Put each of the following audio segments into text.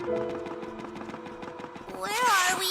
Where are we?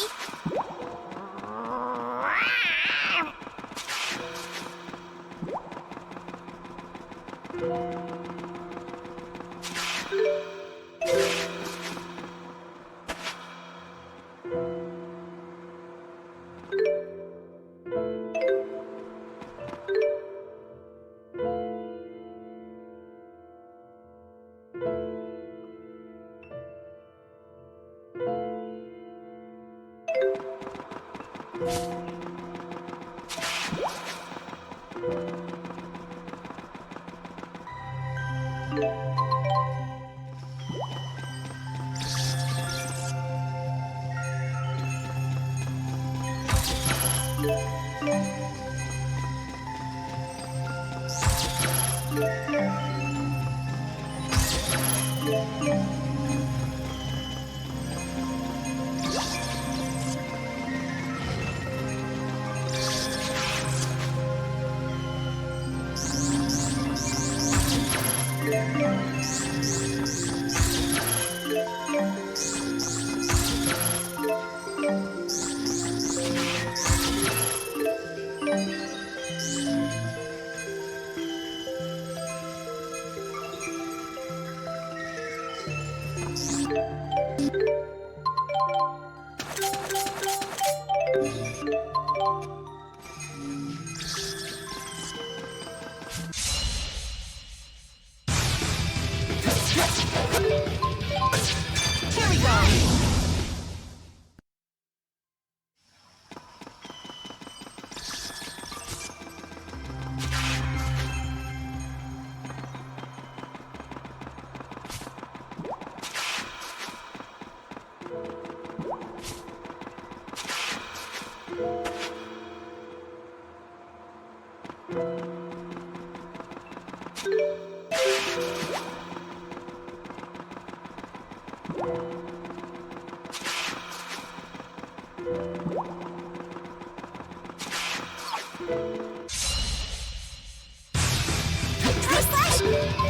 Here we go!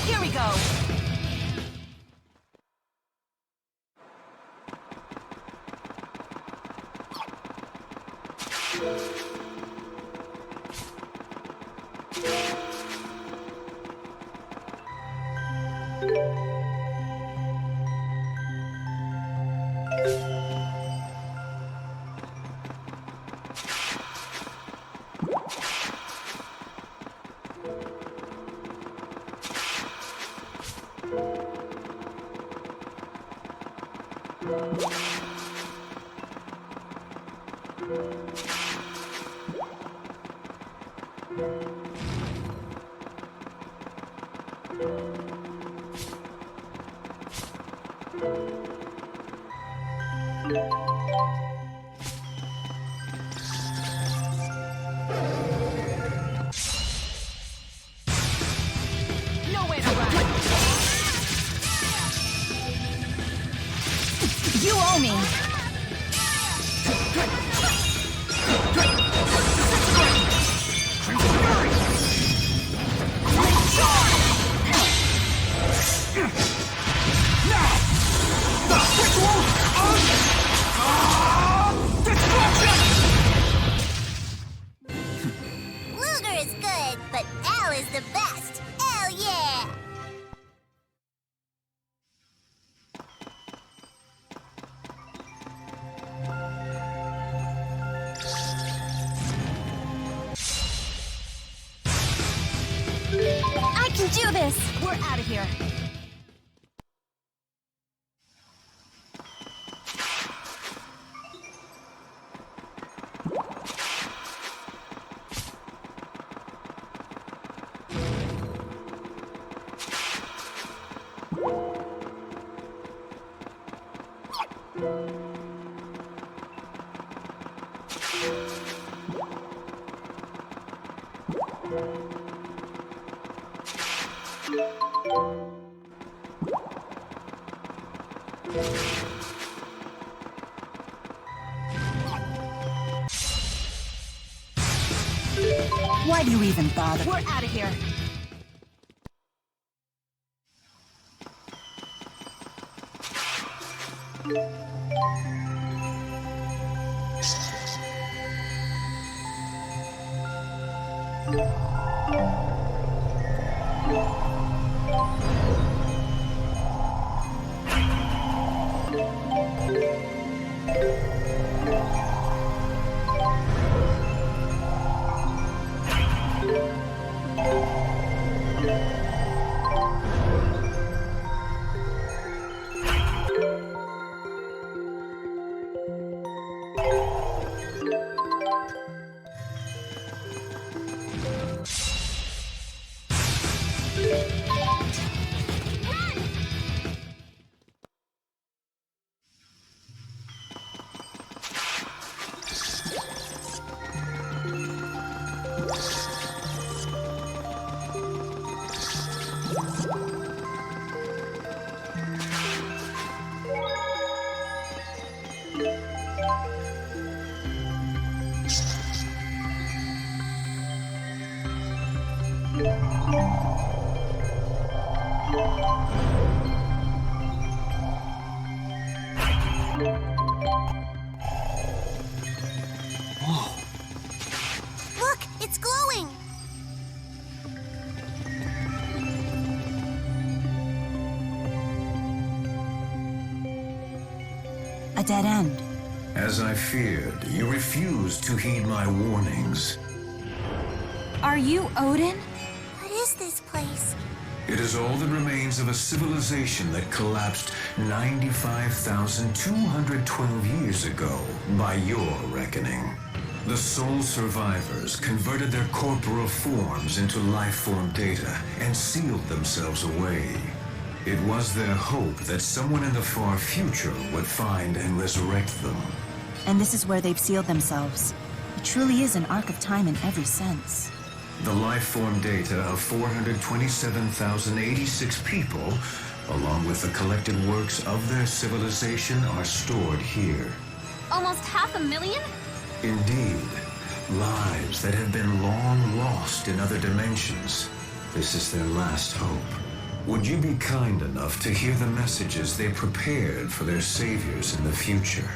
Here we go! Nowhere to run! You owe me! Luger is good, but Al is the best. Hell yeah! I can do this! We're out of here. Why do you even bother? We're out of here. Look, it's glowing! A dead end. As I feared, you refused to heed my warnings. Are you Odin? What is this place? It is all that remains of a civilization that collapsed 95,212 years ago, by your reckoning. The sole survivors converted their corporeal forms into life-form data and sealed themselves away. It was their hope that someone in the far future would find and resurrect them. And this is where they've sealed themselves. It truly is an arc of time in every sense. The life-form data of 427,086 people, along with the collected works of their civilization, are stored here. Almost 500,000? Indeed, lives that have been long lost in other dimensions. This is their last hope. Would you be kind enough to hear the messages they prepared for their saviors in the future?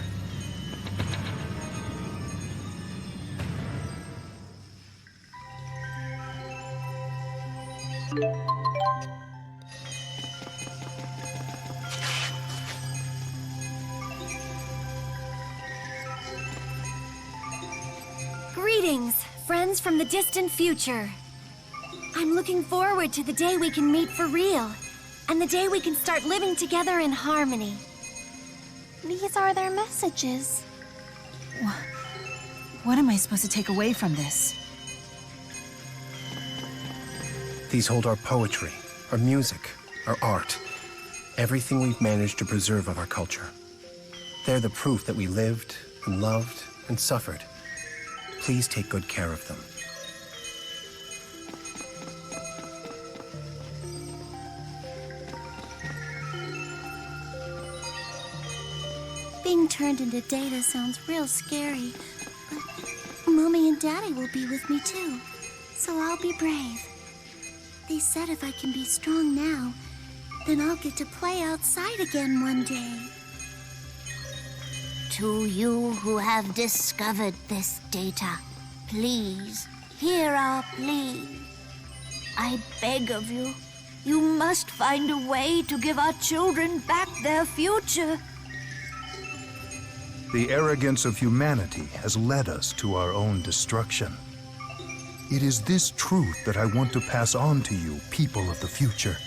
Greetings, friends from the distant future. I'm looking forward to the day we can meet for real, and the day we can start living together in harmony. These are their messages. What am I supposed to take away from this? These hold our poetry, our music, our art, everything we've managed to preserve of our culture. They're the proof that we lived and loved and suffered. Please take good care of them. Being turned into data sounds real scary, but Mommy and Daddy will be with me too, so I'll be brave. They said if I can be strong now, then I'll get to play outside again one day. To you who have discovered this data, please, hear our plea. I beg of you, you must find a way to give our children back their future. The arrogance of humanity has led us to our own destruction. It is this truth that I want to pass on to you, people of the future,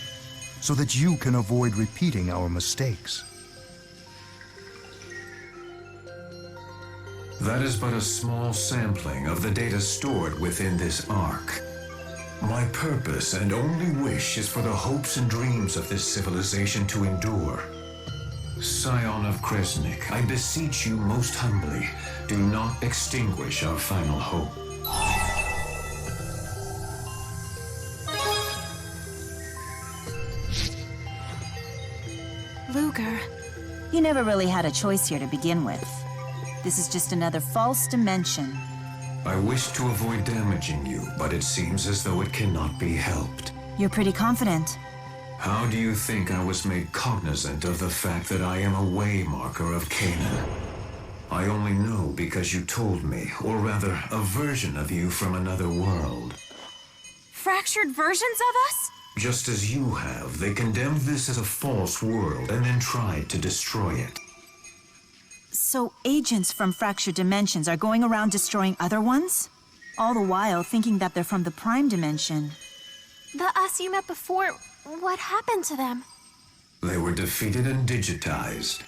so that you can avoid repeating our mistakes. That is but a small sampling of the data stored within this ark. My purpose and only wish is for the hopes and dreams of this civilization to endure. Scion of Kresnik, I beseech you most humbly, do not extinguish our final hope. Luger, you never really had a choice here to begin with. This is just another false dimension. I wish to avoid damaging you, but it seems as though it cannot be helped. You're pretty confident. How do you think I was made cognizant of the fact that I am a waymarker of Canaan? I only know because you told me, or rather, a version of you from another world. Fractured versions of us? Just as you have, they condemned this as a false world and then tried to destroy it. So agents from fractured dimensions are going around destroying other ones? All the while thinking that they're from the prime dimension. The us you met before, what happened to them? They were defeated and digitized.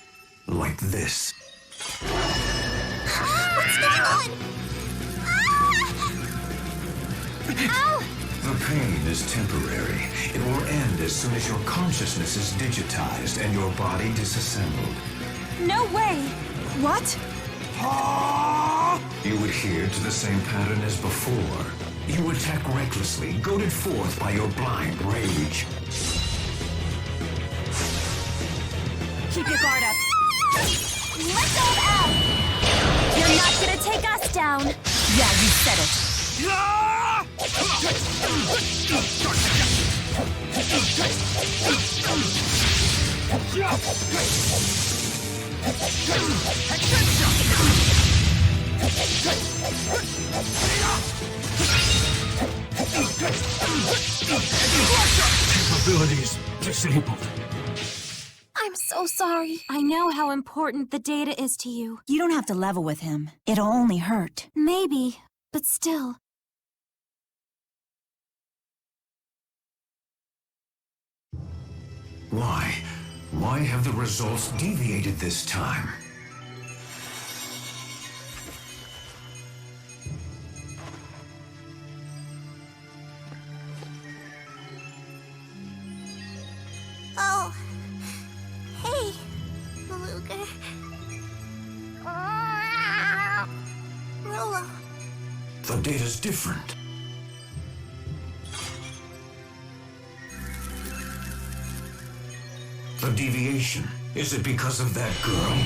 Like this. What's going on? Ow! The pain is temporary. It will end as soon as your consciousness is digitized and your body disassembled. No way! What? You adhere to the same pattern as before. You attack recklessly, goaded forth by your blind rage. Keep your guard up. Let go of Al! You're not gonna take us down! Yeah, you said it. Capabilities disabled. I'm so sorry. I know how important the data is to you. You don't have to level with him. It'll only hurt. Maybe, but still. Why? Why have the results deviated this time? Oh. Hey, Luger. Rolo. The data's different. The deviation. Is it because of that girl?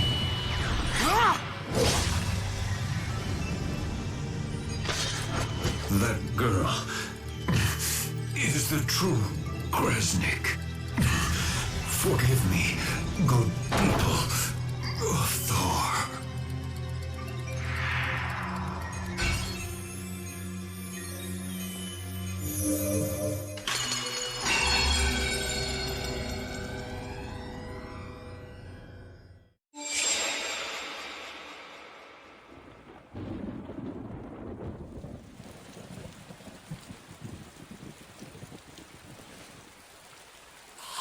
That girl is the true Kresnik. Forgive me, good people of Thor.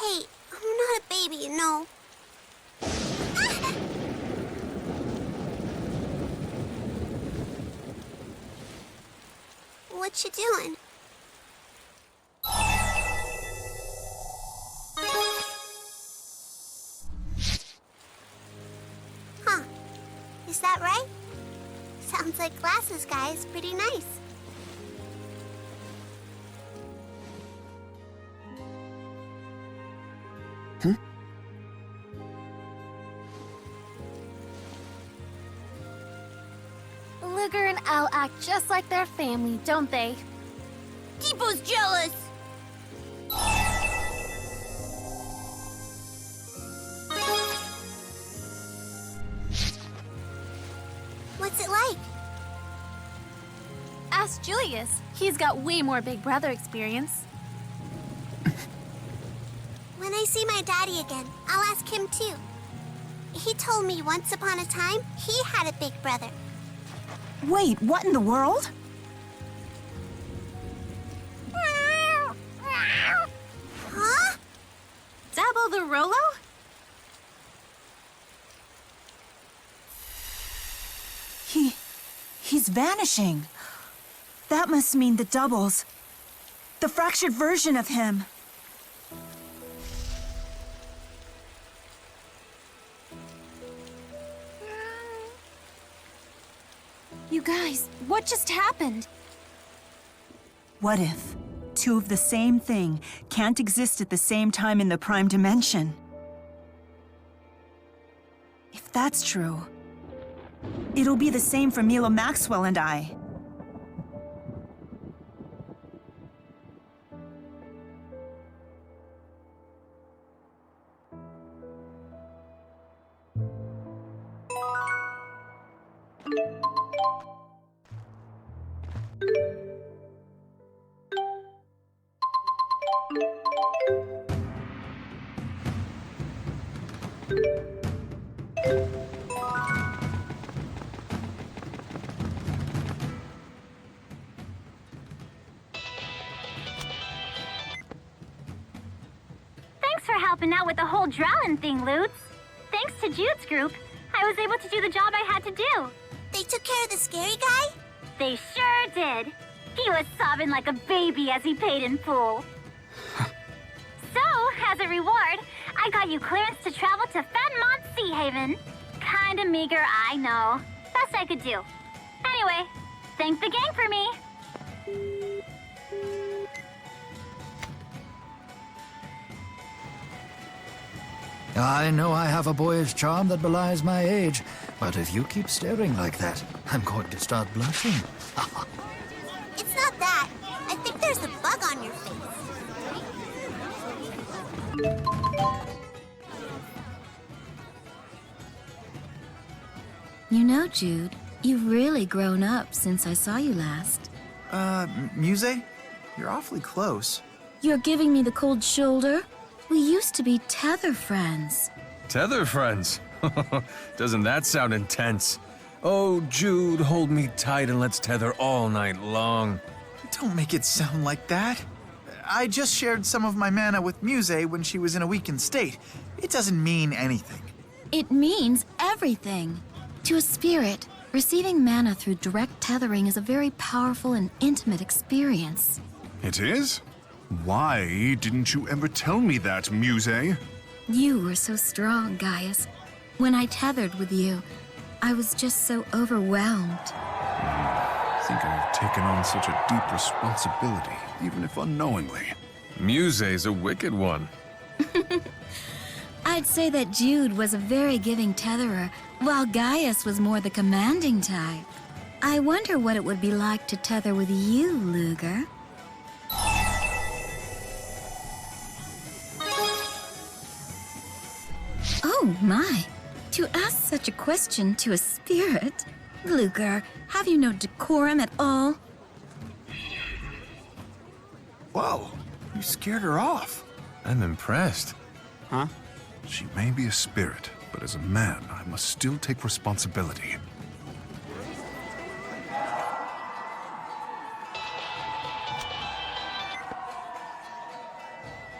Hey, I'm not a baby, you know. What you doing? Huh. Is that right? Sounds like Glasses Guy is pretty nice. Luger and Al act just like their family, don't they? Deepo's jealous. What's it like? Ask Julius. He's got way more Big Brother experience. When I see my daddy again, I'll ask him too. He told me once upon a time he had a big brother. Wait, what in the world? Huh? Dabble the Rolo? He's vanishing. That must mean the doubles. The fractured version of him. You guys, what just happened? What if two of the same thing can't exist at the same time in the prime dimension? If that's true, it'll be the same for Milla Maxwell and I. Thanks for helping out with the whole drowning thing, Lutz. Thanks to Jude's group, I was able to do the job I had to do. They took care of the scary guy? They sure did. He was sobbing like a baby as he paid in full. So, as a reward, I got you clearance to travel to Fenmont Sea Haven. Kinda meager, I know. Best I could do. Anyway, thank the gang for me. I know I have a boyish charm that belies my age, but if you keep staring like that, I'm going to start blushing. It's not that. I think there's a bug on your face. You know, Jude, you've really grown up since I saw you last. Muzet? You're awfully close. You're giving me the cold shoulder? We used to be tether friends. Tether friends? Doesn't that sound intense? Oh, Jude, hold me tight and let's tether all night long. Don't make it sound like that. I just shared some of my mana with Muzet when she was in a weakened state. It doesn't mean anything. It means everything. To a spirit, receiving mana through direct tethering is a very powerful and intimate experience. It is? Why didn't you ever tell me that, Muzet? You were so strong, Gaius. When I tethered with you, I was just so overwhelmed. I think I've taken on such a deep responsibility, even if unknowingly. Muset's a wicked one. I'd say that Jude was a very giving tetherer, while Gaius was more the commanding type. I wonder what it would be like to tether with you, Luger. Oh, my. To ask such a question to a spirit? Luger, have you no decorum at all? Whoa, you scared her off. I'm impressed. Huh? She may be a spirit, but as a man, I must still take responsibility.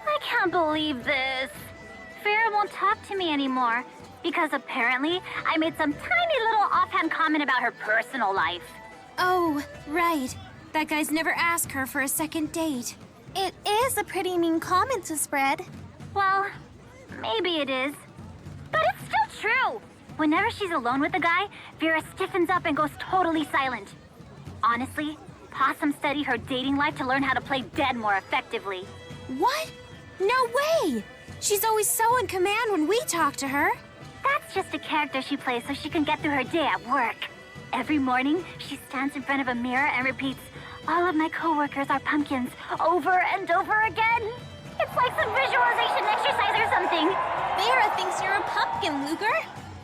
I can't believe this. Farrah won't talk to me anymore because apparently I made some tiny little offhand comment about her personal life. Oh, right. That guy's never asked her for a second date. It is a pretty mean comment to spread. Well, maybe it is. But it's still true. Whenever she's alone with the guy, Vera stiffens up and goes totally silent. Honestly, Possum studied her dating life to learn how to play dead more effectively. What? No way! She's always so in command when we talk to her. That's just a character she plays so she can get through her day at work. Every morning, she stands in front of a mirror and repeats, "All of my coworkers are pumpkins," over and over again. It's like some visualization exercise or something. Vera thinks you're a pumpkin, Luger.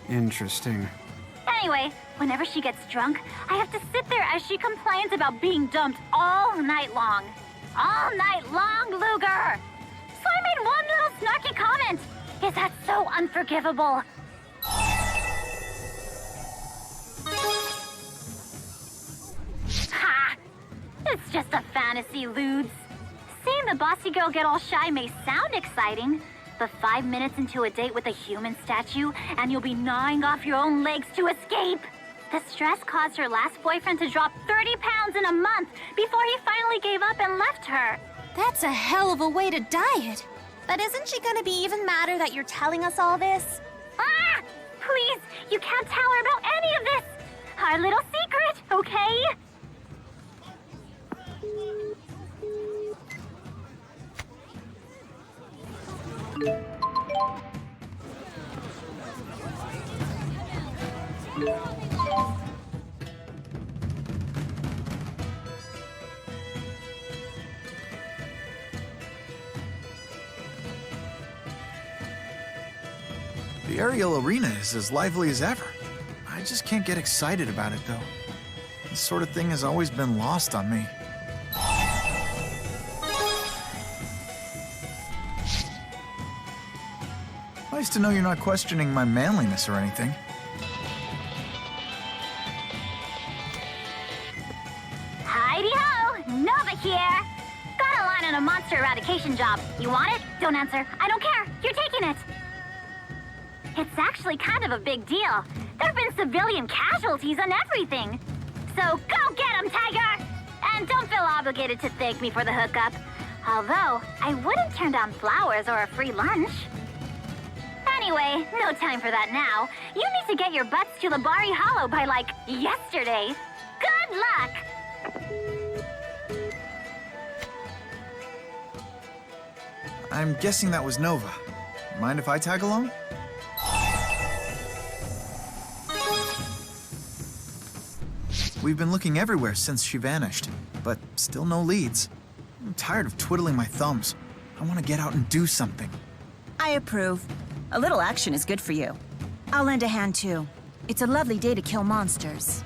Interesting. Anyway, whenever she gets drunk, I have to sit there as she complains about being dumped all night long. All night long, Luger! So I made one little snarky comment. Is that so unforgivable? Ha! It's just a fantasy, Ludes. Seeing the bossy girl get all shy may sound exciting, but 5 minutes into a date with a human statue, and you'll be gnawing off your own legs to escape. The stress caused her last boyfriend to drop 30 pounds in a month before he finally gave up and left her. That's a hell of a way to diet. But isn't she gonna be even madder that you're telling us all this? Ah! Please, you can't tell her about any of this. Our little secret, okay? The aerial arena is as lively as ever. I just can't get excited about it, though. This sort of thing has always been lost on me. Nice to know you're not questioning my manliness or anything. Heidi-ho! Nova here! Got a line on a monster eradication job. You want it? Don't answer. I don't care. You're taking it. It's actually kind of a big deal. There have been civilian casualties and everything. So go get 'em, Tiger! And don't feel obligated to thank me for the hookup. Although, I wouldn't turn down flowers or a free lunch. Anyway, no time for that now. You need to get your butts to Labari Hollow by, like, yesterday. Good luck! I'm guessing that was Nova. Mind if I tag along? We've been looking everywhere since she vanished, but still no leads. I'm tired of twiddling my thumbs. I want to get out and do something. I approve. A little action is good for you. I'll lend a hand too. It's a lovely day to kill monsters.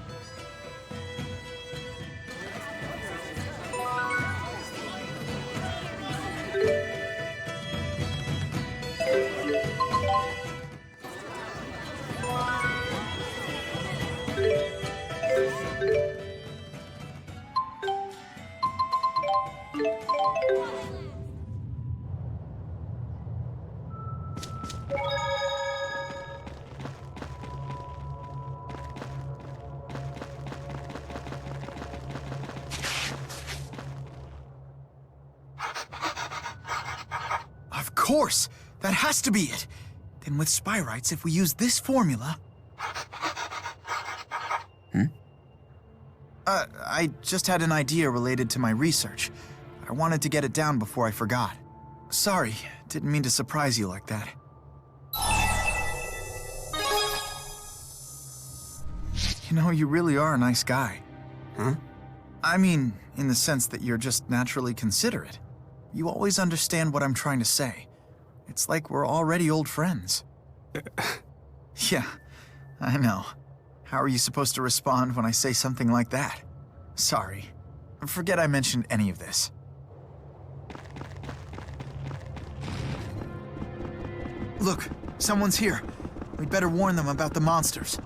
Of course! That has to be it! Then with Spyrites, if we use this formula... I just had an idea related to my research. I wanted to get it down before I forgot. Sorry, didn't mean to surprise you like that. You know, you really are a nice guy. Huh? I mean, in the sense that you're just naturally considerate. You always understand what I'm trying to say. It's like we're already old friends. Yeah, I know. How are you supposed to respond when I say something like that? Sorry. Forget I mentioned any of this. Look, someone's here. We'd better warn them about the monsters.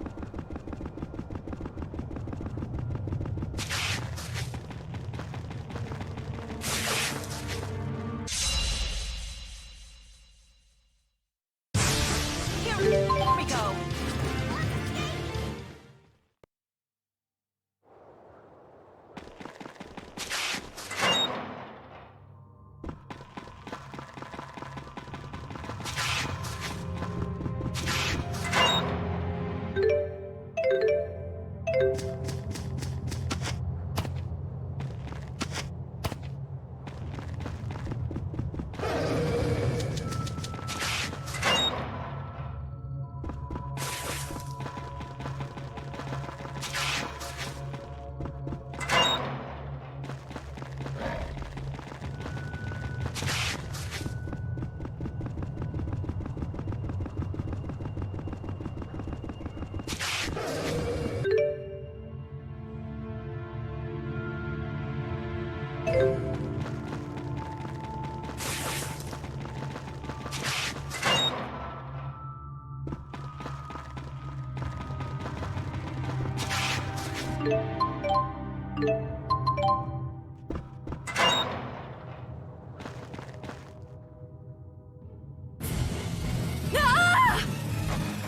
Here we go.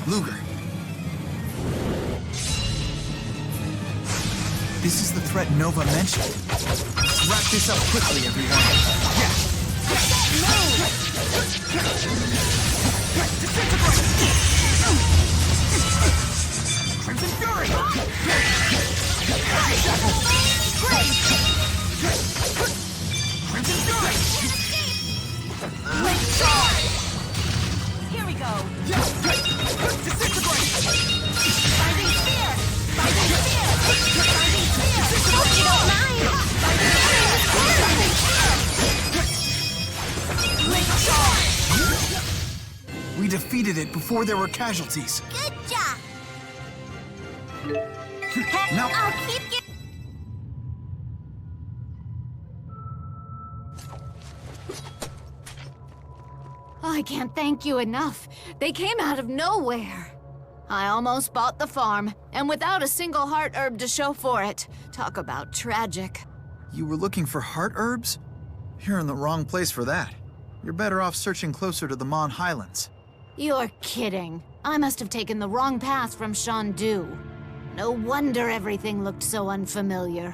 Luger. This is the threat Nova mentioned. Let's wrap this up quickly, everyone. Yeah. Crimson Fury! Crimson Fury! Let's charge! Here we go. Disintegrate! Binding Spear! Binding Spear! Binding Spear! Hope you don't mind! Binding Spear! We defeated it before there were casualties. Good job. Now, I'll keep you. I can't thank you enough. They came out of nowhere. I almost bought the farm, and without a single heart herb to show for it. Talk about tragic. You were looking for heart herbs? You're in the wrong place for that. You're better off searching closer to the Mon Highlands. You're kidding. I must have taken the wrong path from Shandu. No wonder everything looked so unfamiliar.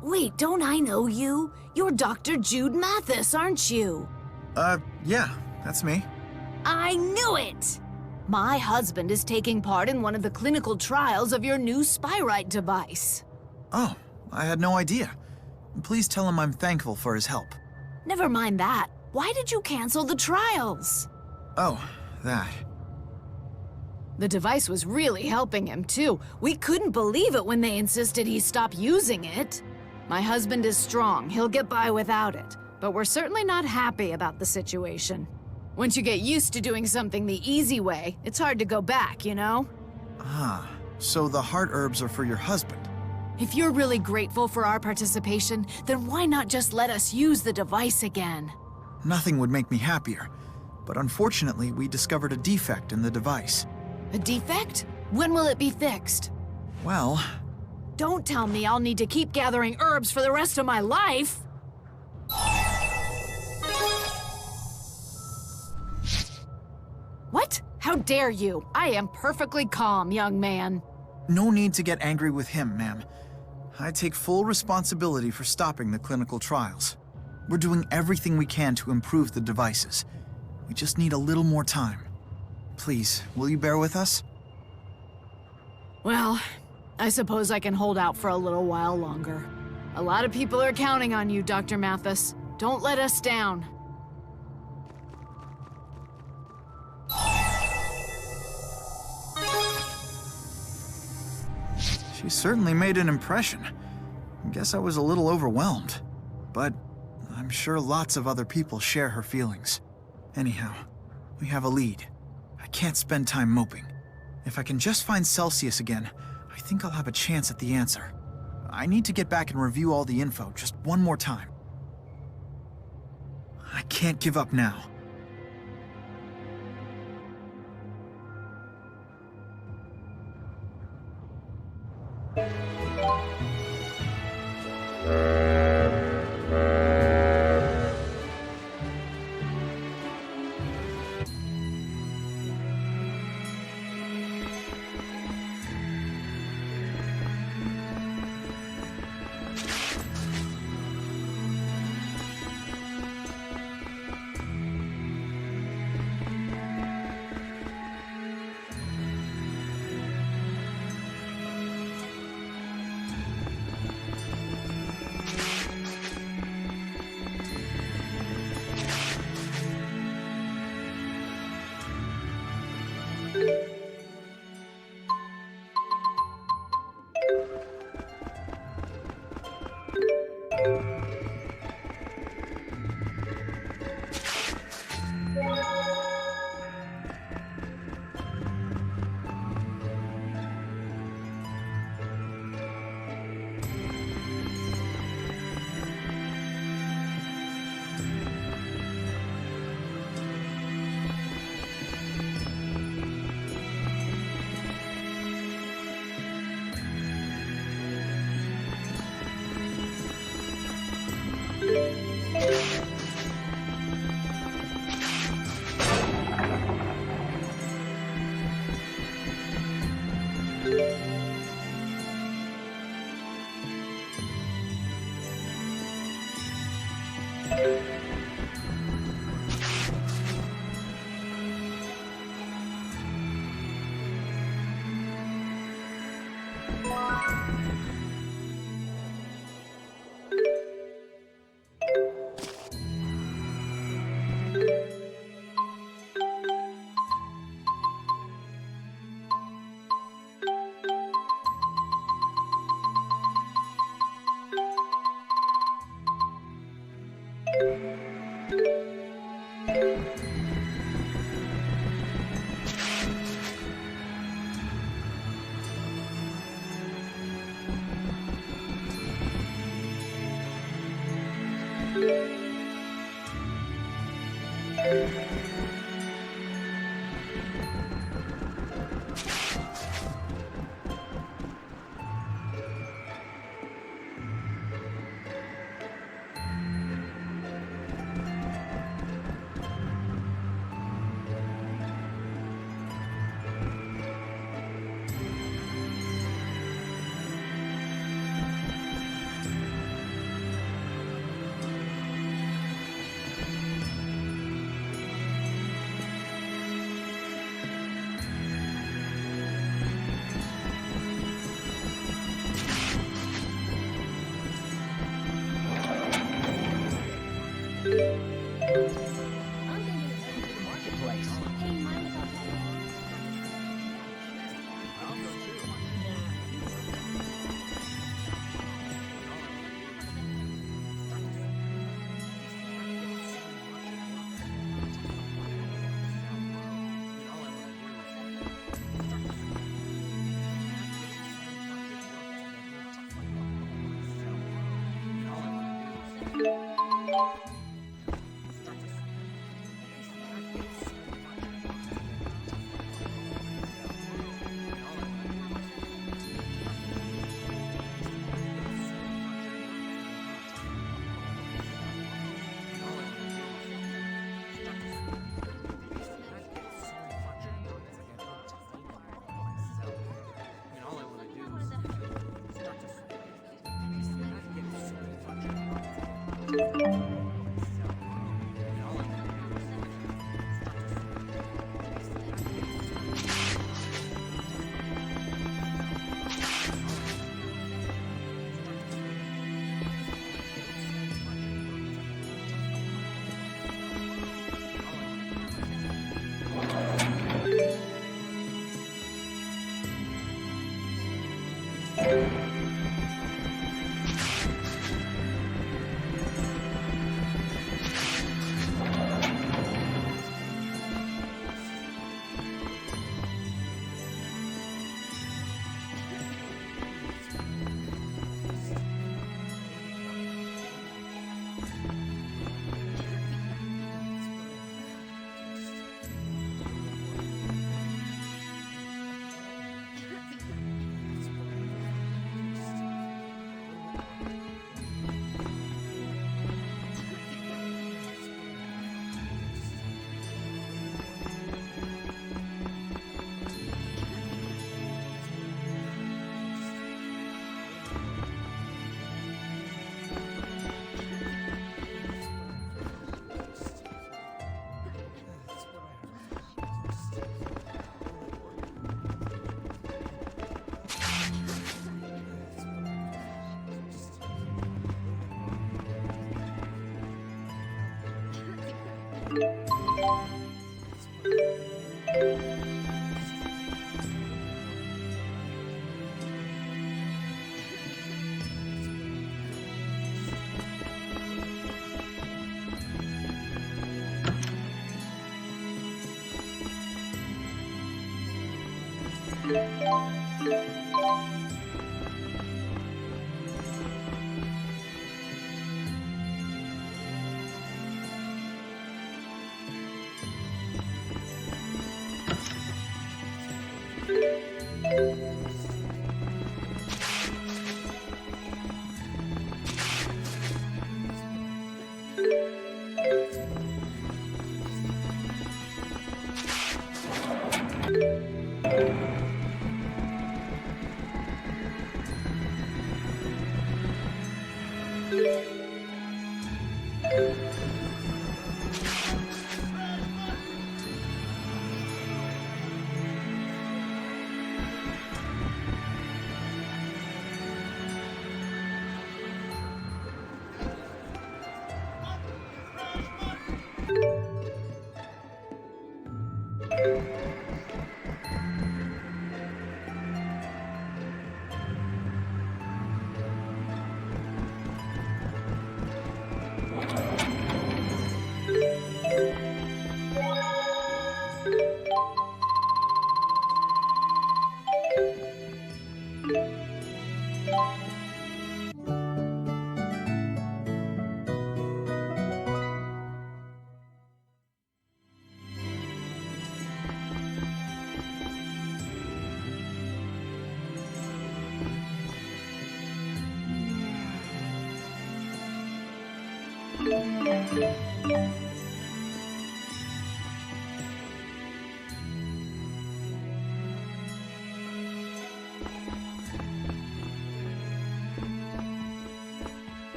Wait, don't I know you? You're Dr. Jude Mathis, aren't you? Yeah, that's me. I knew it! My husband is taking part in one of the clinical trials of your new Spyrite device. Oh, I had no idea. Please tell him I'm thankful for his help. Never mind that. Why did you cancel the trials? Oh, that. The device was really helping him, too. We couldn't believe it when they insisted he stop using it. My husband is strong. He'll get by without it. But we're certainly not happy about the situation. Once you get used to doing something the easy way, it's hard to go back, you know? Ah, so the heart herbs are for your husband. If you're really grateful for our participation, then why not just let us use the device again? Nothing would make me happier. But unfortunately, we discovered a defect in the device. A defect? When will it be fixed? Well... Don't tell me I'll need to keep gathering herbs for the rest of my life! What? How dare you? I am perfectly calm, young man. No need to get angry with him, ma'am. I take full responsibility for stopping the clinical trials. We're doing everything we can to improve the devices. We just need a little more time. Please, will you bear with us? Well, I suppose I can hold out for a little while longer. A lot of people are counting on you, Dr. Mathis. Don't let us down. She certainly made an impression. I guess I was a little overwhelmed. But I'm sure lots of other people share her feelings. Anyhow, we have a lead. I can't spend time moping. If I can just find Celsius again, I think I'll have a chance at the answer. I need to get back and review all the info just one more time. I can't give up now.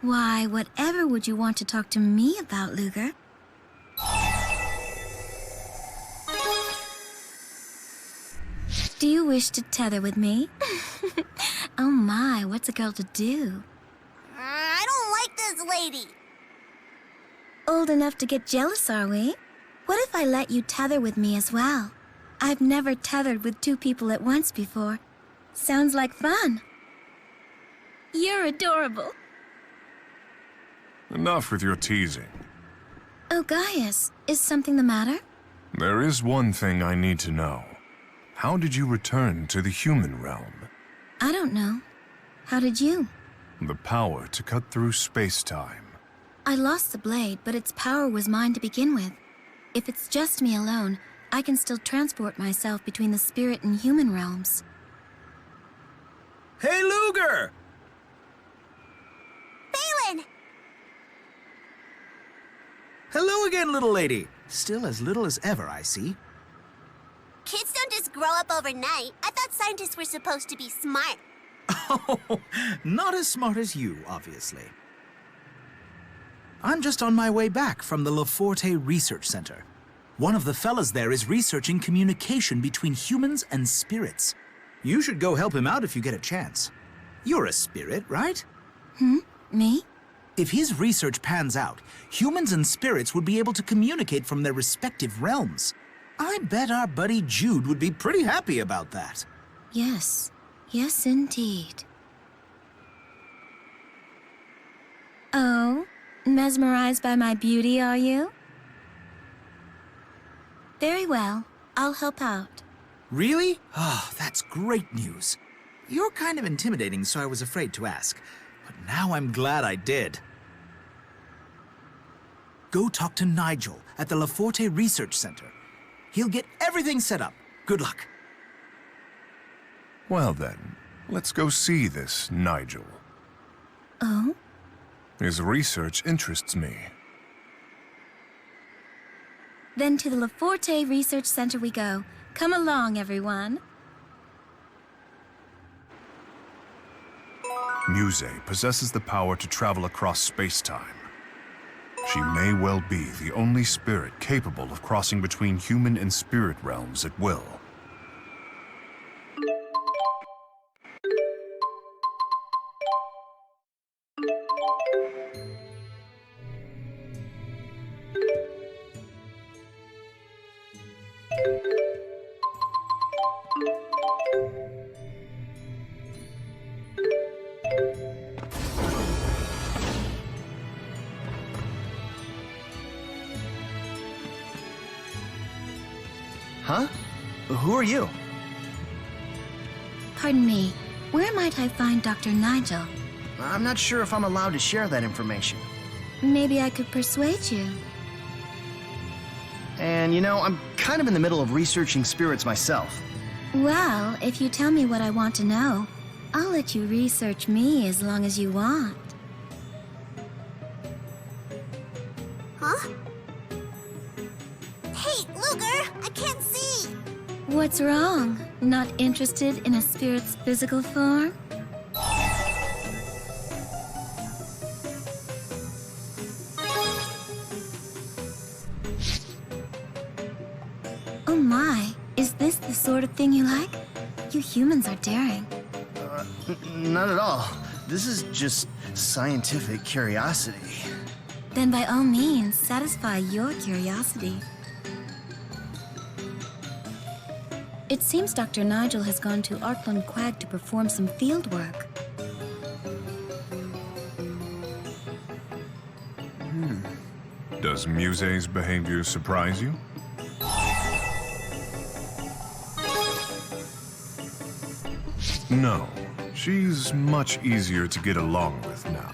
Why, whatever would you want to talk to me about, Luger? Do you wish to tether with me? Oh my, what's a girl to do? I don't like this lady. Old enough to get jealous, are we? What if I let you tether with me as well? I've never tethered with two people at once before. Sounds like fun. You're adorable. Enough with your teasing. Oh, Gaius, is something the matter? There is one thing I need to know. How did you return to the human realm? I don't know. How did you? The power to cut through space-time. I lost the blade, but its power was mine to begin with. If it's just me alone, I can still transport myself between the spirit and human realms. Hey, Luger! Balin! Hello again, little lady. Still as little as ever, I see. Kids don't just grow up overnight. I thought scientists were supposed to be smart. Oh, not as smart as you, obviously. I'm just on my way back from the Laforte Research Center. One of the fellas there is researching communication between humans and spirits. You should go help him out if you get a chance. You're a spirit, right? Me? If his research pans out, humans and spirits would be able to communicate from their respective realms. I bet our buddy Jude would be pretty happy about that. Yes. Yes, indeed. Oh, mesmerized by my beauty, are you? Very well. I'll help out. Really? Oh, that's great news. You're kind of intimidating, so I was afraid to ask. But now I'm glad I did. Go talk to Nigel at the Laforte Research Center. He'll get everything set up. Good luck. Well then, let's go see this Nigel. Oh? His research interests me. Then to the Laforte Research Center we go. Come along, everyone. Muzet possesses the power to travel across space-time. She may well be the only spirit capable of crossing between human and spirit realms at will. Huh? Who are you? Pardon me. Where might I find Dr. Nigel? I'm not sure if I'm allowed to share that information. Maybe I could persuade you. And you know, I'm kind of in the middle of researching spirits myself. Well, if you tell me what I want to know, I'll let you research me as long as you want. Huh? Hey, Luger! I can't see! What's wrong? Not interested in a spirit's physical form? Oh my, is this the sort of thing you like? You humans are daring. Not at all. This is just scientific curiosity. Then by all means, satisfy your curiosity. It seems Dr. Nigel has gone to Arkland Quag to perform some field work. Does Muzet's behavior surprise you? No. She's much easier to get along with now.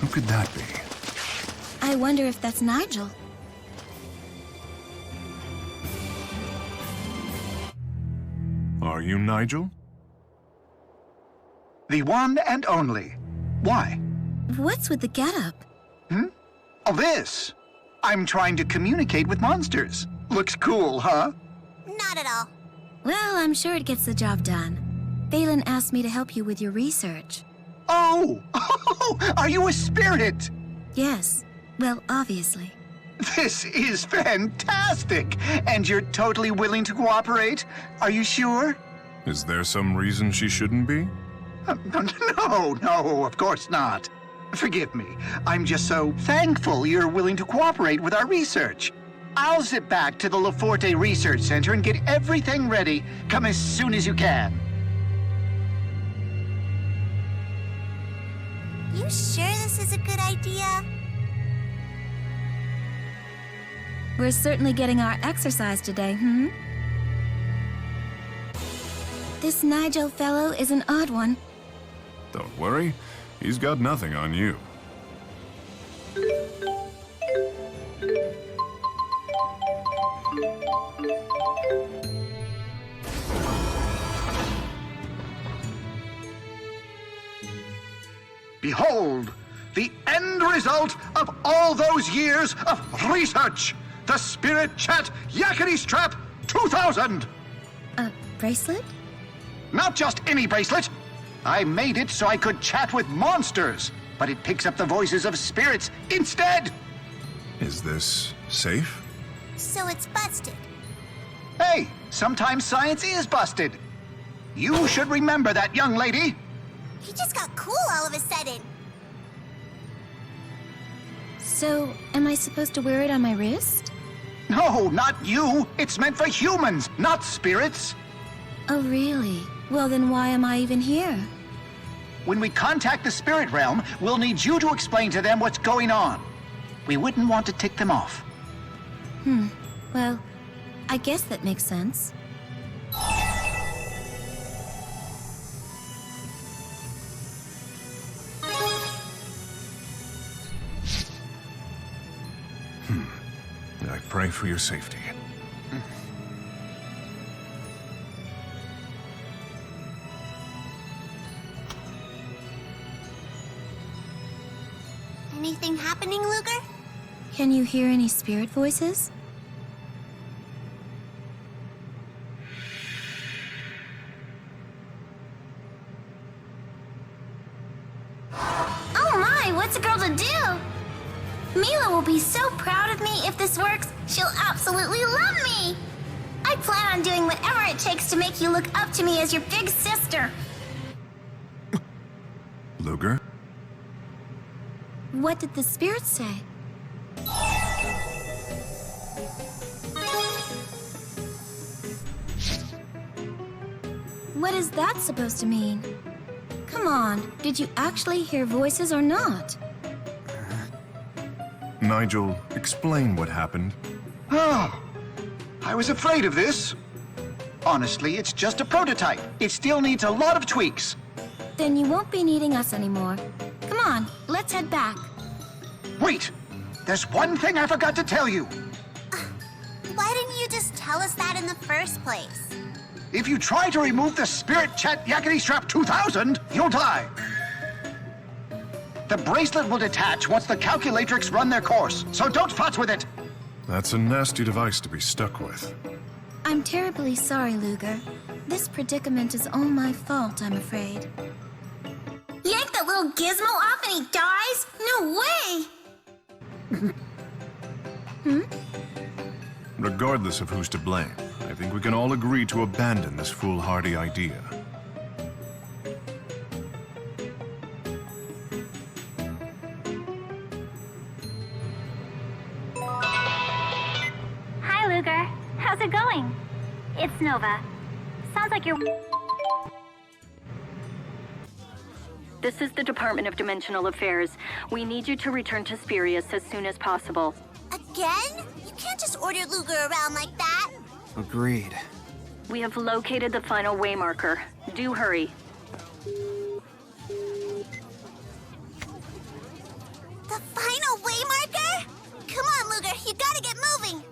Who could that be? I wonder if that's Nigel. Are you Nigel? The one and only. Why? What's with the getup? Oh, this. I'm trying to communicate with monsters. Looks cool, huh? Not at all. Well, I'm sure it gets the job done. Balin asked me to help you with your research. Oh! Are you a spirit? Yes. Well, obviously. This is fantastic! And you're totally willing to cooperate? Are you sure? Is there some reason she shouldn't be? No, of course not. Forgive me. I'm just so thankful you're willing to cooperate with our research. I'll zip back to the Leforte Research Center and get everything ready. Come as soon as you can. You sure this is a good idea? We're certainly getting our exercise today, hmm? This Nigel fellow is an odd one. Don't worry, he's got nothing on you. Behold, the end result of all those years of research! The Spirit Chat Yakety Strap 2000! A bracelet? Not just any bracelet. I made it so I could chat with monsters, but it picks up the voices of spirits instead! Is this safe? So it's busted. Hey, sometimes science is busted. You should remember that, young lady. He just got cool all of a sudden. So, am I supposed to wear it on my wrist? No, not you. It's meant for humans, not spirits. Oh, really? Well, then why am I even here? When we contact the spirit realm, we'll need you to explain to them what's going on. We wouldn't want to tick them off. Well, I guess that makes sense. I pray for your safety. Anything happening, Luger? Can you hear any spirit voices? Oh my, what's a girl to do? Milla will be so proud of me if this works. She'll absolutely love me. I plan on doing whatever it takes to make you look up to me as your big sister. Luger? What did the spirit say? What is that supposed to mean? Come on, did you actually hear voices or not? Nigel, explain what happened. Oh, I was afraid of this. Honestly, it's just a prototype. It still needs a lot of tweaks. Then you won't be needing us anymore. Come on, let's head back. Wait! There's one thing I forgot to tell you. Why didn't you just tell us that in the first place? If you try to remove the Spirit Chat Yakety Strap 2000, you'll die. The bracelet will detach once the calculatrix run their course, so don't futz with it. That's a nasty device to be stuck with. I'm terribly sorry, Luger. This predicament is all my fault, I'm afraid. Yank that little gizmo off and he dies? No way! Regardless of who's to blame, I think we can all agree to abandon this foolhardy idea. Hi, Luger. How's it going? It's Nova. Sounds like you're... This is the Department of Dimensional Affairs. We need you to return to Spirius as soon as possible. Again? You can't just order Luger around like that. Agreed. We have located the final waymarker. Do hurry. The final waymarker? Come on, Luger, you gotta get moving.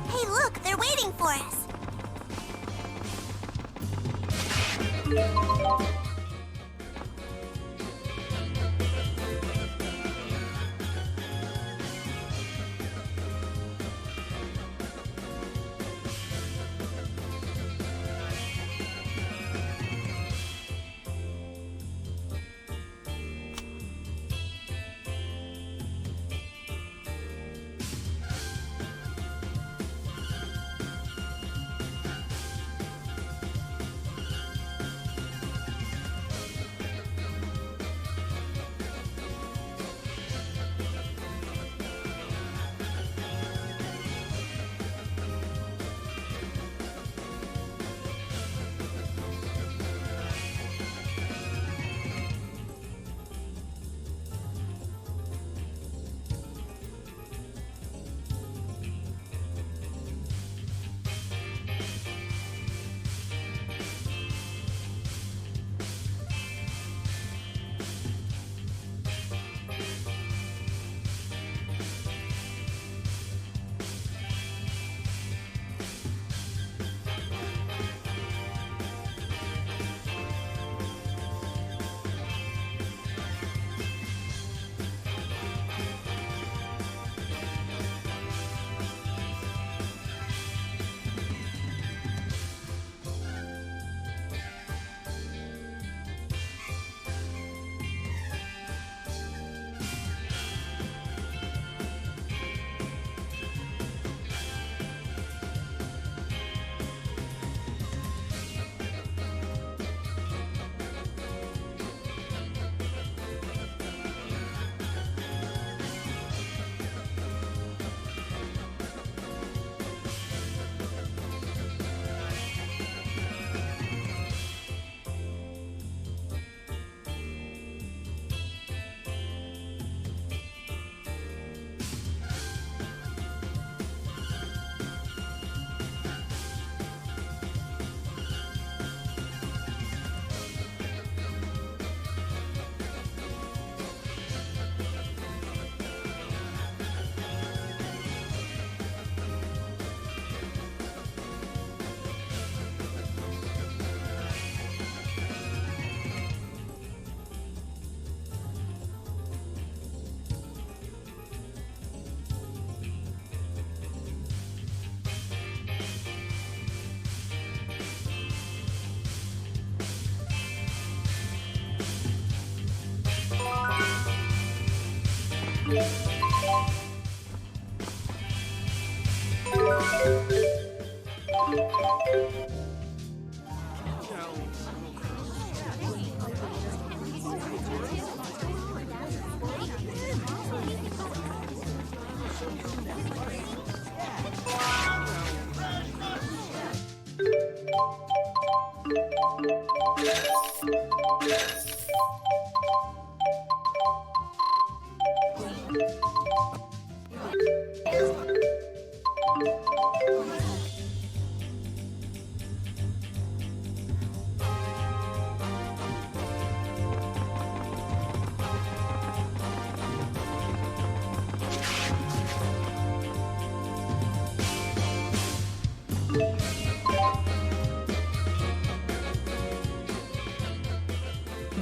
Hey, look, they're waiting for us.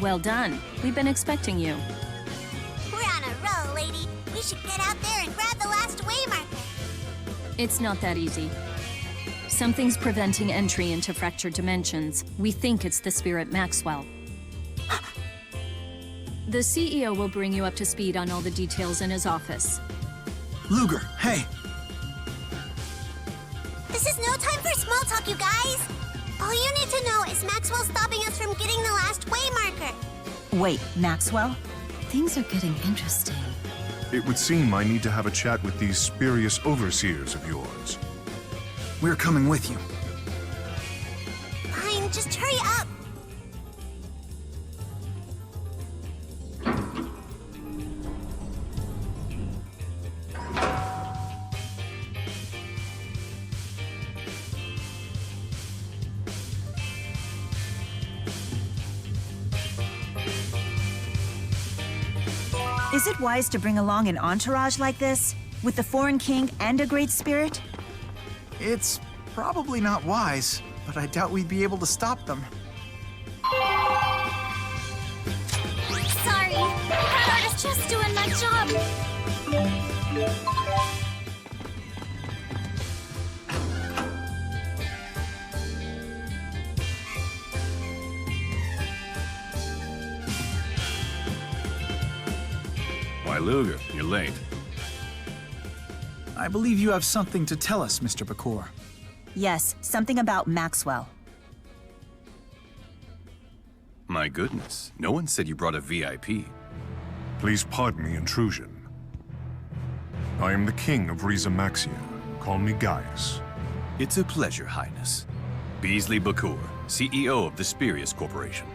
Well done. We've been expecting you. We're on a roll, lady. We should get It's not that easy. Something's preventing entry into fractured dimensions. We think it's the spirit Maxwell. The CEO will bring you up to speed on all the details in his office. Luger, hey! This is no time for small talk, you guys! All you need to know is Maxwell stopping us from getting the last waymarker. Wait, Maxwell? Things are getting interesting. It would seem I need to have a chat with these spurious overseers of yours. We're coming with you. Fine, just hurry up. Is it wise to bring along an entourage like this? With the foreign king and a great spirit? It's probably not wise, but I doubt we'd be able to stop them. Sorry, I was just doing my job. Why, Luger, you're late. I believe you have something to tell us, Mr. Bakor. Yes, something about Maxwell. My goodness, no one said you brought a VIP. Please pardon the intrusion. I am the king of Maxia. Call me Gaius. It's a pleasure, Highness. Beasley Bakor, CEO of the Spurious Corporation.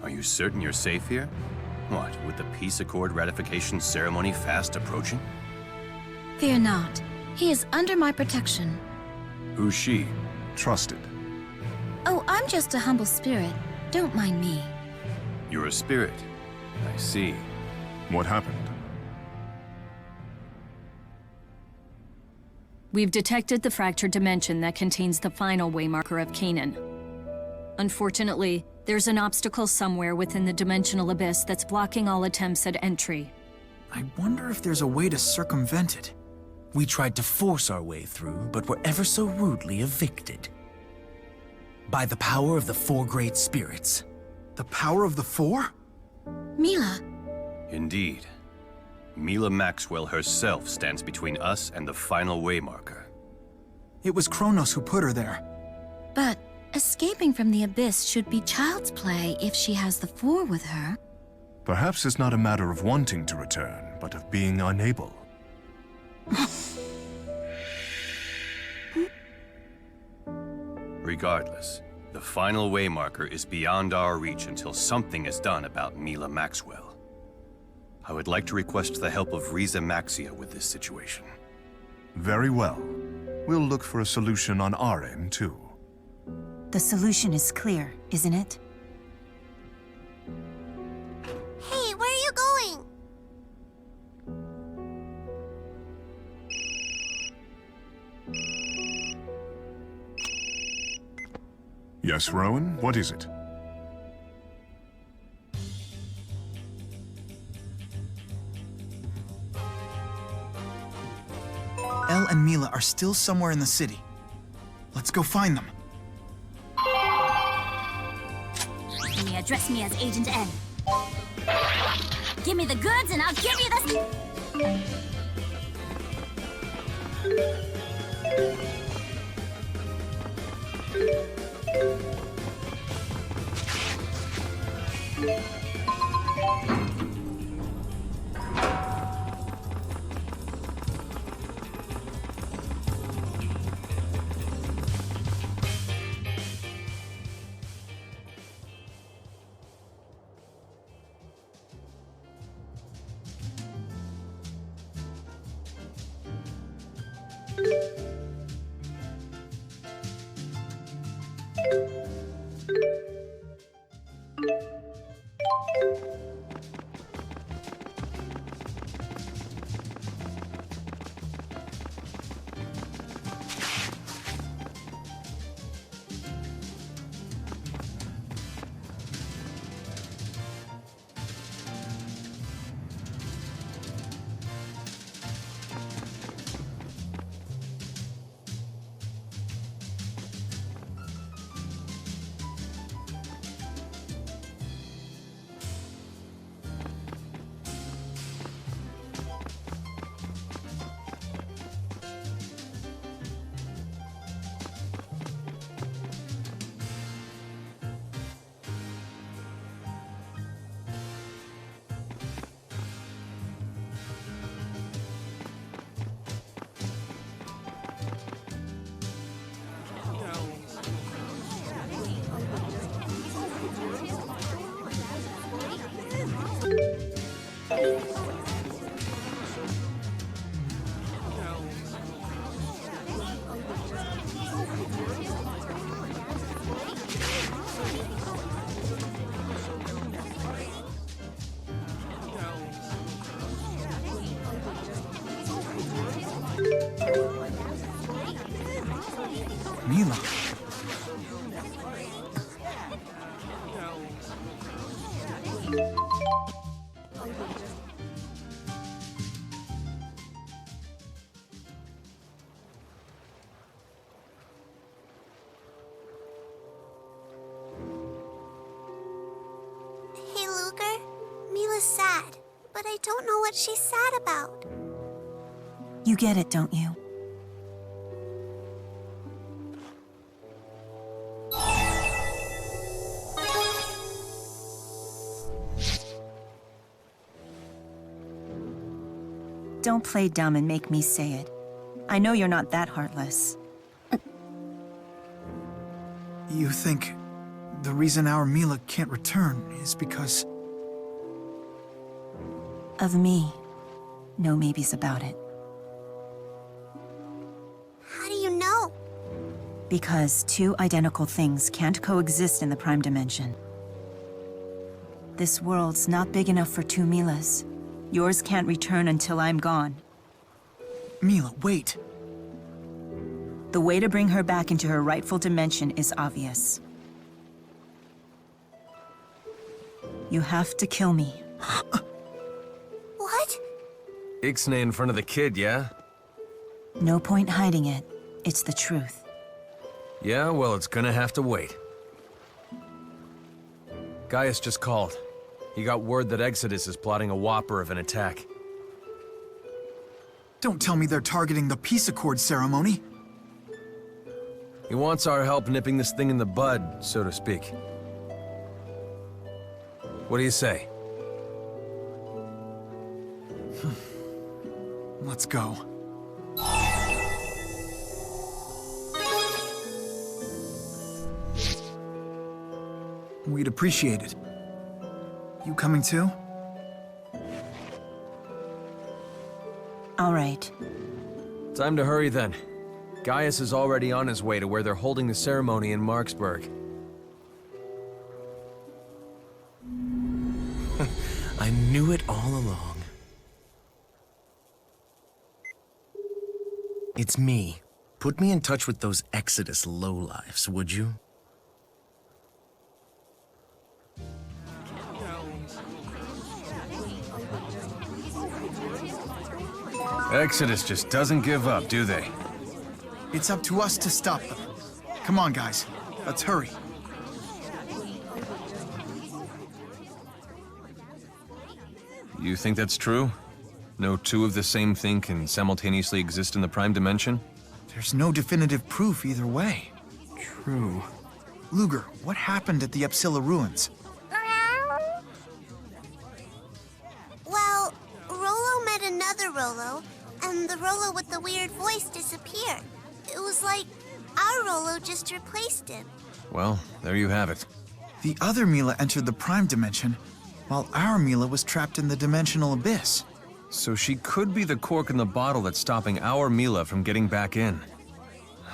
Are you certain you're safe here? What, with the peace accord ratification ceremony fast approaching? Fear not. He is under my protection. Who's she? Trusted. Oh, I'm just a humble spirit. Don't mind me. You're a spirit. I see. What happened? We've detected the fractured dimension that contains the final waymarker of Canaan. Unfortunately, there's an obstacle somewhere within the dimensional abyss that's blocking all attempts at entry. I wonder if there's a way to circumvent it. We tried to force our way through, but were ever so rudely evicted. By the power of the four great spirits. The power of the four? Milla. Indeed. Milla Maxwell herself stands between us and the final waymarker. It was Kronos who put her there. But escaping from the abyss should be child's play if she has the four with her. Perhaps it's not a matter of wanting to return, but of being unable. Regardless, the final waymarker is beyond our reach until something is done about Milla Maxwell. I would like to request the help of Maxia with this situation. Very well. We'll look for a solution on our end, too. The solution is clear, isn't it? Hey, where are you going? Yes, Rowen? What is it? Elle and Milla are still somewhere in the city. Let's go find them. You may address me as Agent N. Give me the goods and I'll give you the... Milla's sad, but I don't know what she's sad about. You get it, don't you? Don't play dumb and make me say it. I know you're not that heartless. You think the reason our Milla can't return is because... Of me. No maybes about it. How do you know? Because two identical things can't coexist in the Prime Dimension. This world's not big enough for two Millas. Yours can't return until I'm gone. Milla, wait. The way to bring her back into her rightful dimension is obvious. You have to kill me. What? Ixnay in front of the kid, yeah? No point hiding it. It's the truth. Yeah, well, it's gonna have to wait. Gaius just called. He got word that Exodus is plotting a whopper of an attack. Don't tell me they're targeting the peace accord ceremony. He wants our help nipping this thing in the bud, so to speak. What do you say? Let's go. We'd appreciate it. You coming too? All right. Time to hurry then. Gaius is already on his way to where they're holding the ceremony in Marksburg. I knew it all along. It's me. Put me in touch with those Exodus lowlifes, would you? Exodus just doesn't give up, do they? It's up to us to stop them. Come on, guys. Let's hurry. You think that's true? No two of the same thing can simultaneously exist in the Prime Dimension? There's no definitive proof either way. True. Luger, what happened at the Xillia ruins? Well, Rollo met another Rollo, and the Rollo with the weird voice disappeared. It was like our Rollo just replaced him. Well, there you have it. The other Milla entered the Prime Dimension, while our Milla was trapped in the Dimensional Abyss. So she could be the cork in the bottle that's stopping our Milla from getting back in.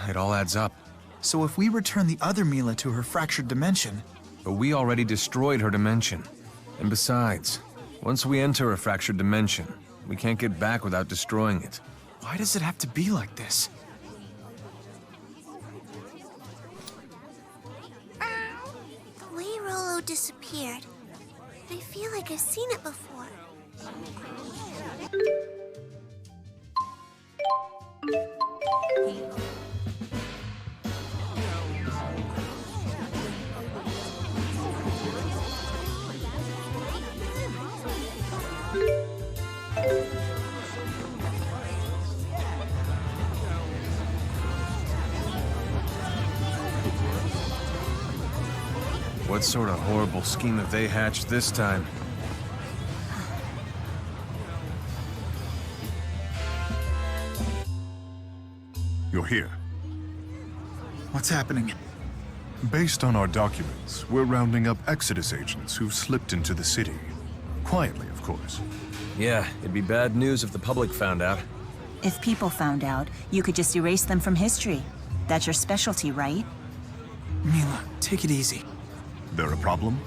It all adds up. So if we return the other Milla to her fractured dimension... But we already destroyed her dimension. And besides, once we enter a fractured dimension, we can't get back without destroying it. Why does it have to be like this? The way Rollo disappeared, I feel like I've seen it before. What sort of horrible scheme have they hatched this time? You're here. What's happening? Based on our documents, we're rounding up Exodus agents who've slipped into the city. Quietly, of course. Yeah, it'd be bad news if the public found out. If people found out, you could just erase them from history. That's your specialty, right? Milla, take it easy. There a problem?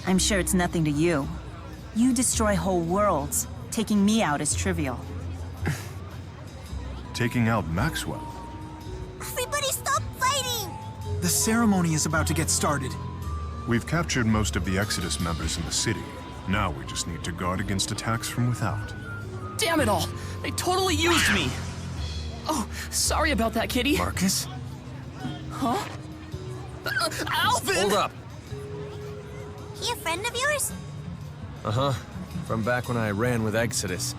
I'm sure it's nothing to you. You destroy whole worlds. Taking me out is trivial. Taking out Maxwell? Everybody stop fighting! The ceremony is about to get started. We've captured most of the Exodus members in the city. Now we just need to guard against attacks from without. Damn it all! They totally used me! Oh, sorry about that, kitty. Marcus? Huh? Alvin! Hold up. He a friend of yours? Uh-huh. From back when I ran with Exodus.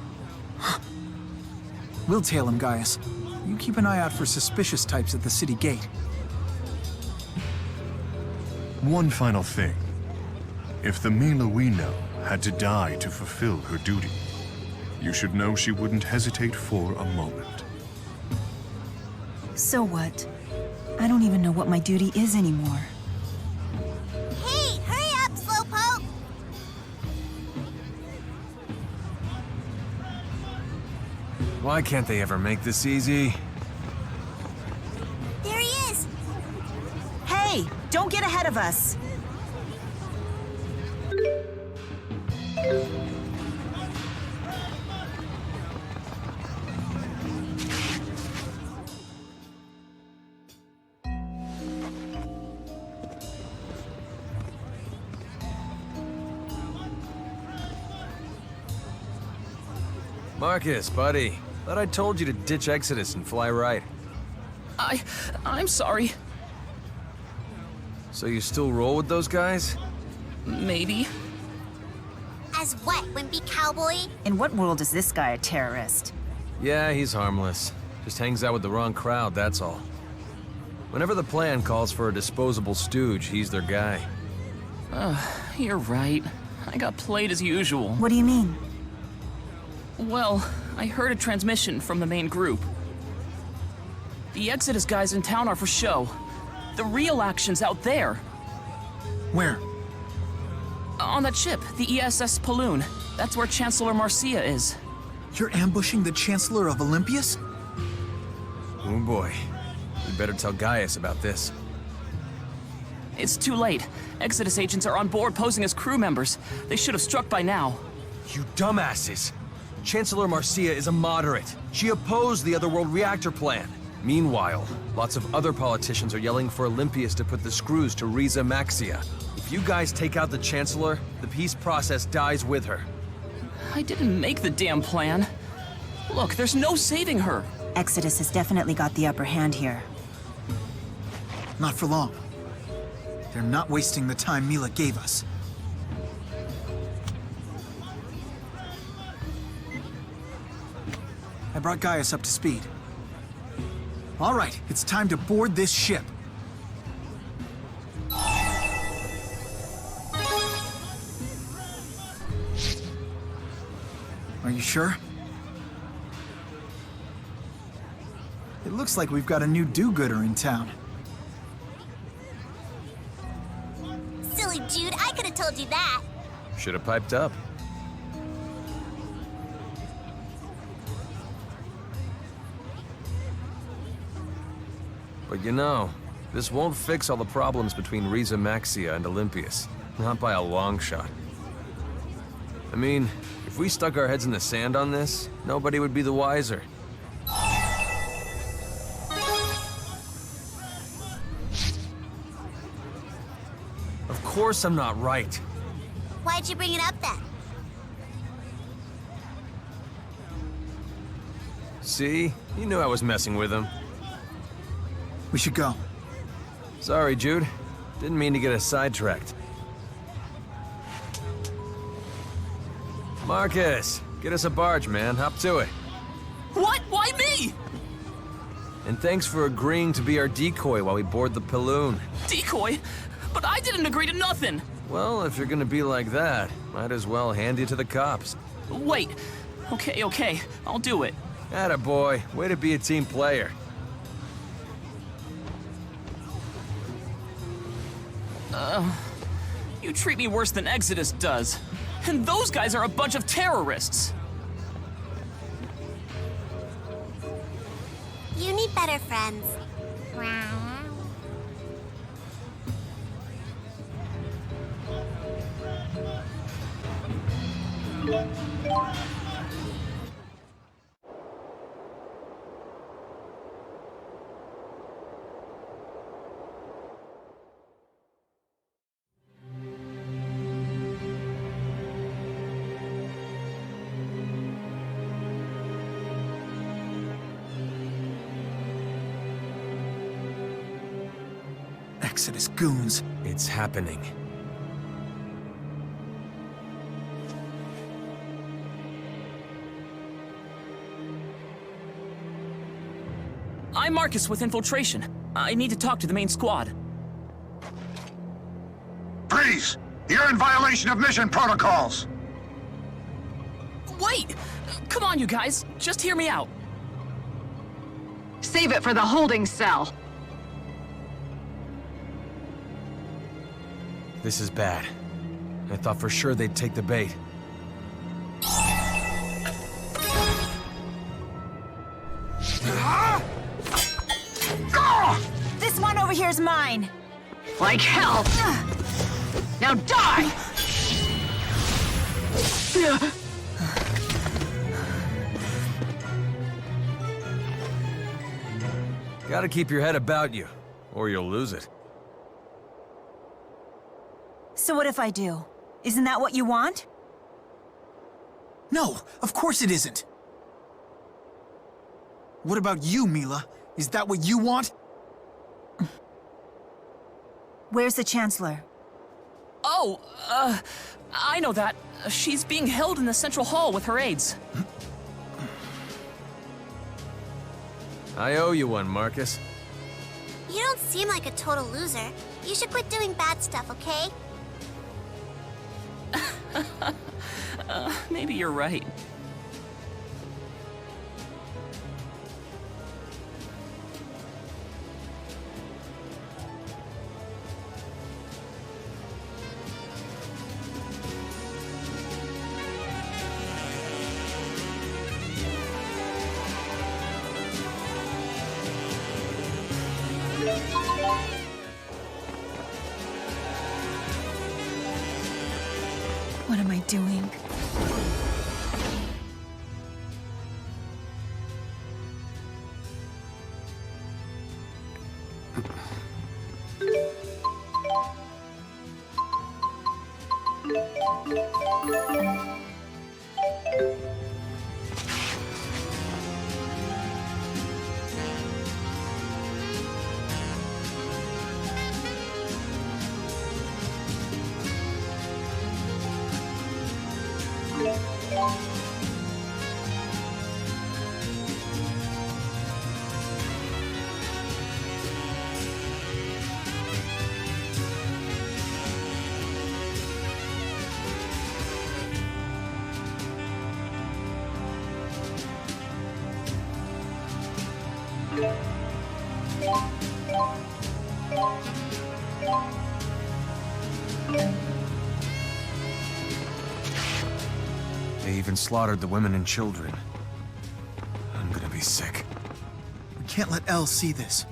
We'll tail him, Gaius. You keep an eye out for suspicious types at the city gate. One final thing. If the Milla we know had to die to fulfill her duty, you should know she wouldn't hesitate for a moment. So what? I don't even know what my duty is anymore. Hey, hurry up, Slowpoke! Why can't they ever make this easy? There he is! Hey, don't get ahead of us! Marcus, buddy. Thought I told you to ditch Exodus and fly right. I'm sorry. So you still roll with those guys? Maybe. As what, wimpy cowboy? In what world is this guy a terrorist? Yeah, he's harmless. Just hangs out with the wrong crowd, that's all. Whenever the plan calls for a disposable stooge, he's their guy. You're right. I got played as usual. What do you mean? Well, I heard a transmission from the main group. The Exodus guys in town are for show. The real action's out there. Where? On that ship, the ESS Paloon. That's where Chancellor Marcia is. You're ambushing the Chancellor of Olympius? Oh boy. We better tell Gaius about this. It's too late. Exodus agents are on board posing as crew members. They should have struck by now. You dumbasses! Chancellor Marcia is a moderate. She opposed the Otherworld reactor plan. Meanwhile, lots of other politicians are yelling for Olympius to put the screws to Riza Maxia. If you guys take out the Chancellor, the peace process dies with her. I didn't make the damn plan. Look, there's no saving her. Exodus has definitely got the upper hand here. Not for long. They're not wasting the time Milla gave us. I brought Gaius up to speed. All right, it's time to board this ship. Are you sure? It looks like we've got a new do-gooder in town. Silly Jude, I could have told you that. Should have piped up. But you know, this won't fix all the problems between Riza Maxia and Olympius. Not by a long shot. I mean, if we stuck our heads in the sand on this, nobody would be the wiser. Of course I'm not right. Why'd you bring it up then? See? You knew I was messing with him. We should go. Sorry, Jude. Didn't mean to get us sidetracked. Marcus, get us a barge, man. Hop to it. What? Why me? And thanks for agreeing to be our decoy while we board the Paloon. Decoy? But I didn't agree to nothing. Well, if you're gonna be like that, might as well hand you to the cops. Wait. Okay. I'll do it. Attaboy. Way to be a team player. You treat me worse than Exodus does. And those guys are a bunch of terrorists. You need better friends. Exodus goons. It's happening. I'm Marcus with infiltration. I need to talk to the main squad. Freeze! You're in violation of mission protocols! Wait! Come on, you guys. Just hear me out. Save it for the holding cell. This is bad. I thought for sure they'd take the bait. This one over here is mine. Like hell! Now die! Gotta keep your head about you, or you'll lose it. So what if I do? Isn't that what you want? No, of course it isn't. What about you, Milla? Is that what you want? Where's the Chancellor? Oh, I know that. She's being held in the Central Hall with her aides. I owe you one, Marcus. You don't seem like a total loser. You should quit doing bad stuff, okay? Maybe you're right. What am I doing? They even slaughtered the women and children. I'm gonna be sick. We can't let Elle see this.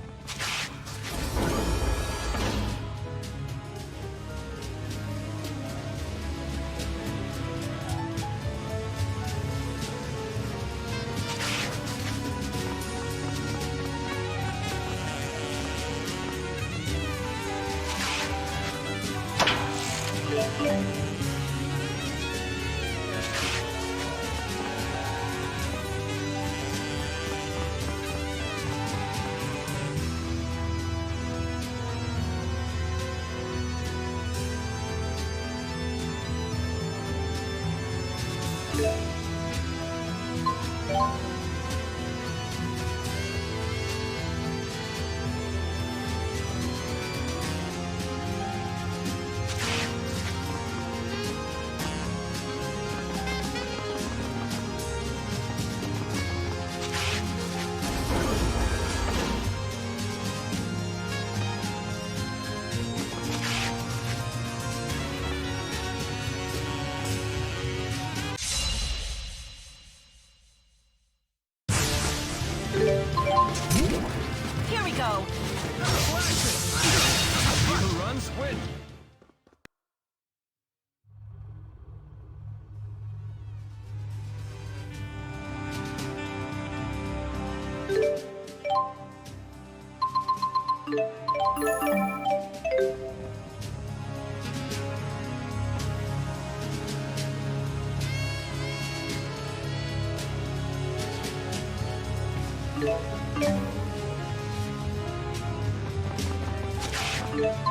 Here we go. Who runs, win. Yeah.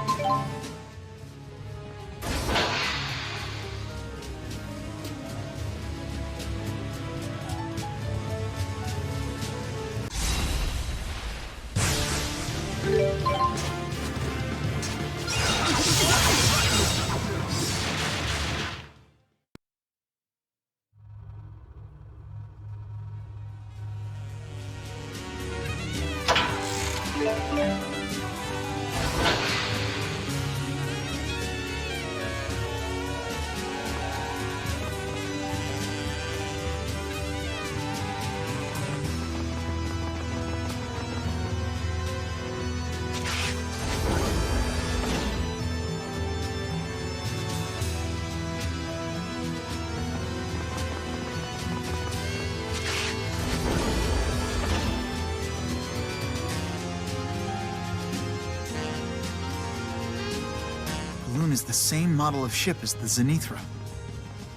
is the same model of ship as the Zenithra.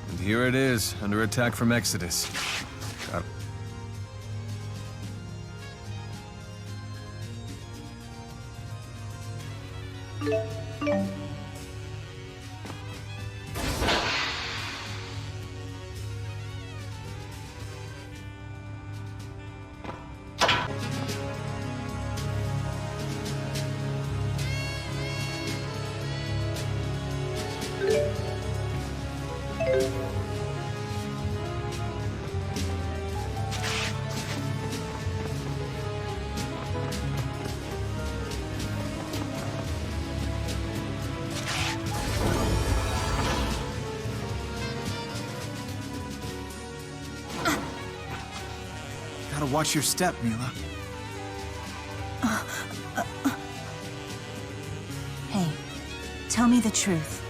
And here it is, under attack from Exodus. Got Gotta watch your step, Milla. Hey, tell me the truth.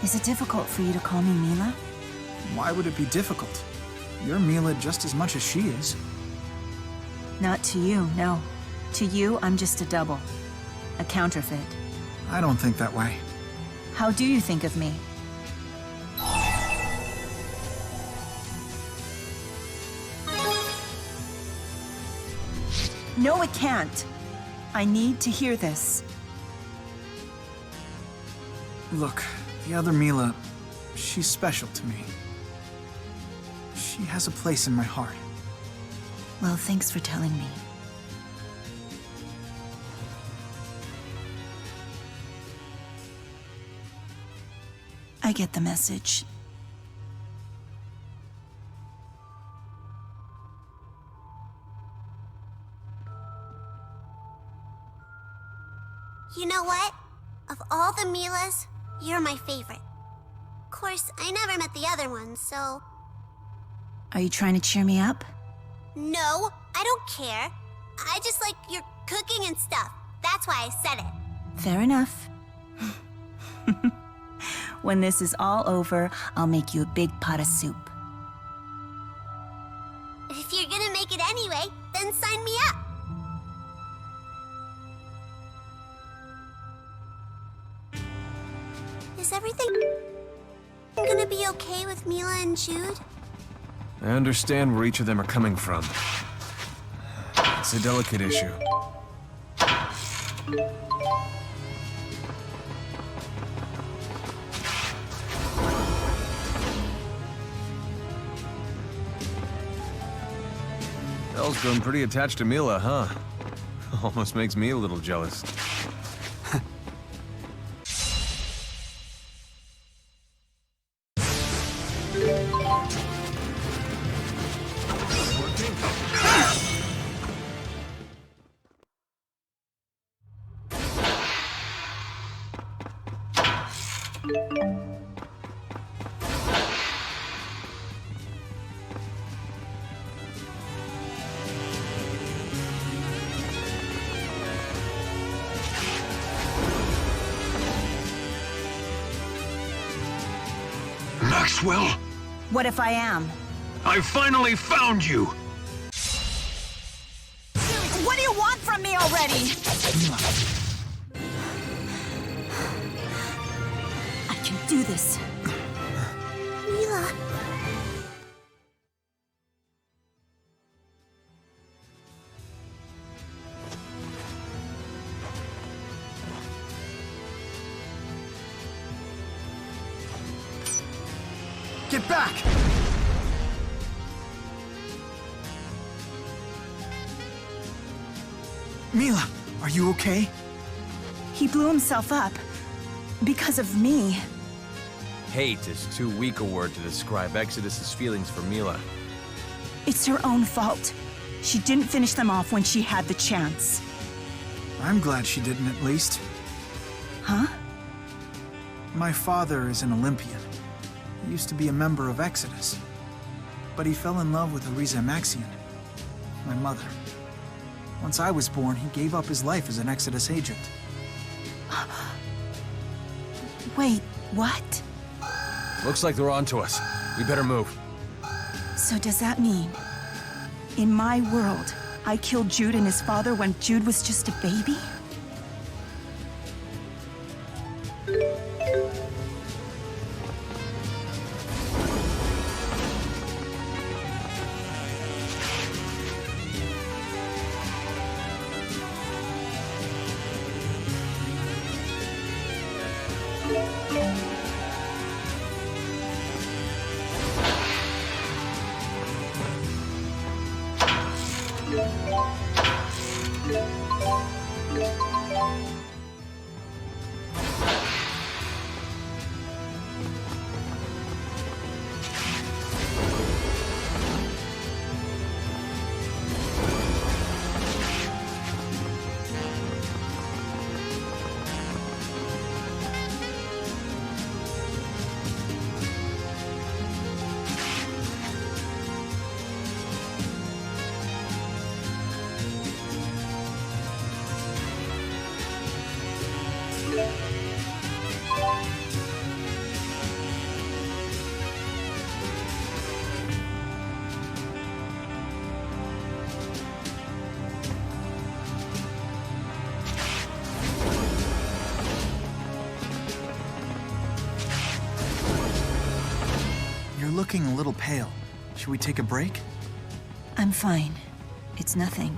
Is it difficult for you to call me Milla? Why would it be difficult? You're Milla just as much as she is. Not to you, no. To you, I'm just a double. A counterfeit. I don't think that way. How do you think of me? No, it can't. I need to hear this. Look, the other Milla, she's special to me. She has a place in my heart. Well, thanks for telling me. I get the message. You know what? Of all the Millas, you're my favorite. Of course, I never met the other ones, so... Are you trying to cheer me up? No, I don't care. I just like your cooking and stuff. That's why I said it. Fair enough. When this is all over, I'll make you a big pot of soup. If you're gonna make it anyway, then sign me up. Is everything gonna be okay with Milla and Jude? I understand where each of them are coming from. It's a delicate issue. Belle's grown pretty attached to Milla, huh? Almost makes me a little jealous. Maxwell? What if I am? I finally found you! What do you want from me already? I can do this. Milla. Get back! Milla, are you okay? He blew himself up. Because of me. Hate is too weak a word to describe Exodus's feelings for Milla. It's her own fault. She didn't finish them off when she had the chance. I'm glad she didn't, at least. Huh? My father is an Olympian. He used to be a member of Exodus. But he fell in love with Elize Chapter, my mother. Once I was born, he gave up his life as an Exodus agent. Wait, what? Looks like they're onto us. We better move. So does that mean, in my world, I killed Jude and his father when Jude was just a baby? You're looking a little pale. Should we take a break? I'm fine. It's nothing.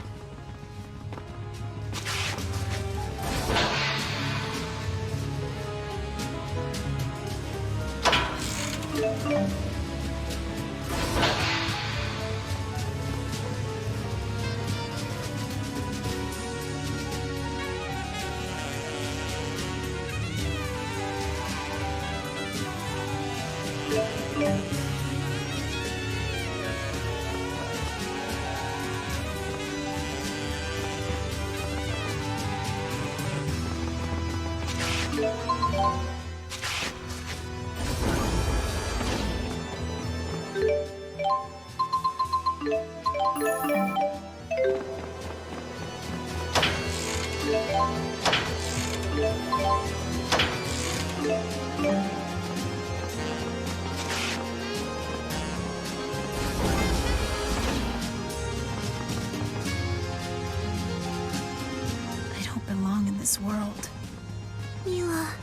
I don't belong in this world. Milla.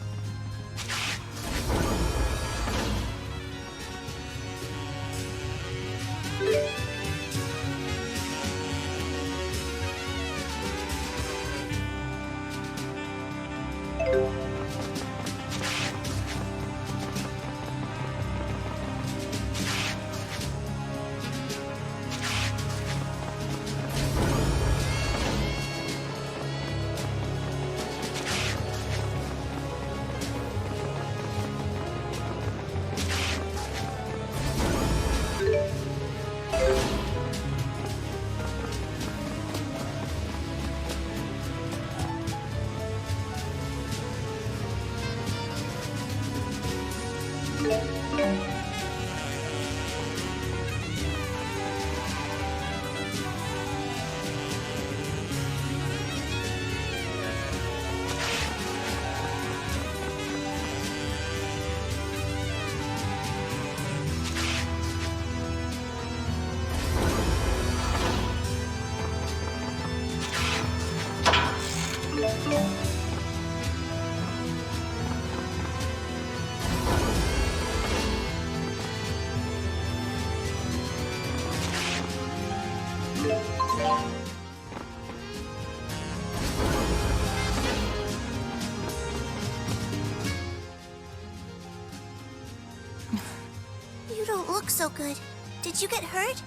You don't look so good. Did you get hurt?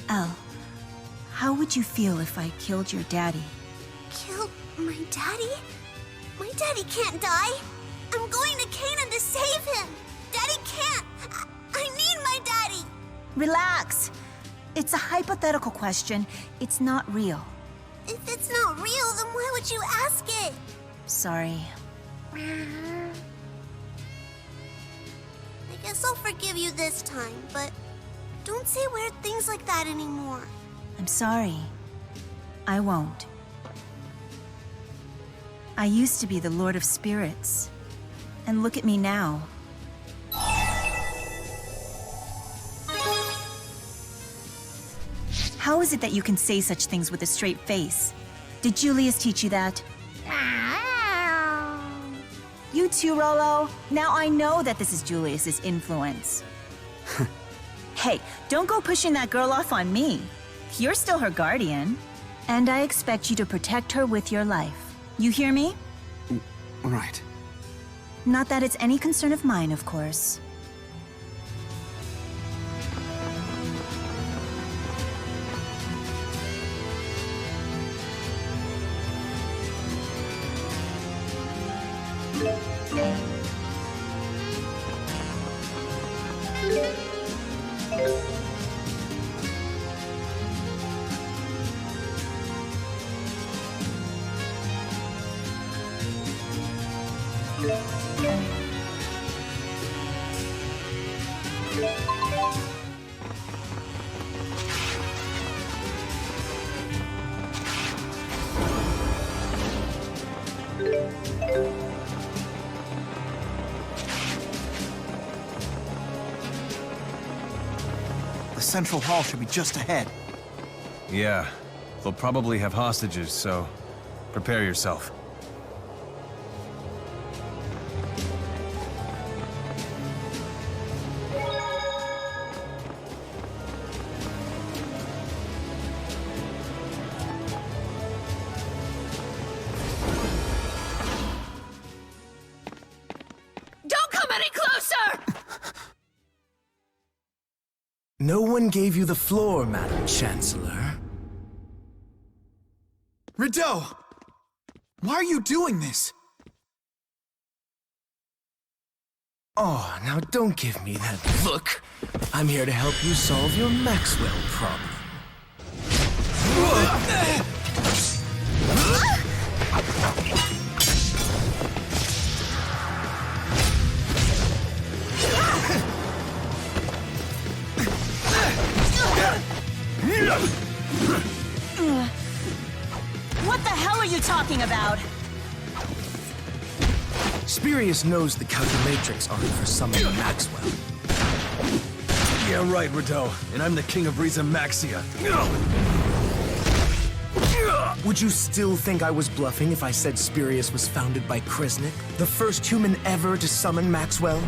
Elle, how would you feel if I killed your daddy? Killed my daddy? My daddy can't die. I'm going to Canaan to save him. Daddy can't. I need my daddy. Relax. It's a hypothetical question. It's not real. If it's not real, then why would you ask it? Sorry. I guess I'll forgive you this time, but don't say weird things like that anymore. I'm sorry. I won't. I used to be the Lord of Spirits. And look at me now. How is it that you can say such things with a straight face? Did Julius teach you that? You too, Rolo? Now I know that this is Julius's influence. Hey, don't go pushing that girl off on me. You're still her guardian. And I expect you to protect her with your life. You hear me? Right. Not that it's any concern of mine, of course. The central hall should be just ahead. Yeah, they'll probably have hostages, so prepare yourself. Don't come any closer! No one gave you the floor, Madam Chancellor. Rideau! Why are you doing this? Oh, now don't give me that look. I'm here to help you solve your Maxwell problem. What the hell are you talking about? Spirius knows the calculatrix aren't for summoning Maxwell. Yeah, right, Rideau. And I'm the king of Riza Maxia. Would you still think I was bluffing if I said Spirius was founded by Kriznik, the first human ever to summon Maxwell?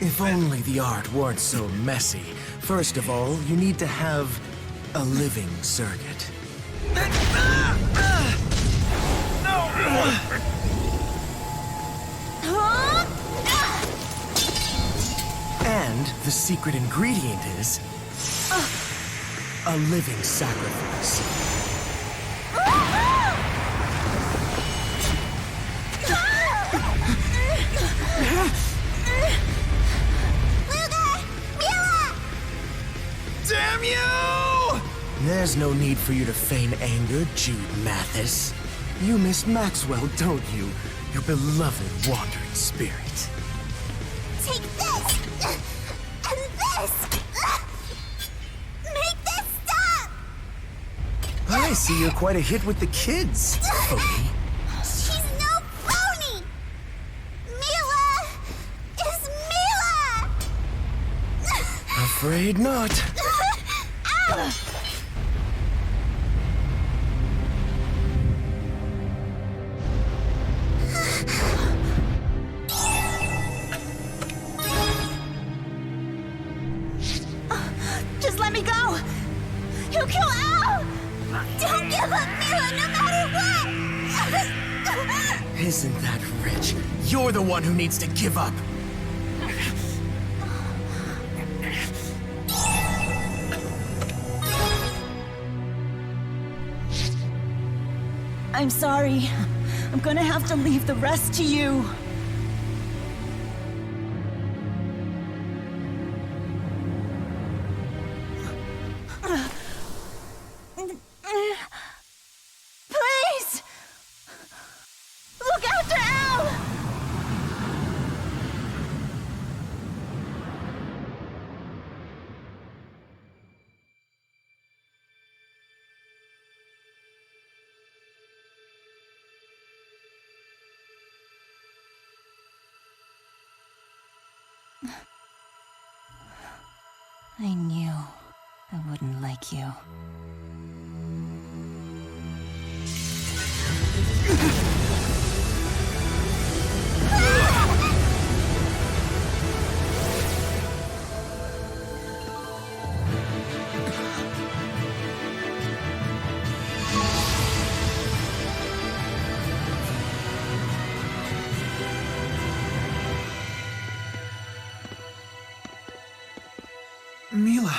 If only the art weren't so messy. First of all, you need to have a living circuit. And the secret ingredient is a living sacrifice. Damn you! There's no need for you to feign anger, Jude Mathis. You miss Maxwell, don't you? Your beloved wandering spirit. Take this! And this! Make this stop! I see you're quite a hit with the kids, phony. She's no phony! Milla is Milla! Afraid not. Ow! Just let me go! He'll kill Al! Don't give up Milla no matter what! Isn't that rich? You're the one who needs to give up. I'm sorry. I'm gonna have to leave the rest to you. Please! Look after Al! I knew I wouldn't like you. Milla.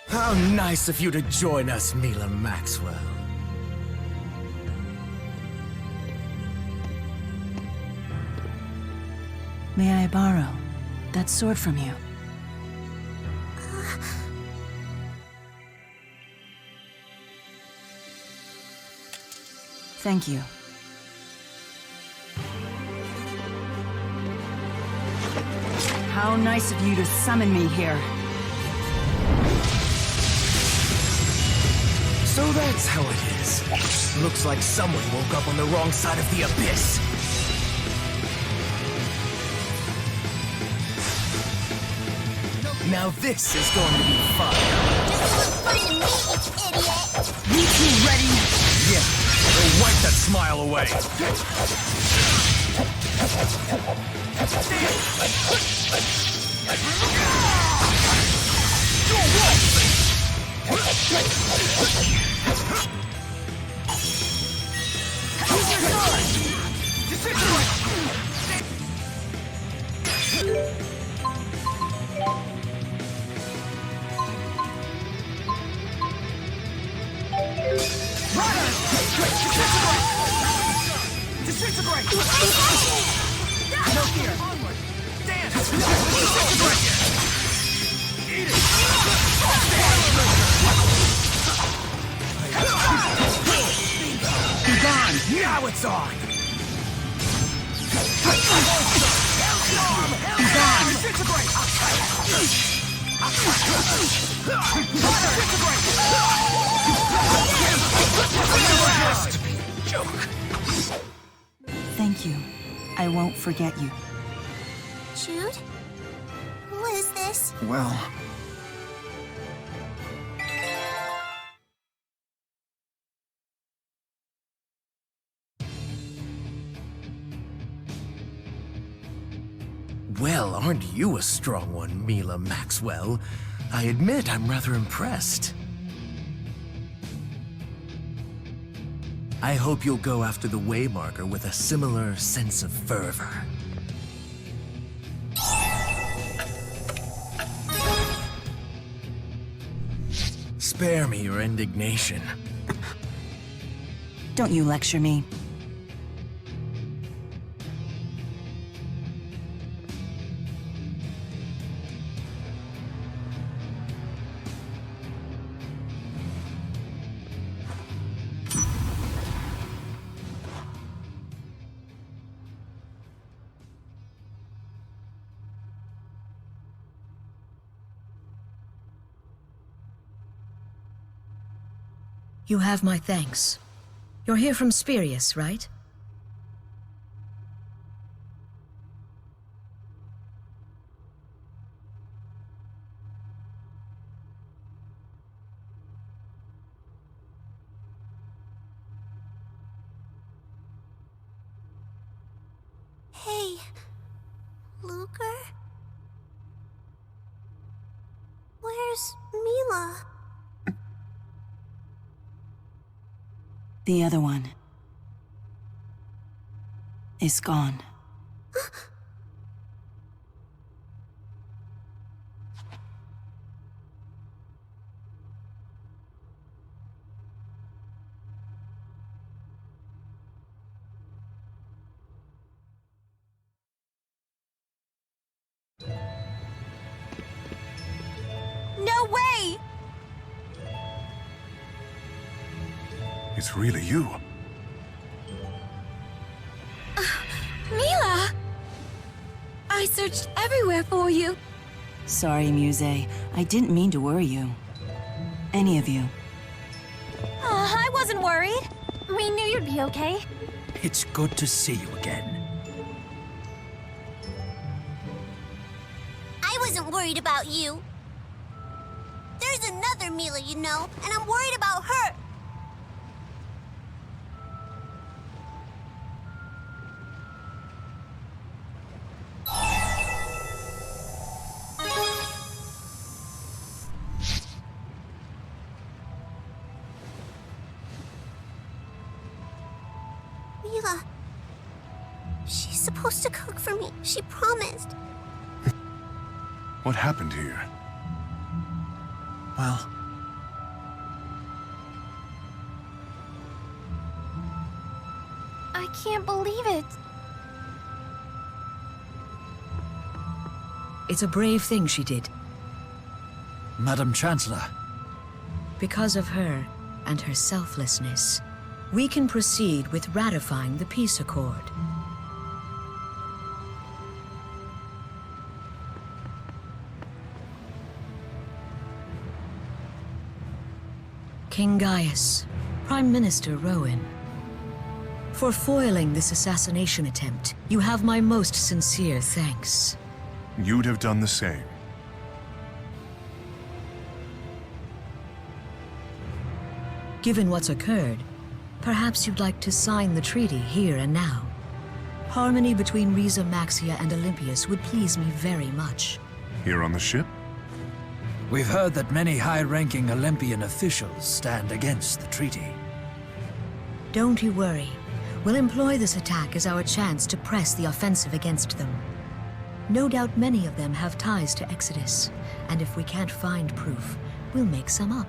How nice of you to join us, Milla Maxwell. May I borrow that sword from you? Thank you. How nice of you to summon me here. So that's how it is. Looks like someone woke up on the wrong side of the abyss. Now this is going to be fun. You two ready? Yeah, so wipe that smile away. Disintegrate! No fear! Onward! Dance! Disintegrate! Eat it! Be gone! Now it's on! Be gone! Disintegrate! Thank you. I won't forget you. Jude? Who is this? Well... Well, aren't you a strong one, Milla Maxwell? I admit I'm rather impressed. I hope you'll go after the Waymarker with a similar sense of fervor. Spare me your indignation. Don't you lecture me. You have my thanks. You're here from Spirius, right? Hey, Luger? Where's Milla? The other one is gone. No way! It's really you. Milla! I searched everywhere for you. Sorry, Muzet. I didn't mean to worry you. Any of you. I wasn't worried. We knew you'd be okay. It's good to see you again. I wasn't worried about you. There's another Milla, you know, and I'm worried about her. Milla. She's supposed to cook for me. She promised. What happened here? Well... I can't believe it. It's a brave thing she did. Madam Chancellor. Because of her and her selflessness, we can proceed with ratifying the peace accord. King Gaius, Prime Minister Rowen. For foiling this assassination attempt, you have my most sincere thanks. You'd have done the same. Given what's occurred, perhaps you'd like to sign the treaty here and now. Harmony between Riza Maxia and Olympius would please me very much. Here on the ship? We've heard that many high-ranking Olympian officials stand against the treaty. Don't you worry. We'll employ this attack as our chance to press the offensive against them. No doubt many of them have ties to Exodus, and if we can't find proof, we'll make some up.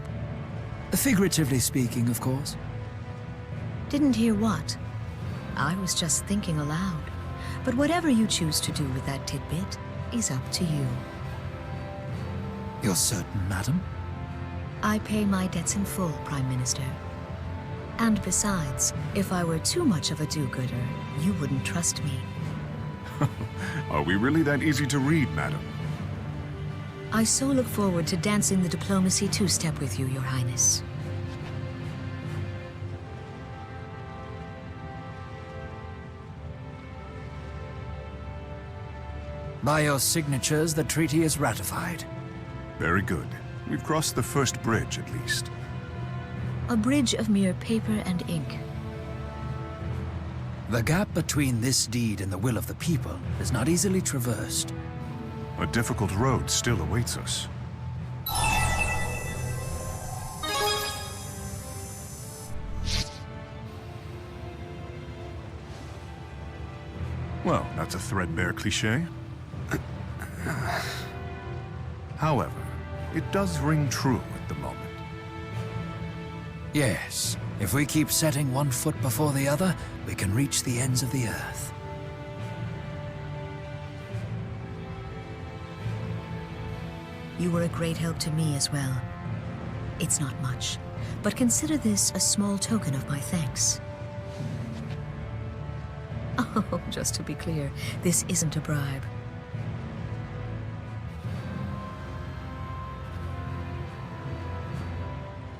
Figuratively speaking, of course. Didn't hear what? I was just thinking aloud. But whatever you choose to do with that tidbit is up to you. You're certain, madam? I pay my debts in full, Prime Minister. And besides, if I were too much of a do-gooder, you wouldn't trust me. Are we really that easy to read, madam? I so look forward to dancing the diplomacy two-step with you, Your Highness. By your signatures, the treaty is ratified. Very good. We've crossed the first bridge, at least. A bridge of mere paper and ink. The gap between this deed and the will of the people is not easily traversed. A difficult road still awaits us. Well, that's a threadbare cliché. However, it does ring true at the moment. Yes, if we keep setting one foot before the other, we can reach the ends of the earth. You were a great help to me as well. It's not much, but consider this a small token of my thanks. Oh, just to be clear, this isn't a bribe.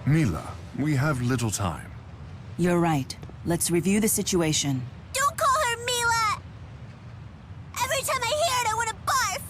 Milla, we have little time. You're right. Let's review the situation. Don't call her Milla! Every time I hear it, I want to barf!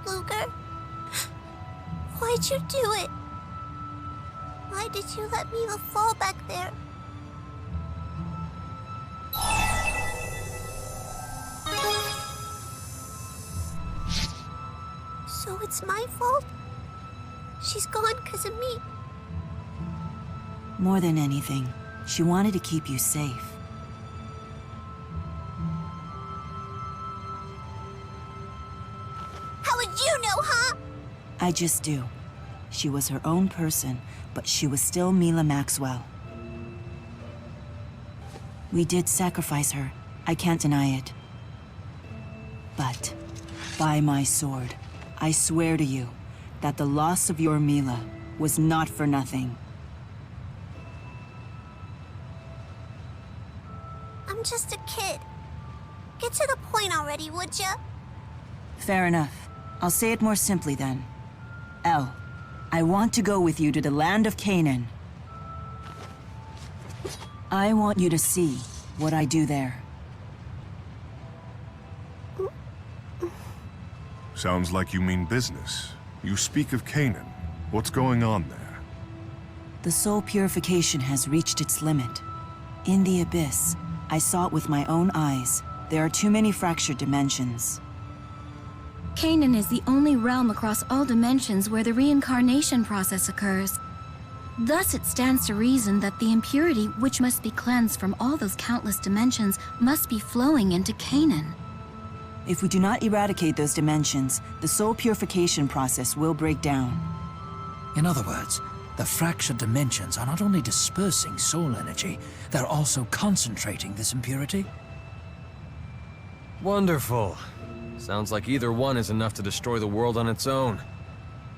Luger, why'd you do it? Why did you let Milla fall back there? So it's my fault? She's gone because of me. More than anything, she wanted to keep you safe. How would you know, huh? I just do. She was her own person, but she was still Milla Maxwell. We did sacrifice her. I can't deny it. But, by my sword, I swear to you that the loss of your Milla was not for nothing. I'm just a kid. Get to the point already, would ya? Fair enough. I'll say it more simply then. El, I want to go with you to the land of Canaan. I want you to see what I do there. Sounds like you mean business. You speak of Canaan. What's going on there? The soul purification has reached its limit. In the abyss, I saw it with my own eyes. There are too many fractured dimensions. Canaan is the only realm across all dimensions where the reincarnation process occurs. Thus, it stands to reason that the impurity, which must be cleansed from all those countless dimensions, must be flowing into Canaan. If we do not eradicate those dimensions, the soul purification process will break down. In other words, the fractured dimensions are not only dispersing soul energy, they're also concentrating this impurity. Wonderful. Sounds like either one is enough to destroy the world on its own.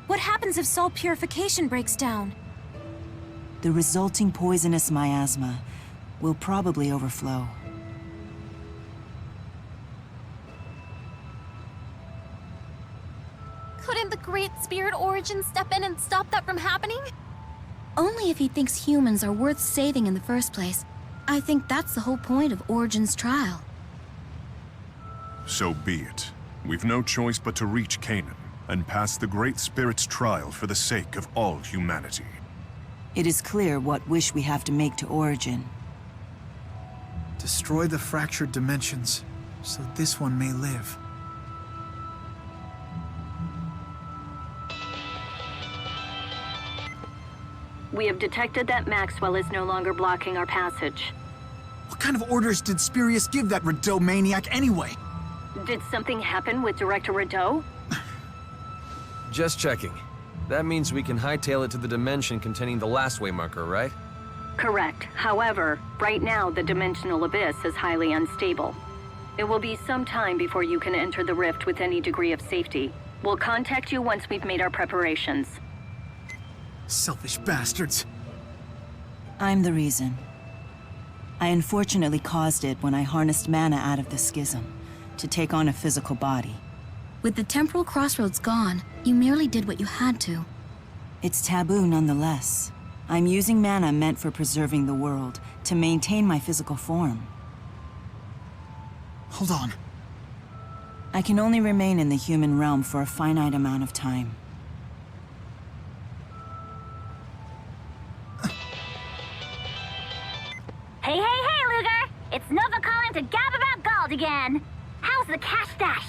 What happens if soul purification breaks down? The resulting poisonous miasma will probably overflow. Couldn't the Great Spirit Origin step in and stop that from happening? Only if he thinks humans are worth saving in the first place. I think that's the whole point of Origin's trial. So be it. We've no choice but to reach Canaan and pass the Great Spirit's trial for the sake of all humanity. It is clear what wish we have to make to Origin. Destroy the fractured dimensions, so this one may live. We have detected that Maxwell is no longer blocking our passage. What kind of orders did Spurious give that Rideau maniac anyway? Did something happen with Director Rideau? Just checking. That means we can hightail it to the dimension containing the last waymarker, right? Correct. However, right now the dimensional abyss is highly unstable. It will be some time before you can enter the rift with any degree of safety. We'll contact you once we've made our preparations. Selfish bastards. I'm the reason. I unfortunately caused it when I harnessed mana out of the schism to take on a physical body. With the temporal crossroads gone, you merely did what you had to. It's taboo nonetheless. I'm using mana meant for preserving the world to maintain my physical form. Hold on. I can only remain in the human realm for a finite amount of time. Hey, Luger! It's Nova calling to gab about gold again. How's the cash dash?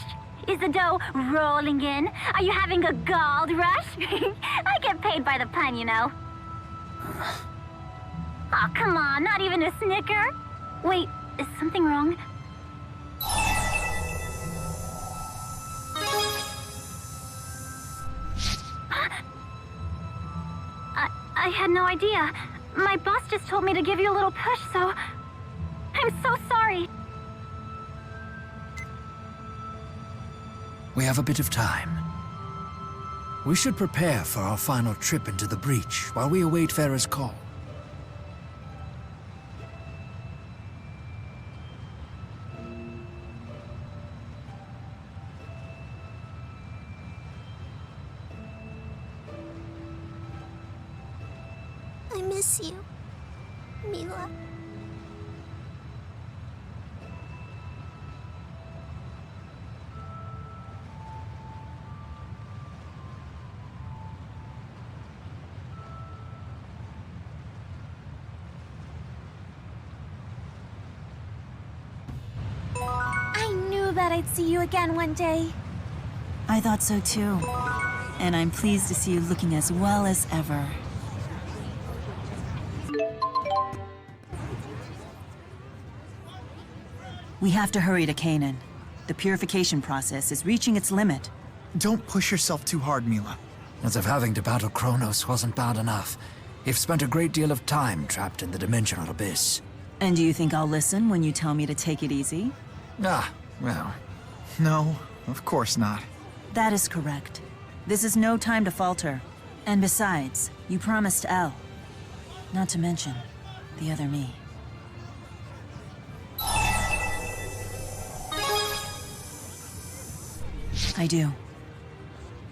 Is the dough rolling in? Are you having a gold rush? I get paid by the pun, you know. Oh, come on, not even a snicker? Wait, is something wrong? I had no idea. My boss just told me to give you a little push, so... I'm so sorry. We have a bit of time. We should prepare for our final trip into the breach while we await Farah's call. I miss you, Milla. that I'd see you again one day. I thought so too. And I'm pleased to see you looking as well as ever. We have to hurry to Canaan. The purification process is reaching its limit. Don't push yourself too hard, Milla. As if having to battle Kronos wasn't bad enough. You've spent a great deal of time trapped in the dimensional abyss. And do you think I'll listen when you tell me to take it easy? Ah, well. No, of course not. That is correct. This is no time to falter. And besides, you promised Elle. Not to mention, the other me. I do.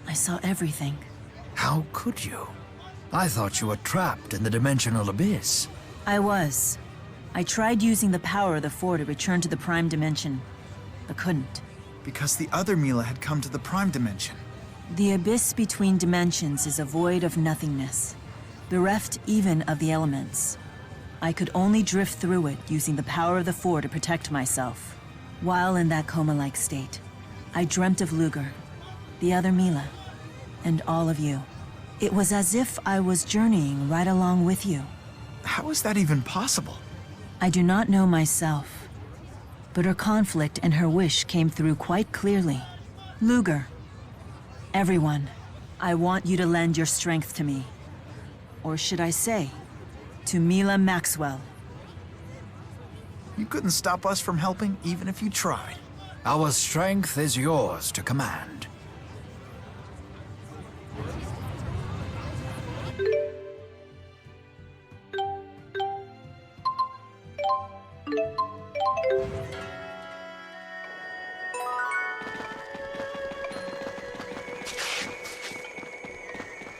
I saw everything. How could you? I thought you were trapped in the dimensional abyss. I was. I tried using the power of the Four to return to the Prime Dimension, but couldn't. Because the other Milla had come to the Prime Dimension. The abyss between dimensions is a void of nothingness, bereft even of the elements. I could only drift through it using the power of the Four to protect myself. While in that coma-like state, I dreamt of Luger, the other Milla, and all of you. It was as if I was journeying right along with you. How is that even possible? I do not know myself, but her conflict and her wish came through quite clearly. Luger, everyone, I want you to lend your strength to me. Or should I say, to Milla Maxwell. You couldn't stop us from helping, even if you tried. Our strength is yours to command.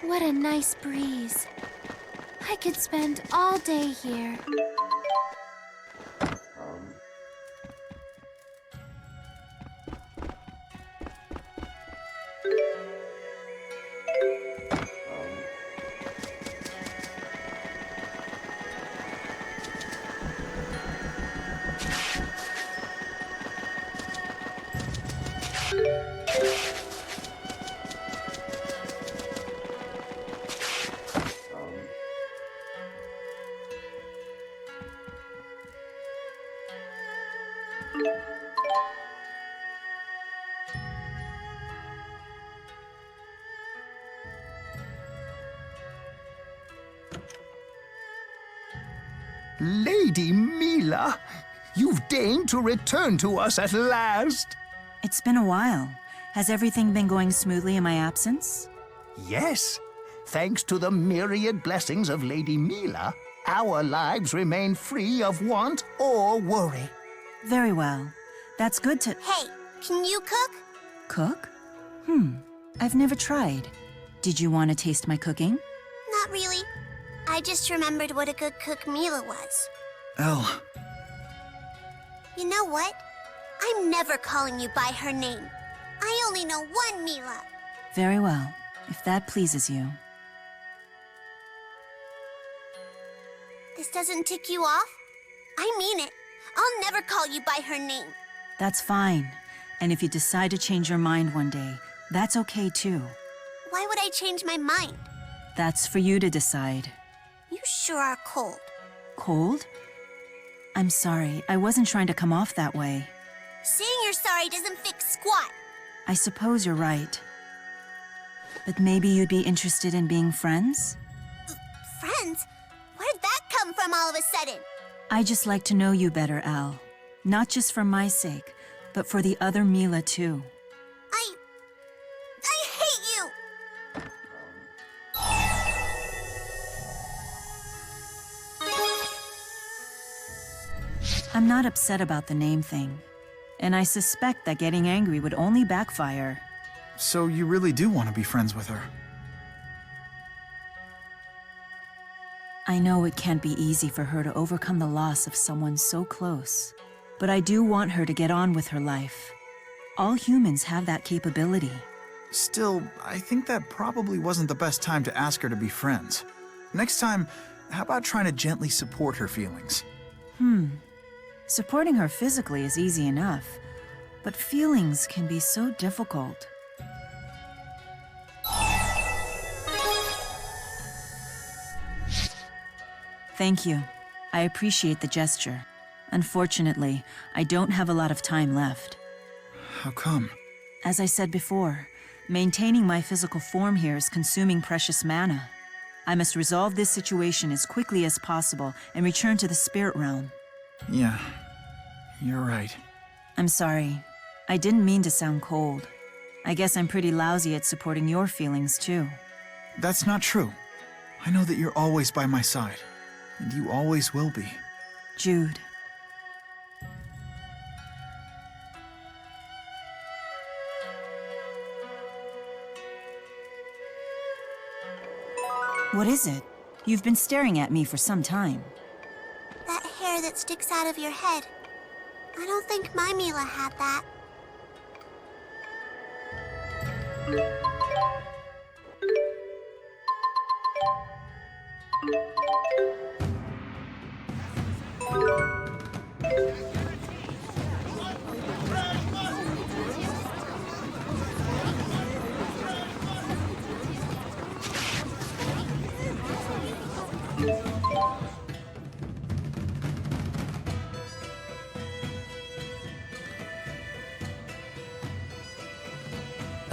What a nice breeze. I could spend all day here. Lady Milla, you've deigned to return to us at last. It's been a while. Has everything been going smoothly in my absence? Yes. Thanks to the myriad blessings of Lady Milla, our lives remain free of want or worry. Very well. That's good to— Hey, can you cook? Cook? I've never tried. Did you want to taste my cooking? Not really. I just remembered what a good cook Milla was. Elle. You know what? I'm never calling you by her name. I only know one Milla. Very well, if that pleases you. This doesn't tick you off? I mean it. I'll never call you by her name. That's fine. And if you decide to change your mind one day, that's okay too. Why would I change my mind? That's for you to decide. You sure are cold. Cold? I'm sorry, I wasn't trying to come off that way. Saying you're sorry doesn't fix squat. I suppose you're right. But maybe you'd be interested in being friends? Friends? Where'd that come from all of a sudden? I just like to know you better, Al. Not just for my sake, but for the other Milla too. I hate you! I'm not upset about the name thing. And I suspect that getting angry would only backfire. So you really do want to be friends with her? I know it can't be easy for her to overcome the loss of someone so close. But I do want her to get on with her life. All humans have that capability. Still, I think that probably wasn't the best time to ask her to be friends. Next time, how about trying to gently support her feelings? Supporting her physically is easy enough. but feelings can be so difficult. Thank you. I appreciate the gesture. Unfortunately, I don't have a lot of time left. How come? As I said before, maintaining my physical form here is consuming precious mana. I must resolve this situation as quickly as possible and return to the spirit realm. Yeah, you're right. I'm sorry. I didn't mean to sound cold. I guess I'm pretty lousy at supporting your feelings, too. That's not true. I know that you're always by my side, and you always will be. Jude. What is it? You've been staring at me for some time. That hair that sticks out of your head. I don't think my Milla had that.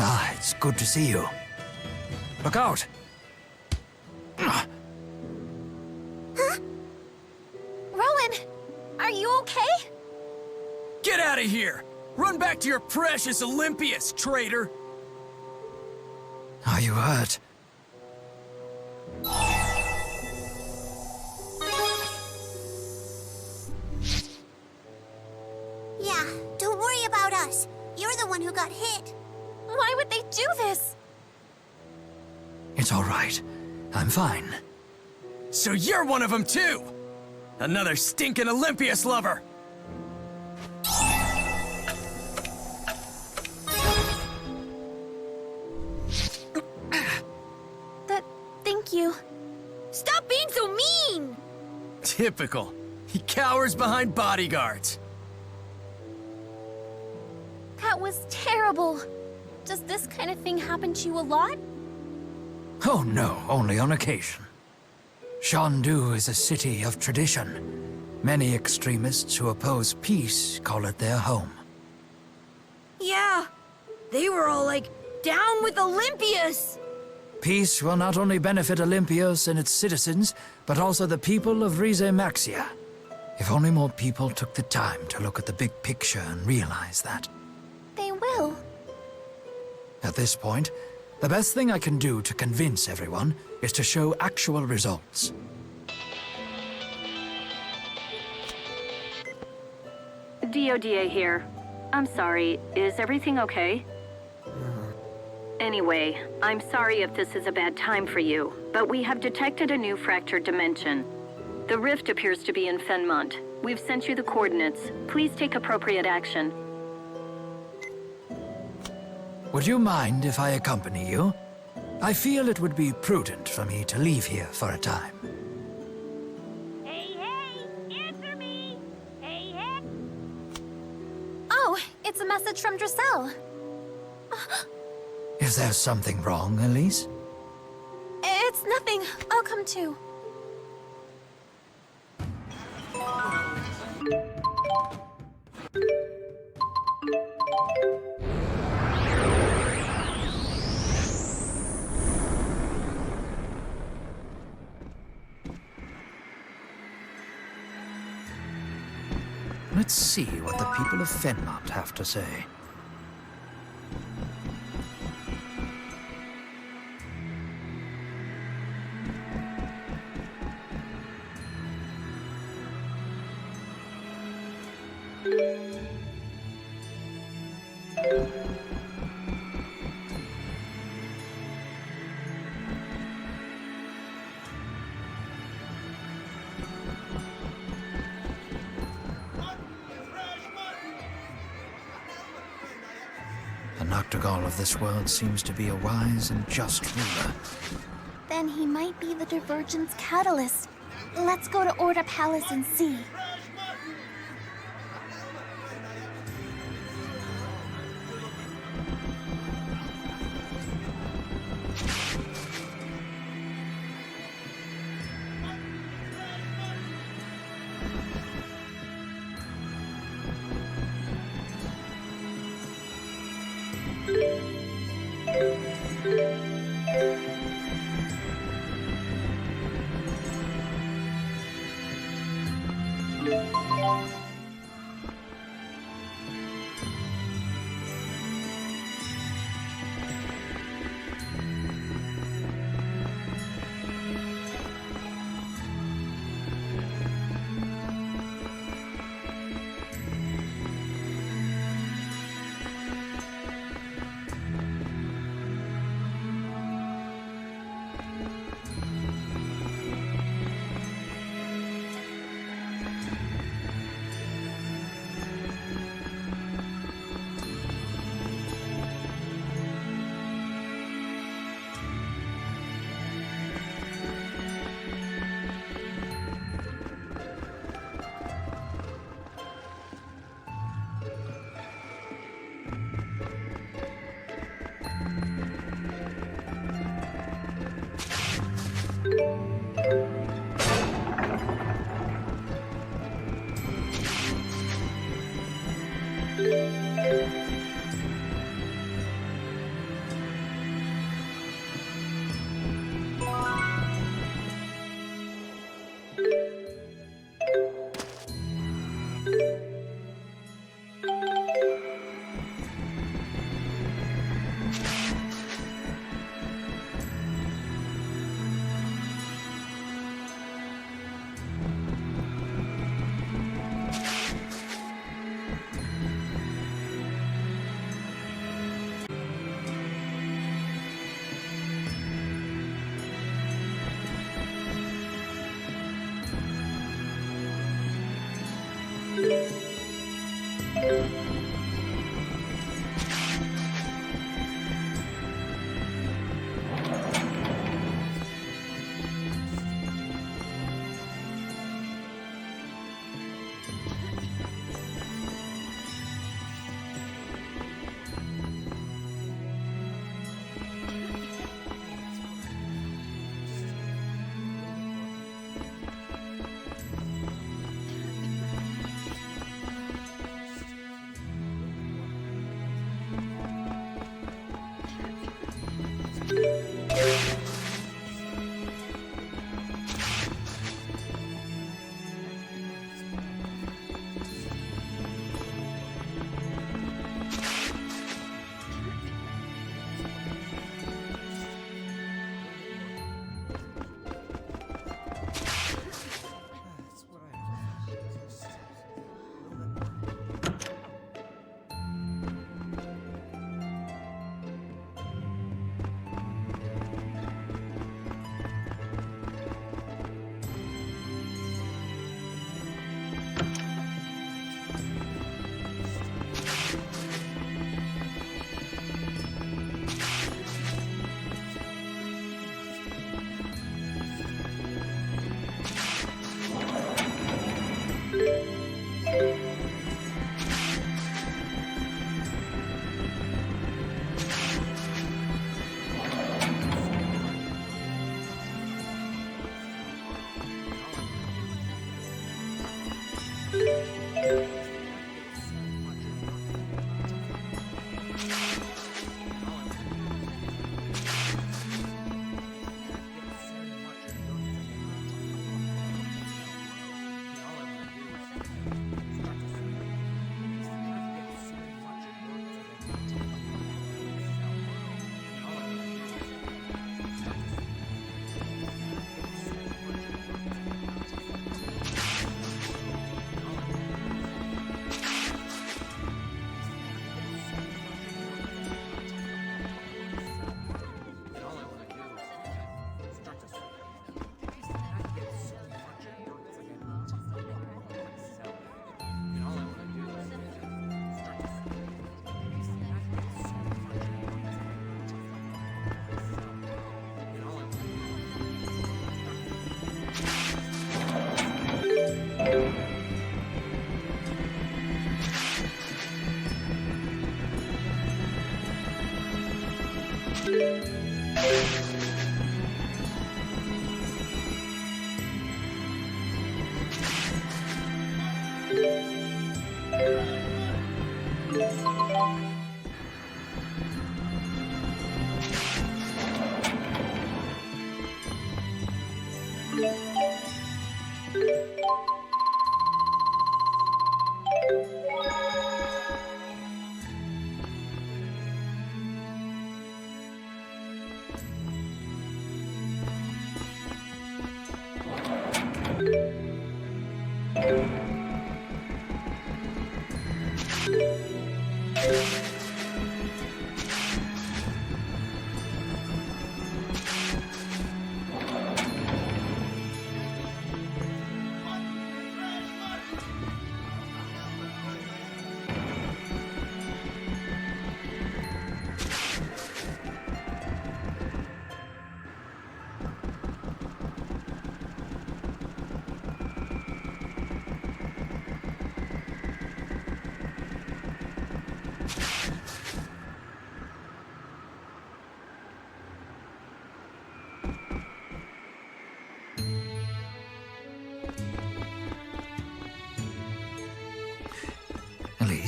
Ah, it's good to see you. Look out! Huh? Rowen, are you okay? Get out of here! Run back to your precious Olympias, traitor! Are you hurt? Yeah, don't worry about us. You're the one who got hit. Why would they do this? It's all right. I'm fine. So you're one of them too! Another stinking Olympias lover! Thank you. Stop being so mean! Typical. He cowers behind bodyguards. That was terrible. Does this kind of thing happen to you a lot? Oh no, only on occasion. Shandu is a city of tradition. Many extremists who oppose peace call it their home. Yeah, they were all like, down with Olympias! Peace will not only benefit Olympios and its citizens, but also the people of Rize Maxia. If only more people took the time to look at the big picture and realize that. They will. At this point, the best thing I can do to convince everyone is to show actual results. DODA here. I'm sorry, is everything okay? Anyway, I'm sorry if this is a bad time for you, but we have detected a new fractured dimension. The rift appears to be in Fenmont. We've sent you the coordinates. Please take appropriate action. Would you mind if I accompany you? I feel it would be prudent for me to leave here for a time. Oh, it's a message from Dressel. Is there something wrong, Elize? It's nothing. I'll come too. Let's see what the people of Fenmont have to say. The Noctigal of this world seems to be a wise and just ruler. Then he might be the divergence catalyst. Let's go to Orda Palace and see.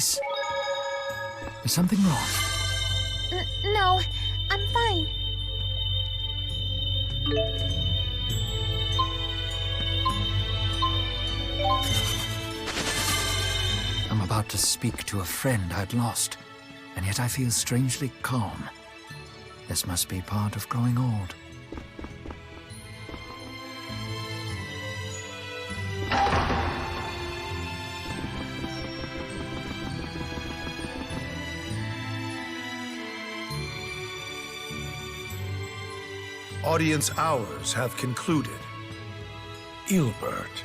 face. Is something wrong? No, I'm fine. I'm about to speak to a friend I'd lost, and yet I feel strangely calm. This must be part of growing old. Audience hours have concluded. Ilbert.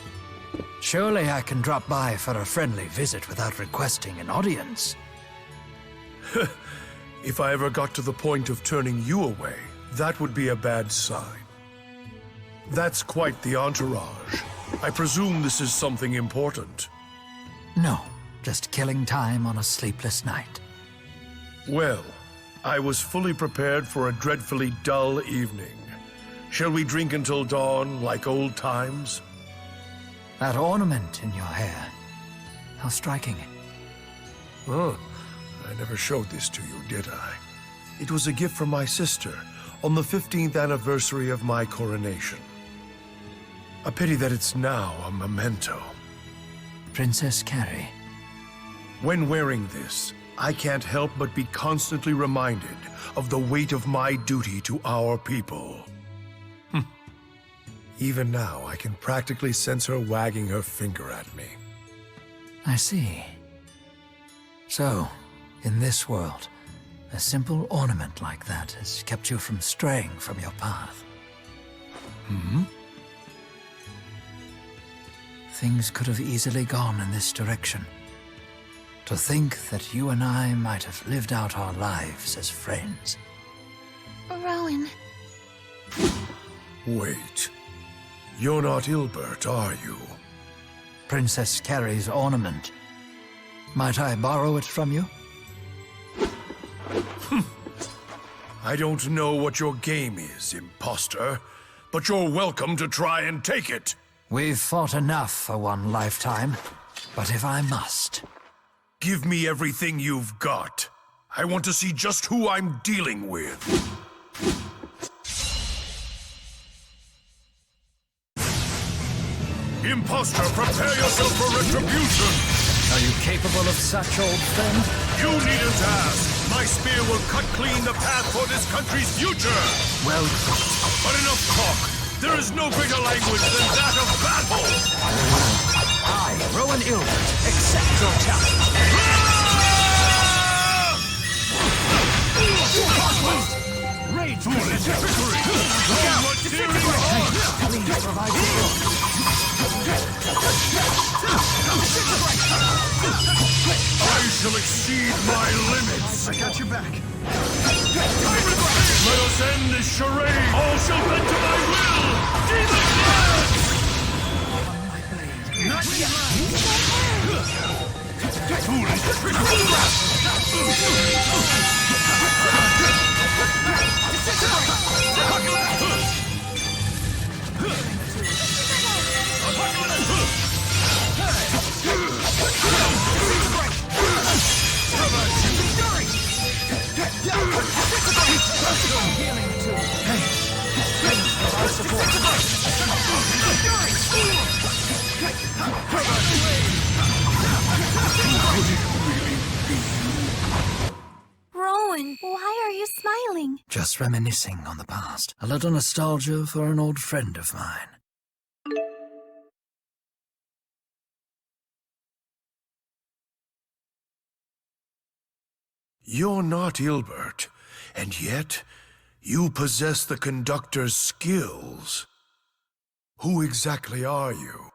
Surely I can drop by for a friendly visit without requesting an audience. If I ever got to the point of turning you away, that would be a bad sign. That's quite the entourage. I presume this is something important. No, just killing time on a sleepless night. Well, I was fully prepared for a dreadfully dull evening. Shall we drink until dawn, like old times? That ornament in your hair. How striking. Oh, I never showed this to you, did I? It was a gift from my sister on the 15th anniversary of my coronation. A pity that it's now a memento. Princess Carrie. When wearing this, I can't help but be constantly reminded of the weight of my duty to our people. Even now, I can practically sense her wagging her finger at me. I see. So, in this world, a simple ornament like that has kept you from straying from your path. Things could have easily gone in this direction. To think that you and I might have lived out our lives as friends. Rowen. Wait. You're not Ilbert, are you? Princess Carrie's ornament. Might I borrow it from you? I don't know what your game is, imposter, but you're welcome to try and take it. We've fought enough for one lifetime, but if I must... Give me everything you've got. I want to see just who I'm dealing with. Imposter, prepare yourself for retribution! Are you capable of such, old friend? You needn't ask! My spear will cut clean the path for this country's future! Well put. But enough talk! There is no greater language than that of battle! I, Rowen accept your challenge. Rage! Foolish trickery! No material heart! Please provide the I shall exceed my limits! I got your back. Let us end this charade! All shall bend to my will! Demon dance! Not yet! Foolish trickery! Rowen, why are you smiling? Just reminiscing on the past. A little nostalgia for an old friend of mine. You're not Ilbert, and yet you possess the conductor's skills. Who exactly are you?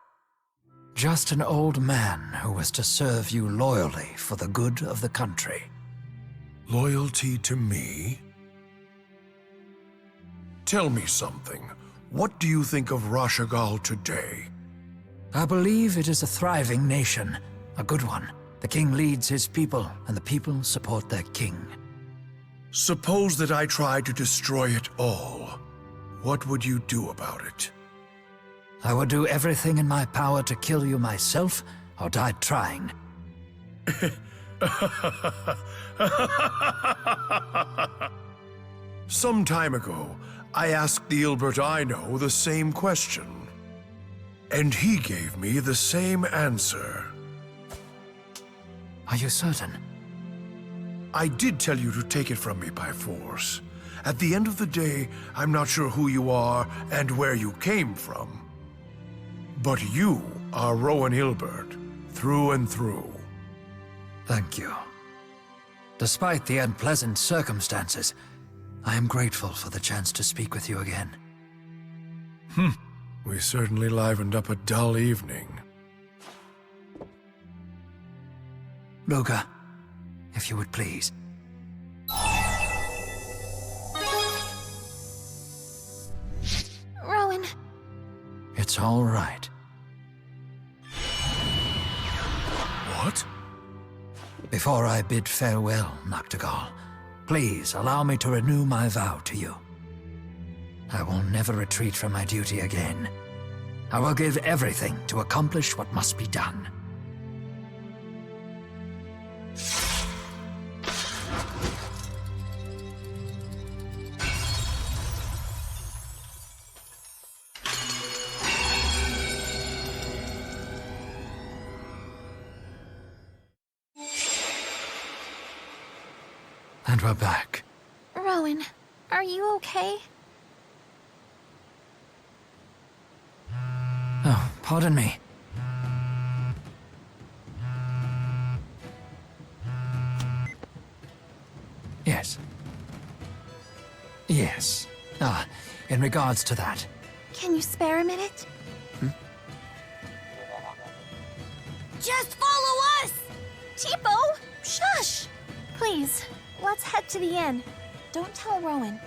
Just an old man who was to serve you loyally for the good of the country. Loyalty to me? Tell me something. What do you think of Rashagal today? I believe it is a thriving nation, a good one. The king leads his people, and the people support their king. Suppose that I tried to destroy it all. What would you do about it? I would do everything in my power to kill you myself, or die trying. Some time ago, I asked the Ilbert I know the same question. And he gave me the same answer. Are you certain? I did tell you to take it from me by force. At the end of the day, I'm not sure who you are and where you came from. But you are Rowen Hilbert, through and through. Thank you. Despite the unpleasant circumstances, I am grateful for the chance to speak with you again. We certainly livened up a dull evening. Luca, if you would please. Rowen. It's all right. What? Before I bid farewell, Noctigal, please allow me to renew my vow to you. I will never retreat from my duty again. I will give everything to accomplish what must be done. And we're back. Rowen, are you okay? Oh, pardon me. Yes. Yes. In regards to that. Can you spare a minute? Just follow us! Tipo! Shush! Please, let's head to the inn. Don't tell Rowen.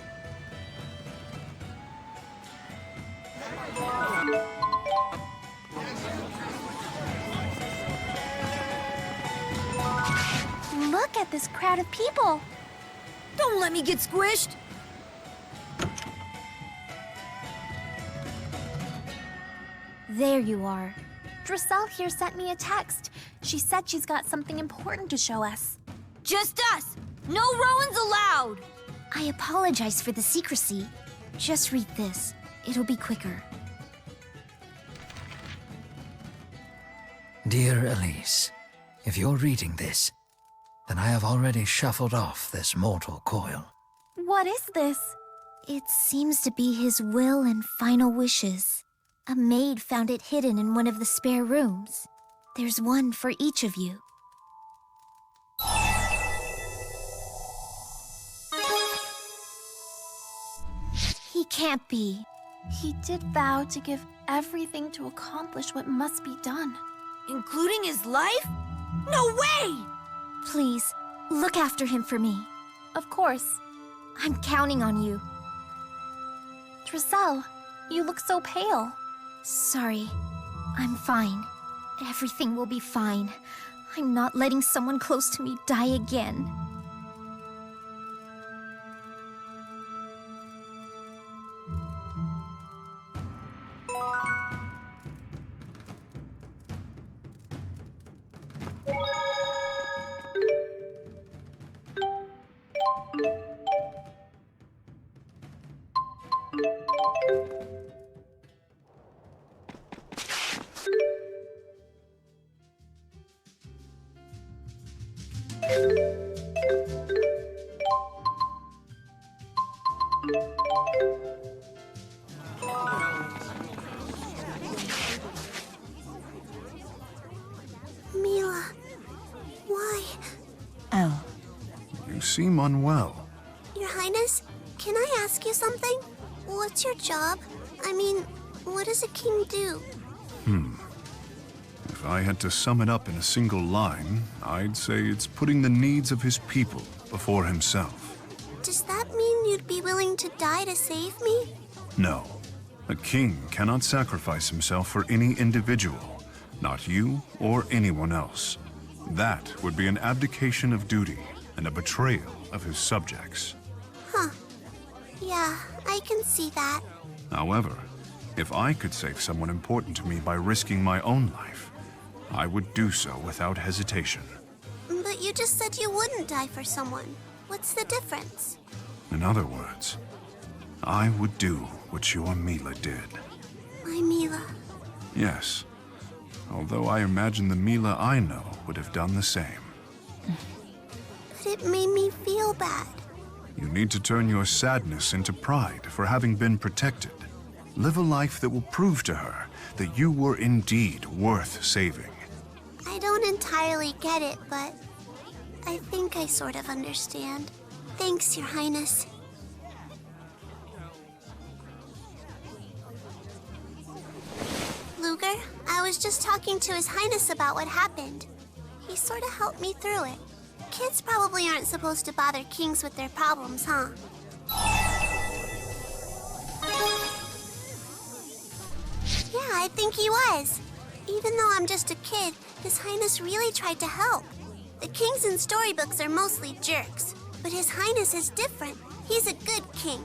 Look at this crowd of people. Don't let me get squished! There you are. Dressel here sent me a text. She said she's got something important to show us. Just us! No Rowens allowed! I apologize for the secrecy. Just read this. It'll be quicker. Dear Elize, if you're reading this, then I have already shuffled off this mortal coil. What is this? It seems to be his will and final wishes. A maid found it hidden in one of the spare rooms. There's one for each of you. He can't be. He did vow to give everything to accomplish what must be done. Including his life? No way! Please, look after him for me. Of course. I'm counting on you. Dressel, you look so pale. Sorry. I'm fine. Everything will be fine. I'm not letting someone close to me die again. Milla, why? Elle. You seem unwell. Your Highness, can I ask you something? What's your job? I mean, what does a king do? If I had to sum it up in a single line, I'd say it's putting the needs of his people before himself. Does that mean you'd be willing to die to save me? No. A king cannot sacrifice himself for any individual, not you or anyone else. That would be an abdication of duty and a betrayal of his subjects. Huh. Yeah, I can see that. However, if I could save someone important to me by risking my own life, I would do so without hesitation. But you just said you wouldn't die for someone. What's the difference? In other words, I would do what your Milla did. My Milla. Yes. Although I imagine the Milla I know would have done the same. But it made me feel bad. You need to turn your sadness into pride for having been protected. Live a life that will prove to her that you were indeed worth saving. I don't entirely get it, but I think I sort of understand. Thanks, Your Highness. Luger, I was just talking to His Highness about what happened. He sort of helped me through it. Kids probably aren't supposed to bother kings with their problems, huh? Yeah, I think he was. Even though I'm just a kid, His Highness really tried to help. The kings in storybooks are mostly jerks, but His Highness is different. He's a good king.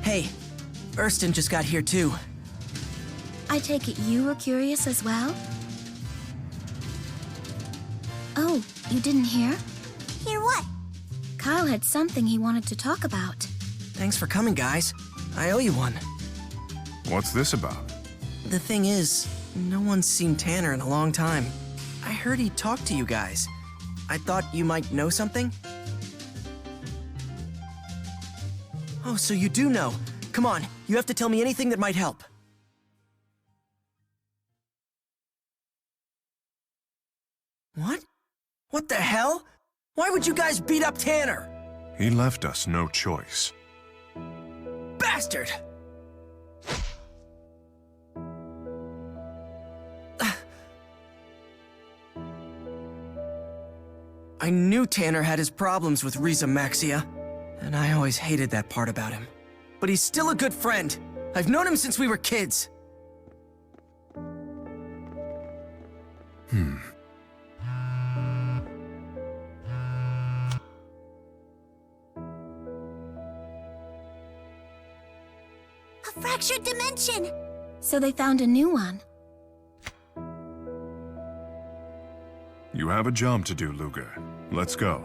Hey, Erston just got here too. I take it you were curious as well? Oh, you didn't hear? Hear what? Kyle had something he wanted to talk about. Thanks for coming, guys. I owe you one. What's this about? The thing is, no one's seen Tanner in a long time. I heard he talked to you guys. I thought you might know something? Oh, so you do know. Come on, you have to tell me anything that might help. What? What the hell? Why would you guys beat up Tanner? He left us no choice. Bastard! I knew Tanner had his problems with Riza Maxia, and I always hated that part about him. But he's still a good friend. I've known him since we were kids. A fractured dimension! So they found a new one. You have a job to do, Luger. Let's go.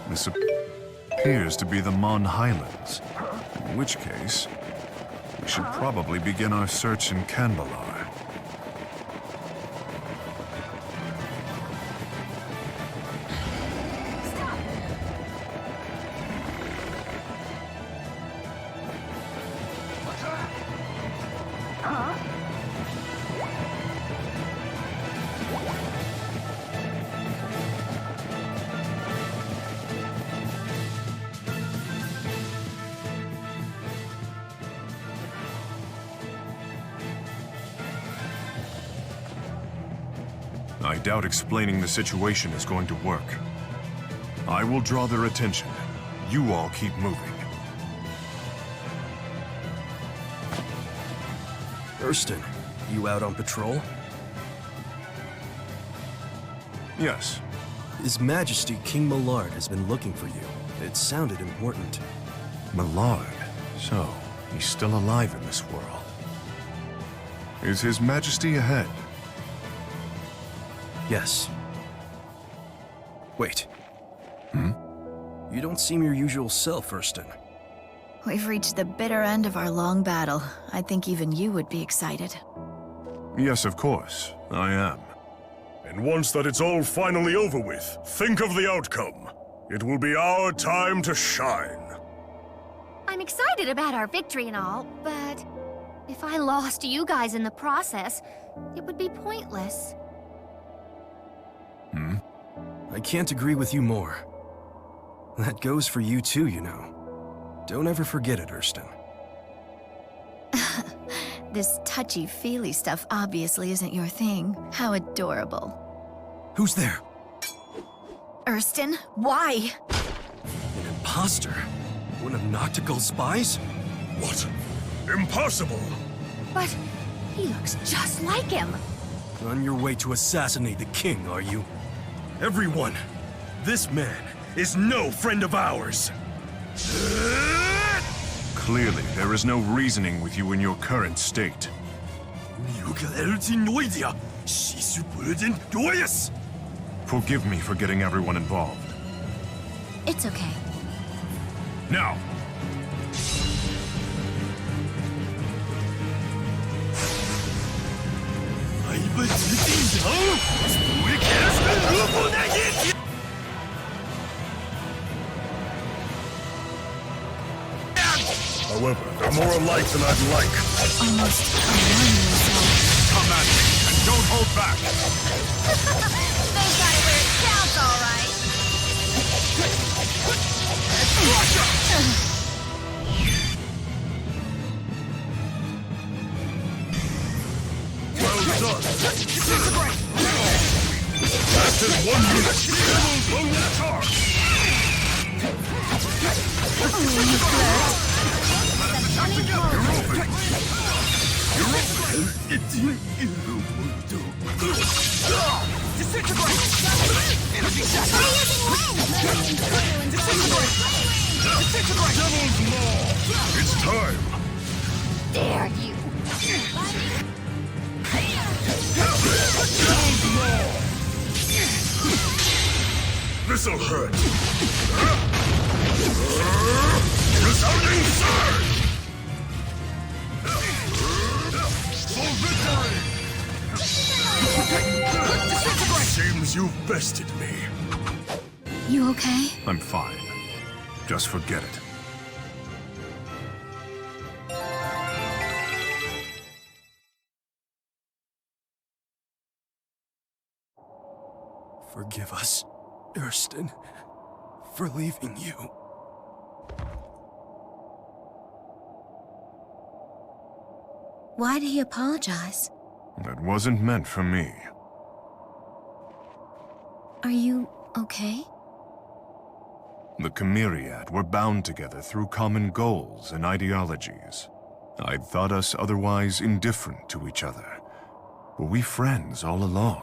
This appears to be the Mon Highlands, in which case, we should probably begin our search in Canbalar. I doubt explaining the situation is going to work. I will draw their attention. You all keep moving. Erston, you out on patrol? Yes. His Majesty King Millard has been looking for you. It sounded important. Millard? So, he's still alive in this world. Is His Majesty ahead? Yes. Wait. Hmm? You don't seem your usual self, Erston. We've reached the bitter end of our long battle. I think even you would be excited. Yes, of course. I am. And once that it's all finally over with, think of the outcome. It will be our time to shine. I'm excited about our victory and all, but if I lost you guys in the process, it would be pointless. Hmm? I can't agree with you more. That goes for you too, you know. Don't ever forget it, Erston. This touchy-feely stuff obviously isn't your thing. How adorable. Who's there? Erston, why? An imposter? One of Noctigal's spies? What? Impossible! But he looks just like him. On your way to assassinate the king, are you? Everyone, this man is no friend of ours. Clearly, there is no reasoning with you in your current state. Forgive me for getting everyone involved. It's okay. Now! However, they're more alike than I'd like. Almost unlearning yourself. Come at me, and don't hold back! They've got it where it counts, all right. Well done. Last is 1 minute. Double bonus charge. Devil's Maw! It's time! Dare you! Devil's Maw! This'll hurt! Resounding surge! For victory! Seems you've bested me. You okay? I'm fine. Just forget it. Forgive us, Erston, for leaving you. Why did he apologize? That wasn't meant for me. Are you okay? The Chimeriad were bound together through common goals and ideologies. I'd thought us otherwise indifferent to each other. Were we friends all along?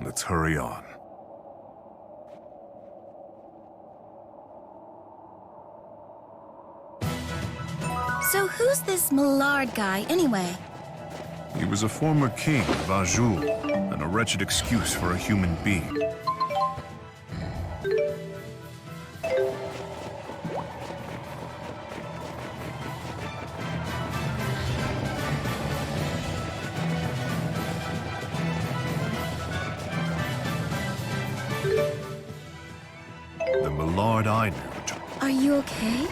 Let's hurry on. So who's this Millard guy, anyway? He was a former king of Azul, and a wretched excuse for a human being. The Millard I knew. Are you okay?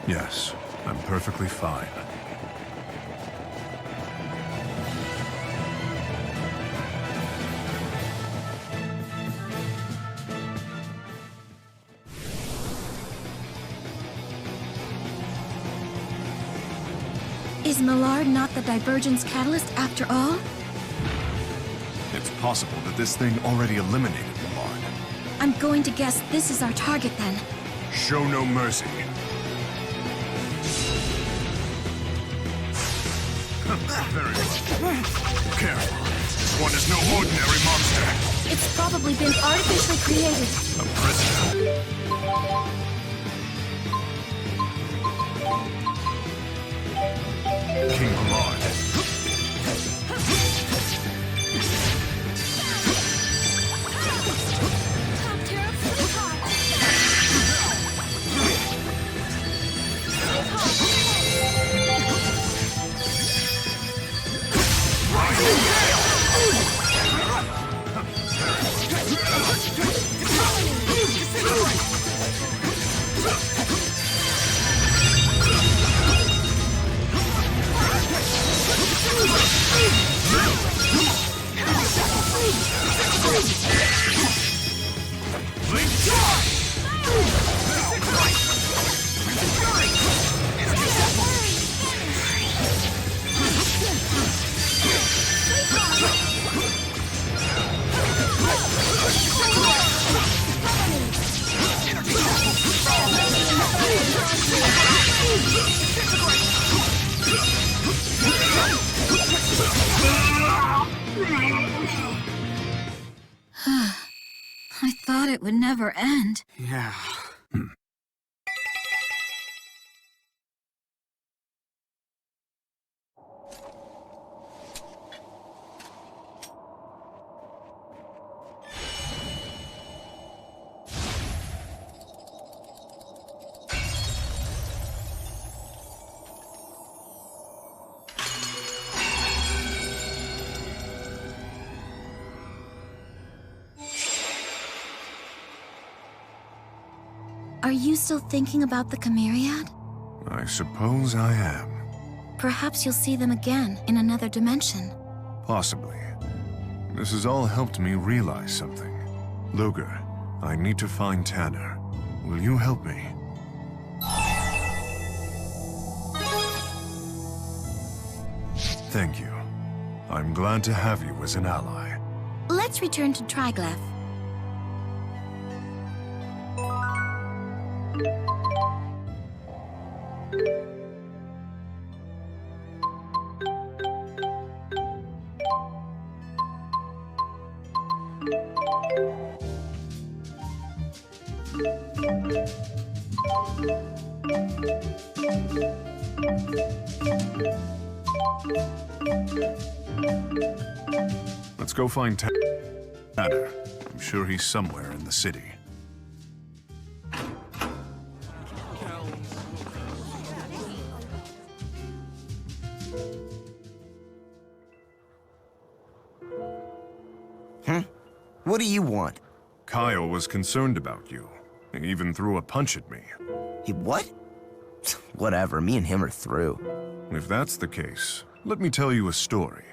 Yes, I'm perfectly fine. Is Millard not the Divergence catalyst after all? It's possible that this thing already eliminated Millard. I'm going to guess this is our target then. Show no mercy. Very well. Careful. This one is no ordinary monster. It's probably been artificially created. A prisoner. King Blood. I thought it would never end. Yeah. Are you still thinking about the Chimeriad? I suppose I am. Perhaps you'll see them again in another dimension. Possibly. This has all helped me realize something. Luger, I need to find Tanner. Will you help me? Thank you. I'm glad to have you as an ally. Let's return to Triglav. Let's go find Tanner. I'm sure he's somewhere in the city. What do you want? Kyle was concerned about you. He even threw a punch at me. He what? Whatever, me and him are through. If that's the case, let me tell you a story.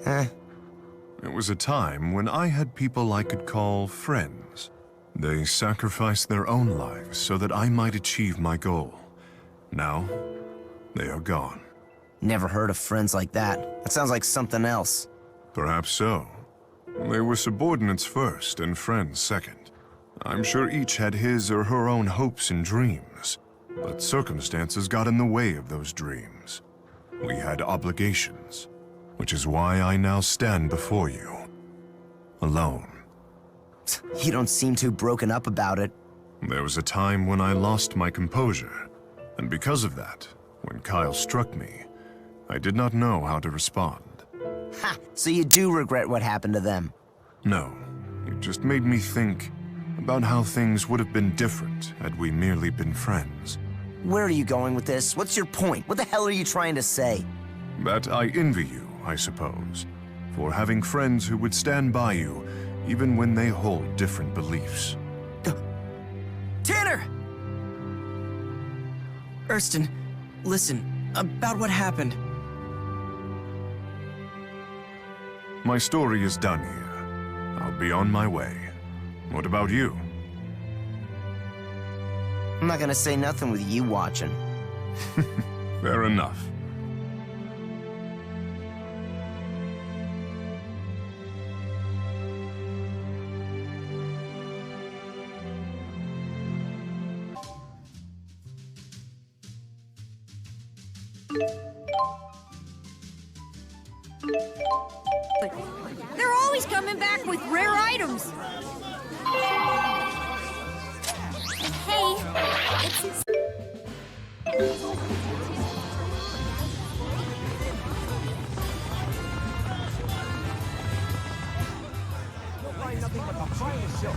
It was a time when I had people I could call friends. They sacrificed their own lives so that I might achieve my goal. Now, they are gone. Never heard of friends like that. That sounds like something else. Perhaps so. They were subordinates first and friends second. I'm sure each had his or her own hopes and dreams, but circumstances got in the way of those dreams. We had obligations, which is why I now stand before you, alone. You don't seem too broken up about it. There was a time when I lost my composure, and because of that, when Kyle struck me, I did not know how to respond. Ha! So you do regret what happened to them? No, it just made me think about how things would have been different had we merely been friends. Where are you going with this? What's your point? What the hell are you trying to say? That I envy you, I suppose, for having friends who would stand by you even when they hold different beliefs. Tanner! Erston, listen, about what happened. My story is done here. I'll be on my way. What about you? I'm not gonna say nothing with you watching. Fair enough. They're always coming back with rare items. Hey, it's... Nothing but the finest silk.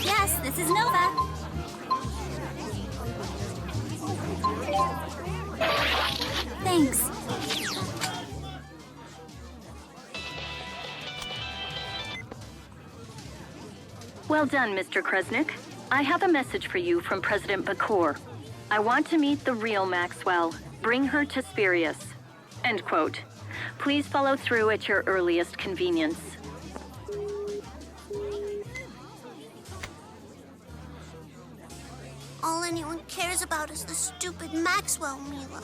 Yes, this is Nova. Thanks. Well done, Mr. Kresnik. I have a message for you from President Bakor. I want to meet the real Maxwell. Bring her to Spirius. End quote. Please follow through at your earliest convenience. All anyone cares about is the stupid Maxwell, Milla.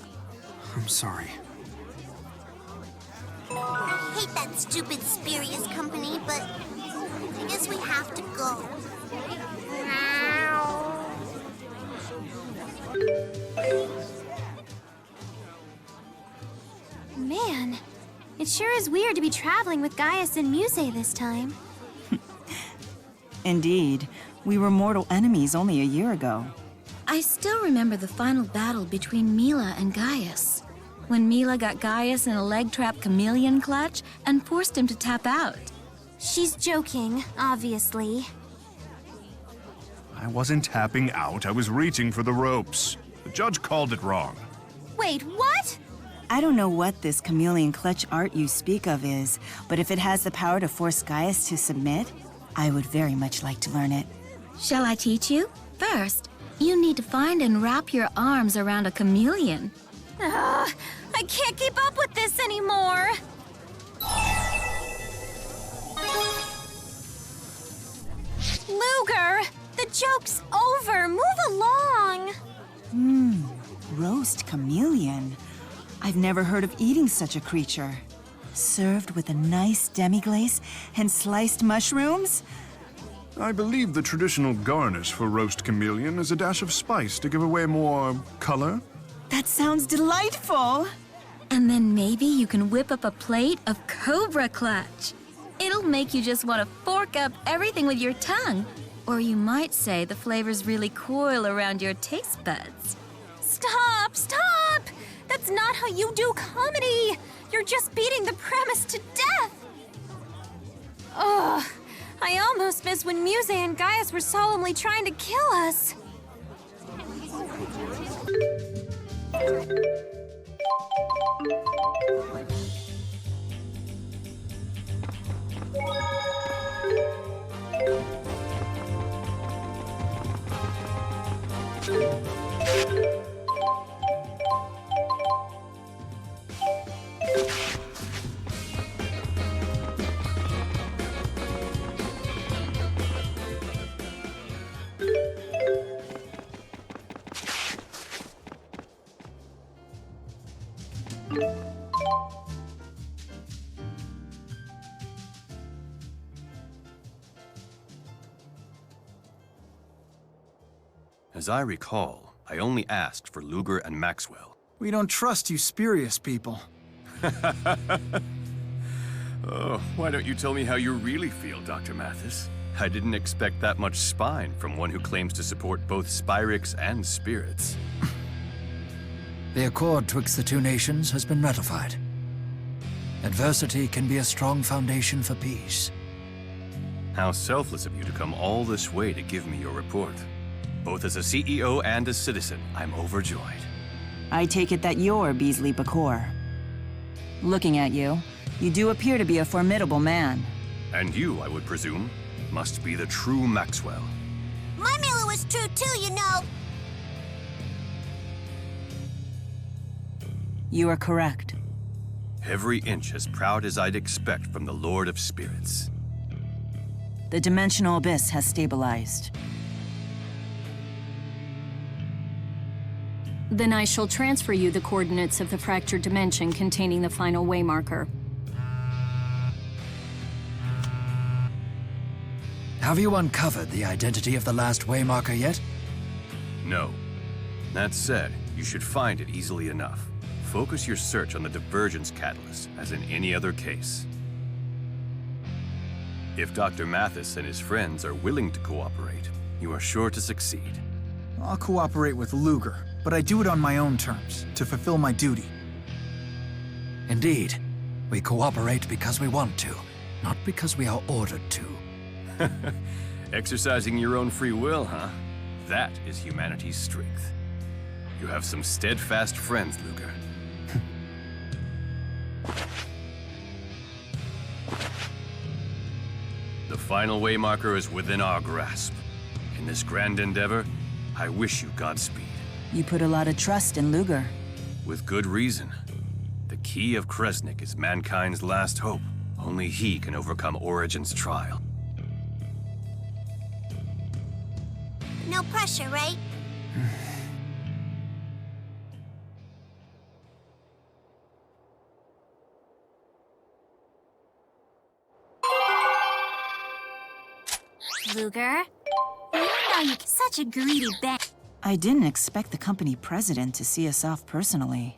I'm sorry. I hate that stupid Spirius company, but I guess we have to go. Man, it sure is weird to be traveling with Gaius and Muzet this time. Indeed. We were mortal enemies only a year ago. I still remember the final battle between Milla and Gaius. When Milla got Gaius in a leg-trap chameleon clutch and forced him to tap out. She's joking, obviously. I wasn't tapping out, I was reaching for the ropes. The judge called it wrong. Wait, what? I don't know what this chameleon clutch art you speak of is, but if it has the power to force Gaius to submit, I would very much like to learn it. Shall I teach you? First, you need to find and wrap your arms around a chameleon. Ugh, I can't keep up with this anymore. Luger, the joke's over. Move along. Roast chameleon. I've never heard of eating such a creature. Served with a nice demi-glace and sliced mushrooms? I believe the traditional garnish for roast chameleon is a dash of spice to give away more color. That sounds delightful! And then maybe you can whip up a plate of cobra clutch. It'll make you just want to fork up everything with your tongue. Or you might say the flavors really coil around your taste buds. Stop, stop! That's not how you do comedy! You're just beating the premise to death! Ugh, I almost missed when Muzet and Gaius were solemnly trying to kill us. As I recall, I only asked for Luger and Maxwell. We don't trust you Spirius people. Oh, why don't you tell me how you really feel, Dr. Mathis? I didn't expect that much spine from one who claims to support both Spyrix and spirits. The accord twixt the two nations has been ratified. Adversity can be a strong foundation for peace. How selfless of you to come all this way to give me your report. Both as a CEO and a citizen, I'm overjoyed. I take it that you're Beasley Bakor. Looking at you, you do appear to be a formidable man. And you, I would presume, must be the true Maxwell. My Milla was true too, you know. You are correct. Every inch as proud as I'd expect from the Lord of Spirits. The dimensional abyss has stabilized. Then I shall transfer you the coordinates of the fractured dimension containing the final waymarker. Have you uncovered the identity of the last Waymarker yet? No. That said, you should find it easily enough. Focus your search on the divergence catalyst, as in any other case. If Dr. Mathis and his friends are willing to cooperate, you are sure to succeed. I'll cooperate with Luger, but I do it on my own terms, to fulfill my duty. Indeed. We cooperate because we want to, not because we are ordered to. Exercising your own free will, huh? That is humanity's strength. You have some steadfast friends, Luger. The final Waymarker is within our grasp. In this grand endeavor, I wish you Godspeed. You put a lot of trust in Luger. With good reason. The key of Kresnik is mankind's last hope. Only he can overcome Origin's trial. No pressure, right? Luger? You know you're such a greedy bag. I didn't expect the company president to see us off personally.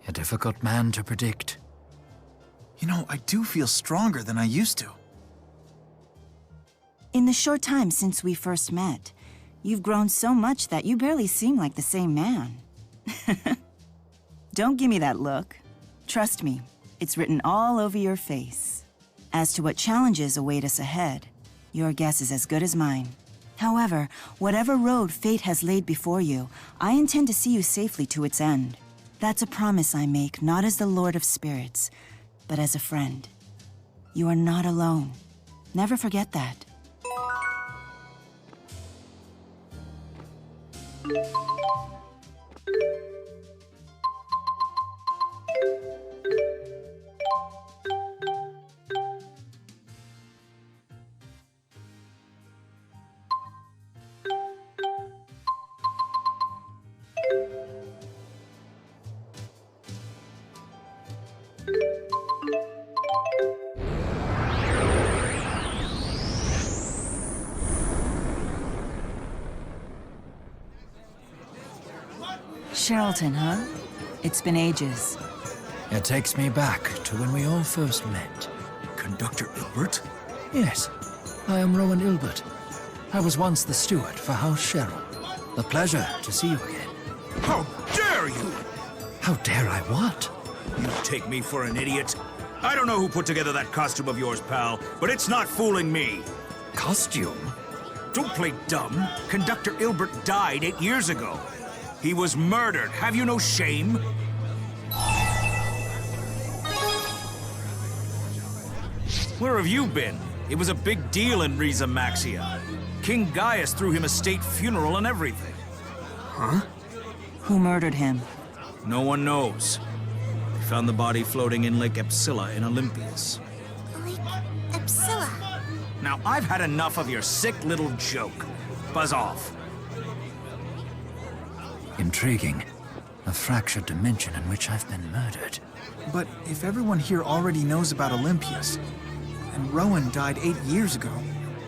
A difficult man to predict. You know, I do feel stronger than I used to. In the short time since we first met, you've grown so much that you barely seem like the same man. Don't give me that look. Trust me, it's written all over your face. As to what challenges await us ahead, your guess is as good as mine. However, whatever road fate has laid before you, I intend to see you safely to its end. That's a promise I make, not as the Lord of Spirits, but as a friend. You are not alone. Never forget that. Charlton, huh? It's been ages. It takes me back to when we all first met. Conductor Ilbert? Yes, I am Rowen Ilbert. I was once the steward for House Cheryl. A pleasure to see you again. How dare you! How dare I what? You take me for an idiot? I don't know who put together that costume of yours, pal, but it's not fooling me. Costume? Don't play dumb. Conductor Ilbert died 8 years ago. He was murdered. Have you no shame? Where have you been? It was a big deal in Riza Maxia. King Gaius threw him a state funeral and everything. Huh? Who murdered him? No one knows. They found the body floating in Lake Xillia in Olympias. Lake Xillia? Now, I've had enough of your sick little joke. Buzz off. Intriguing. A fractured dimension in which I've been murdered. But if everyone here already knows about Olympias, and Rowen died 8 years ago...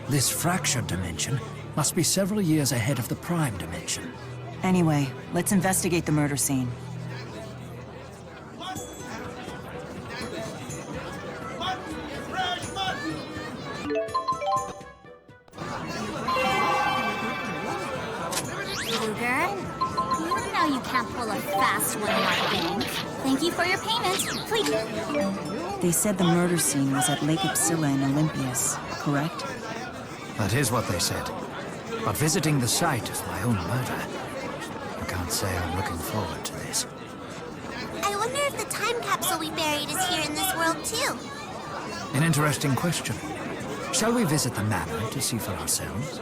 This fractured dimension must be several years ahead of the prime dimension. Anyway, let's investigate the murder scene. You can't pull a fast one like that. Thank you for your payment. Please. They said the murder scene was at Lake Xillia in Olympias, correct? That is what they said. But visiting the site of my own murder, I can't say I'm looking forward to this. I wonder if the time capsule we buried is here in this world too. An interesting question. Shall we visit the manor to see for ourselves?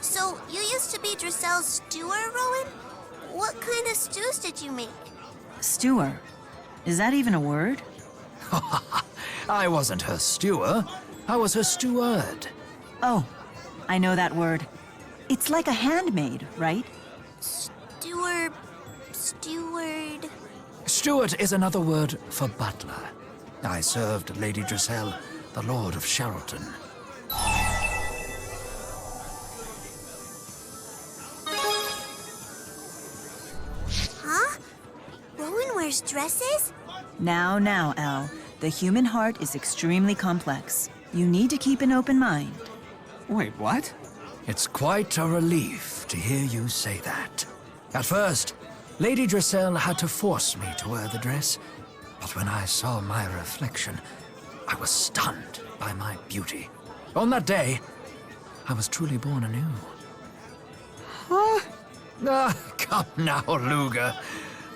So, you used to be Drisselle's steward, Rowen? What kind of stews did you make? Steward? Is that even a word? I wasn't her steward. I was her steward. Oh, I know that word. It's like a handmaid, right? Steward... Steward. Steward is another word for butler. I served Lady Drissel, the Lord of Sherrilton. Huh? Rowen wears dresses? Now, Elle. The human heart is extremely complex. You need to keep an open mind. Wait, what? It's quite a relief to hear you say that. At first, Lady Drissel had to force me to wear the dress, but when I saw my reflection, I was stunned by my beauty. On that day, I was truly born anew. Huh? Come now, Luga.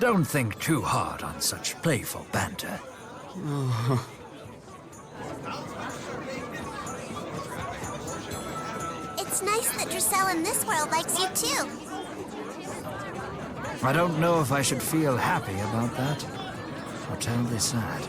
Don't think too hard on such playful banter. It's nice that Drissel in this world likes you too. I don't know if I should feel happy about that, or terribly sad.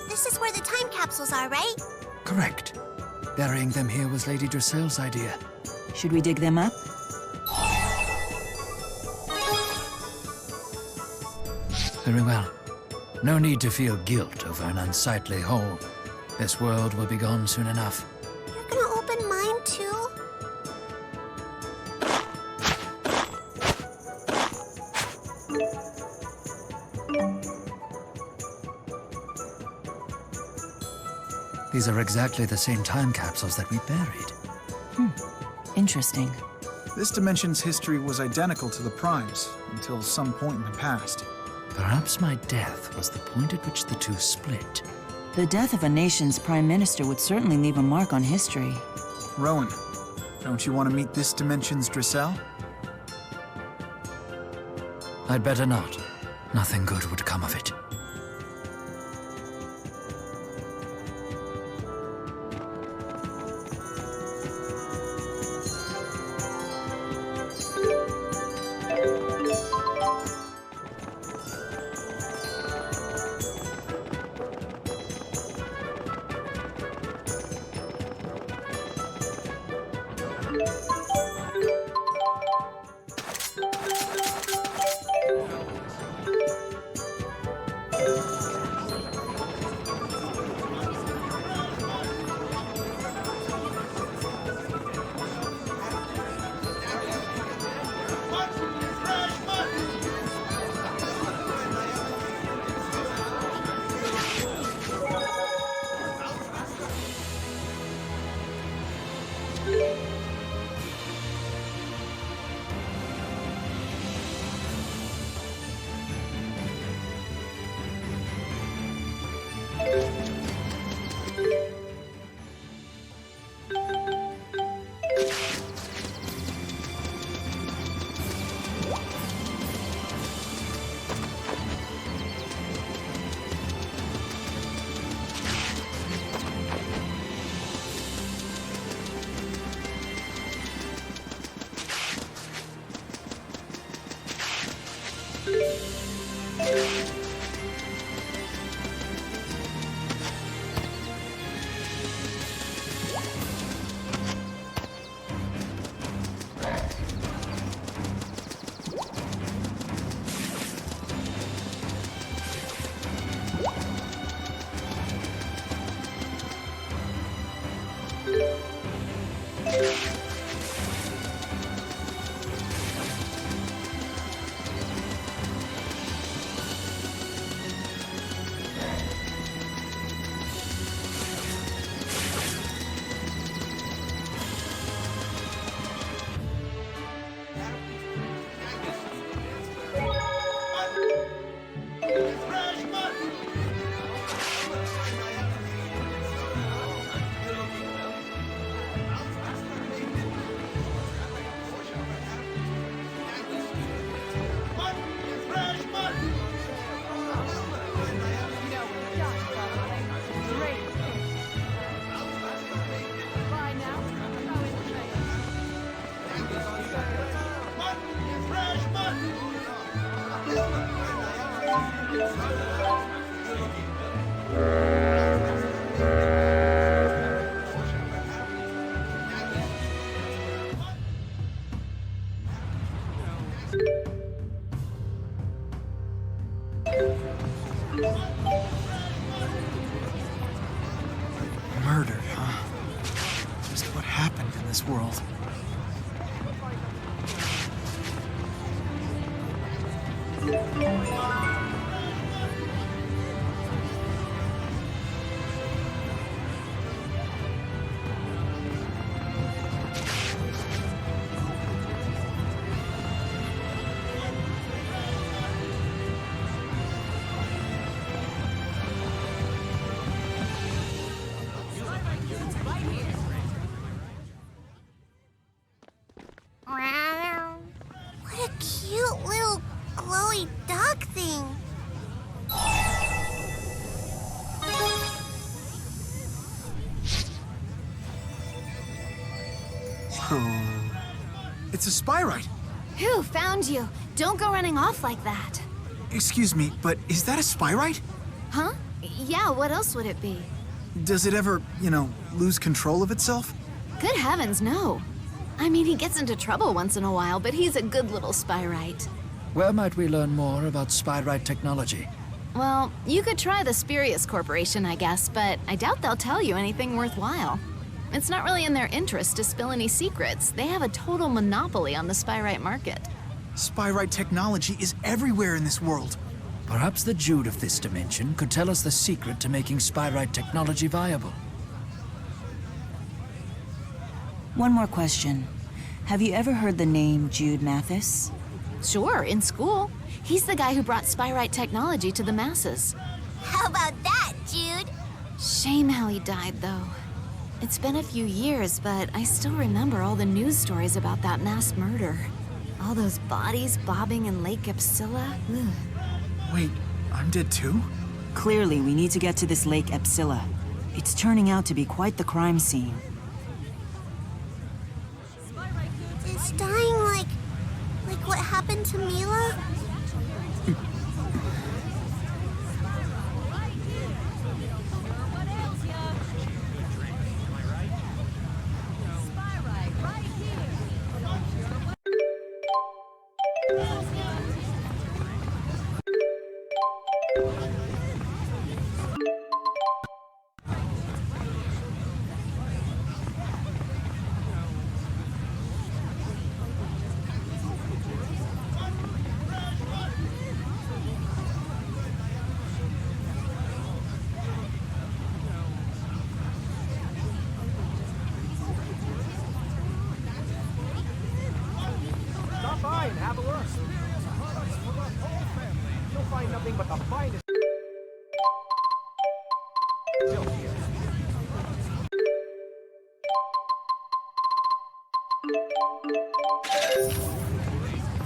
This is where the time capsules are, right? Correct. Burying them here was Lady Drissel's idea. Should we dig them up? Very well. No need to feel guilt over an unsightly hole. This world will be gone soon enough. You're gonna open mine too? These are exactly the same time capsules that we buried. Interesting. This dimension's history was identical to the Prime's until some point in the past. Perhaps my death was the point at which the two split. The death of a nation's prime minister would certainly leave a mark on history. Rowen, don't you want to meet this dimension's Drissel? I'd better not. Nothing good would come of it. Murdered, huh? Just what happened in this world? What a cute little glowy dog thing. It's a spyrite. Who found you? Don't go running off like that. Excuse me, but is that a spyrite? Huh? Yeah, what else would it be? Does it ever, lose control of itself? Good heavens, no. I mean, he gets into trouble once in a while, but he's a good little spyrite. Where might we learn more about spyrite technology? Well, you could try the Spurious Corporation, I guess, but I doubt they'll tell you anything worthwhile. It's not really in their interest to spill any secrets. They have a total monopoly on the spyrite market. Spyrite technology is everywhere in this world. Perhaps the Jude of this dimension could tell us the secret to making spyrite technology viable. One more question. Have you ever heard the name Jude Mathis? Sure, in school. He's the guy who brought spyrite technology to the masses. How about that, Jude? Shame how he died, though. It's been a few years, but I still remember all the news stories about that mass murder. All those bodies bobbing in Lake Xillia. Ugh. Wait, I'm dead too? Clearly, we need to get to this Lake Xillia. It's turning out to be quite the crime scene. Is dying like what happened to Milla? Stop by and have a look. Products for the whole family. You'll find nothing but the finest. Milk here.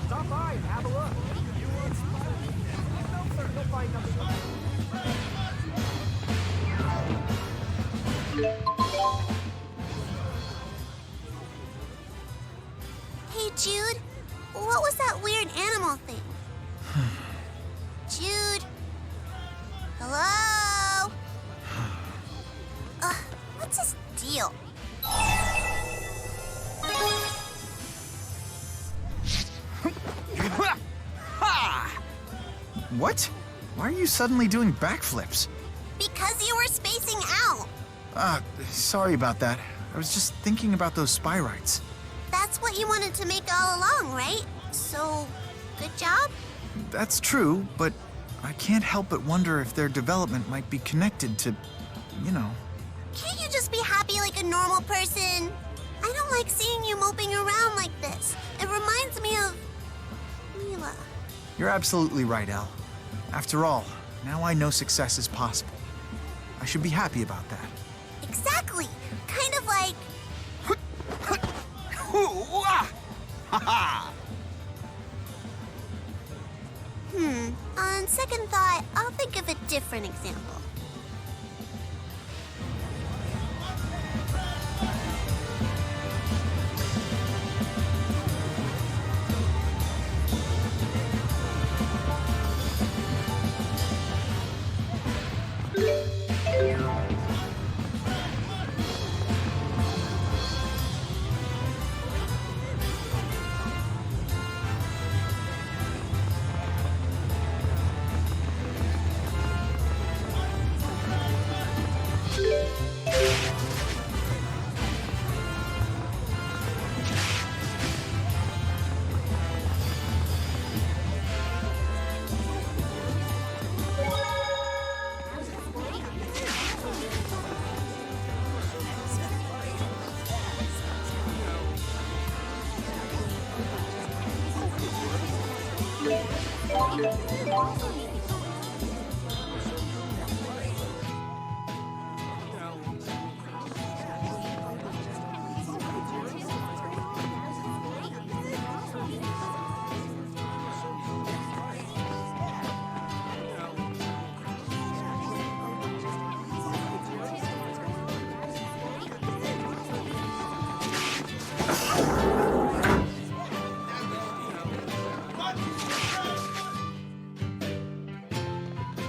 Stop by and have a look. You want no, sir, you'll find nothing but Hey, Jude. What was that weird animal thing? Jude? Hello? What's his deal? What? Why are you suddenly doing backflips? Because you were spacing out. Sorry about that. I was just thinking about those Spyrites. That's what you wanted to make all along, right? So, good job? That's true, but I can't help but wonder if their development might be connected to, you know. Can't you just be happy like a normal person? I don't like seeing you moping around like this. It reminds me of Milla. You're absolutely right, El. After all, now I know success is possible. I should be happy about that. Exactly. Kind of like... On second thought, I'll think of a different example.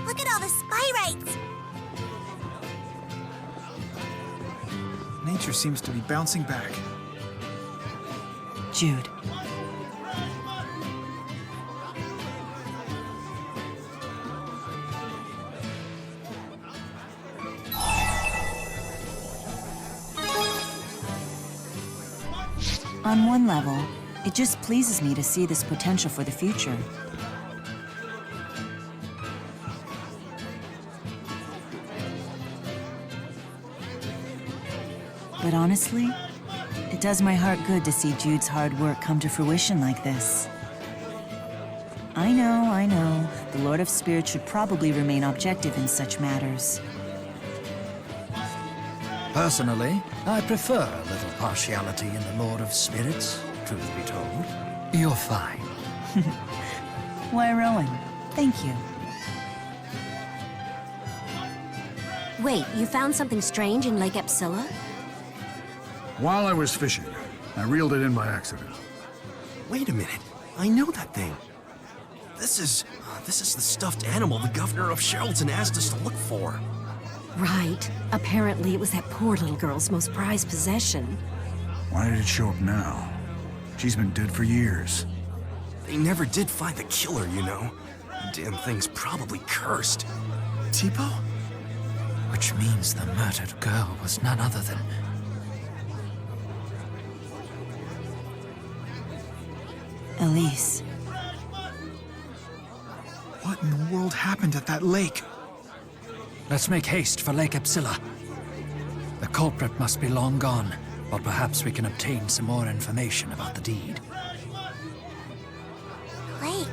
Look at all the Spyrites! Nature seems to be bouncing back. Jude. On one level, it just pleases me to see this potential for the future. But honestly, it does my heart good to see Jude's hard work come to fruition like this. I know, the Lord of Spirits should probably remain objective in such matters. Personally, I prefer a little partiality in the Lord of Spirits, truth be told. You're fine. Why, Rowen, thank you. Wait, you found something strange in Lake Xillia? While I was fishing, I reeled it in by accident. Wait a minute. I know that thing. This is the stuffed animal the governor of Sheraldton asked us to look for. Right. Apparently it was that poor little girl's most prized possession. Why did it show up now? She's been dead for years. They never did find the killer, you know. The damn thing's probably cursed. Tipo? Which means the murdered girl was none other than... Elize. What in the world happened at that lake? Let's make haste for Lake Xillia. The culprit must be long gone, but perhaps we can obtain some more information about the deed. Lake.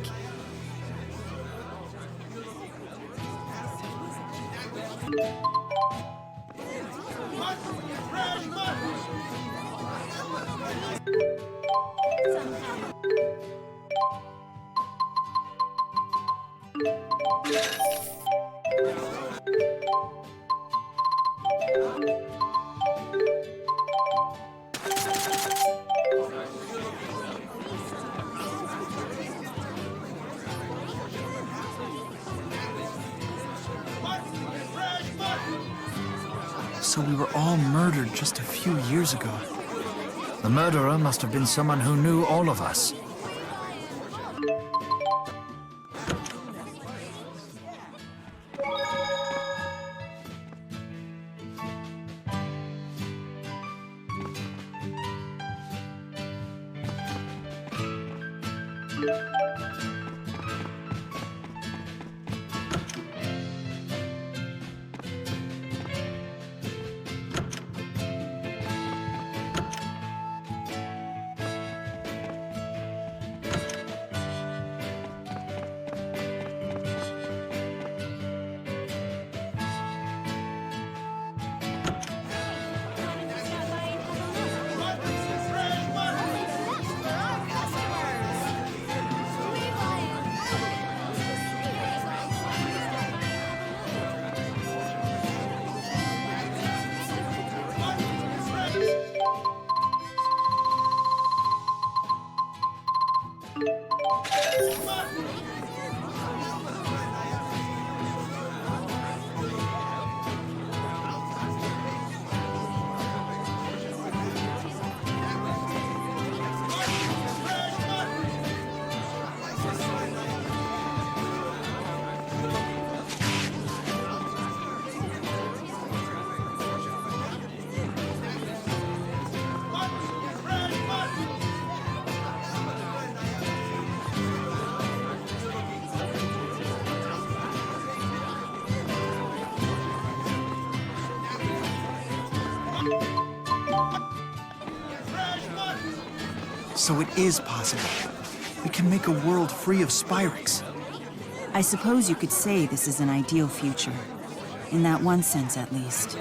So we were all murdered just a few years ago. The murderer must have been someone who knew all of us. So it is possible. We can make a world free of Spyrex. I suppose you could say this is an ideal future. In that one sense, at least.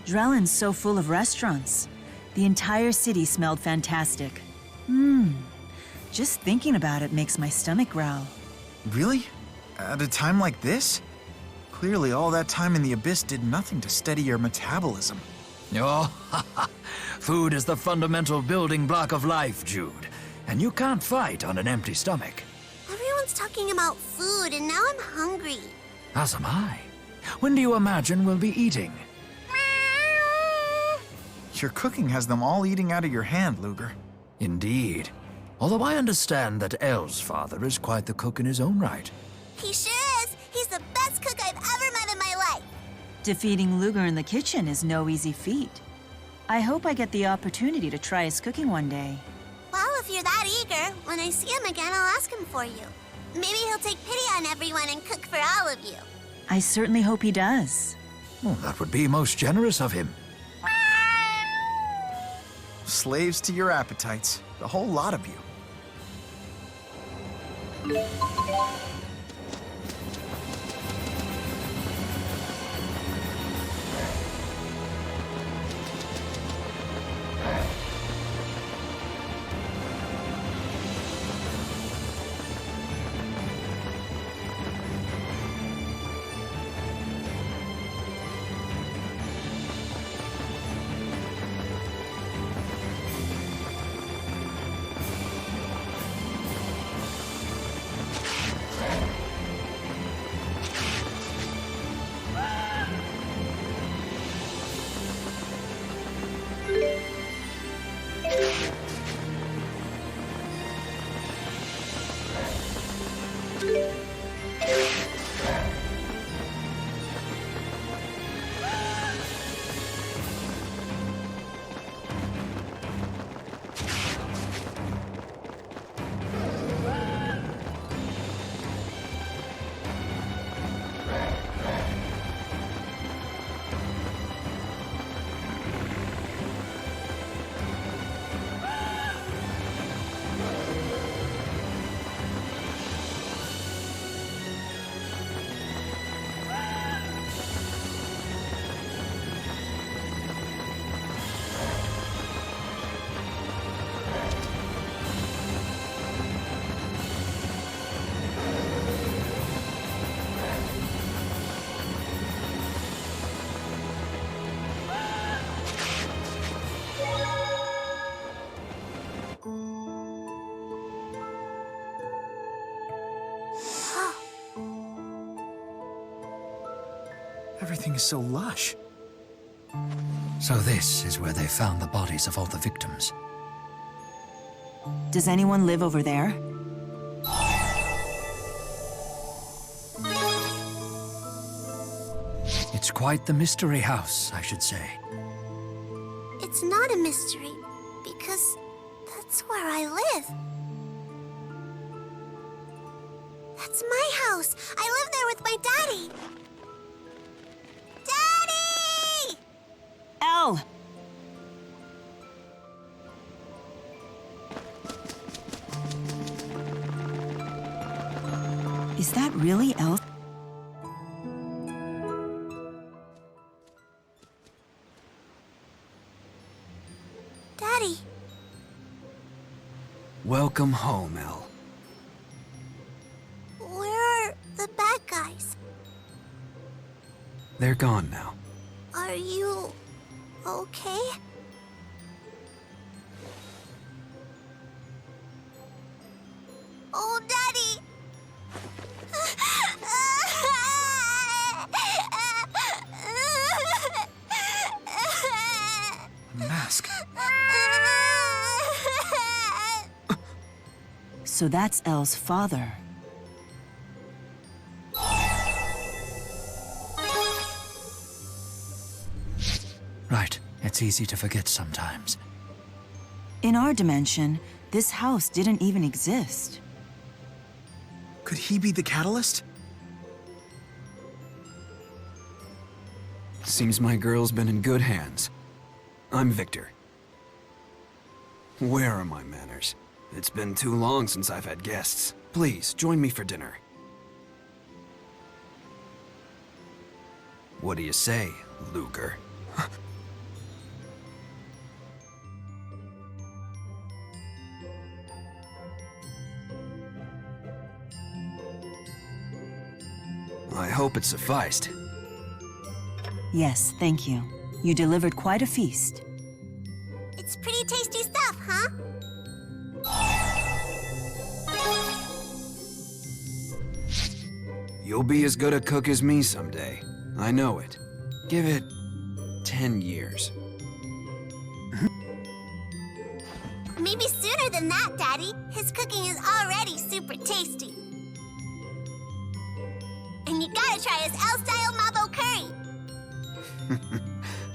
Drellin's so full of restaurants. The entire city smelled fantastic. Just thinking about it makes my stomach growl. Really? At a time like this? Clearly all that time in the Abyss did nothing to steady your metabolism. Oh, food is the fundamental building block of life, Jude. And you can't fight on an empty stomach. Everyone's talking about food, and now I'm hungry. As am I. When do you imagine we'll be eating? Your cooking has them all eating out of your hand, Luger. Indeed. Although I understand that El's father is quite the cook in his own right. He sure is. He's the best cook I've ever met in my life. Defeating Luger in the kitchen is no easy feat. I hope I get the opportunity to try his cooking one day. Well, if you're that eager, when I see him again, I'll ask him for you. Maybe he'll take pity on everyone and cook for all of you. I certainly hope he does. Well, that would be most generous of him. Slaves to your appetites. The whole lot of you. Everything is so lush. So this is where they found the bodies of all the victims. Does anyone live over there? It's quite the mystery house, I should say. It's not a mystery, because that's where I live. That's my house. I live there with my daddy. Daddy! Elle! Is that really Elle? Daddy. Welcome home, Elle. Where are the bad guys? They're gone now. Are you okay? Oh, Daddy! Mask. So that's Elle's father. Right, it's easy to forget sometimes. In our dimension, this house didn't even exist. Could he be the catalyst? Seems my girl's been in good hands. I'm Victor. Where are my manners? It's been too long since I've had guests. Please, join me for dinner. What do you say, Luger? I hope it sufficed. Yes, thank you. You delivered quite a feast. It's pretty tasty stuff, huh? You'll be as good a cook as me someday. I know it. Give it 10 years. Maybe sooner than that, Daddy. His cooking is already super tasty. And you gotta try his El-style Mabo curry.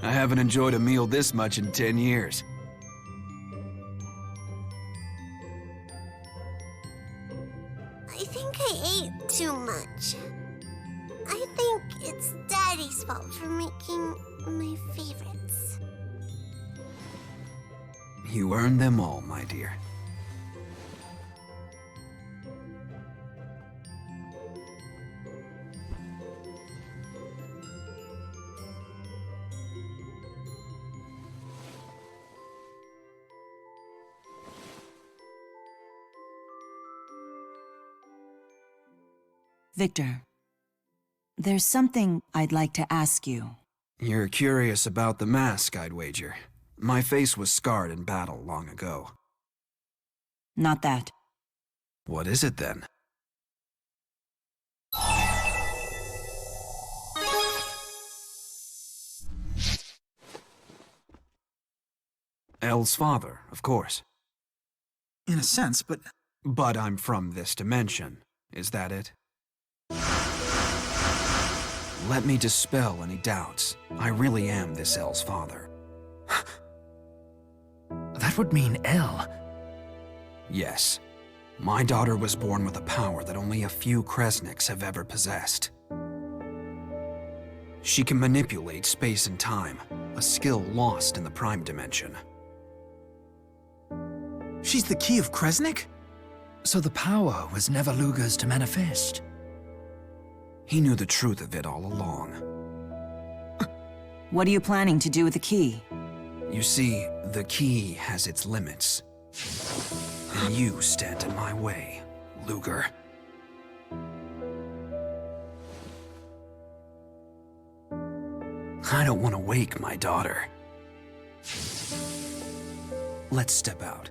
I haven't enjoyed a meal this much in 10 years. I think I ate too much. I think it's Daddy's fault for making my favorites. You earned them all, my dear. Victor, there's something I'd like to ask you. You're curious about the mask, I'd wager. My face was scarred in battle long ago. Not that. What is it then? Elle's father, of course. In a sense, but... But I'm from this dimension. Is that it? Let me dispel any doubts. I really am this Elle's father. That would mean Elle. Yes. My daughter was born with a power that only a few Kresniks have ever possessed. She can manipulate space and time, a skill lost in the Prime Dimension. She's the key of Kresnik? So the power was never Luger's to manifest. He knew the truth of it all along. What are you planning to do with the key? You see, the key has its limits. And you stand in my way, Luger. I don't want to wake my daughter. Let's step out.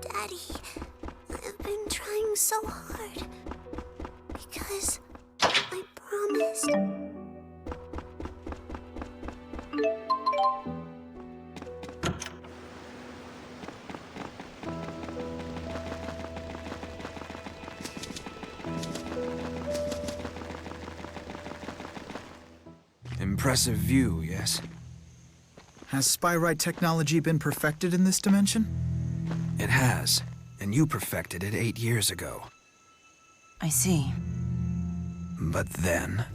Daddy, I've been trying so hard. Because I promised. Impressive view, yes? Has spyrite technology been perfected in this dimension? It has, and you perfected it 8 years ago. I see. But then,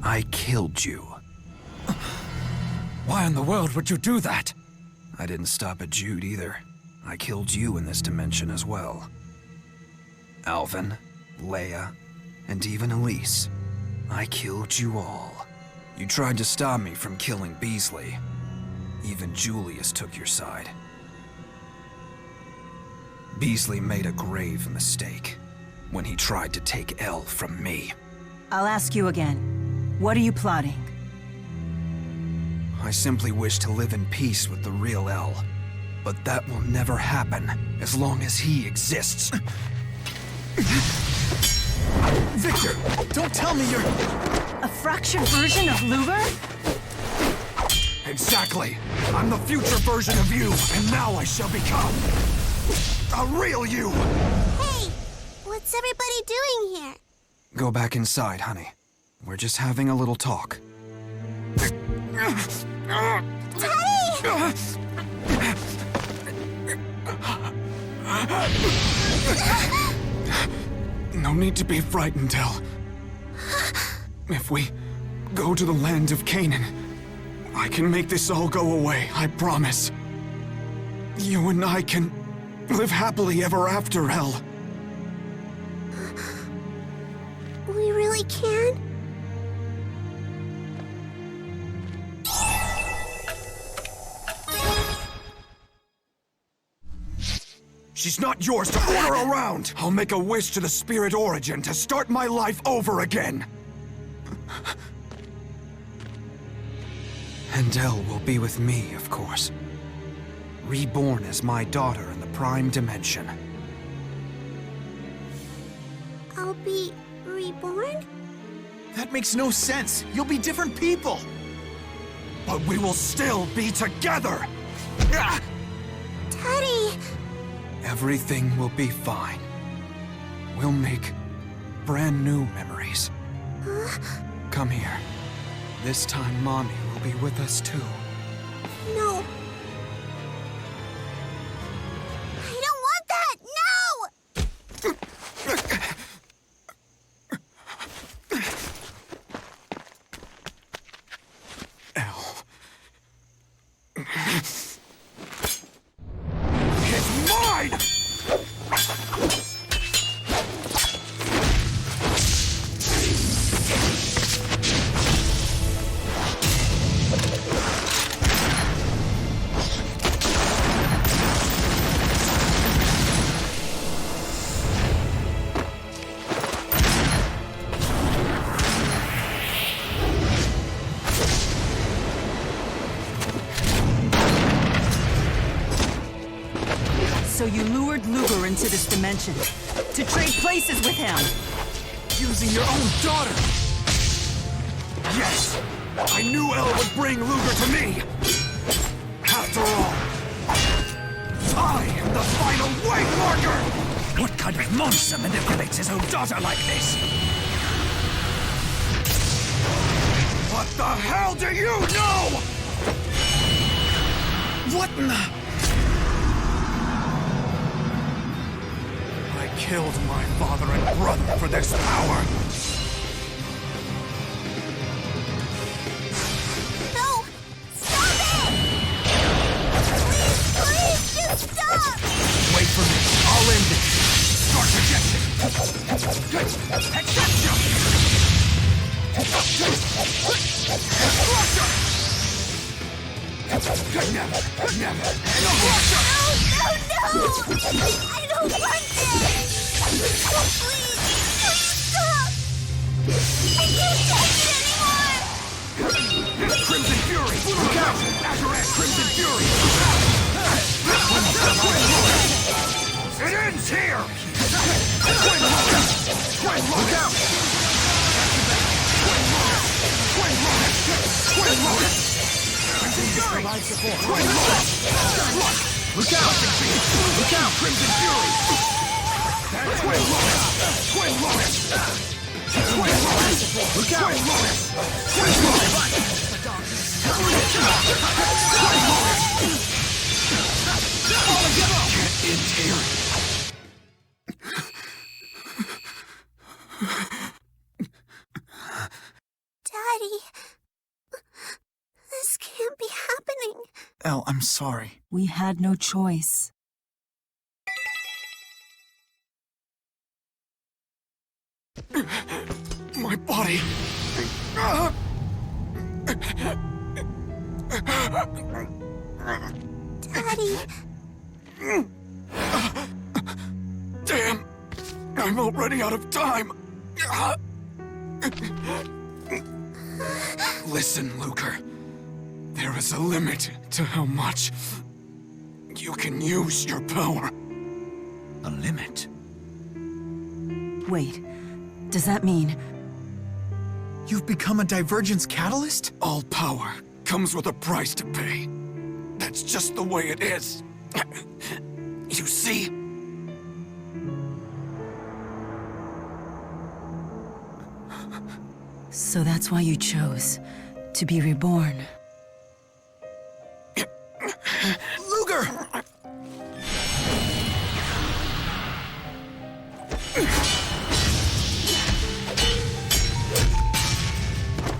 I killed you. Why in the world would you do that? I didn't stop at Jude either. I killed you in this dimension as well. Alvin, Leia, and even Elize. I killed you all. You tried to stop me from killing Beasley. Even Julius took your side. Beasley made a grave mistake when he tried to take Elle from me. I'll ask you again. What are you plotting? I simply wish to live in peace with the real Elle. But that will never happen as long as he exists. Victor, don't tell me you're... A fractured version of Luger? Exactly. I'm the future version of you, and now I shall become a real you. Hey, what's everybody doing here? Go back inside, honey. We're just having a little talk. No need to be frightened, Elle. If we go to the land of Canaan, I can make this all go away, I promise. You and I can live happily ever after, Elle. We really can? She's not yours to order around! I'll make a wish to the Spirit Origin to start my life over again! And Elle will be with me, of course. Reborn as my daughter in the Prime Dimension. I'll be reborn? That makes no sense. You'll be different people. But we will still be together! Daddy! Everything will be fine. We'll make brand new memories. Come here. This time, Mommy will be with us too. No. I don't want that! No! It's mine! So you lured Luger into this dimension to trade places with him. Using your own daughter! Yes! I knew Elle would bring Luger to me! After all, I am the final waymarker! What kind of monster manipulates his own daughter like this? What the hell do you know?! What in the... I killed my father and brother for this power! No! Stop it! Please, just stop! Wait for me. I'll end it. Start projection. Exception! Crusher! Never. Crusher! No! I don't want this! Please stop! I can't take it anymore! Crimson Fury! Look out! Azure Crimson Fury! It ends here! Twin Look out! Provide support. Look out! Look out, Crimson Fury! Twin Launch! Twin Launch! Twin Launch! Look out! Twin Launch! Get in here! Daddy, this can't be happening. Elle, I'm sorry. We had no choice. My body. Daddy. Damn! I'm already out of time. Listen, Luger. There is a limit to how much you can use your power. A limit? Wait, does that mean... You've become a divergence catalyst? All power comes with a price to pay. That's just the way it is. You see? So that's why you chose to be reborn. Luger!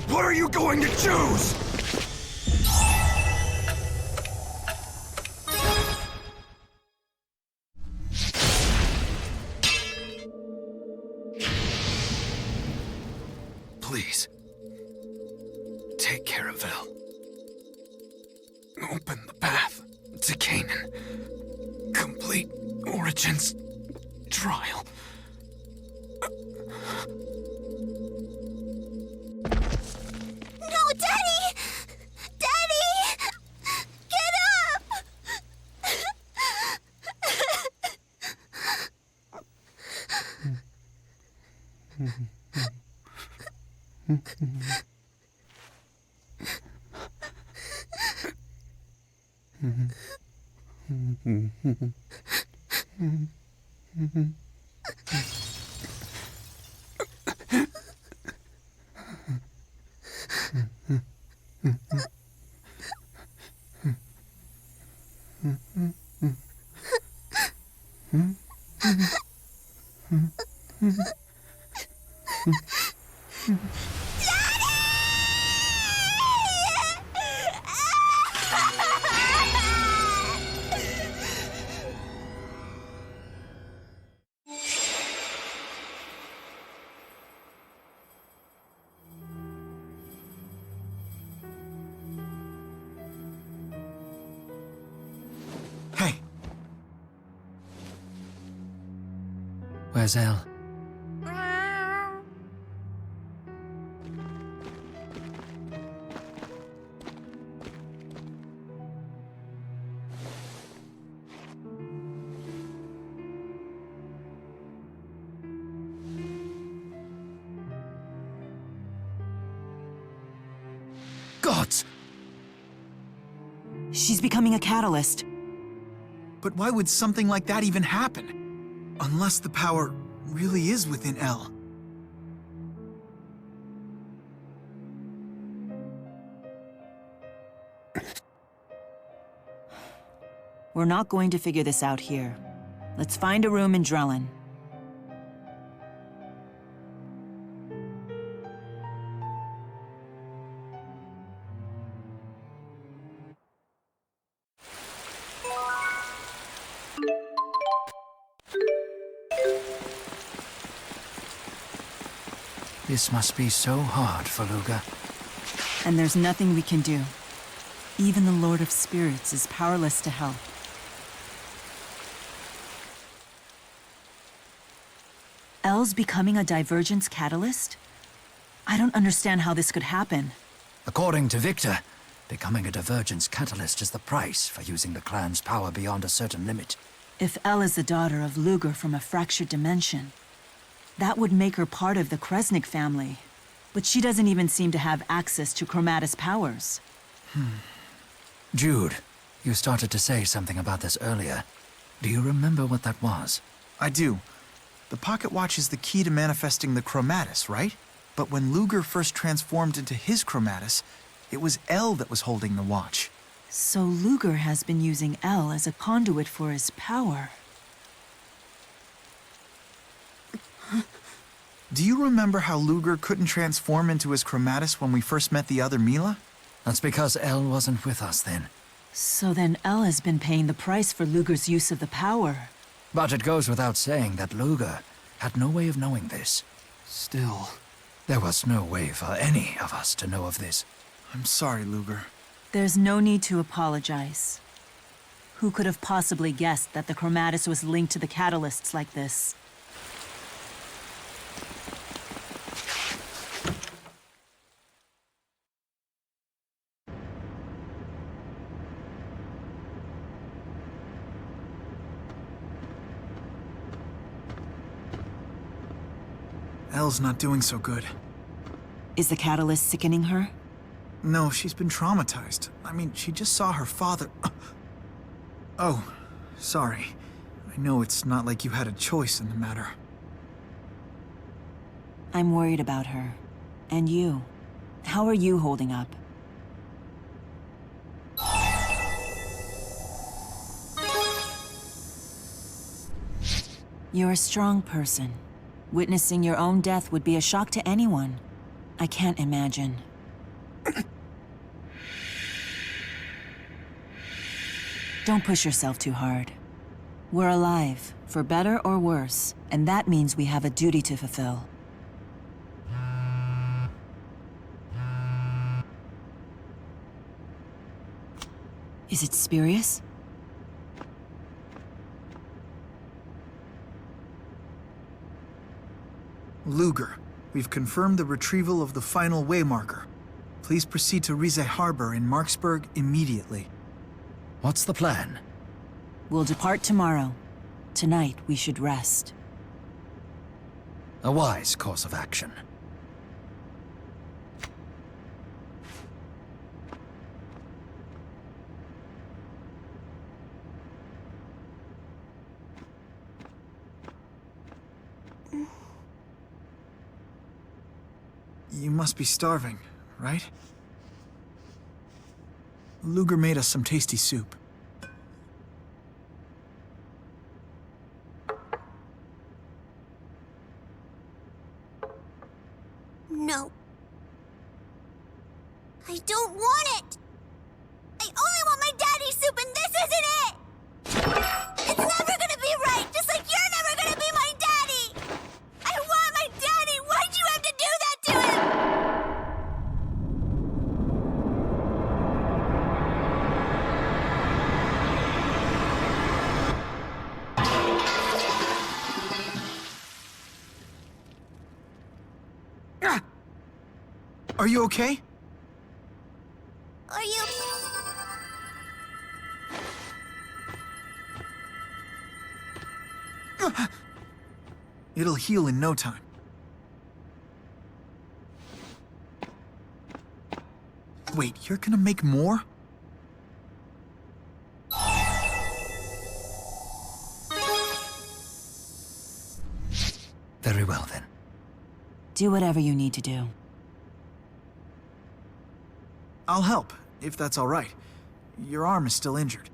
What are you going to choose? Please. Take care of Elle. Open the path to Canaan. Complete Origins trial. No, Daddy! Daddy! Get up! Where's Elle? Gods! She's becoming a catalyst. But why would something like that even happen? Unless the power really is within Elle. We're not going to figure this out here. Let's find a room in Drellin. This must be so hard for Luger. And there's nothing we can do. Even the Lord of Spirits is powerless to help. Elle's becoming a divergence catalyst? I don't understand how this could happen. According to Victor, becoming a divergence catalyst is the price for using the clan's power beyond a certain limit. If Elle is the daughter of Luger from a fractured dimension, that would make her part of the Kresnik family. But she doesn't even seem to have access to Chromatus powers. Jude, you started to say something about this earlier. Do you remember what that was? I do. The pocket watch is the key to manifesting the Chromatus, right? But when Luger first transformed into his Chromatus, it was El that was holding the watch. So Luger has been using El as a conduit for his power. Do you remember how Luger couldn't transform into his Chromatus when we first met the other Milla? That's because El wasn't with us then. So then El has been paying the price for Luger's use of the power. But it goes without saying that Luger had no way of knowing this. Still, there was no way for any of us to know of this. I'm sorry, Luger. There's no need to apologize. Who could have possibly guessed that the Chromatus was linked to the catalysts like this? Elle's not doing so good. Is the catalyst sickening her? No, she's been traumatized. I mean, she just saw her father... Oh, sorry. I know it's not like you had a choice in the matter. I'm worried about her. And you. How are you holding up? You're a strong person. Witnessing your own death would be a shock to anyone. I can't imagine. Don't push yourself too hard. We're alive, for better or worse, and that means we have a duty to fulfill. Is it Spurious? Luger, we've confirmed the retrieval of the final waymarker. Please proceed to Rize Harbor in Marksburg immediately. What's the plan? We'll depart tomorrow. Tonight, we should rest. A wise course of action. You must be starving, right? Luger made us some tasty soup. No. I don't want it! I only want my daddy's soup and this isn't it! It's never gonna be right, just like you're never gonna be my daddy! I want my daddy! Why'd you have to do that to him? Are you okay? Are you... It'll heal in no time. Wait, you're gonna make more? Very well, then. Do whatever you need to do. I'll help, if that's all right. Your arm is still injured.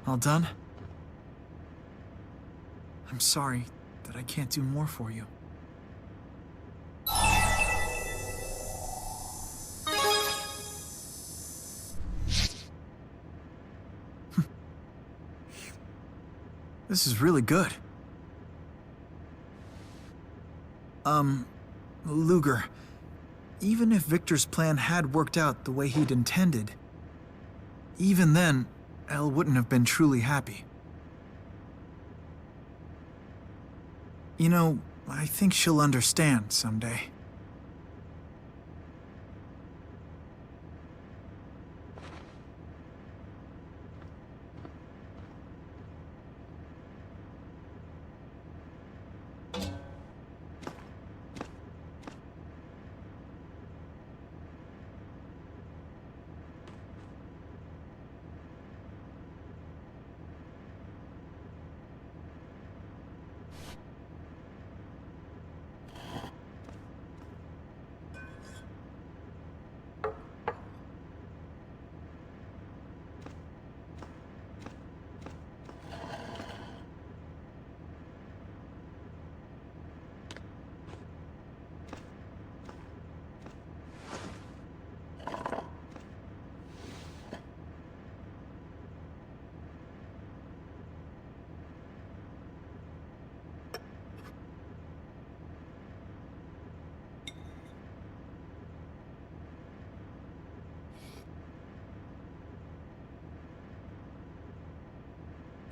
All done? I'm sorry that I can't do more for you. This is really good. Luger, even if Victor's plan had worked out the way he'd intended, even then, Elle wouldn't have been truly happy. You know, I think she'll understand someday.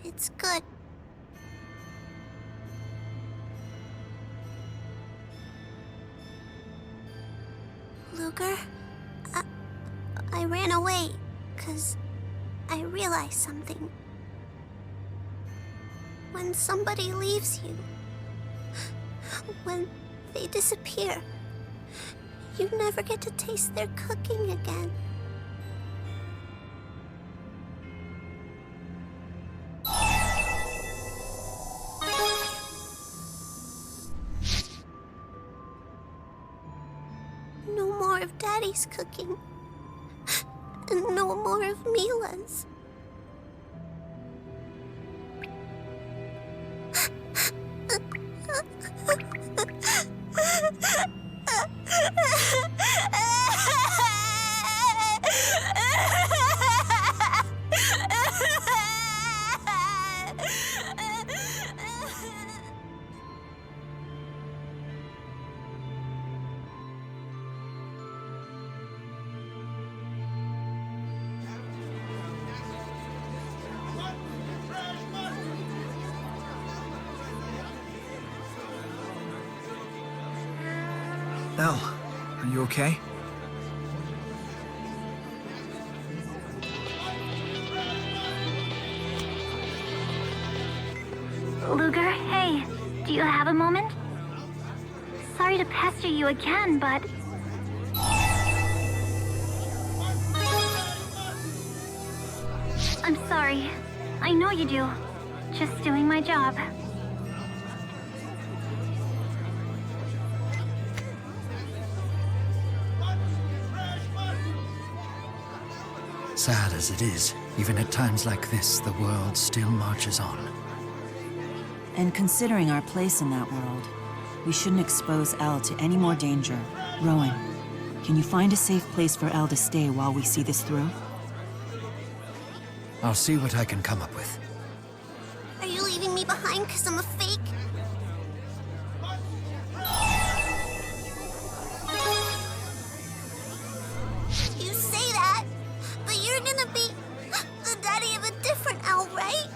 It's good. Luger, I ran away, 'cause I realized something. When somebody leaves you, when they disappear, you never get to taste their cooking again. No more of Daddy's cooking. And no more of Milla's. Elle, are you okay? Luger, hey, do you have a moment? Sorry to pester you again, but... I'm sorry. I know you do. Just doing my job. Sad as it is, even at times like this, the world still marches on. And considering our place in that world, we shouldn't expose Elle to any more danger. Rowen, can you find a safe place for Elle to stay while we see this through? I'll see what I can come up with. Are you leaving me behind because I'm a fake? You say that, but you're gonna be the daddy of a different Elle, right?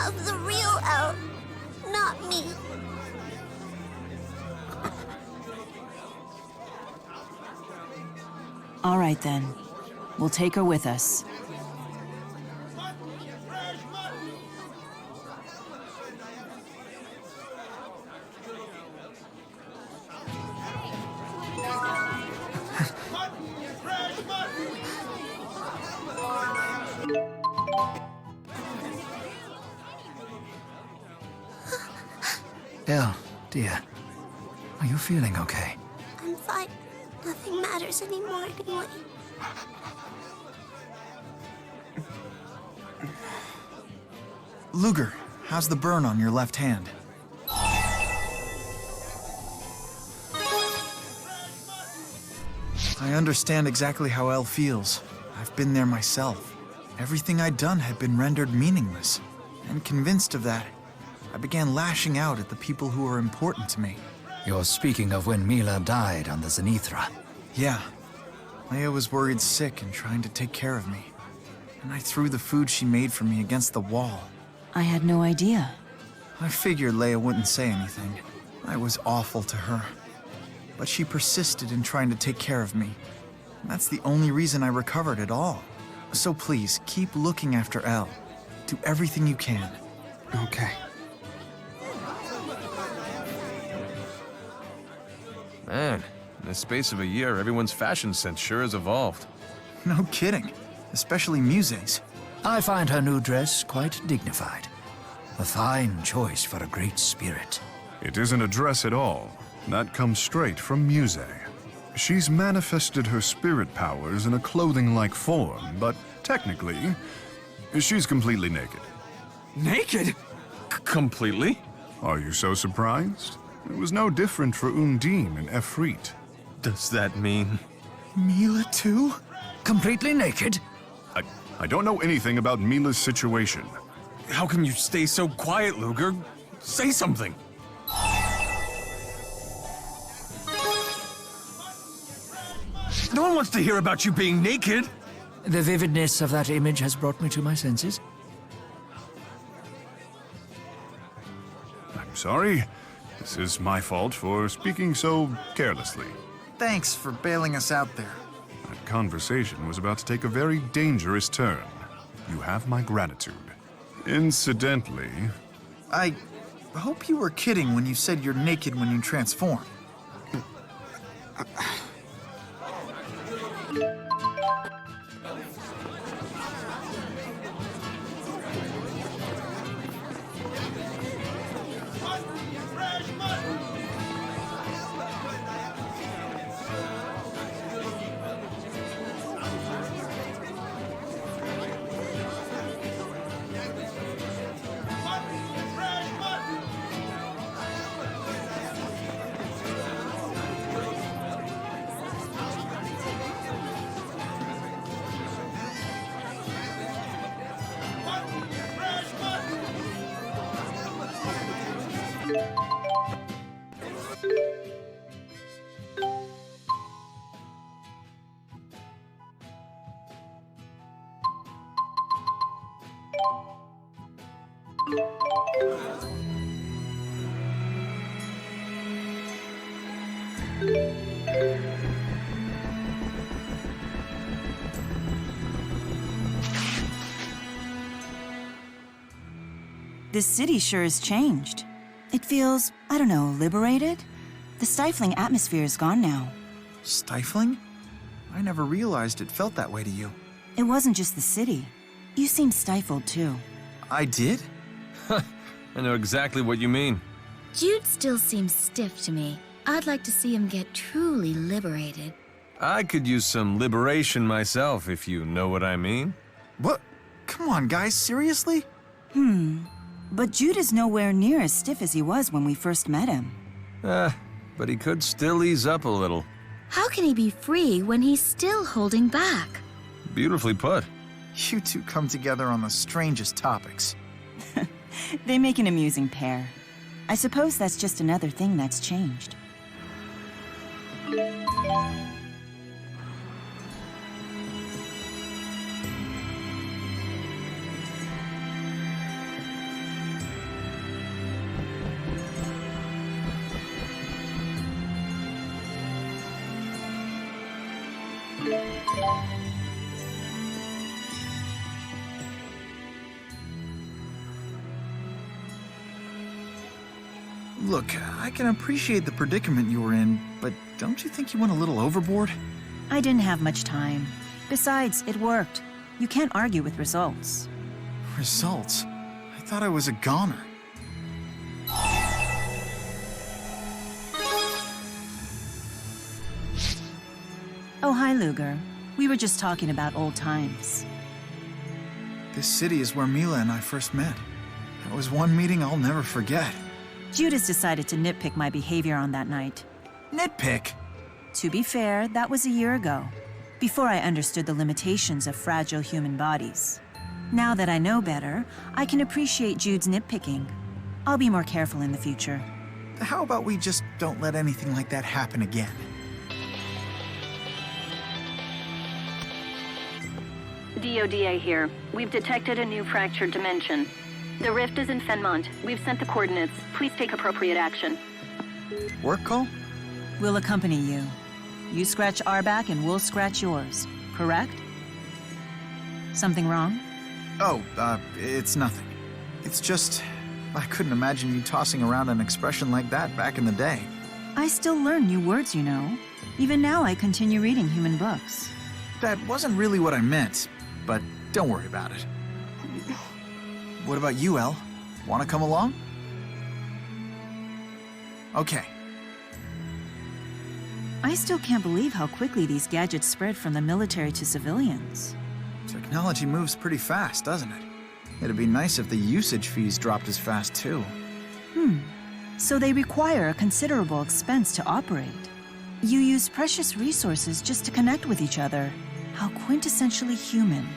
Of the real Elle, not me. All right then. We'll take her with us. Elle, dear, are you feeling okay? I'm fine. Nothing matters anymore anyway. Luger, how's the burn on your left hand? I understand exactly how Elle feels. I've been there myself. Everything I'd done had been rendered meaningless. And convinced of that, I began lashing out at the people who were important to me. You're speaking of when Milla died on the Zenithra. Yeah. Leia was worried sick and trying to take care of me. And I threw the food she made for me against the wall. I had no idea. I figured Leia wouldn't say anything. I was awful to her. But she persisted in trying to take care of me. That's the only reason I recovered at all. So please, keep looking after Elle. Do everything you can. Okay. Man, in the space of a year, everyone's fashion sense sure has evolved. No kidding. Especially Muzet's. I find her new dress quite dignified. A fine choice for a great spirit. It isn't a dress at all. That comes straight from Muzet. She's manifested her spirit powers in a clothing-like form, but technically, she's completely naked. Naked? Completely? Are you so surprised? It was no different for Undine and Efreet. Does that mean... Milla too? Completely naked? I don't know anything about Milla's situation. How can you stay so quiet, Luger? Say something! No one wants to hear about you being naked! The vividness of that image has brought me to my senses. I'm sorry. This is my fault for speaking so carelessly. Thanks for bailing us out there. That conversation was about to take a very dangerous turn. You have my gratitude. Incidentally... I hope you were kidding when you said you're naked when you transform. This city sure has changed. It feels, I don't know, liberated? The stifling atmosphere is gone now. Stifling? I never realized it felt that way to you. It wasn't just the city. You seemed stifled, too. I did? I know exactly what you mean. Jude still seems stiff to me. I'd like to see him get truly liberated. I could use some liberation myself, if you know what I mean. What? Come on, guys, seriously? But Jude is nowhere near as stiff as he was when we first met him. But he could still ease up a little. How can he be free when he's still holding back? Beautifully put. You two come together on the strangest topics. They make an amusing pair. I suppose that's just another thing that's changed. Look, I can appreciate the predicament you were in, but don't you think you went a little overboard? I didn't have much time. Besides, it worked. You can't argue with results. Results? I thought I was a goner. Oh, hi, Luger. We were just talking about old times. This city is where Milla and I first met. That was one meeting I'll never forget. Jude has decided to nitpick my behavior on that night. Nitpick? To be fair, that was a year ago, before I understood the limitations of fragile human bodies. Now that I know better, I can appreciate Jude's nitpicking. I'll be more careful in the future. How about we just don't let anything like that happen again? DODA here. We've detected a new fractured dimension. The rift is in Fenmont. We've sent the coordinates. Please take appropriate action. Work call? We'll accompany you. You scratch our back and we'll scratch yours, correct? Something wrong? Oh, it's nothing. It's just, I couldn't imagine you tossing around an expression like that back in the day. I still learn new words, you know. Even now I continue reading human books. That wasn't really what I meant, but don't worry about it. What about you, El? Want to come along? Okay. I still can't believe how quickly these gadgets spread from the military to civilians. Technology moves pretty fast, doesn't it? It'd be nice if the usage fees dropped as fast, too. So they require a considerable expense to operate. You use precious resources just to connect with each other. How quintessentially human.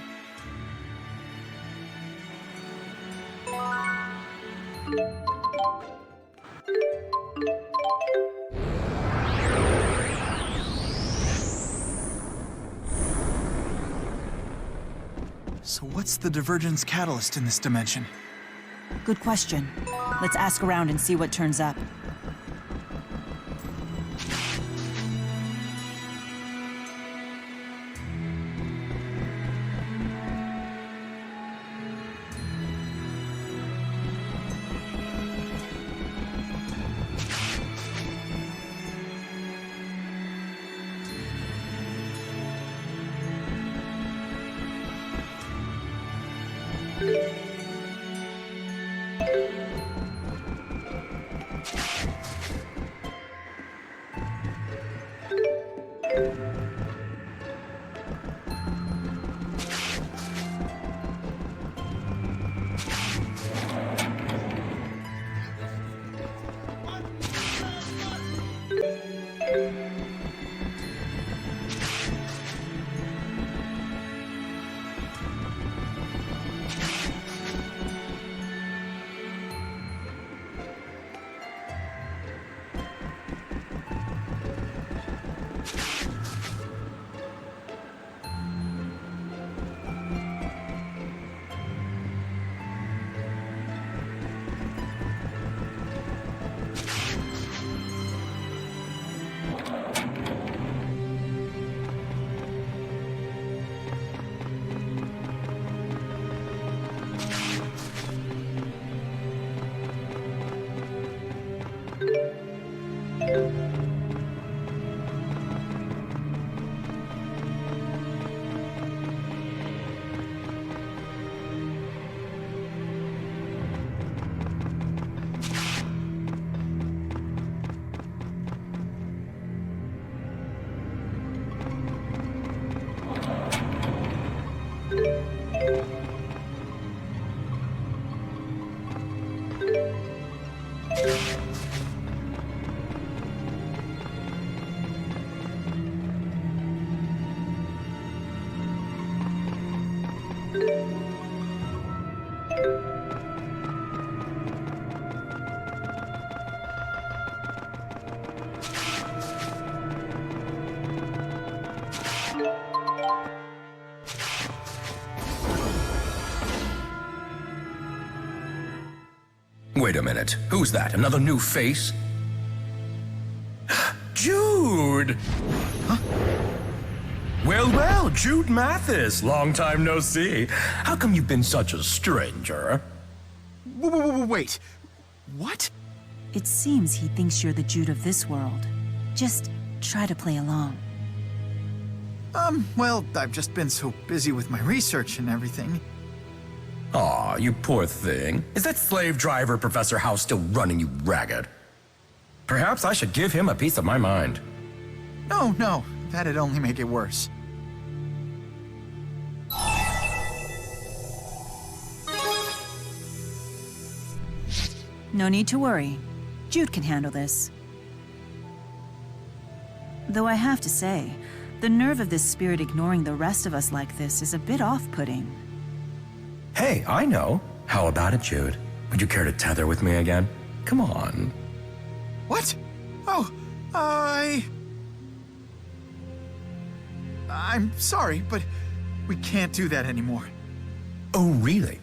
So what's the divergence catalyst in this dimension? Good question. Let's ask around and see what turns up. Wait a minute. Who's that? Another new face? Jude! Huh? Well, Jude Mathis. Long time no see. How come you've been such a stranger? Wait. What? It seems he thinks you're the Jude of this world. Just try to play along. Well, I've just been so busy with my research and everything. Aw, you poor thing. Is that slave driver Professor House still running you ragged? Perhaps I should give him a piece of my mind. No, that'd only make it worse. No need to worry. Jude can handle this. Though I have to say, the nerve of this spirit ignoring the rest of us like this is a bit off-putting. Hey, I know. How about it, Jude? Would you care to tether with me again? Come on. What? Oh, I'm sorry, but we can't do that anymore. Oh, really?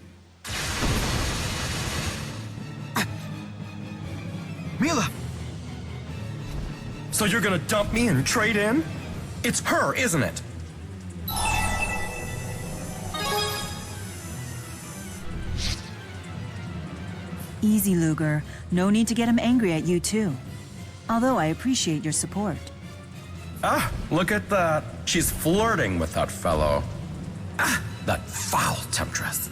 Milla! So you're gonna dump me and trade in? It's her, isn't it? Easy, Luger. No need to get him angry at you, too. Although I appreciate your support. Ah, look at that. She's flirting with that fellow. Ah, that foul temptress.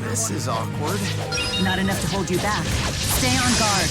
This is awkward. Not enough to hold you back. Stay on guard.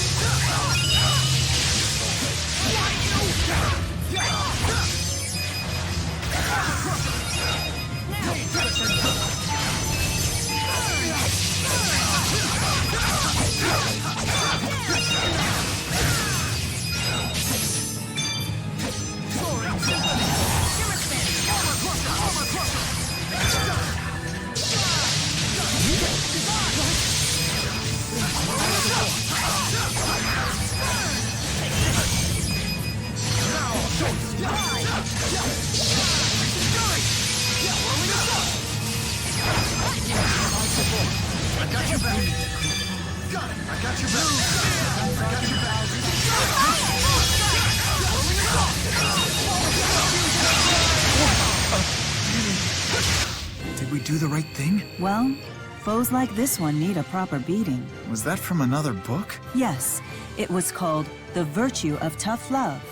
do the right thing? Well, foes like this one need a proper beating. Was that from another book? Yes, it was called The Virtue of Tough Love.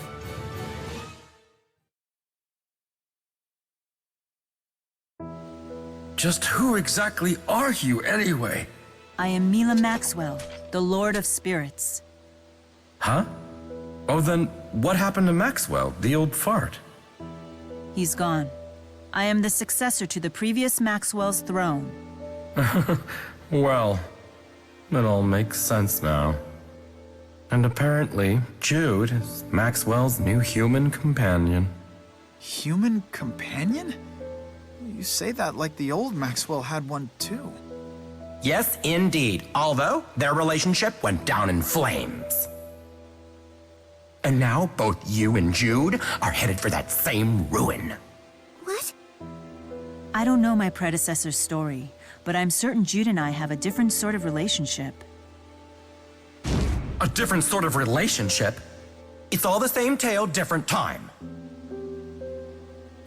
Just who exactly are you, anyway? I am Milla Maxwell, the Lord of Spirits. Huh? Oh, then what happened to Maxwell, the old fart? He's gone. I am the successor to the previous Maxwell's throne. Well, it all makes sense now. And apparently, Jude is Maxwell's new human companion. Human companion? You say that like the old Maxwell had one too. Yes, indeed. Although, their relationship went down in flames. And now, both you and Jude are headed for that same ruin. What? I don't know my predecessor's story, but I'm certain Jude and I have a different sort of relationship. A different sort of relationship? It's all the same tale, different time.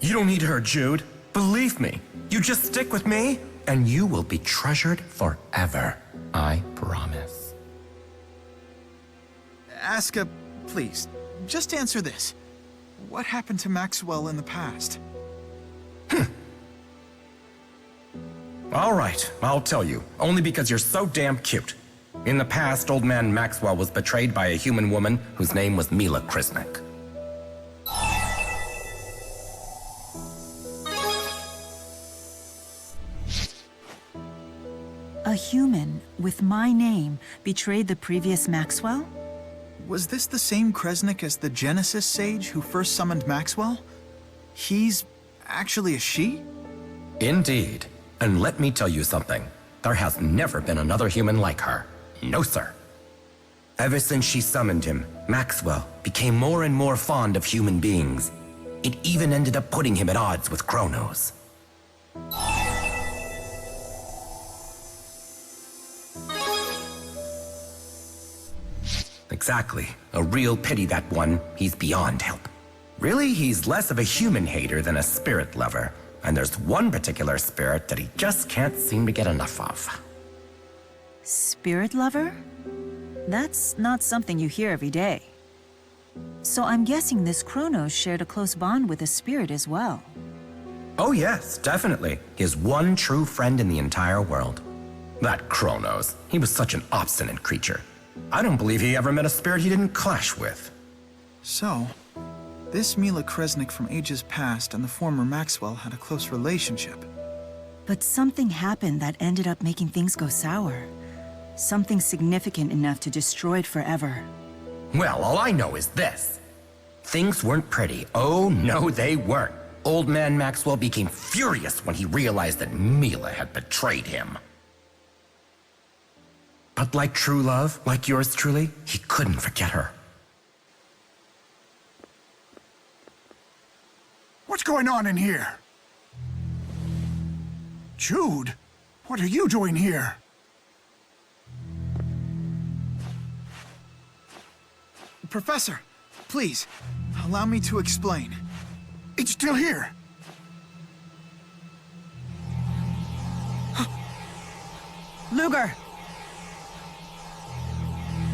You don't need her, Jude. Believe me. You just stick with me, and you will be treasured forever. I promise. Asuka, please, just answer this. What happened to Maxwell in the past? All right, I'll tell you. Only because you're so damn cute. In the past, old man Maxwell was betrayed by a human woman whose name was Milla Chapter. A human with my name betrayed the previous Maxwell? Was this the same Kresnik as the Genesis sage who first summoned Maxwell? He's actually a she? Indeed. And let me tell you something. There has never been another human like her. No, sir. Ever since she summoned him, Maxwell became more and more fond of human beings. It even ended up putting him at odds with Kronos. Exactly. A real pity, that one. He's beyond help. Really, he's less of a human hater than a spirit lover. And there's one particular spirit that he just can't seem to get enough of. Spirit lover? That's not something you hear every day. So I'm guessing this Kronos shared a close bond with a spirit as well. Oh yes, definitely. His one true friend in the entire world. That Kronos. He was such an obstinate creature. I don't believe he ever met a spirit he didn't clash with. So, this Milla Kresnik from ages past and the former Maxwell had a close relationship. But something happened that ended up making things go sour. Something significant enough to destroy it forever. Well, all I know is this. Things weren't pretty. Oh, no, they weren't. Old man Maxwell became furious when he realized that Milla had betrayed him. But like true love, like yours truly, he couldn't forget her. What's going on in here? Jude, what are you doing here? Professor, please, allow me to explain. It's still here. Luger!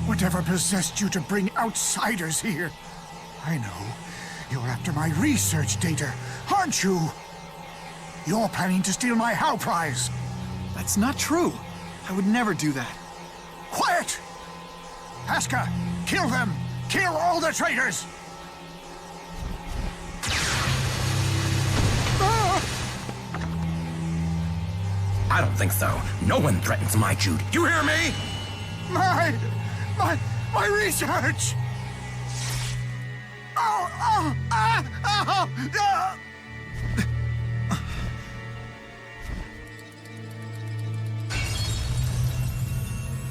Whatever possessed you to bring outsiders here? I know. You're after my research data, aren't you? You're planning to steal my How prize. That's not true. I would never do that. Quiet! Asuka, kill them! Kill all the traitors! I don't think so. No one threatens my Jude. You hear me? My research!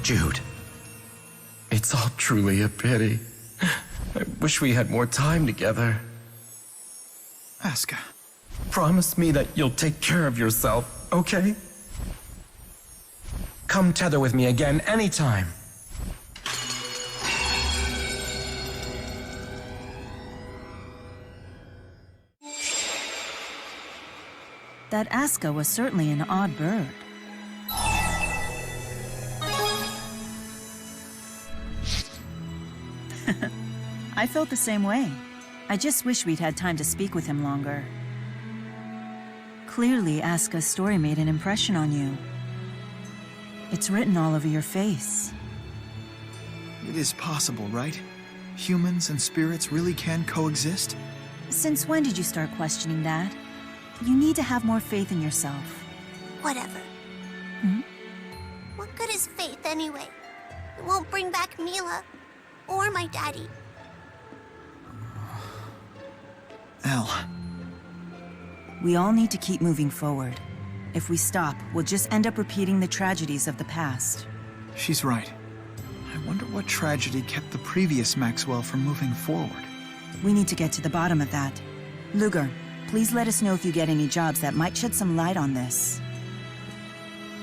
Jude, it's all truly a pity. I wish we had more time together. Asuka. Promise me that you'll take care of yourself, okay? Come tether with me again anytime. That Aska was certainly an odd bird. I felt the same way. I just wish we'd had time to speak with him longer. Clearly, Aska's story made an impression on you. It's written all over your face. It is possible, right? Humans and spirits really can coexist? Since when did you start questioning that? You need to have more faith in yourself. Whatever. Hmm? What good is faith anyway? It won't bring back Milla or my daddy. Elle. We all need to keep moving forward. If we stop, we'll just end up repeating the tragedies of the past. She's right. I wonder what tragedy kept the previous Maxwell from moving forward. We need to get to the bottom of that. Luger, please let us know if you get any jobs that might shed some light on this.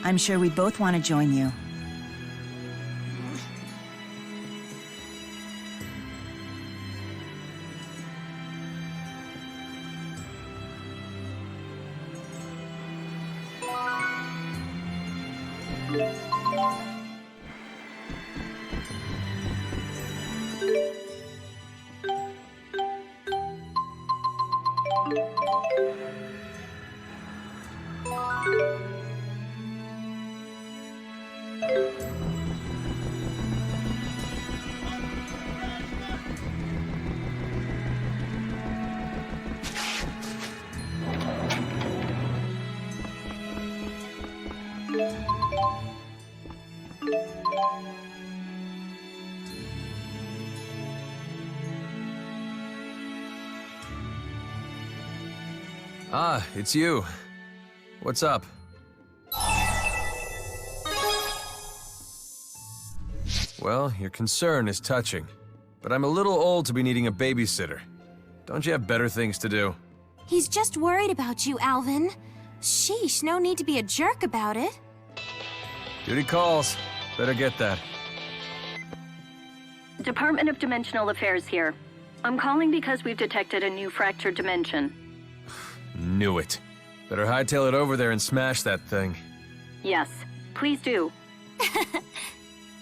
I'm sure we both want to join you. Ah, it's you. What's up? Well, your concern is touching, but I'm a little old to be needing a babysitter. Don't you have better things to do? He's just worried about you, Alvin. Sheesh, no need to be a jerk about it. Duty calls. Better get that. Department of Dimensional Affairs here. I'm calling because we've detected a new fractured dimension. Knew it. Better hightail it over there and smash that thing. Yes, please do.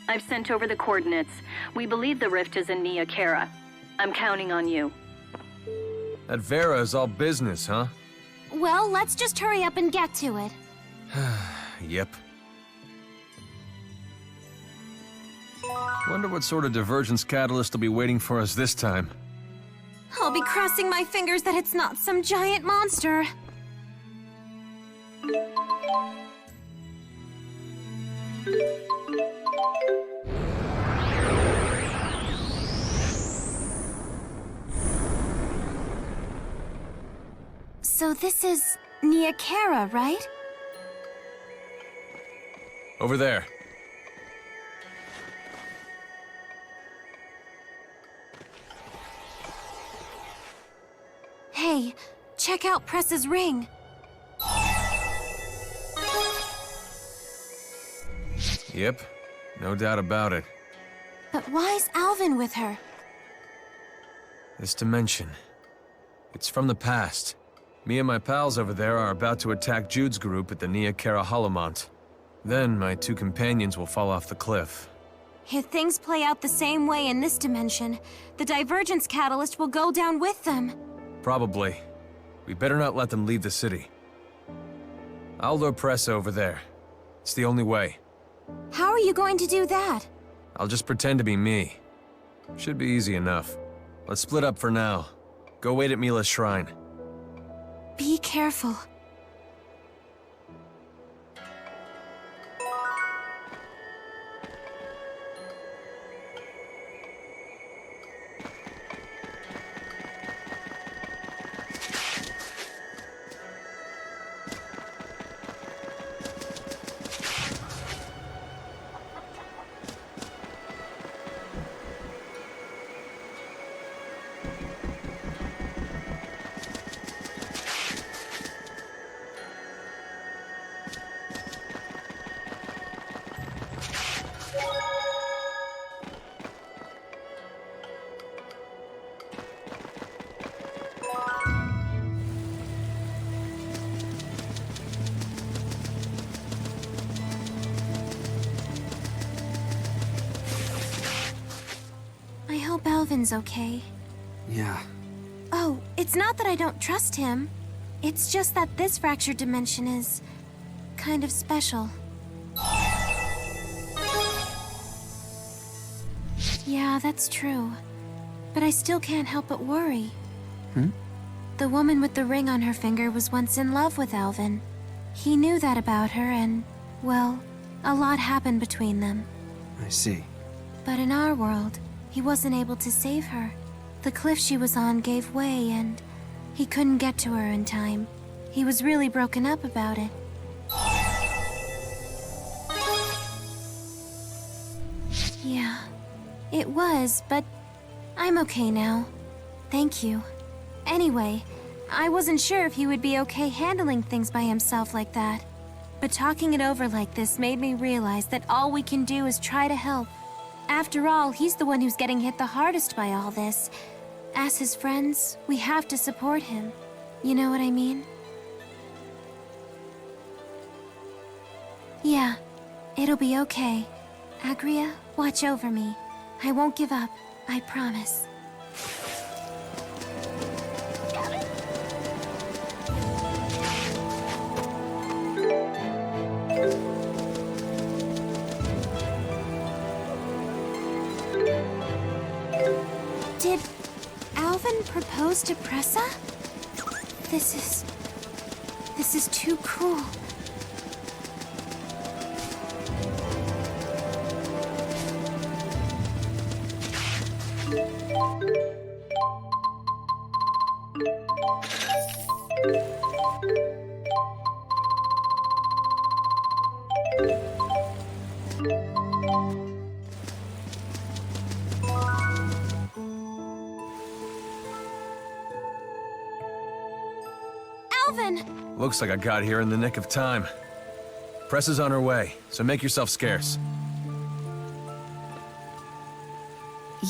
I've sent over the coordinates. We believe the rift is in Nia Kara. I'm counting on you. That Vera is all business, huh? Well, let's just hurry up and get to it. Yep. Wonder what sort of divergence catalyst will be waiting for us this time. I'll be crossing my fingers that it's not some giant monster. So this is Nia Kara, right? Over there. Hey, check out Press's ring. Yep, no doubt about it. But why's Alvin with her? This dimension. It's from the past. Me and my pals over there are about to attack Jude's group at the Nia Kara Holomont. Then my two companions will fall off the cliff. If things play out the same way in this dimension, the divergence catalyst will go down with them. Probably. We better not let them leave the city. I'll lure Press over there. It's the only way. How are you going to do that? I'll just pretend to be me. Should be easy enough. Let's split up for now. Go wait at Milla's shrine. Be careful. Alvin's okay. Yeah. Oh, it's not that I don't trust him. It's just that this fractured dimension is kind of special. Yeah, that's true. But I still can't help but worry. The woman with the ring on her finger was once in love with Alvin. He knew that about her and, well, a lot happened between them. I see. But in our world, he wasn't able to save her. The cliff she was on gave way and he couldn't get to her in time. He was really broken up about it. Yeah, it was, but I'm okay now. Thank you. Anyway, I wasn't sure if he would be okay handling things by himself like that. But talking it over like this made me realize that all we can do is try to help. After all, he's the one who's getting hit the hardest by all this. As his friends, we have to support him. You know what I mean? Yeah, it'll be okay. Agria, watch over me. I won't give up, I promise. Did Alvin propose to Pressa? This is too cool. Alvin! Looks like I got here in the nick of time. Press is on her way, so make yourself scarce.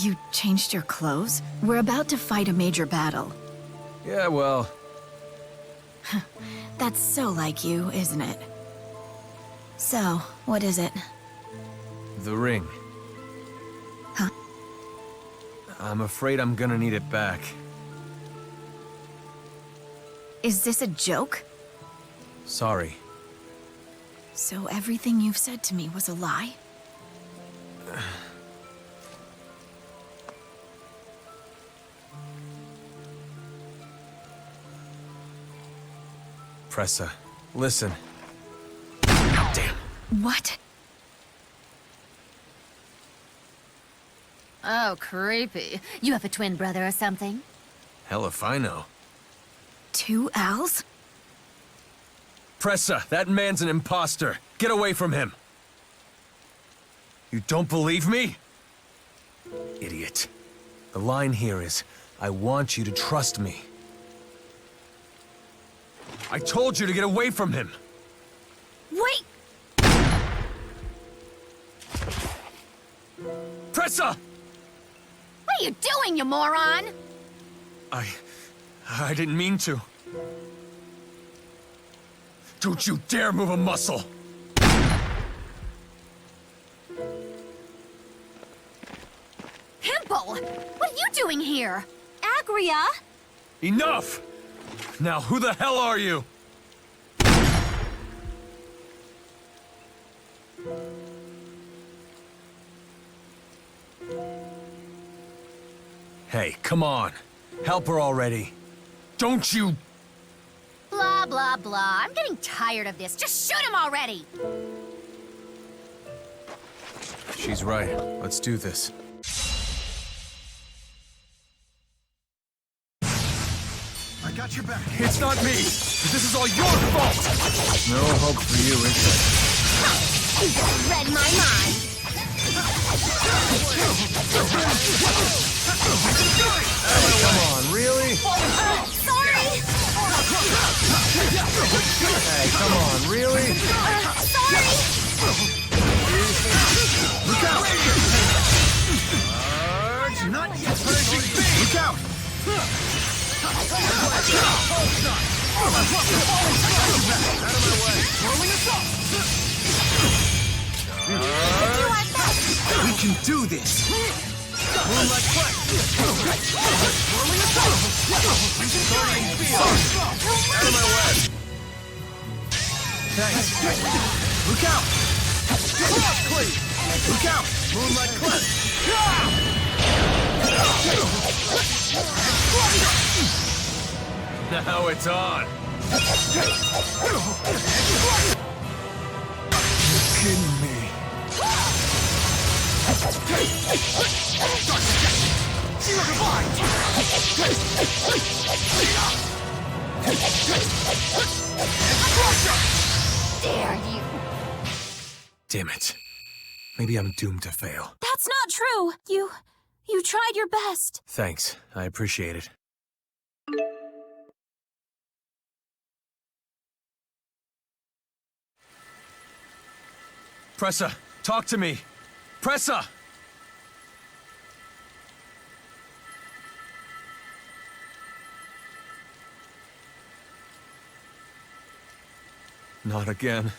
You changed your clothes? We're about to fight a major battle. Yeah, well... That's so like you, isn't it? So, what is it? The ring. Huh? I'm afraid I'm gonna need it back. Is this a joke? Sorry. So everything you've said to me was a lie? Pressa, listen. Damn. What? Oh, creepy. You have a twin brother or something? Hell if I know. 2 Als? Pressa, that man's an imposter. Get away from him. You don't believe me? Idiot. The line here is, I want you to trust me. I told you to get away from him. Wait! Pressa! What are you doing, you moron? I didn't mean to. Don't you dare move a muscle! Pimple! What are you doing here? Agria! Enough! Now, who the hell are you? Hey, come on. Help her already. Don't you... Blah, blah, blah. I'm getting tired of this. Just shoot him already! She's right. Let's do this. I got your back. It's not me! This is all your fault! No hope for you, is there? You just read my mind! Hey, come on, really? Sorry! Hey, come on, really? Sorry! Look out! Not yet finishing things! Look out! Out of my way! Rolling assault! We can do this! Moonlight Quest! Whirling assault! Guardian Spear! Out of my way! Thanks. Look out! Cross Cleave! Look out! Moonlight Quest! Now it's on! You're kidding me. Dare you! Damn it. Maybe I'm doomed to fail. That's not true! You tried your best. Thanks. I appreciate it. Pressa, talk to me! Pressa! Not again.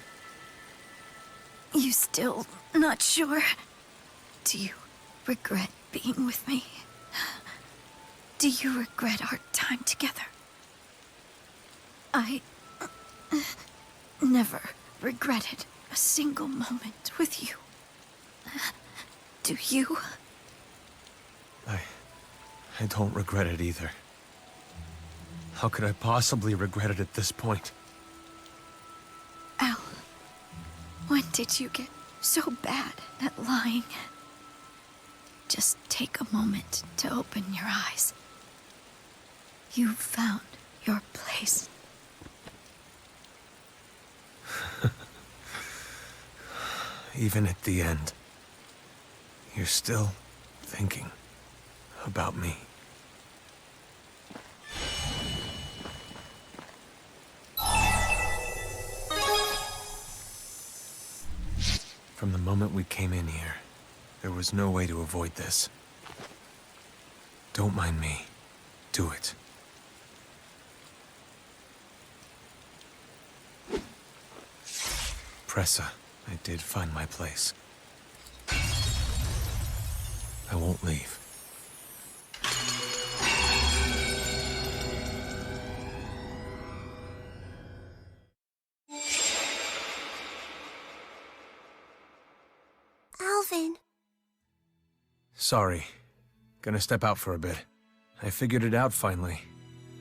You still not sure? Do you regret being with me? Do you regret our time together? I never regretted a single moment with you. Do you? I don't regret it either. How could I possibly regret it at this point? Al, when did you get so bad at lying? Just take a moment to open your eyes. You found your place. Even at the end, you're still thinking about me. From the moment we came in here, there was no way to avoid this. Don't mind me. Do it. Pressa, I did find my place. I won't leave. Alvin. Sorry. Gonna step out for a bit. I figured it out finally.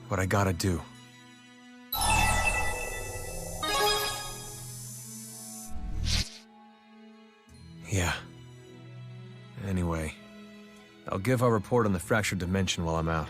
What I gotta do. Yeah. Anyway, I'll give our report on the fractured dimension while I'm out.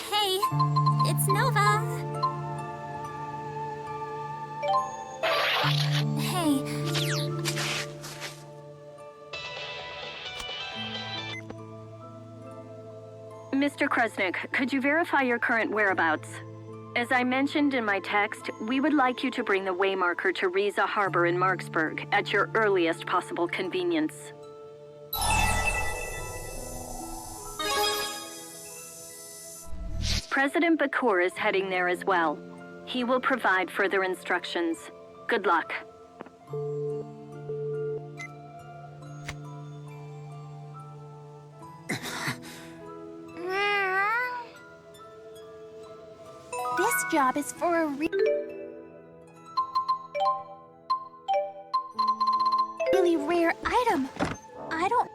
Hey, it's Nova. Hey. Mr. Kresnik, could you verify your current whereabouts? As I mentioned in my text, we would like you to bring the waymarker to Riza Harbor in Marksburg at your earliest possible convenience. President Bakur is heading there as well. He will provide further instructions. Good luck. This job is for a really rare item. I don't...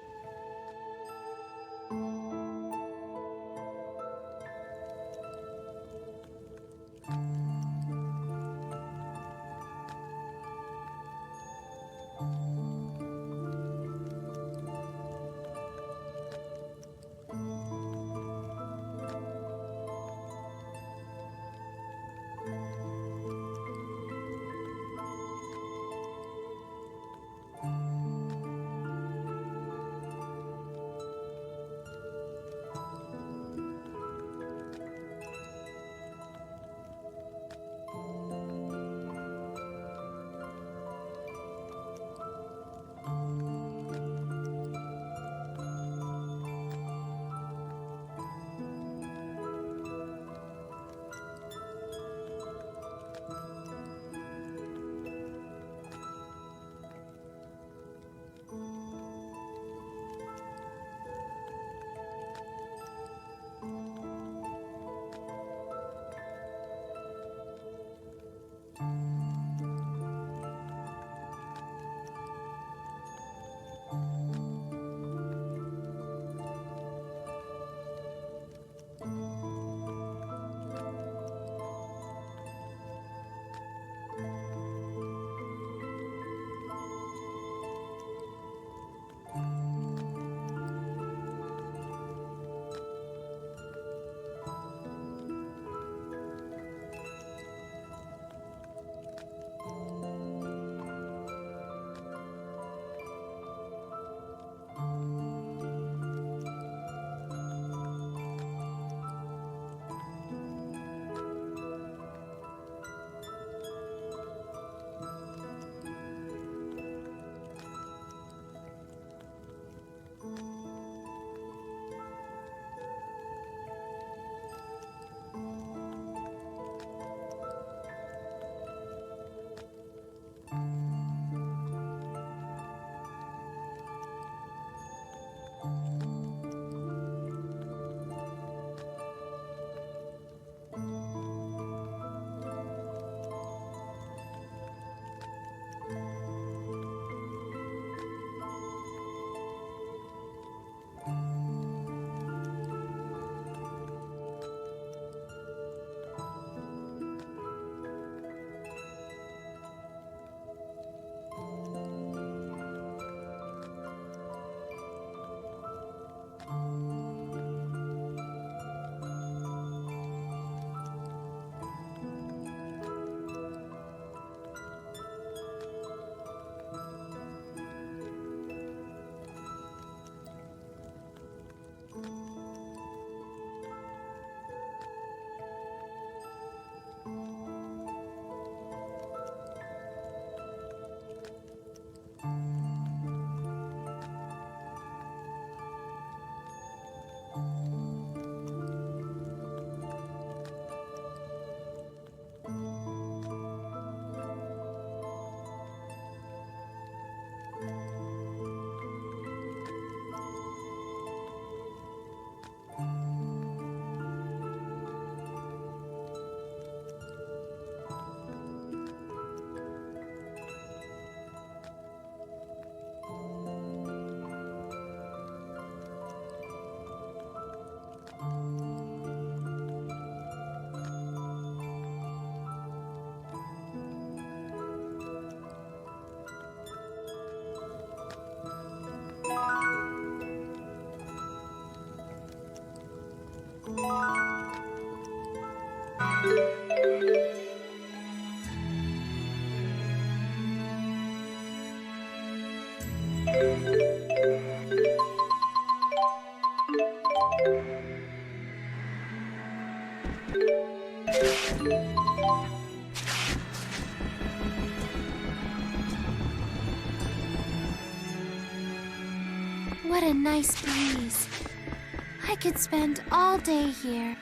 What a nice breeze. I could spend all day here.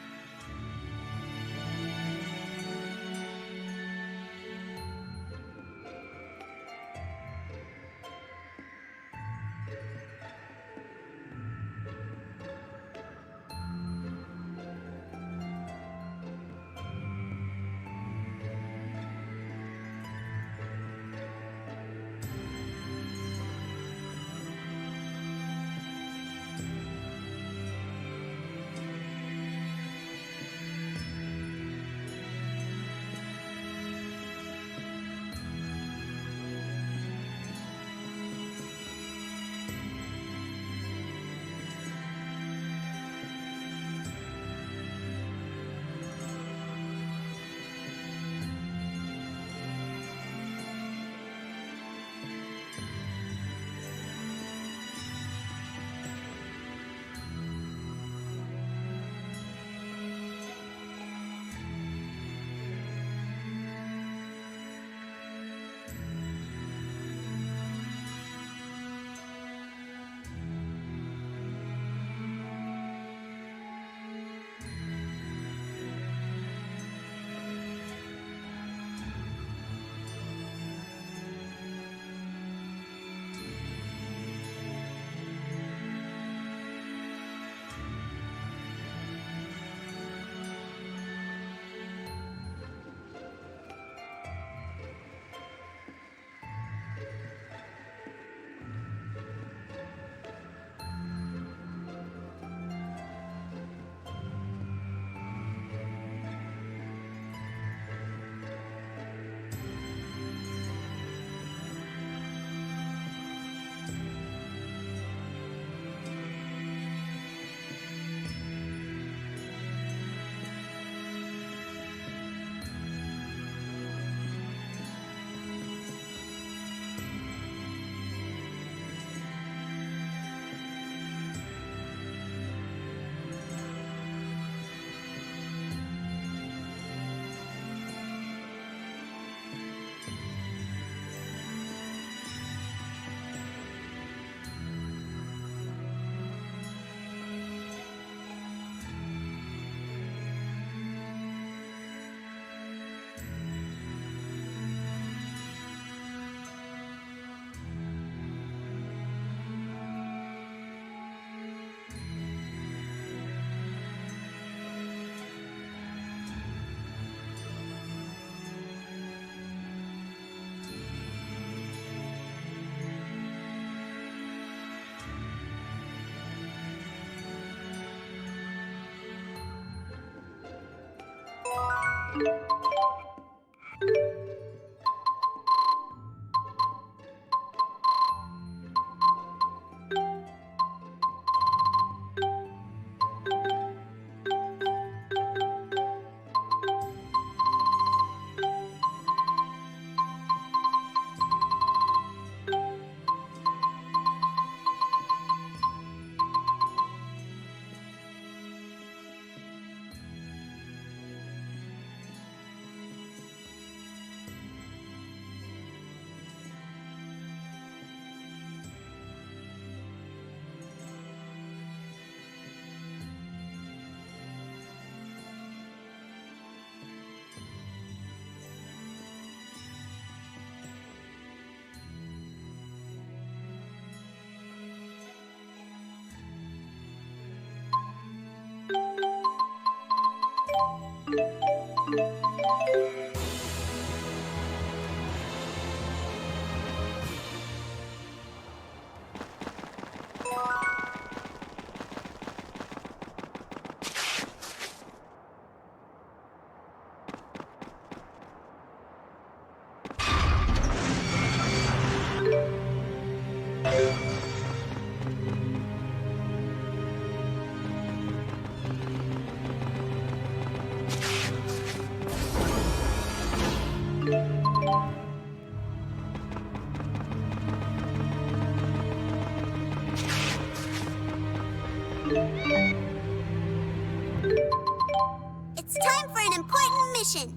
competition.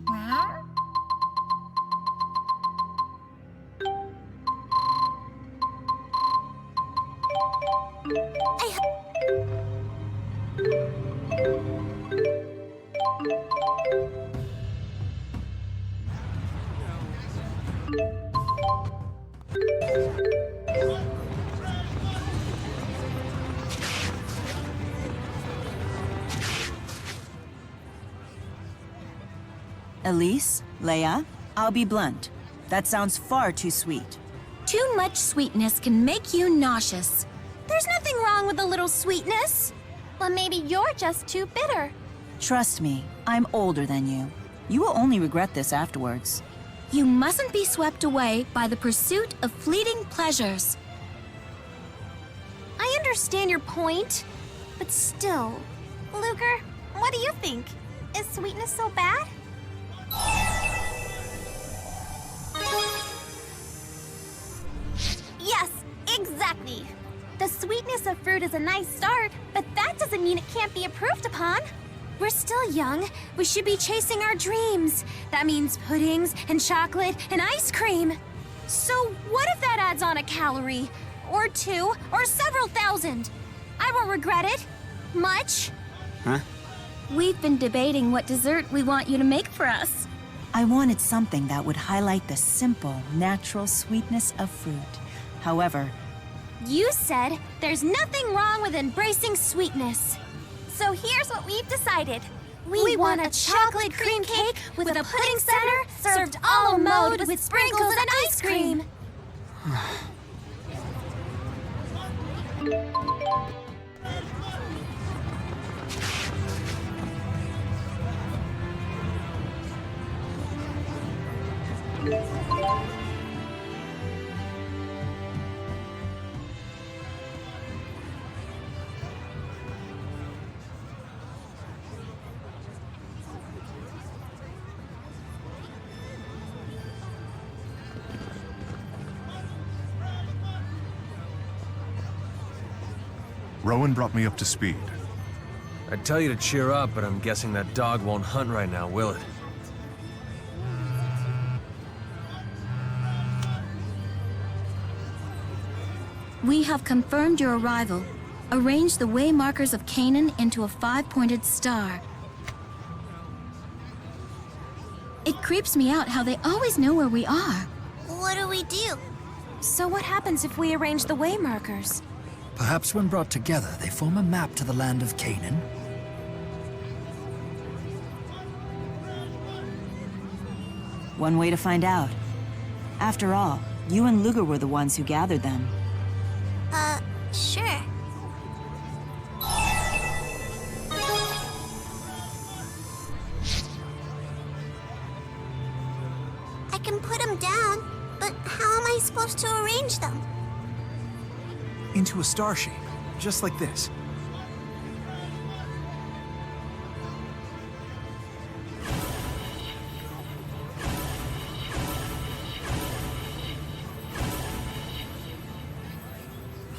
Elize, Leia, I'll be blunt. That sounds far too sweet. Too much sweetness can make you nauseous. There's nothing wrong with a little sweetness. Well, maybe you're just too bitter. Trust me, I'm older than you. You will only regret this afterwards. You mustn't be swept away by the pursuit of fleeting pleasures. I understand your point, but still. Luger, what do you think? Is sweetness so bad? Yes, exactly. The sweetness of fruit is a nice start, but that doesn't mean it can't be improved upon. We're still young. We should be chasing our dreams. That means puddings and chocolate and ice cream. So what if that adds on a calorie? Or 2, or several thousand? I won't regret it. Much. Huh? We've been debating what dessert we want you to make for us. I wanted something that would highlight the simple, natural sweetness of fruit. However, You said there's nothing wrong with embracing sweetness. So here's what we've decided. We want a chocolate cream cake with a pudding center served a la mode with sprinkles and ice cream. Rowen brought me up to speed. I'd tell you to cheer up, but I'm guessing that dog won't hunt right now, will it? We have confirmed your arrival. Arrange the way markers of Canaan into a 5-pointed star. It creeps me out how they always know where we are. What do we do? So what happens if we arrange the way markers? Perhaps when brought together, they form a map to the land of Canaan. One way to find out. After all, you and Luger were the ones who gathered them. Sure. I can put them down, but how am I supposed to arrange them? Into a star shape, just like this.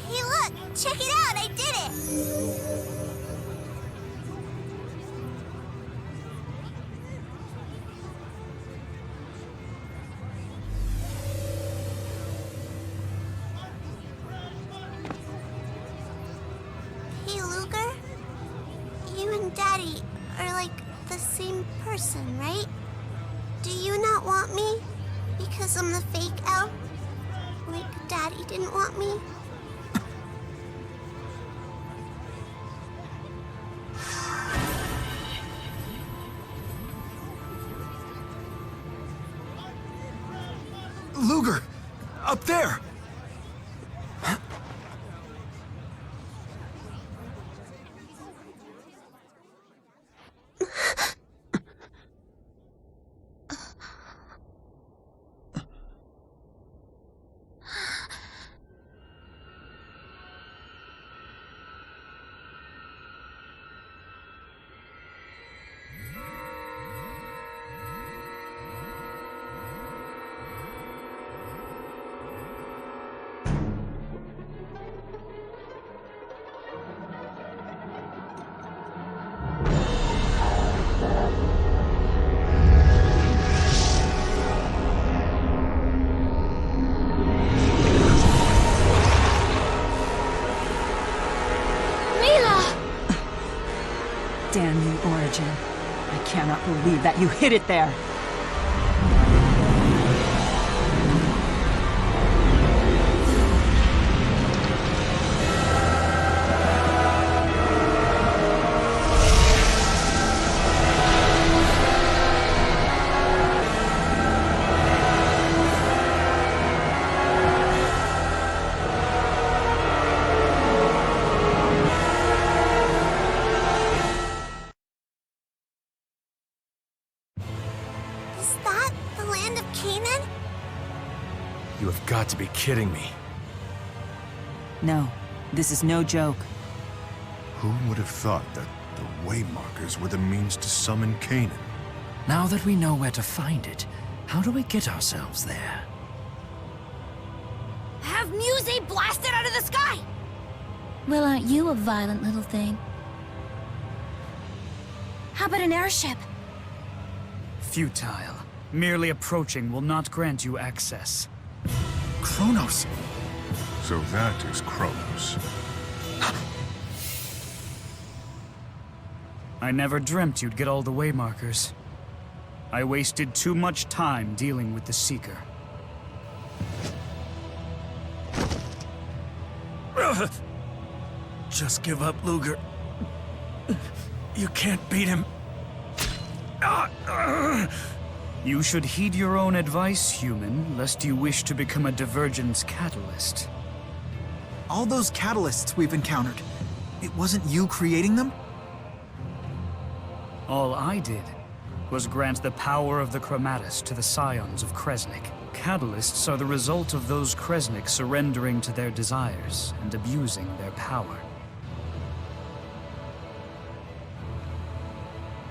Hey look, check it out, I did it! Hey Luger, you and Daddy are like the same person, right? Do you not want me? Because I'm the fake elf? Like Daddy didn't want me? Luger! Up there! Damn you, Origin. I cannot believe that you hid it there. Is that the land of Canaan? You have got to be kidding me. No, this is no joke. Who would have thought that the Waymarkers were the means to summon Canaan? Now that we know where to find it, how do we get ourselves there? Have Muzet blasted out of the sky! Well, aren't you a violent little thing? How about an airship? Futile. Merely approaching will not grant you access. Kronos! So that is Kronos. I never dreamt you'd get all the Waymarkers. I wasted too much time dealing with the Seeker. Just give up, Luger. You can't beat him. You should heed your own advice, human, lest you wish to become a divergence catalyst. All those catalysts we've encountered, it wasn't you creating them? All I did was grant the power of the Chromatus to the scions of Kresnik. Catalysts are the result of those Kresnik surrendering to their desires and abusing their power.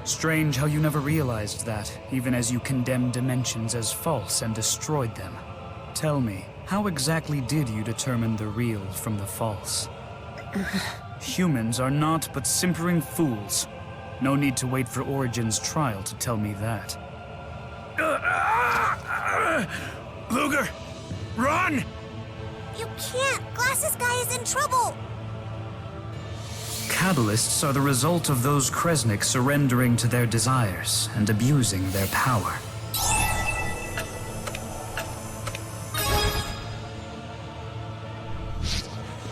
Strange how you never realized that, even as you condemned dimensions as false and destroyed them. Tell me, how exactly did you determine the real from the false? Humans are not but simpering fools. No need to wait for Origin's trial to tell me that. Luger! Run! You can't! Glasses Guy is in trouble! Catalysts are the result of those Kresnik surrendering to their desires and abusing their power.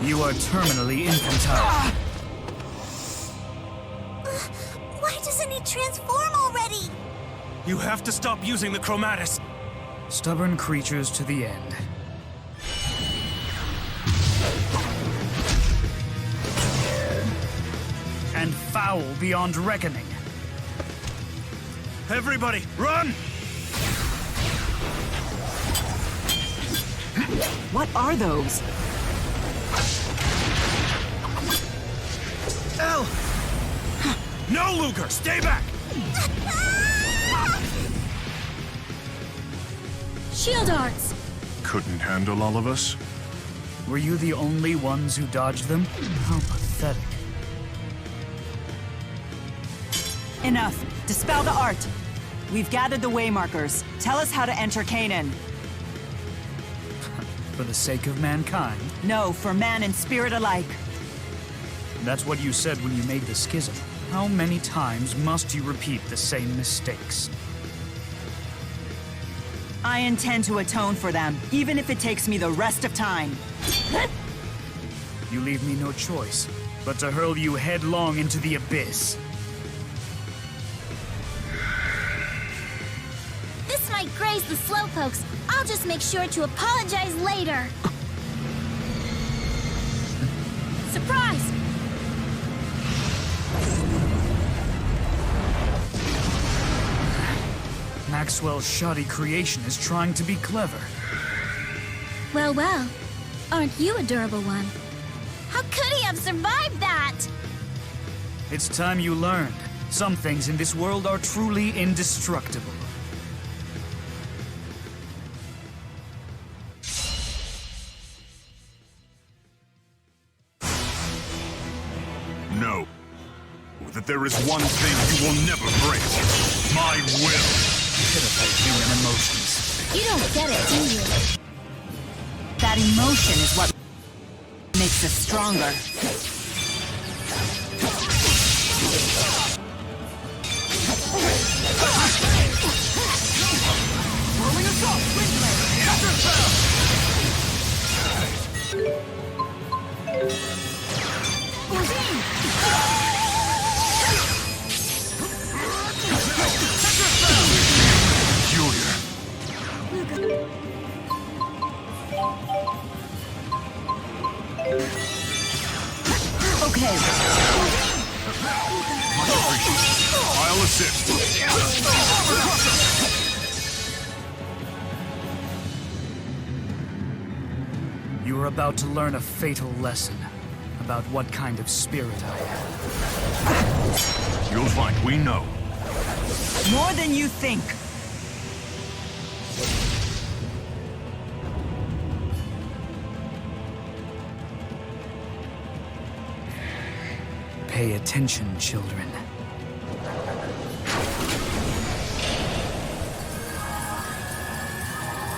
You are terminally infantile. Why doesn't he transform already? You have to stop using the Chromatus! Stubborn creatures to the end. And foul beyond reckoning. Everybody, run! What are those? L! No, Luger! Stay back! Shield arts! Couldn't handle all of us? Were you the only ones who dodged them? How pathetic. Enough. Dispel the art. We've gathered the Waymarkers. Tell us how to enter Canaan. For the sake of mankind? No, for man and spirit alike. That's what you said when you made the schism. How many times must you repeat the same mistakes? I intend to atone for them, even if it takes me the rest of time. You leave me no choice, but to hurl you headlong into the abyss. This might graze the slowpokes. I'll just make sure to apologize later. Surprise! Maxwell's shoddy creation is trying to be clever. Well, well. Aren't you a durable one? How could he have survived that? It's time you learned. Some things in this world are truly indestructible. No. That there is one thing you will never break. My will. Pitiful human emotions. You don't get it, do you? That emotion is what makes us stronger. Okay. Much appreciated. I'll assist. You are about to learn a fatal lesson about what kind of spirit I am. You'll find we know. More than you think. Pay attention, children.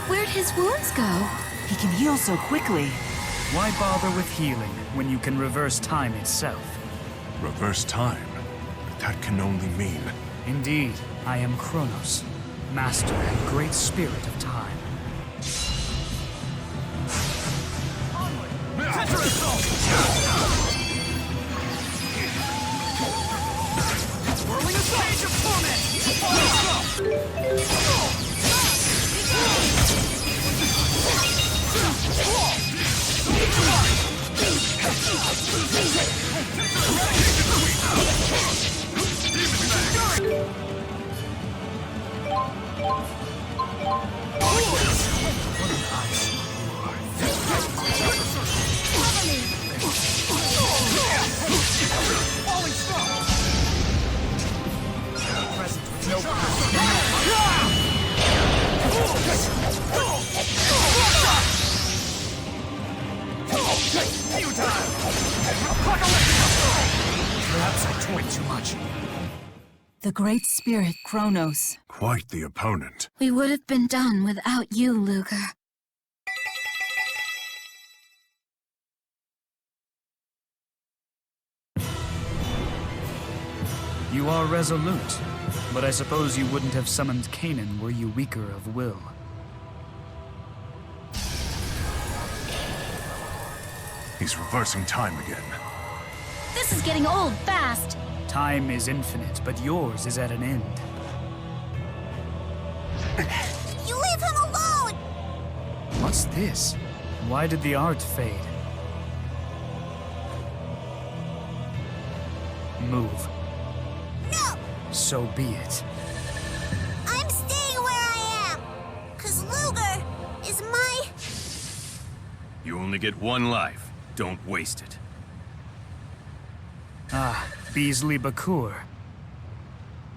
Where'd his wounds go? He can heal so quickly. Why bother with healing when you can reverse time itself? Reverse time? That can only mean... Indeed, I am Kronos, master and great spirit of time. Whirling a stage of torment! Falling star! Present with no Perhaps I toyed too much. The great spirit, Kronos. Quite the opponent. We would have been done without you, Luger. You are resolute, but I suppose you wouldn't have summoned Kanan were you weaker of will. He's reversing time again. This is getting old fast. Time is infinite, but yours is at an end. You leave him alone! What's this? Why did the art fade? Move. No! So be it. I'm staying where I am! 'Cause Luger is my... You only get one life. Don't waste it. Ah, Beasley Bakur.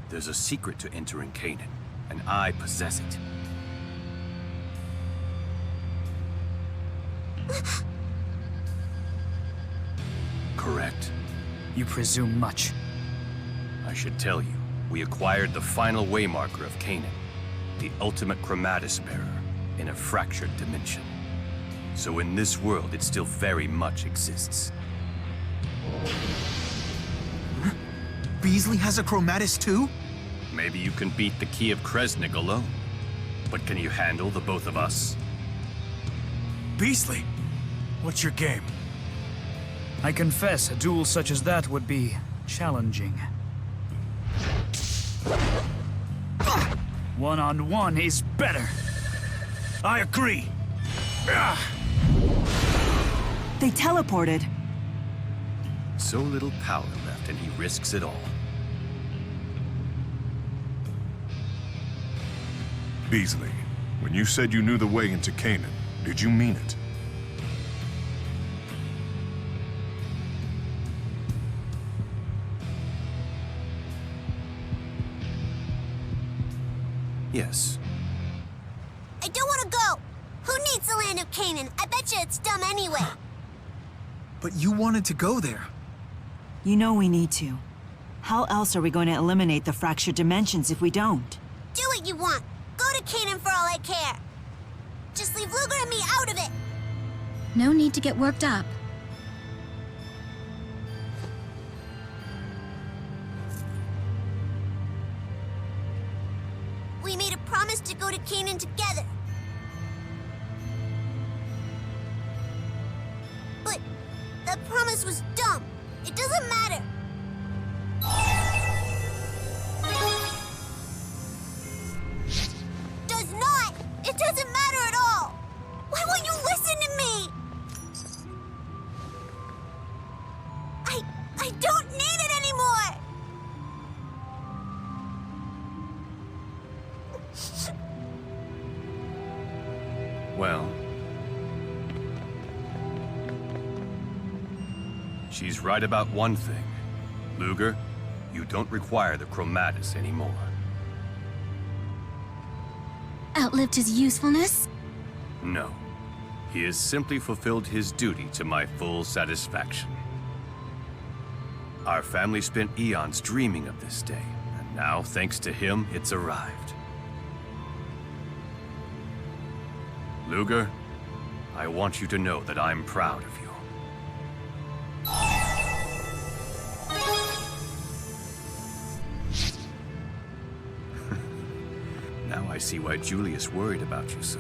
There's a secret to entering Kanan, and I possess it. Correct. You presume much. I should tell you, we acquired the final waymarker of Kanan, the ultimate chromatis bearer, in a fractured dimension. So in this world, it still very much exists. Beasley has a chromatis too? Maybe you can beat the Key of Kresnik alone. But can you handle the both of us? Beasley, what's your game? I confess, a duel such as that would be challenging. One-on-one is better. I agree. They teleported. So little power left, and he risks it all. Beasley, when you said you knew the way into Kanan, did you mean it? Yes. I don't want to go! Who needs the land of Kanan? I bet you it's dumb anyway. But you wanted to go there. You know we need to. How else are we going to eliminate the fractured dimensions if we don't? Do what you want. Go to Kanan for all I care. Just leave Luger and me out of it. No need to get worked up. We made a promise to go to Kanan together. That promise was dumb. It doesn't matter. Does not. It doesn't matter at all. Why won't you listen to me? I don't need it anymore. Well, she's right about one thing. Luger, you don't require the Chromatus anymore. Outlived his usefulness? No. He has simply fulfilled his duty to my full satisfaction. Our family spent eons dreaming of this day, and now, thanks to him, it's arrived. Luger, I want you to know that I'm proud of you. Now I see why Julius worried about you so.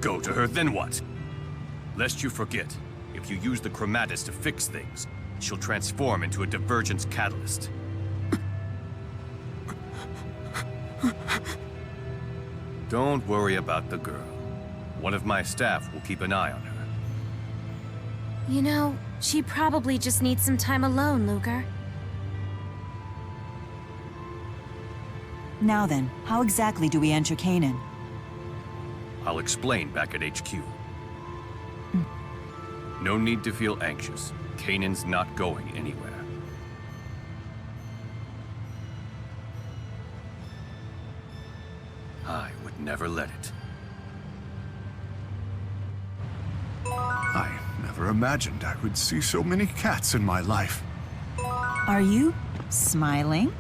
Go to her, then what? Lest you forget, if you use the Chromatus to fix things, she'll transform into a divergence catalyst. Don't worry about the girl. One of my staff will keep an eye on her. You know, she probably just needs some time alone, Luger. Now then, how exactly do we enter Canaan? I'll explain back at HQ. No need to feel anxious. Canaan's not going anywhere. I would never let it. I never imagined I would see so many cats in my life. Are you smiling?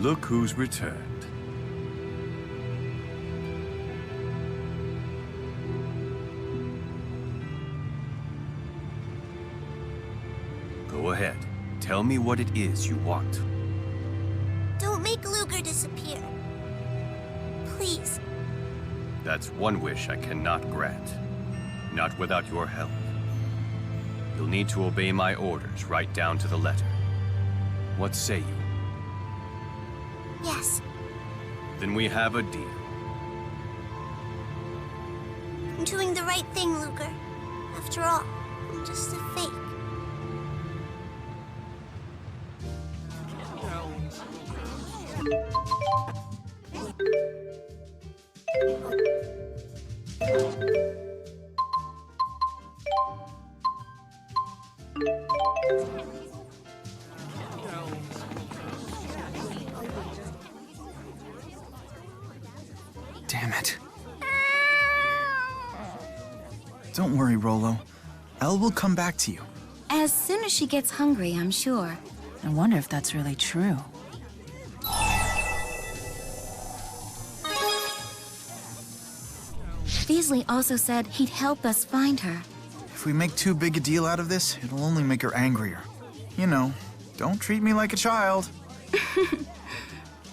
Look who's returned. Go ahead. Tell me what it is you want. Don't make Luger disappear. Please. That's one wish I cannot grant. Not without your help. You'll need to obey my orders right down to the letter. What say you? Yes. Then we have a deal. I'm doing the right thing, Luger. After all, I'm just a fake. Damn it. Don't worry, Rollo. Elle will come back to you. As soon as she gets hungry, I'm sure. I wonder if that's really true. Beasley also said he'd help us find her. If we make too big a deal out of this, it'll only make her angrier. You know, don't treat me like a child.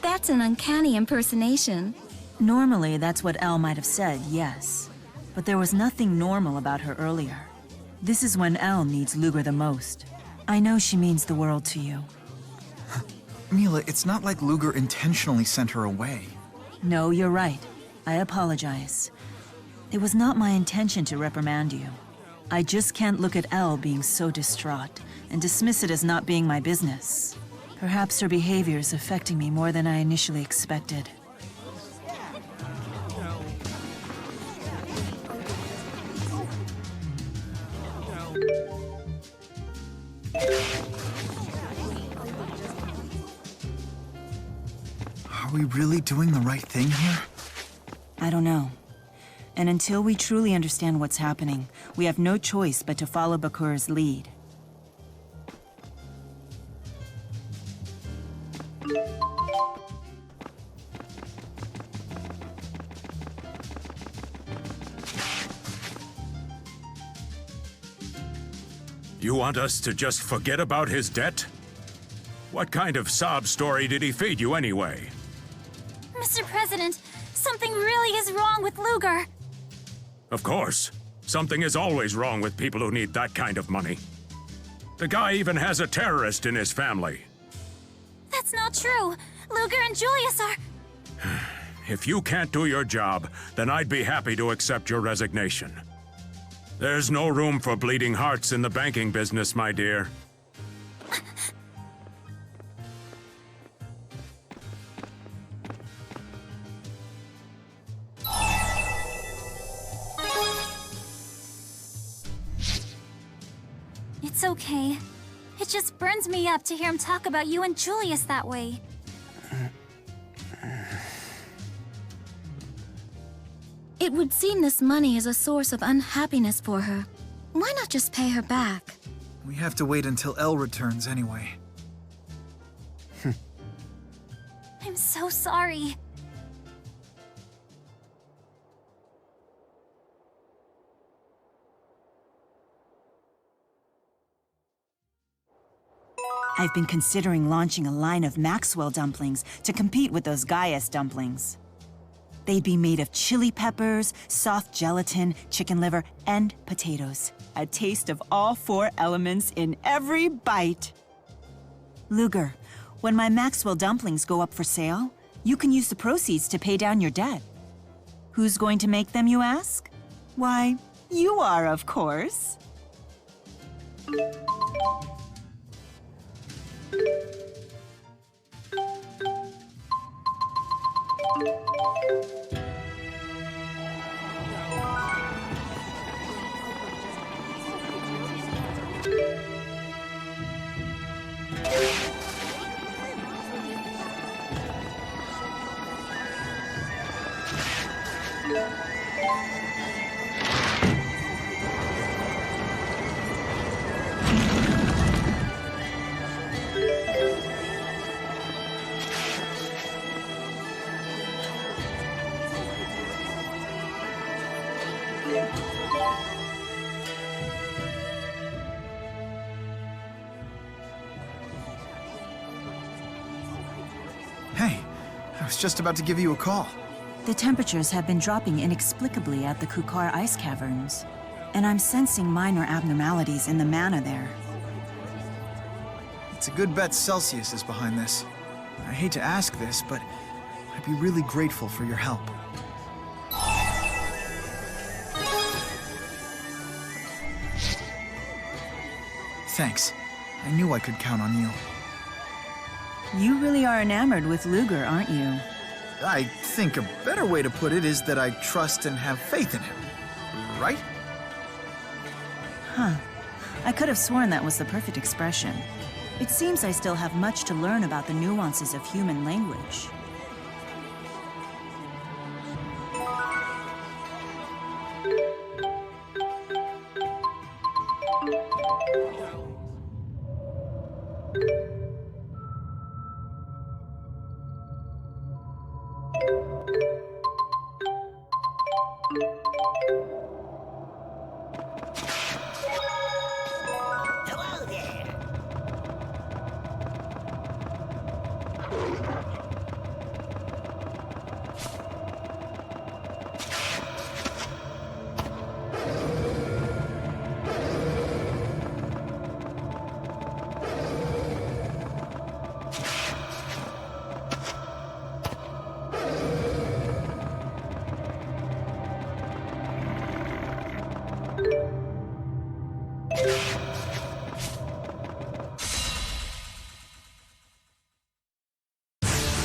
That's an uncanny impersonation. Normally, that's what Elle might have said, yes. But there was nothing normal about her earlier. This is when Elle needs Luger the most. I know she means the world to you. Milla, it's not like Luger intentionally sent her away. No, you're right. I apologize. It was not my intention to reprimand you. I just can't look at Elle being so distraught and dismiss it as not being my business. Perhaps her behavior is affecting me more than I initially expected. Are we really doing the right thing here? I don't know. And until we truly understand what's happening, we have no choice but to follow Bakur's lead. You want us to just forget about his debt? What kind of sob story did he feed you anyway? Mr. President, something really is wrong with Luger. Of course. Something is always wrong with people who need that kind of money. The guy even has a terrorist in his family. That's not true. Luger and Julius are... If you can't do your job, then I'd be happy to accept your resignation. There's no room for bleeding hearts in the banking business, my dear. It's okay. It just burns me up to hear him talk about you and Julius that way. It would seem this money is a source of unhappiness for her. Why not just pay her back? We have to wait until Elle returns anyway. I'm so sorry. I've been considering launching a line of Maxwell dumplings to compete with those Gaius dumplings. They'd be made of chili peppers, soft gelatin, chicken liver, and potatoes. A taste of all 4 elements in every bite. Luger, when my Maxwell dumplings go up for sale, you can use the proceeds to pay down your debt. Who's going to make them, you ask? Why, you are, of course. Hey, I was just about to give you a call. The temperatures have been dropping inexplicably at the Kukar ice caverns, and I'm sensing minor abnormalities in the mana there. It's a good bet Celsius is behind this. I hate to ask this, but I'd be really grateful for your help. Thanks. I knew I could count on you. You really are enamored with Luger, aren't you? I think a better way to put it is that I trust and have faith in him. Right? Huh. I could have sworn that was the perfect expression. It seems I still have much to learn about the nuances of human language.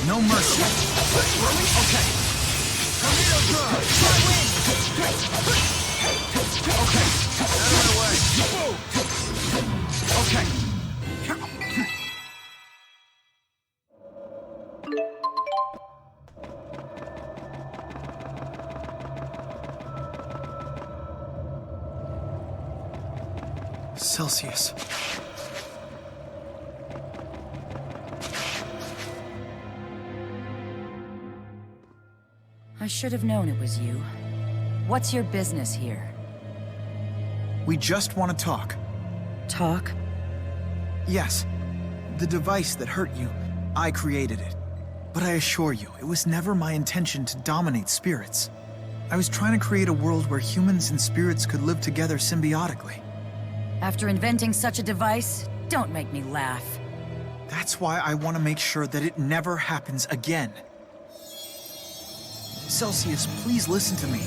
No mercy. Okay. Okay. Out of my way. Okay. Celsius. I should have known it was you. What's your business here? We just want to talk. Talk? Yes. The device that hurt you, I created it. But I assure you, it was never my intention to dominate spirits. I was trying to create a world where humans and spirits could live together symbiotically. After inventing such a device, don't make me laugh. That's why I want to make sure that it never happens again. Celsius, please listen to me.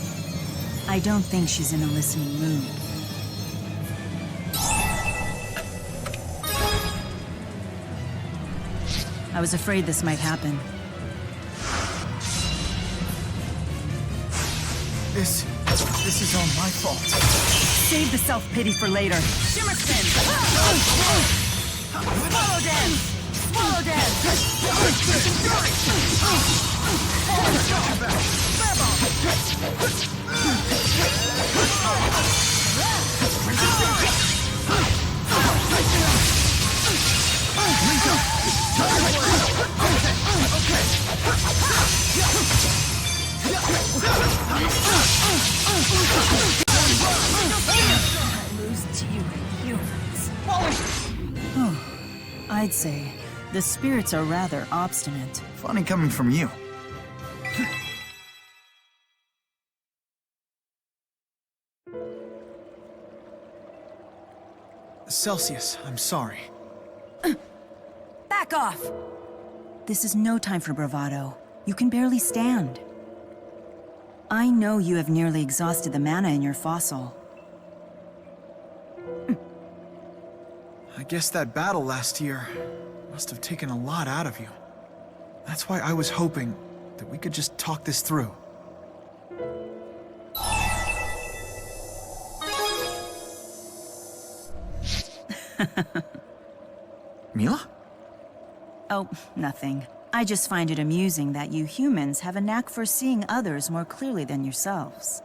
I don't think she's in a listening mood. I was afraid this might happen. This is all my fault. Save the self-pity for later. Shimmer spin! Swallow dance! Swallow dance! I lose to you, humans. I'd say the spirits are rather obstinate. Funny coming from you. Celsius, I'm sorry. Back off! This is no time for bravado. You can barely stand. I know you have nearly exhausted the mana in your fossil. I guess that battle last year must have taken a lot out of you. That's why I was hoping that we could just talk this through. Milla? Oh, nothing. I just find it amusing that you humans have a knack for seeing others more clearly than yourselves.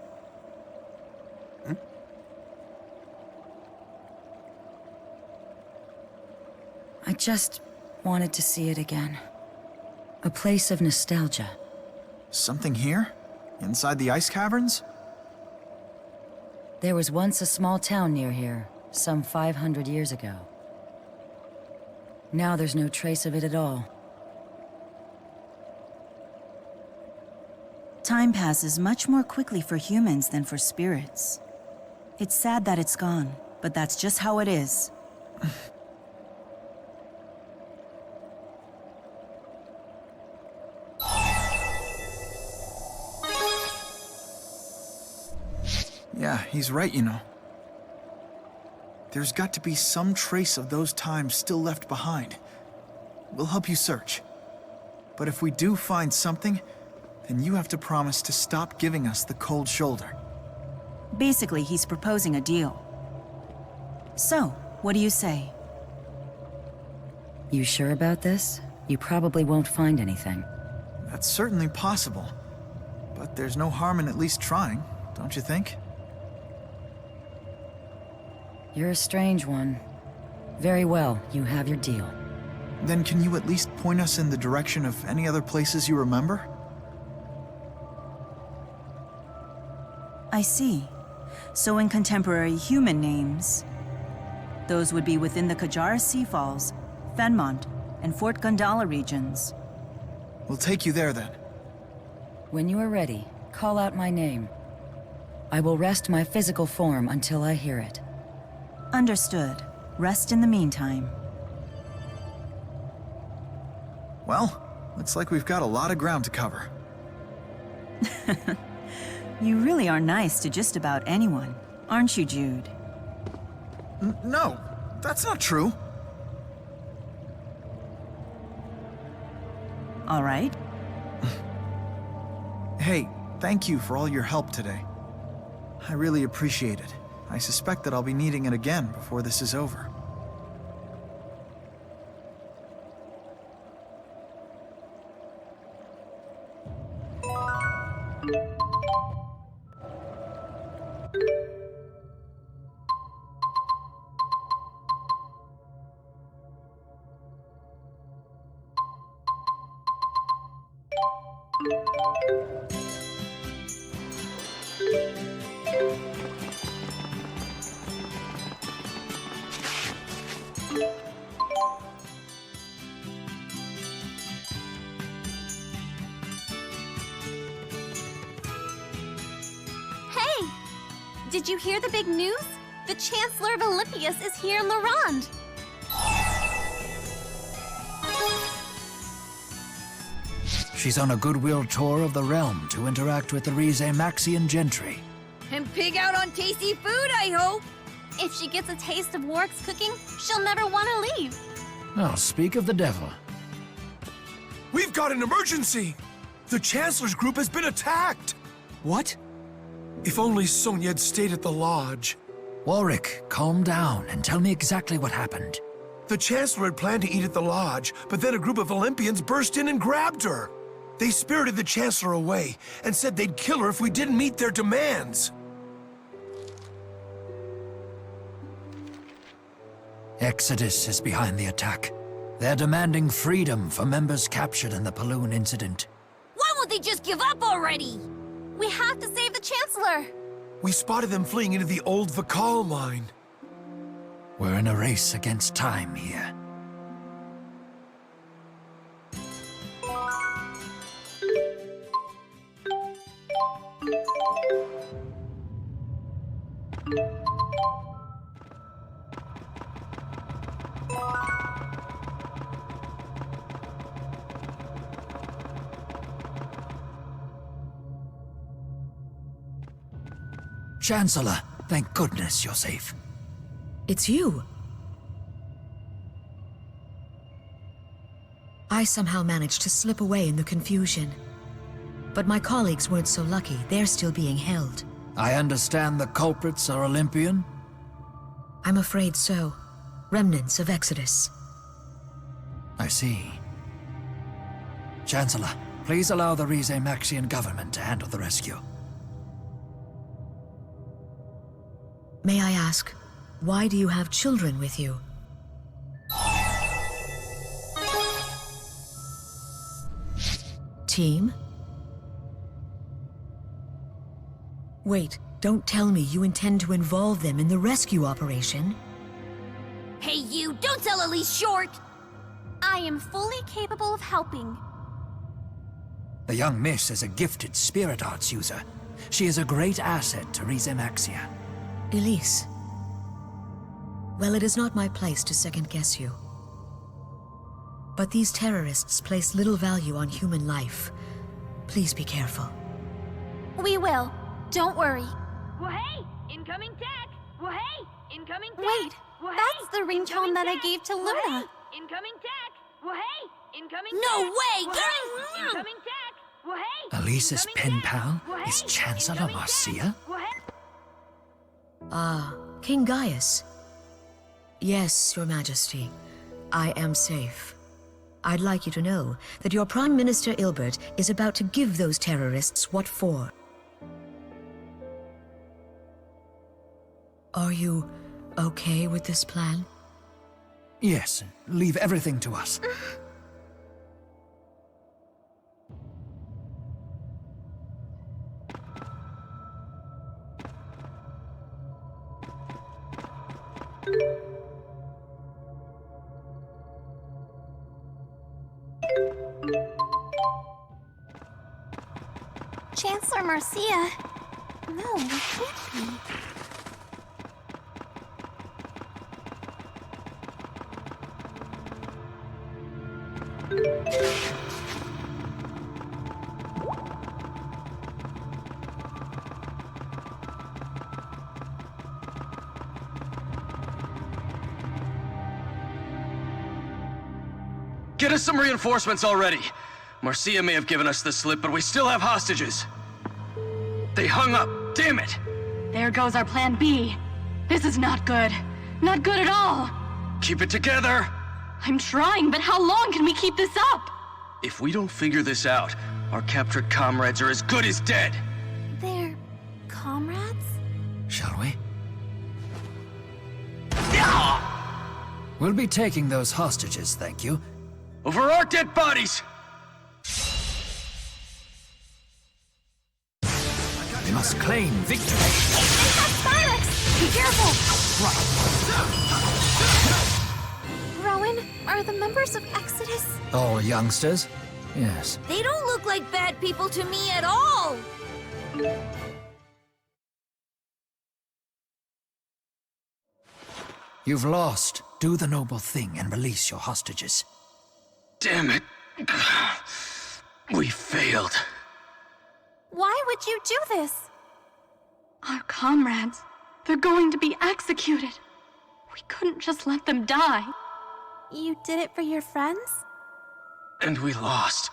I just wanted to see it again. A place of nostalgia. Something here? Inside the ice caverns? There was once a small town near here, some 500 years ago. Now there's no trace of it at all. Time passes much more quickly for humans than for spirits. It's sad that it's gone, but that's just how it is. Yeah, he's right, you know. There's got to be some trace of those times still left behind. We'll help you search. But if we do find something, then you have to promise to stop giving us the cold shoulder. Basically, he's proposing a deal. So, what do you say? You sure about this? You probably won't find anything. That's certainly possible. But there's no harm in at least trying, don't you think? You're a strange one. Very well, you have your deal. Then can you at least point us in the direction of any other places you remember? I see. So in contemporary human names, those would be within the Kajara Sea Falls, Fenmont, and Fort Gundala regions. We'll take you there then. When you are ready, call out my name. I will rest my physical form until I hear it. Understood. Rest in the meantime. Well, looks like we've got a lot of ground to cover. You really are nice to just about anyone, aren't you, Jude? No, that's not true. all right? Hey, thank you for all your help today. I really appreciate it. I suspect that I'll be needing it again before this is over. Hey! Did you hear the big news? The Chancellor of Olympius is here in Lorand. She's on a goodwill tour of the realm to interact with the Maxian gentry. And pig out on tasty food, I hope! If she gets a taste of Warwick's cooking, she'll never want to leave. Oh, speak of the devil. We've got an emergency! The Chancellor's group has been attacked! What? If only Sonia had stayed at the lodge. Warwick, calm down and tell me exactly what happened. The Chancellor had planned to eat at the lodge, but then a group of Olympians burst in and grabbed her. They spirited the Chancellor away and said they'd kill her if we didn't meet their demands. Exodus is behind the attack. They're demanding freedom for members captured in the Paloon incident. Why won't they just give up already? We have to save the Chancellor! We spotted them fleeing into the old Vakal mine. We're in a race against time here. Chancellor, thank goodness you're safe. It's you. I somehow managed to slip away in the confusion. But my colleagues weren't so lucky. They're still being held. I understand the culprits are Olympian? I'm afraid so. Remnants of Exodus. I see. Chancellor, please allow the Maxian government to handle the rescue. May I ask, why do you have children with you? Team? Wait, don't tell me you intend to involve them in the rescue operation. Hey you, don't sell Elize short! I am fully capable of helping. The young miss is a gifted spirit arts user. She is a great asset to Maxia. Elize. Well, it is not my place to second-guess you. But these terrorists place little value on human life. Please be careful. We will. Don't worry. Wahey! Incoming tech! Wahey! Incoming tech! Wait, that's the ringtone that I gave to Luna. Wahey! Incoming tech! Wahey! Incoming No tech! way! Wahey! Incoming tech! Wahey! Elise's pen pal is Chancellor Marcia? Ah, King Gaius. Yes, Your Majesty. I am safe. I'd like you to know that your Prime Minister Ilbert is about to give those terrorists what for. Are you okay with this plan? Yes, leave everything to us. Chancellor Marcia. No, it can't be. Get us some reinforcements already. Marcia may have given us the slip, but we still have hostages. They hung up. Damn it! There goes our plan B. This is not good. Not good at all. Keep it together! I'm trying, but how long can we keep this up? If we don't figure this out, our captured comrades are as good as dead. They're comrades? Shall we? We'll be taking those hostages, thank you. Over our dead bodies! We must claim victory. Be careful! Rowen, are the members of Exodus? All youngsters? Yes. They don't look like bad people to me at all! You've lost. Do the noble thing and release your hostages. Damn it. We failed. Why would you do this? Our comrades, they're going to be executed. We couldn't just let them die. You did it for your friends? And we lost.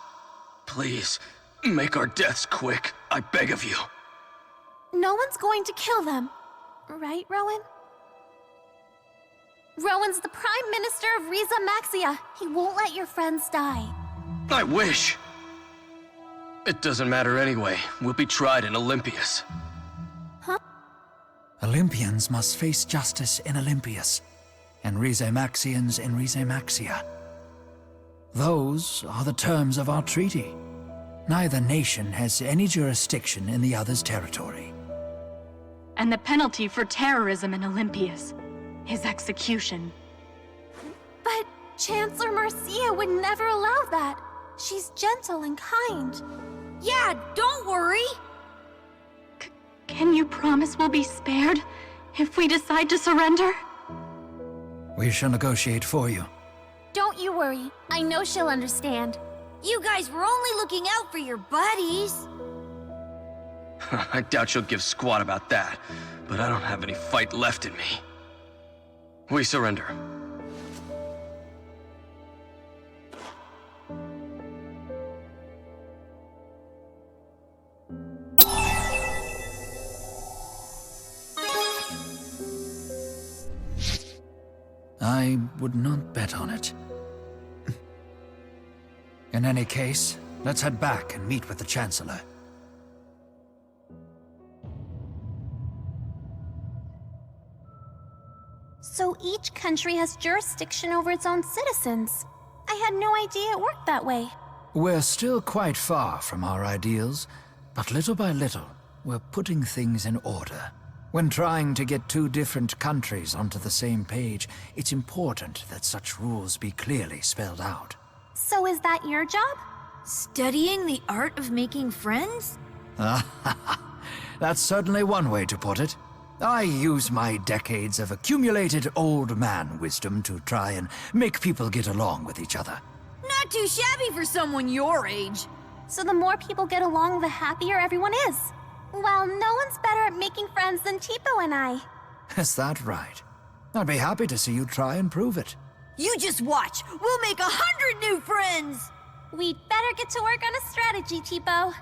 Please, make our deaths quick. I beg of you. No one's going to kill them. Right, Rowen? Rowen's the Prime Minister of Riza Maxia. He won't let your friends die. I wish. It doesn't matter anyway. We'll be tried in Olympias. Huh? Olympians must face justice in Olympias, and Rize Maxians in Rize Maxia. Those are the terms of our treaty. Neither nation has any jurisdiction in the other's territory. And the penalty for terrorism in Olympias is execution. But Chancellor Marcia would never allow that. She's gentle and kind. Yeah, don't worry! Can you promise we'll be spared if we decide to surrender? We shall negotiate for you. Don't you worry. I know she'll understand. You guys were only looking out for your buddies. I doubt she'll give squat about that, but I don't have any fight left in me. We surrender. I would not bet on it. In any case, let's head back and meet with the Chancellor. So each country has jurisdiction over its own citizens. I had no idea it worked that way. We're still quite far from our ideals, but little by little, we're putting things in order. When trying to get two different countries onto the same page, it's important that such rules be clearly spelled out. So is that your job? Studying the art of making friends? That's certainly one way to put it. I use my decades of accumulated old man wisdom to try and make people get along with each other. Not too shabby for someone your age. So the more people get along, the happier everyone is. Well, no one's better at making friends than Tipo and I. Is that right? I'd be happy to see you try and prove it. You just watch. We'll make 100 new friends. We'd better get to work on a strategy, Tipo.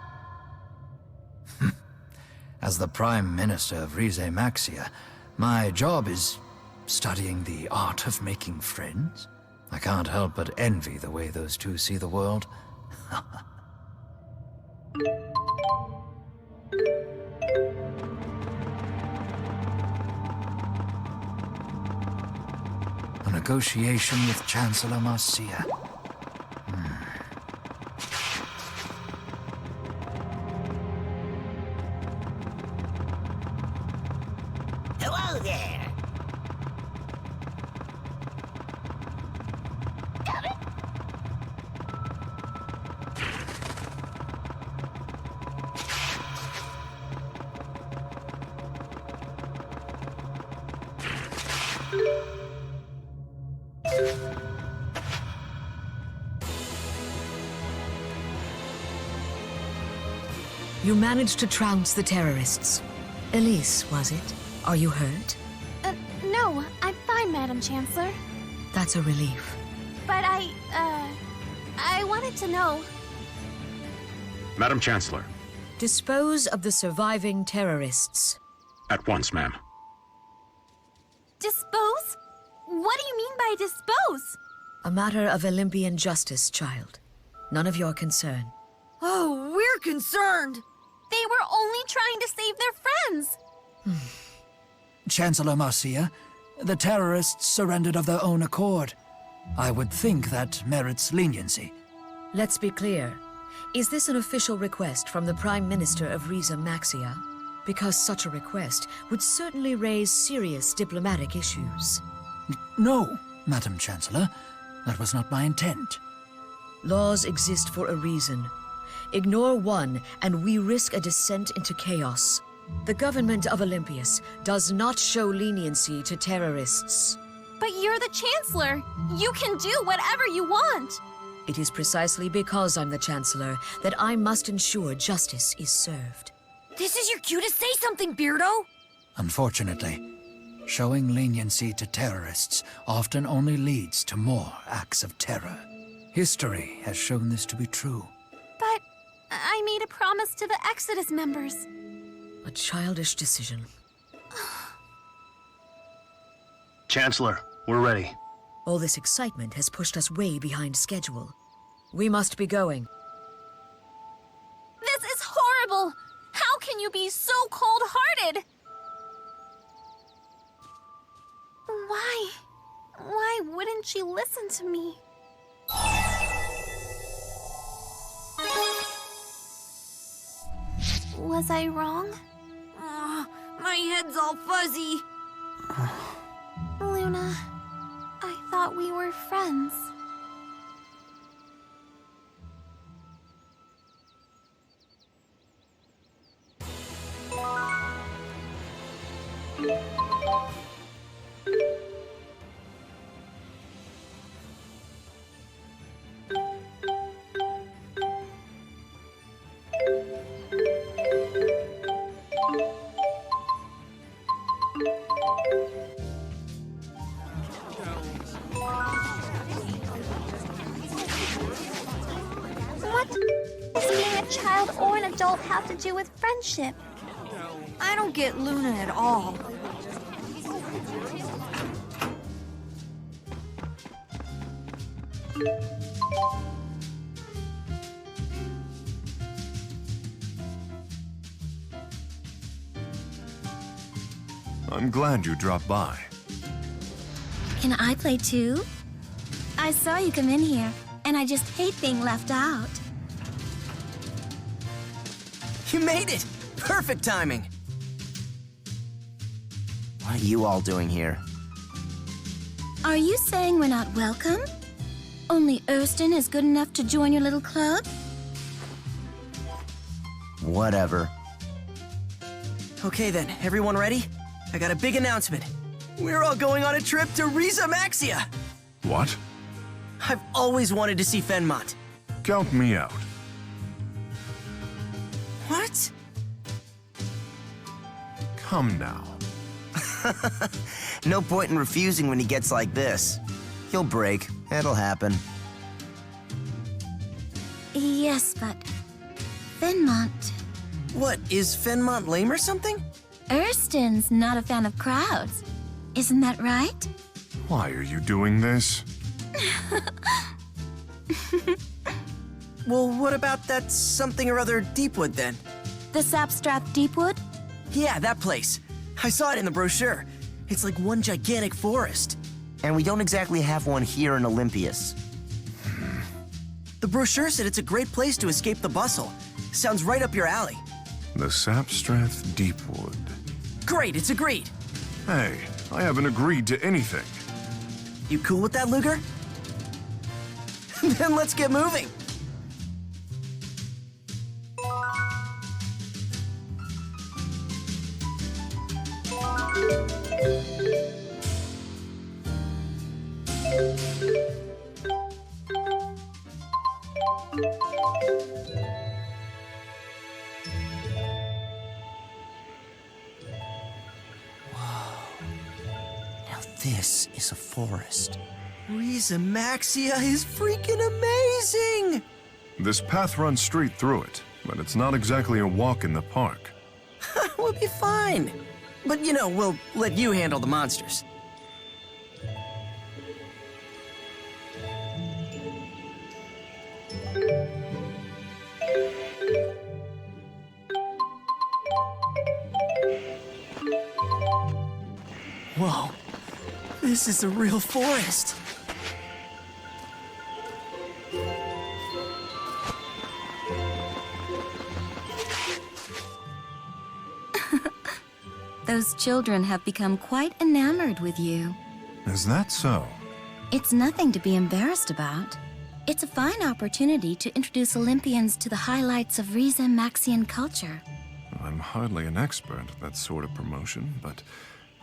As the Prime Minister of Rize Maxia, my job is studying the art of making friends. I can't help but envy the way those two see the world. A negotiation with Chancellor Marcia. Hello there. You managed to trounce the terrorists. Elize, was it? Are you hurt? No, I'm fine, Madam Chancellor. That's a relief. But I wanted to know, Madam Chancellor. Dispose of the surviving terrorists. At once, ma'am. Dispose? What do you mean by dispose? A matter of Olympian justice, child. None of your concern. Oh, we're concerned. They were only trying to save their friends. Chancellor Marcia, the terrorists surrendered of their own accord. I would think that merits leniency. Let's be clear. Is this an official request from the Prime Minister of Riza Maxia? Because such a request would certainly raise serious diplomatic issues. No, Madam Chancellor. That was not my intent. Laws exist for a reason. Ignore one, and we risk a descent into chaos. The government of Olympias does not show leniency to terrorists. But you're the Chancellor. You can do whatever you want. It is precisely because I'm the Chancellor that I must ensure justice is served. This is your cue to say something, Beardo. Unfortunately, showing leniency to terrorists often only leads to more acts of terror. History has shown this to be true. But I made a promise to the Exodus members. A childish decision. Chancellor, we're ready. All this excitement has pushed us way behind schedule. We must be going. This is horrible! How can you be so cold-hearted? Why wouldn't she listen to me? Was I wrong? My head's all fuzzy. Luna, I thought we were friends. What does being a child or an adult have to do with friendship? I don't get Luna at all. I'm glad you dropped by. Can I play too? I saw you come in here, and I just hate being left out. You made it! Perfect timing! What are you all doing here? Are you saying we're not welcome? Only Erston is good enough to join your little club? Whatever. Okay then, everyone ready? I got a big announcement. We're all going on a trip to Riza Maxia! What? I've always wanted to see Fenmont. Count me out. What? Come now. No point in refusing when he gets like this. He'll break. It'll happen. Yes, but... Fenmont... What, is Fenmont lame or something? Erston's not a fan of crowds. Isn't that right? Why are you doing this? Well, what about that something or other Deepwood then? The Sapstrath Deepwood? Yeah, that place. I saw it in the brochure. It's like one gigantic forest. And we don't exactly have one here in Olympias. The brochure said it's a great place to escape the bustle. Sounds right up your alley. The Sapstrath Deepwood. Great, it's agreed. Hey, I haven't agreed to anything. You cool with that, Luger? Then let's get moving. This is a forest. Riza Maxia is freaking amazing! This path runs straight through it. but it's not exactly a walk in the park. We'll be fine. But, you know, we'll let you handle the monsters. Whoa. This is a real forest. Those children have become quite enamored with you. Is that so? It's nothing to be embarrassed about. It's a fine opportunity to introduce Olympians to the highlights of Riza Maxian culture. I'm hardly an expert at that sort of promotion, but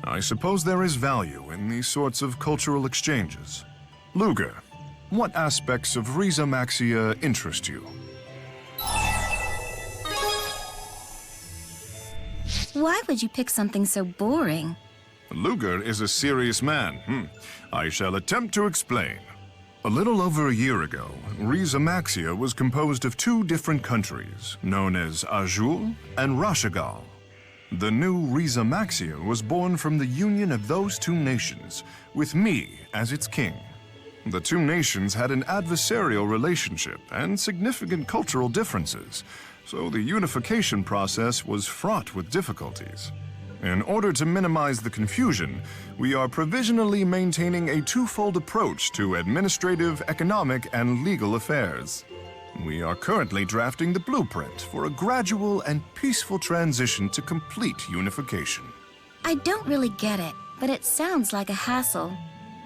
I suppose there is value in these sorts of cultural exchanges. Luger, what aspects of Riza Maxia interest you? Why would you pick something so boring? Luger is a serious man. I shall attempt to explain. A little over a year ago, Riza Maxia was composed of two different countries, known as Azul and Rashagal. The new Riza Maxia was born from the union of those two nations, with me as its king. The two nations had an adversarial relationship and significant cultural differences, so the unification process was fraught with difficulties. In order to minimize the confusion, we are provisionally maintaining a twofold approach to administrative, economic, and legal affairs. We are currently drafting the blueprint for a gradual and peaceful transition to complete unification. I don't really get it, but it sounds like a hassle.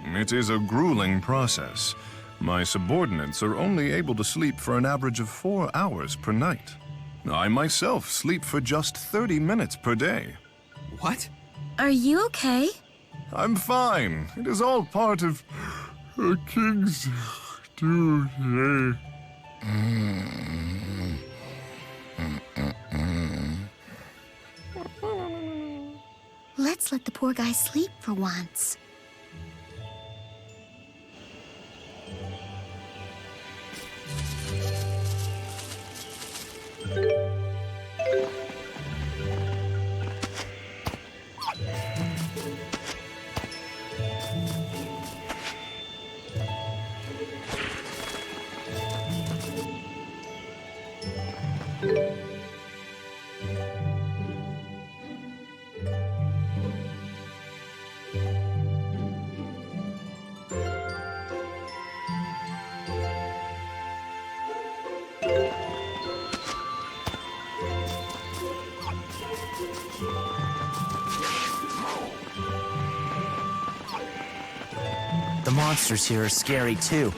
It is a grueling process. My subordinates are only able to sleep for an average of 4 hours per night. I myself sleep for just 30 minutes per day. What? Are you okay? I'm fine. It is all part of a king's duty. Let's let the poor guy sleep for once. The monsters here are scary too.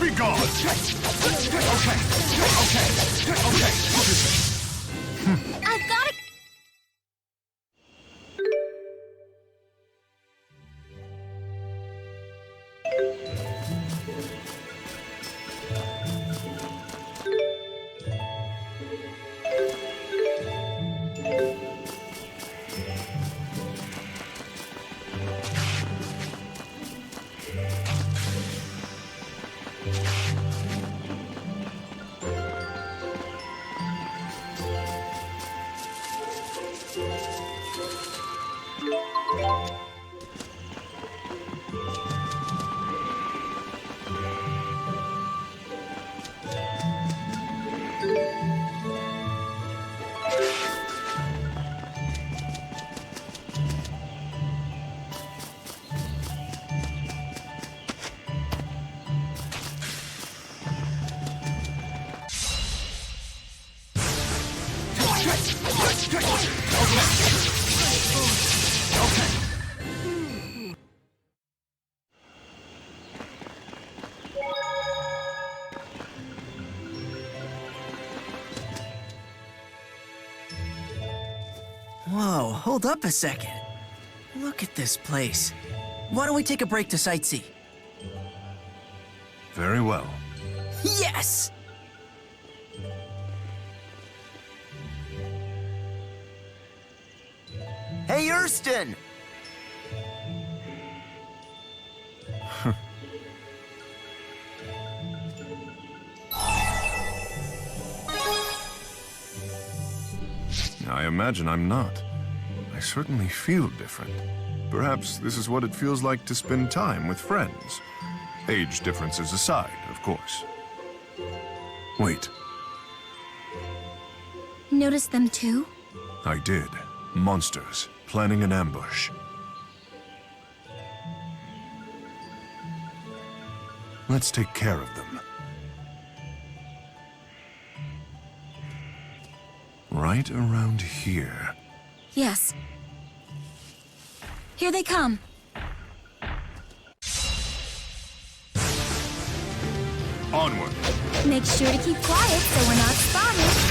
Be gone! Okay. I've got it! Whoa, hold up a second. Look at this place. Why don't we take a break to sightsee? Very well. Yes! Hey, Erston! I imagine I'm not. I certainly feel different. Perhaps this is what it feels like to spend time with friends. Age differences aside, of course. Wait, Notice them too? I did. Monsters, planning an ambush. Let's take care of them. Right around here. Yes. Here they come. Onward. Make sure to keep quiet so we're not spotted.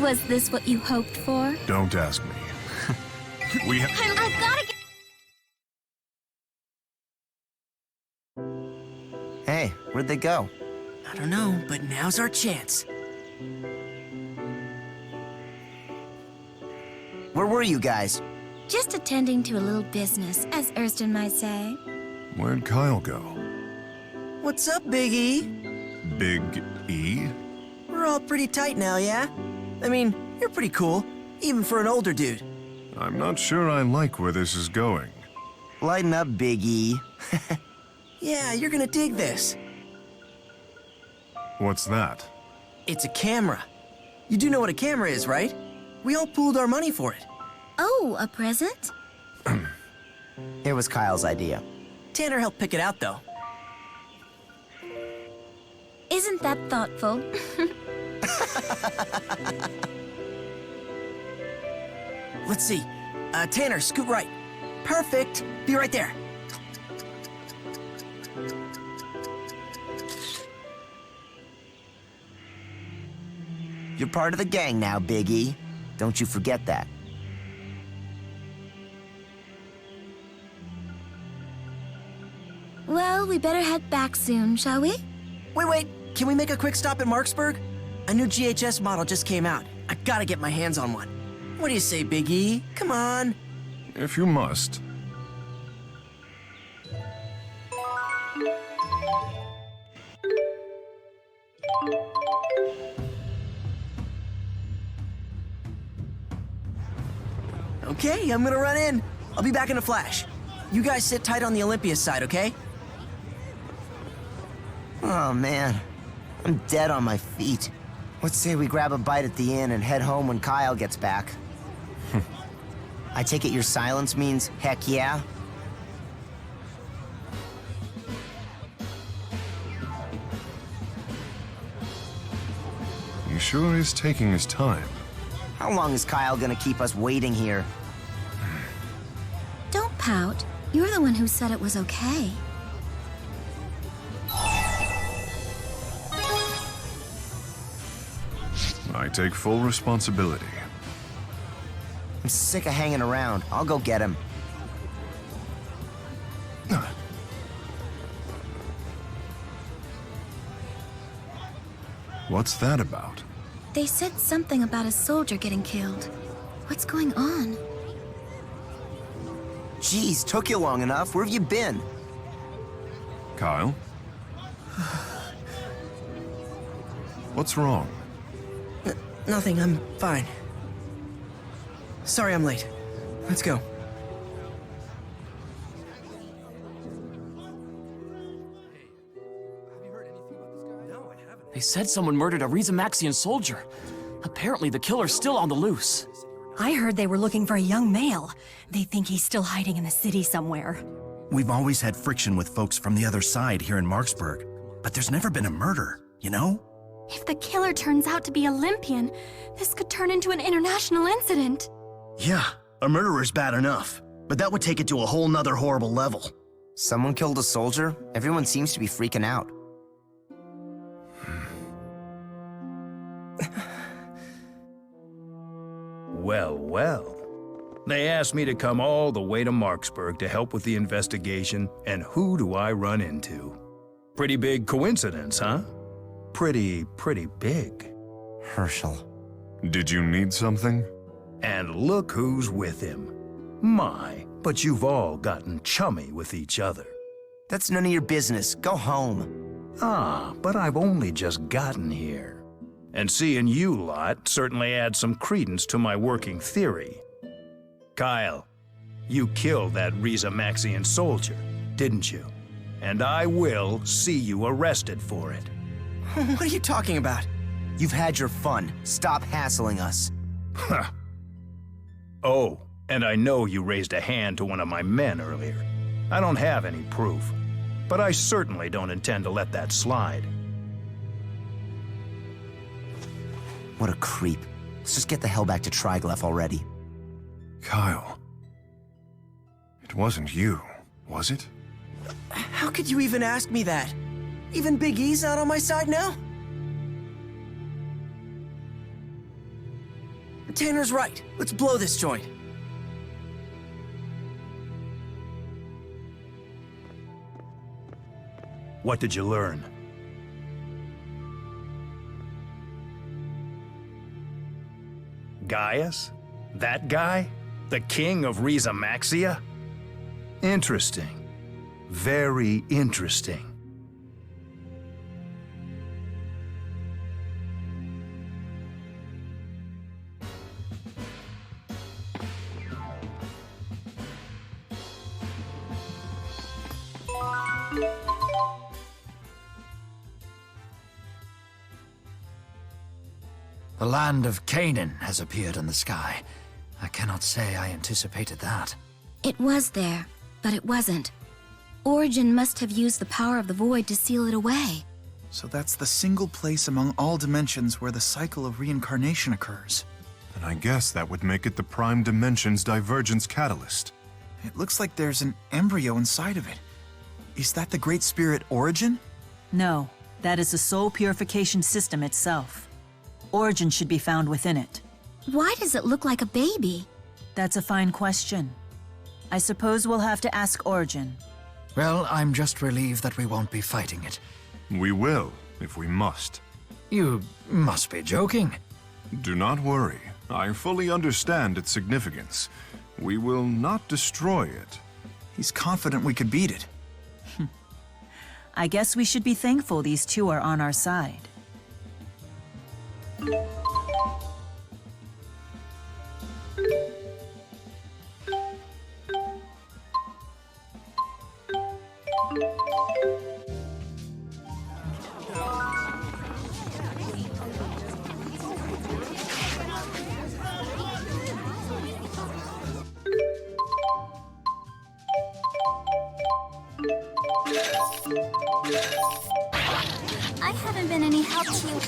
Was this what you hoped for? Don't ask me. We have... I've gotta get... Hey, where'd they go? I don't know, but now's our chance. Where were you guys? Just attending to a little business, as Erston might say. Where'd Kyle go? What's up, Big E? Big E? We're all pretty tight now, yeah? I mean, you're pretty cool, even for an older dude. I'm not sure I like where this is going. Lighten up, Big E. Yeah, you're gonna dig this. What's that? It's a camera. You do know what a camera is, right? We all pooled our money for it. Oh, a present? It was Kyle's idea. Tanner helped pick it out, though. Isn't that thoughtful? Let's see. Tanner, scoot right. Perfect. Be right there. You're part of the gang now, Big E. Don't you forget that. Well, we better head back soon, shall we? Wait. Can we make a quick stop at Marksburg? A new GHS model just came out. I gotta get my hands on one. What do you say, Big E? Come on. If you must. Okay, I'm gonna run in. I'll be back in a flash. You guys sit tight on the Olympia's side, okay? Oh, man. I'm dead on my feet. Let's say we grab a bite at the inn and head home when Kyle gets back. I take it your silence means heck yeah? He sure is taking his time. How long is Kyle gonna keep us waiting here? Don't pout. You're the one who said it was okay. I take full responsibility. I'm sick of hanging around. I'll go get him. What's that about? They said something about a soldier getting killed. What's going on? Jeez, took you long enough. Where have you been? Kyle? What's wrong? Nothing, I'm fine. Sorry I'm late. Let's go. They said someone murdered a Rizamaxian soldier. Apparently the killer's still on the loose. I heard they were looking for a young male. They think he's still hiding in the city somewhere. We've always had friction with folks from the other side here in Marksburg, but there's never been a murder, you know? If the killer turns out to be Olympian, this could turn into an international incident. Yeah, a murderer's bad enough. But that would take it to a whole nother horrible level. Someone killed a soldier? Everyone seems to be freaking out. Well, well. They asked me to come all the way to Marksburg to help with the investigation, and who do I run into? Pretty big coincidence, huh? Pretty big. Herschel. Did you need something? And look who's with him. My, but you've all gotten chummy with each other. That's none of your business. Go home. Ah, but I've only just gotten here. And seeing you lot certainly adds some credence to my working theory. Kyle, you killed that Rizamaxian soldier, didn't you? And I will see you arrested for it. What are you talking about? You've had your fun. Stop hassling us. Huh. Oh, and I know you raised a hand to one of my men earlier. I don't have any proof, but I certainly don't intend to let that slide. What a creep. Let's just get the hell back to Triglyph already. Kyle. It wasn't you, was it? How could you even ask me that? Even Big E's not on my side now? Tanner's right. Let's blow this joint. What did you learn? Gaius? That guy? The king of Rizamaxia? Interesting. Very interesting. The land of Canaan has appeared in the sky. I cannot say I anticipated that. It was there, but it wasn't. Origin must have used the power of the void to seal it away. So that's the single place among all dimensions where the cycle of reincarnation occurs. And I guess that would make it the Prime Dimension's divergence catalyst. It looks like there's an embryo inside of it. Is that the Great Spirit Origin? No, that is the soul purification system itself. Origin should be found within it. Why does it look like a baby? That's a fine question. I suppose we'll have to ask Origin. Well, I'm just relieved that we won't be fighting it. We will, if we must. You must be joking. Do not worry. I fully understand its significance. We will not destroy it. He's confident we could beat it. I guess we should be thankful these two are on our side. I haven't been any help to you.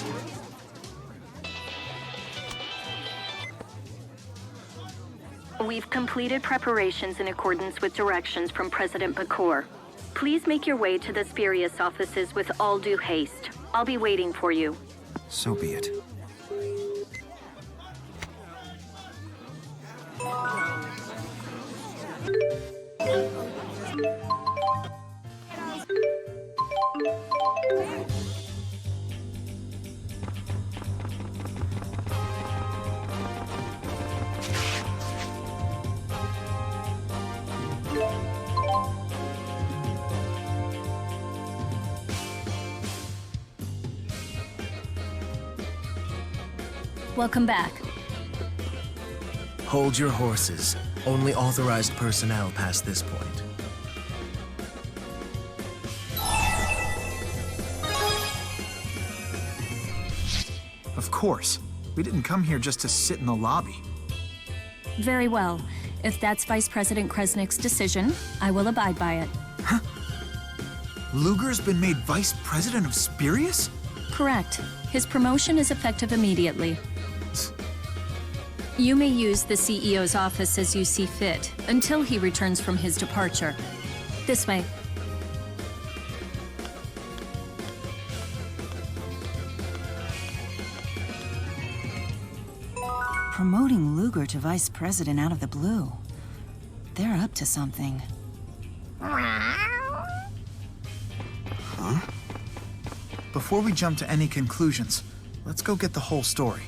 We've completed preparations in accordance with directions from President Bakor. Please make your way to the Spurious offices with all due haste. I'll be waiting for you. So be it. Welcome back. Hold your horses. Only authorized personnel past this point. Of course. We didn't come here just to sit in the lobby. Very well. If that's Vice President Kresnik's decision, I will abide by it. Huh? Luger's been made Vice President of Spurious? Correct. His promotion is effective immediately. You may use the CEO's office as you see fit, until he returns from his departure. This way. Promoting Luger to vice president out of the blue. They're up to something. Huh? Before we jump to any conclusions, let's go get the whole story.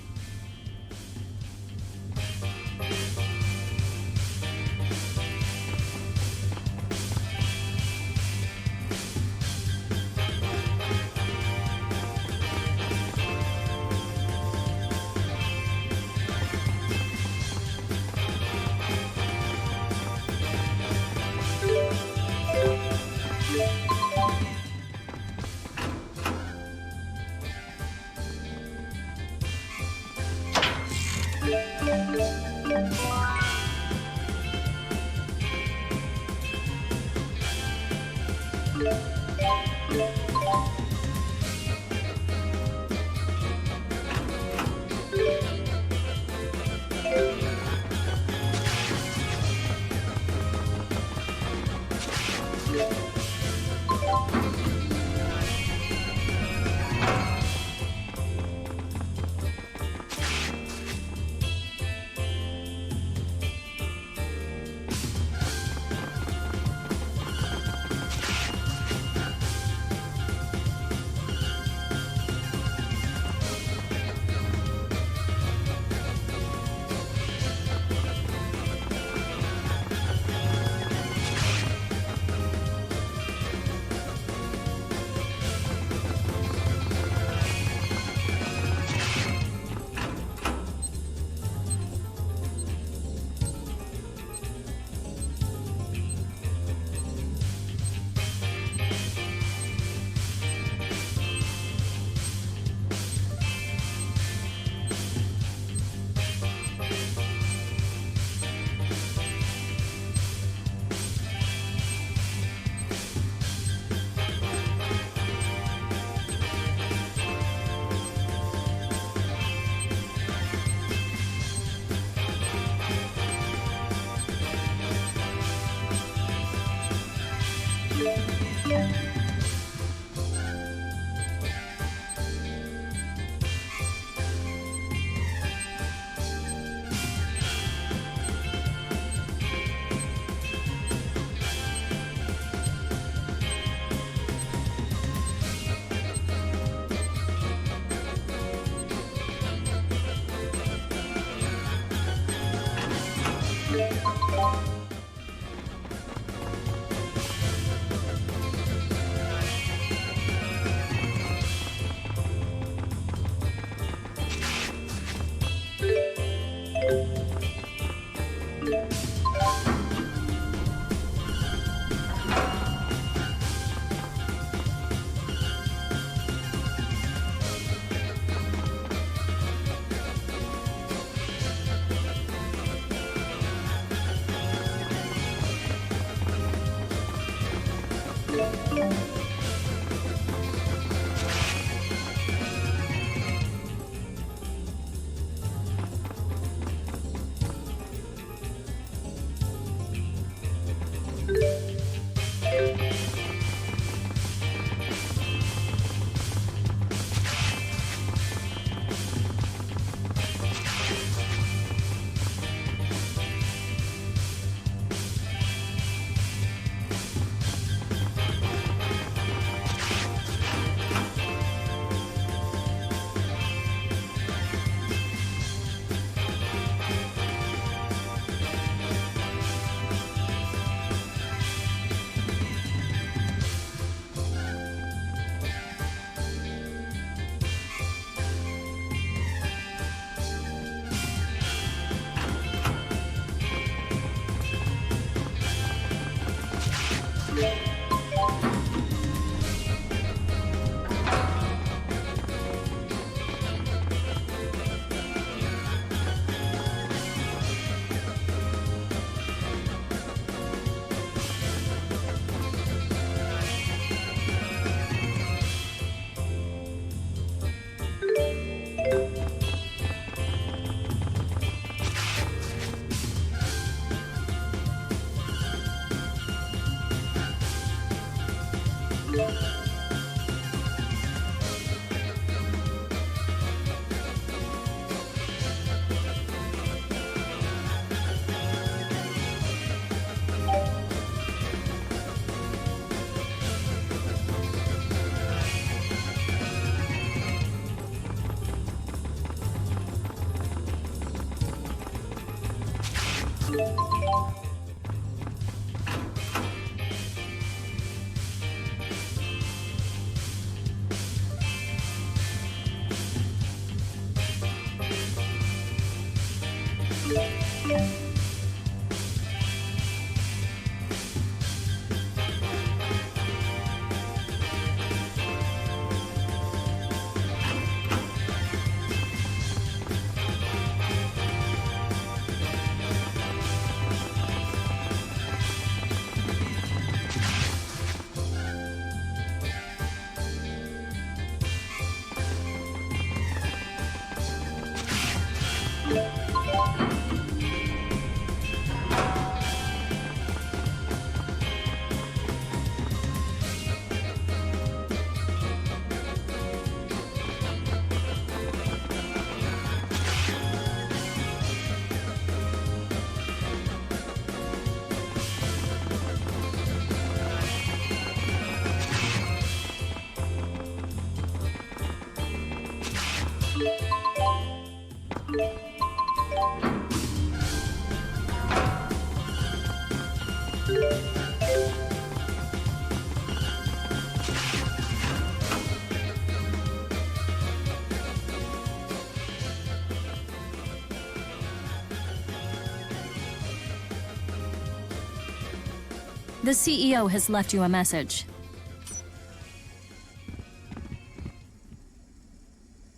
The CEO has left you a message.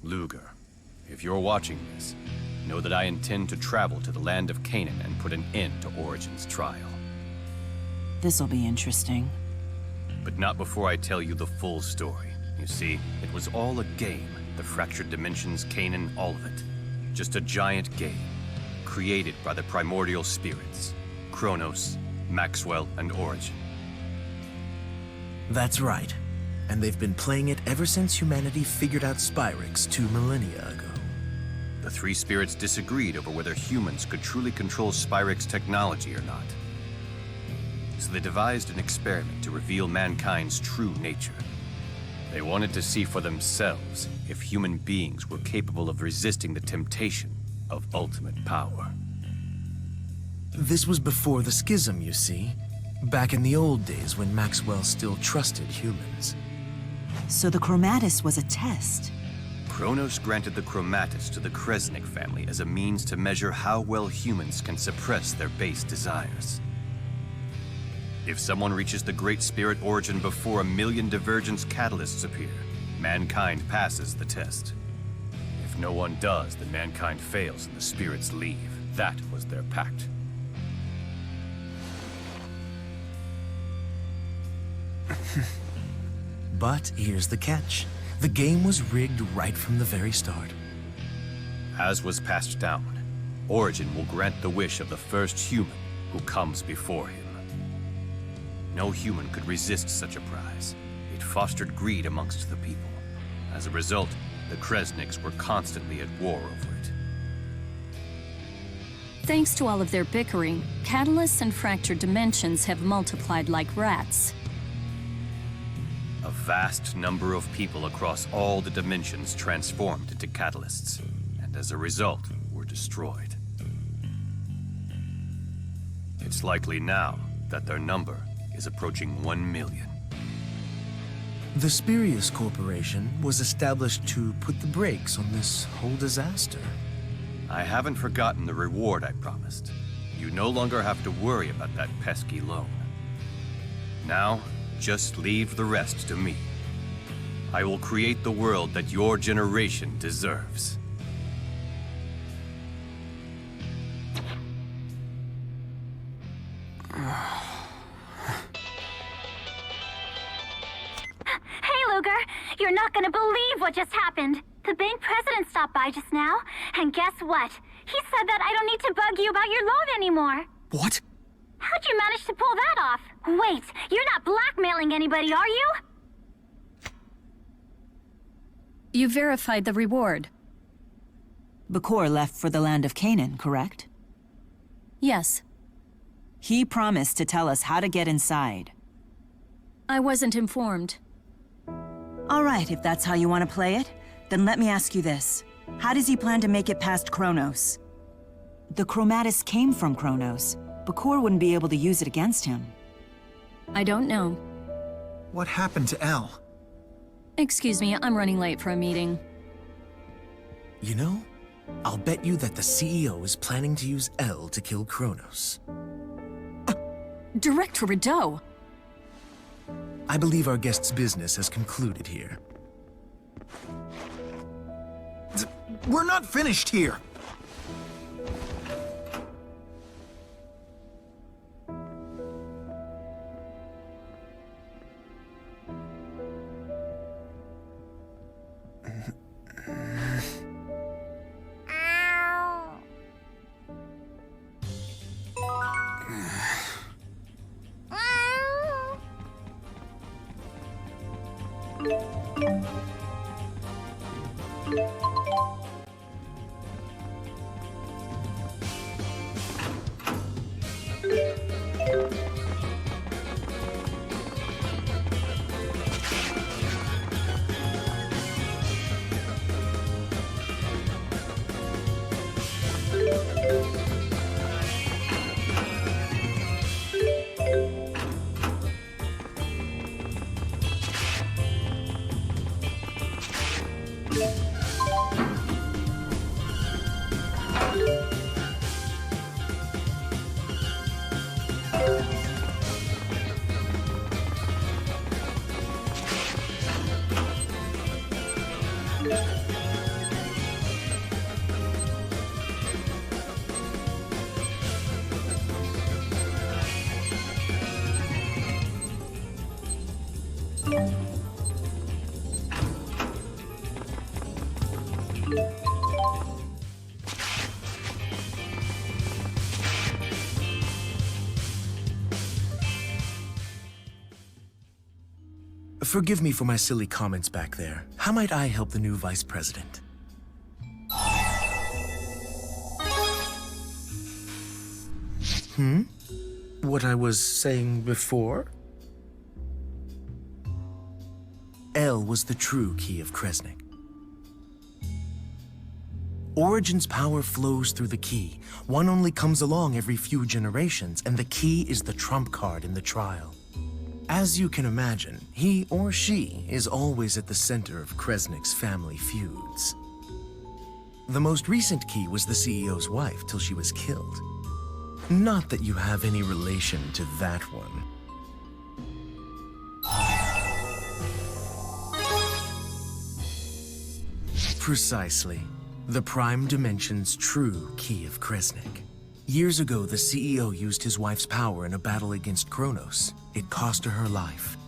Luger, if you're watching this, know that I intend to travel to the land of Canaan and put an end to Origin's trial. This'll be interesting. But not before I tell you the full story. You see, it was all a game. The fractured dimensions, Canaan, all of it. Just a giant game, created by the primordial spirits. Kronos, Maxwell, and Origin. That's right. And they've been playing it ever since humanity figured out Spyrix 2 millennia ago. The three spirits disagreed over whether humans could truly control Spyrix technology or not. So they devised an experiment to reveal mankind's true nature. They wanted to see for themselves if human beings were capable of resisting the temptation of ultimate power. This was before the schism, you see. Back in the old days when Maxwell still trusted humans. So the Chromatus was a test. Kronos granted the Chromatus to the Kresnik family as a means to measure how well humans can suppress their base desires. If someone reaches the Great Spirit Origin before 1 million divergence catalysts appear, mankind passes the test. If no one does, then mankind fails and the spirits leave. That was their pact. But here's the catch. The game was rigged right from the very start. As was passed down, Origin will grant the wish of the first human who comes before him. No human could resist such a prize. It fostered greed amongst the people. As a result, the Kresniks were constantly at war over it. Thanks to all of their bickering, catalysts and fractured dimensions have multiplied like rats. A vast number of people across all the dimensions transformed into catalysts, and as a result, were destroyed. It's likely now that their number is approaching 1 million. The Spirius Corporation was established to put the brakes on this whole disaster. I haven't forgotten the reward I promised. You no longer have to worry about that pesky loan. Now, just leave the rest to me. I will create the world that your generation deserves. Hey, Luger! You're not gonna believe what just happened! The bank president stopped by just now, and guess what? He said that I don't need to bug you about your loan anymore. What? How'd you manage to pull that off? Wait, you're not blackmailing anybody, are you? You verified the reward. Bakor left for the land of Canaan, correct? Yes. He promised to tell us how to get inside. I wasn't informed. All right, if that's how you want to play it, then let me ask you this. How does he plan to make it past Kronos? The Chromatis came from Kronos. Bakor wouldn't be able to use it against him. I don't know. What happened to Elle? Excuse me, I'm running late for a meeting. You know, I'll bet you that the CEO is planning to use Elle to kill Kronos. Director Rideau! I believe our guest's business has concluded here. We're not finished here! Forgive me for my silly comments back there. How might I help the new vice president? What I was saying before? Elle was the true key of Kresnik. Origin's power flows through the key. One only comes along every few generations, and the key is the trump card in the trial. As you can imagine, he or she is always at the center of Kresnik's family feuds. The most recent key was the CEO's wife till she was killed. Not that you have any relation to that one. Precisely. The Prime Dimension's true key of Kresnik. Years ago, the CEO used his wife's power in a battle against Kronos. It cost her life.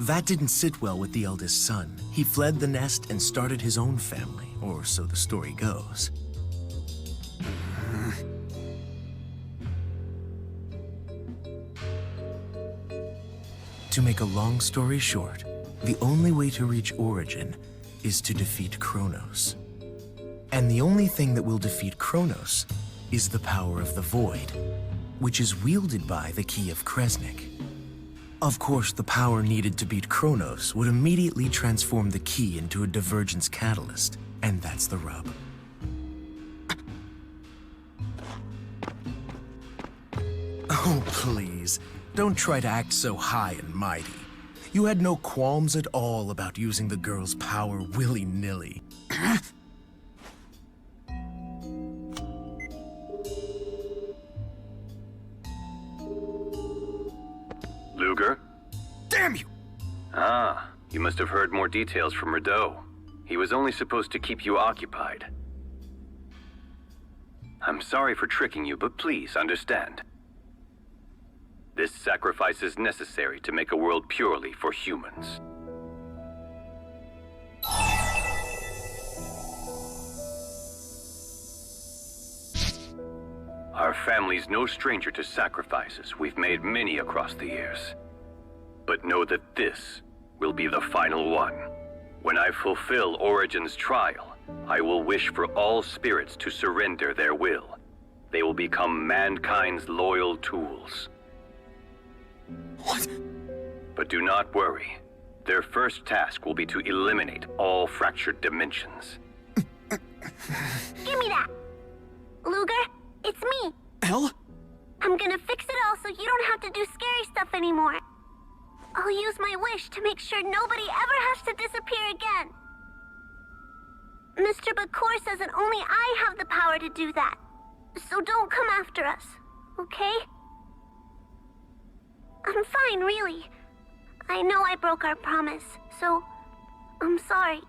That didn't sit well with the eldest son. He fled the nest and started his own family, or so the story goes. To make a long story short, the only way to reach Origin is to defeat Kronos. And the only thing that will defeat Kronos is the power of the Void, which is wielded by the Key of Kresnik. Of course, the power needed to beat Kronos would immediately transform the key into a divergence catalyst, and that's the rub. Oh, please. Don't try to act so high and mighty. You had no qualms at all about using the girl's power willy-nilly. Luger? Damn you! Ah, you must have heard more details from Rideau. He was only supposed to keep you occupied. I'm sorry for tricking you, but please understand. This sacrifice is necessary to make a world purely for humans. Our family's no stranger to sacrifices. We've made many across the years. But know that this will be the final one. When I fulfill Origin's trial, I will wish for all spirits to surrender their will. They will become mankind's loyal tools. What? But do not worry. Their first task will be to eliminate all fractured dimensions. Give me that! Luger, It's me. Elle? I'm gonna fix it all so you don't have to do scary stuff anymore. I'll use my wish to make sure nobody ever has to disappear again. Mr. Bakor says that only I have the power to do that. So don't come after us, okay? I'm fine, really. I know I broke our promise, so I'm sorry.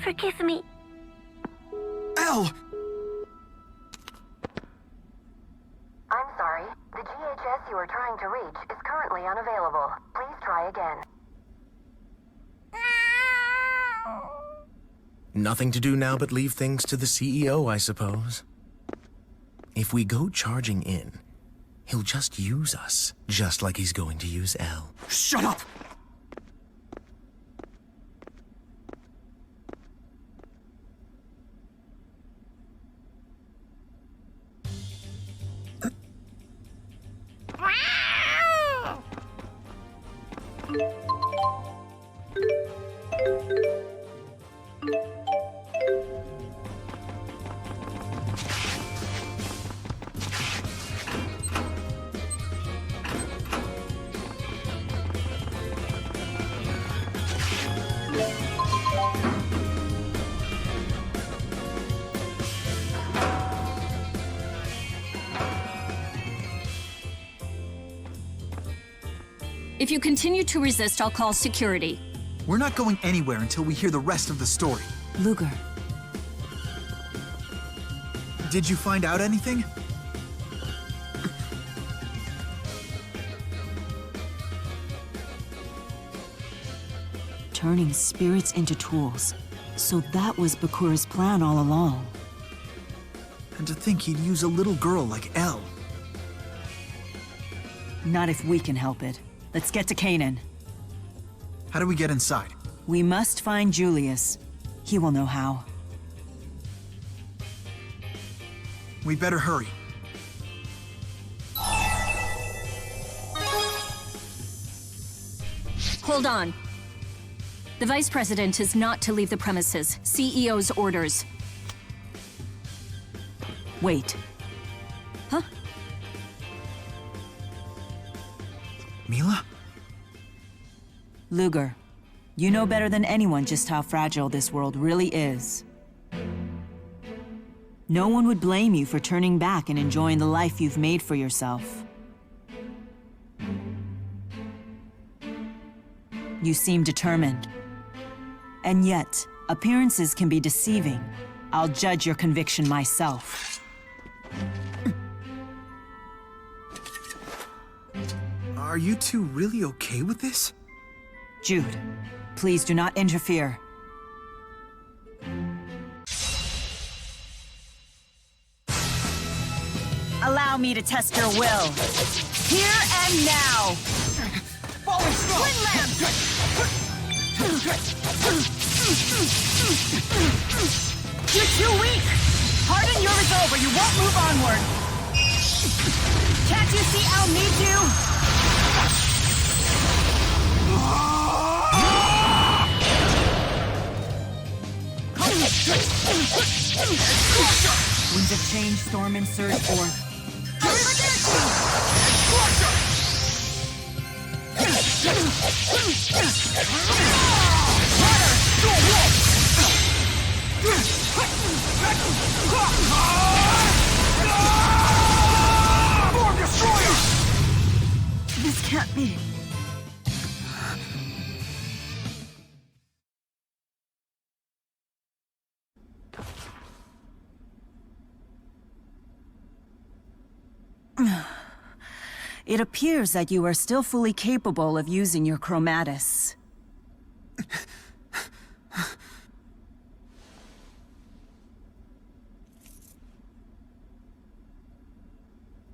Forgive me. Elle! I'm sorry. The GHS you are trying to reach is currently unavailable. Please try again. Nothing to do now but leave things to the CEO, I suppose. If we go charging in, he'll just use us, just like he's going to use Elle. Shut up! If you continue to resist, I'll call security. We're not going anywhere until we hear the rest of the story. Luger. Did you find out anything? Turning spirits into tools. So that was Bakur's plan all along. And to think he'd use a little girl like Elle. Not if we can help it. Let's get to Canaan. How do we get inside? We must find Julius. He will know how. We better hurry. Hold on. The Vice President is not to leave the premises. CEO's orders. Wait. Huh? Milla? Luger, you know better than anyone just how fragile this world really is. No one would blame you for turning back and enjoying the life you've made for yourself. You seem determined. And yet, appearances can be deceiving. I'll judge your conviction myself. Are you two really okay with this? Jude, please do not interfere. Allow me to test your will. Here and now! Falling snow! Twinland! You're too weak! Harden your resolve or you won't move onward! Can't you see I'll need you? Winds of change, storm, and surge forth. Storm Destroyer! This can't be. It appears that you are still fully capable of using your chromatis.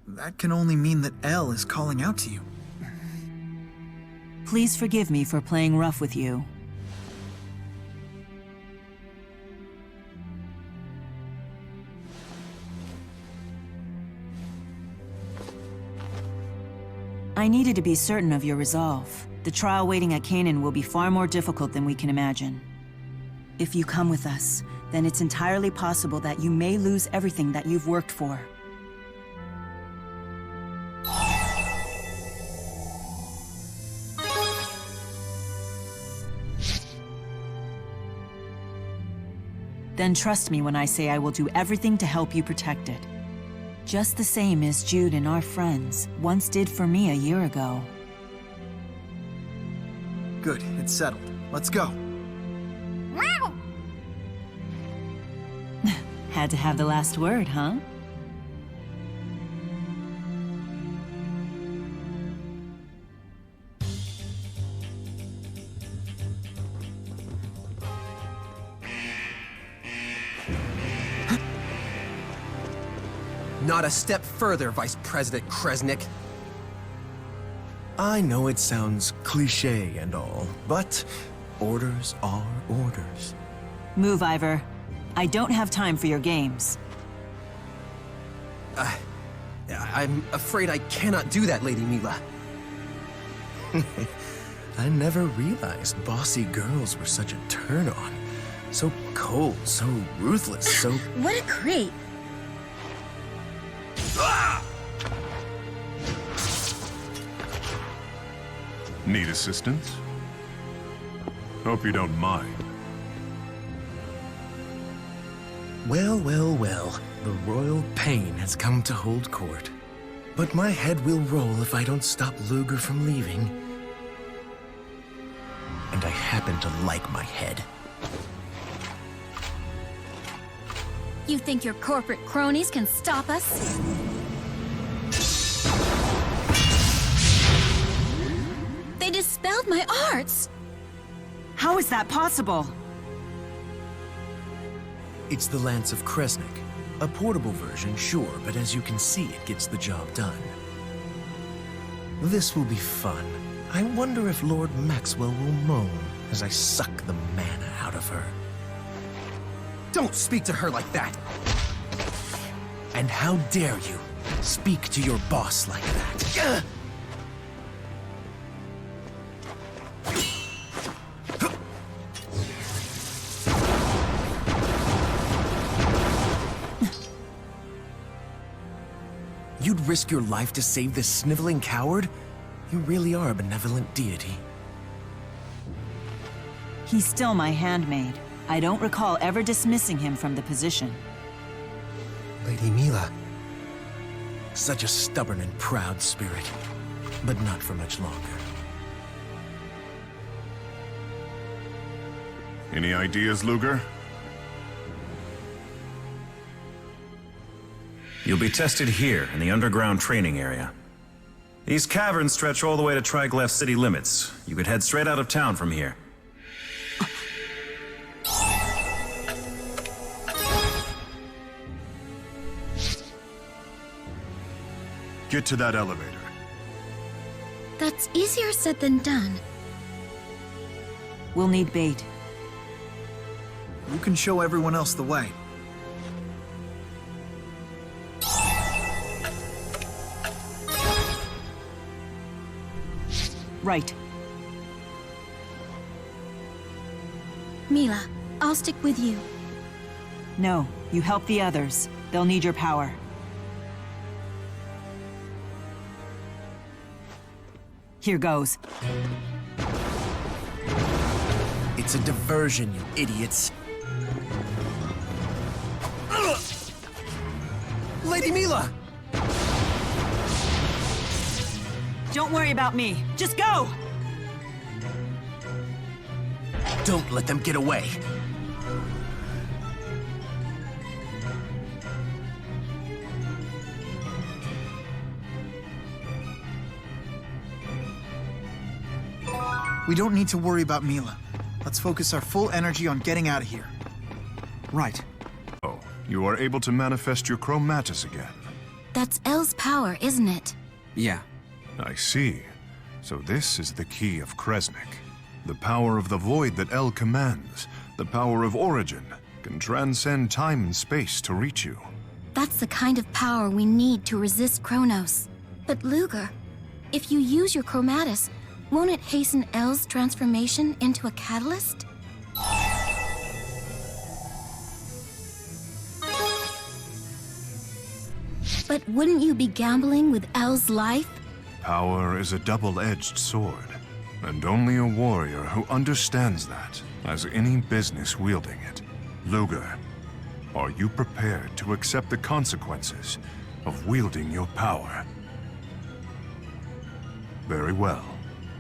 That can only mean that Elle is calling out to you. Please forgive me for playing rough with you. I needed to be certain of your resolve. The trial waiting at Canaan will be far more difficult than we can imagine. If you come with us, then it's entirely possible that you may lose everything that you've worked for. Then trust me when I say I will do everything to help you protect it. Just the same as Jude and our friends once did for me a year ago. Good, it's settled. Let's go. Had to have the last word, huh? Not a step further, Vice President Kresnik. I know it sounds cliché and all, but orders are orders. Move, Ivor. I don't have time for your games. I'm afraid I cannot do that, Lady Milla. I never realized bossy girls were such a turn-on. So cold, so ruthless, so... What a creep. Need assistance? Hope you don't mind. Well, well, well. The royal pain has come to hold court. But my head will roll if I don't stop Luger from leaving. And I happen to like my head. You think your corporate cronies can stop us? They dispelled my arts! How is that possible? It's the Lance of Kresnik. A portable version, sure, but as you can see, it gets the job done. This will be fun. I wonder if Lord Maxwell will moan as I suck the mana out of her. Don't speak to her like that! And how dare you speak to your boss like that? You'd risk your life to save this sniveling coward? You really are a benevolent deity. He's still my handmaid. I don't recall ever dismissing him from the position. Lady Milla. Such a stubborn and proud spirit. But not for much longer. Any ideas, Luger? You'll be tested here, in the underground training area. These caverns stretch all the way to Triglav city limits. You could head straight out of town from here. Get to that elevator. That's easier said than done. We'll need bait. You can show everyone else the way. Right. Milla, I'll stick with you. No, you help the others. They'll need your power. Here goes. It's a diversion, you idiots. Lady Milla! Don't worry about me. Just go! Don't let them get away. We don't need to worry about Milla. Let's focus our full energy on getting out of here. Right. Oh, you are able to manifest your chromatis again. That's El's power, isn't it? Yeah. I see. So this is the key of Kresnik. The power of the void that El commands, the power of origin, can transcend time and space to reach you. That's the kind of power we need to resist Kronos. But Luger, if you use your chromatis, won't it hasten El's transformation into a catalyst? But wouldn't you be gambling with El's life? Power is a double-edged sword, and only a warrior who understands that has any business wielding it. Luger, are you prepared to accept the consequences of wielding your power? Very well.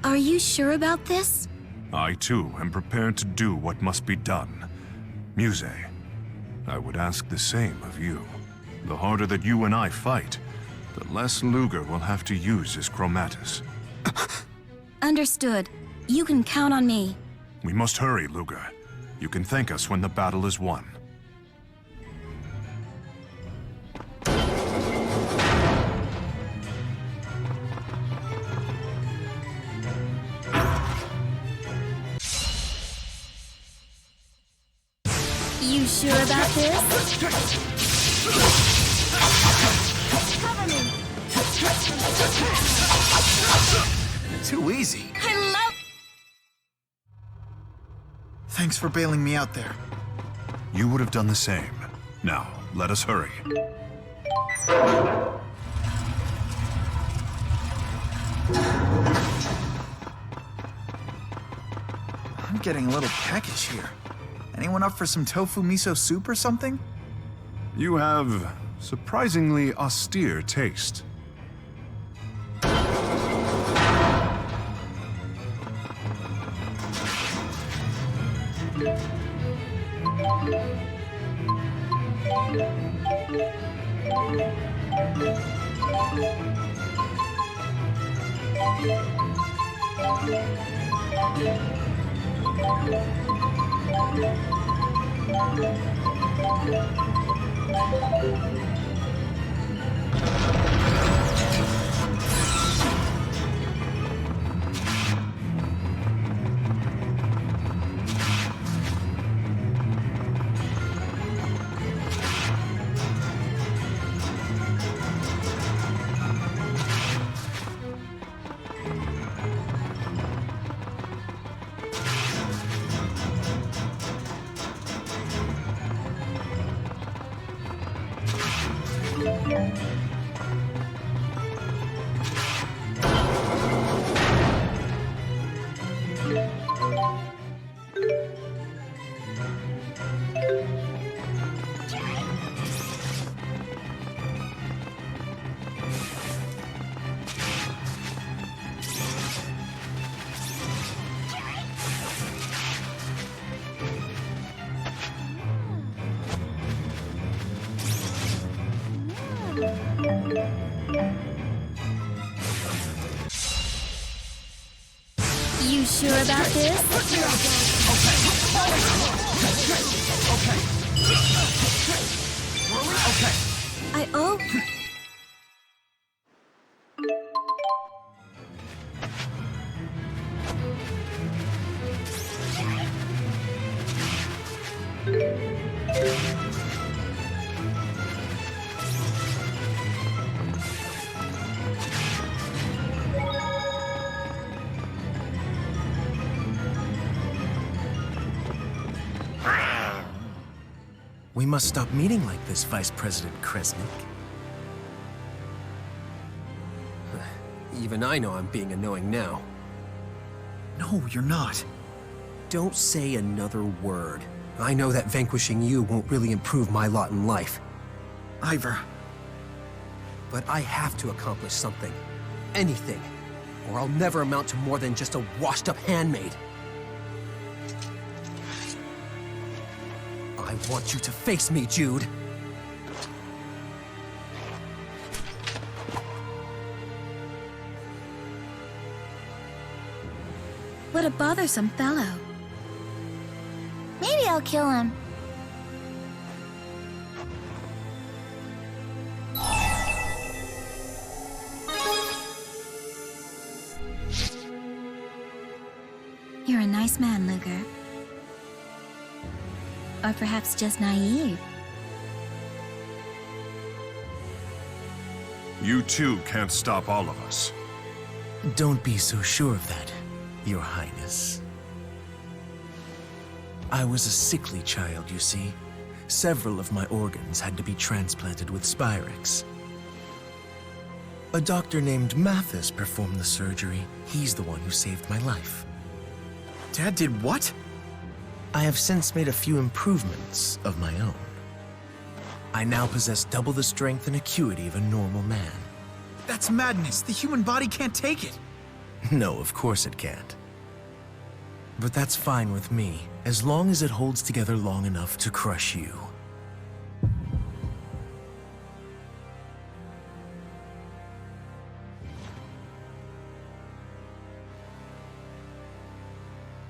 Are you sure about this? I too am prepared to do what must be done. Muzet, I would ask the same of you. The harder that you and I fight, the less Luger will have to use his chromatis. Understood. You can count on me. We must hurry, Luger. You can thank us when the battle is won. You sure about this? Cover me! Too easy. I love... Thanks for bailing me out there. You would have done the same. Now, let us hurry. I'm getting a little peckish here. Anyone up for some tofu miso soup or something? You have surprisingly austere taste. You sure about this? I owe... We must stop meeting like this, Vice President Kresnik. Even I know I'm being annoying now. No, you're not. Don't say another word. I know that vanquishing you won't really improve my lot in life. Ivor. But I have to accomplish something. Anything. Or I'll never amount to more than just a washed-up handmaid. I want you to face me, Jude. What a bothersome fellow. Maybe I'll kill him. You're a nice man, Luger. Or perhaps just naive. You too can't stop all of us. Don't be so sure of that, Your Highness. I was a sickly child, you see. Several of my organs had to be transplanted with Spyrex. A doctor named Mathis performed the surgery. He's the one who saved my life. Dad did what? I have since made a few improvements of my own. I now possess double the strength and acuity of a normal man. That's madness. The human body can't take it. No, of course it can't. But that's fine with me, as long as it holds together long enough to crush you.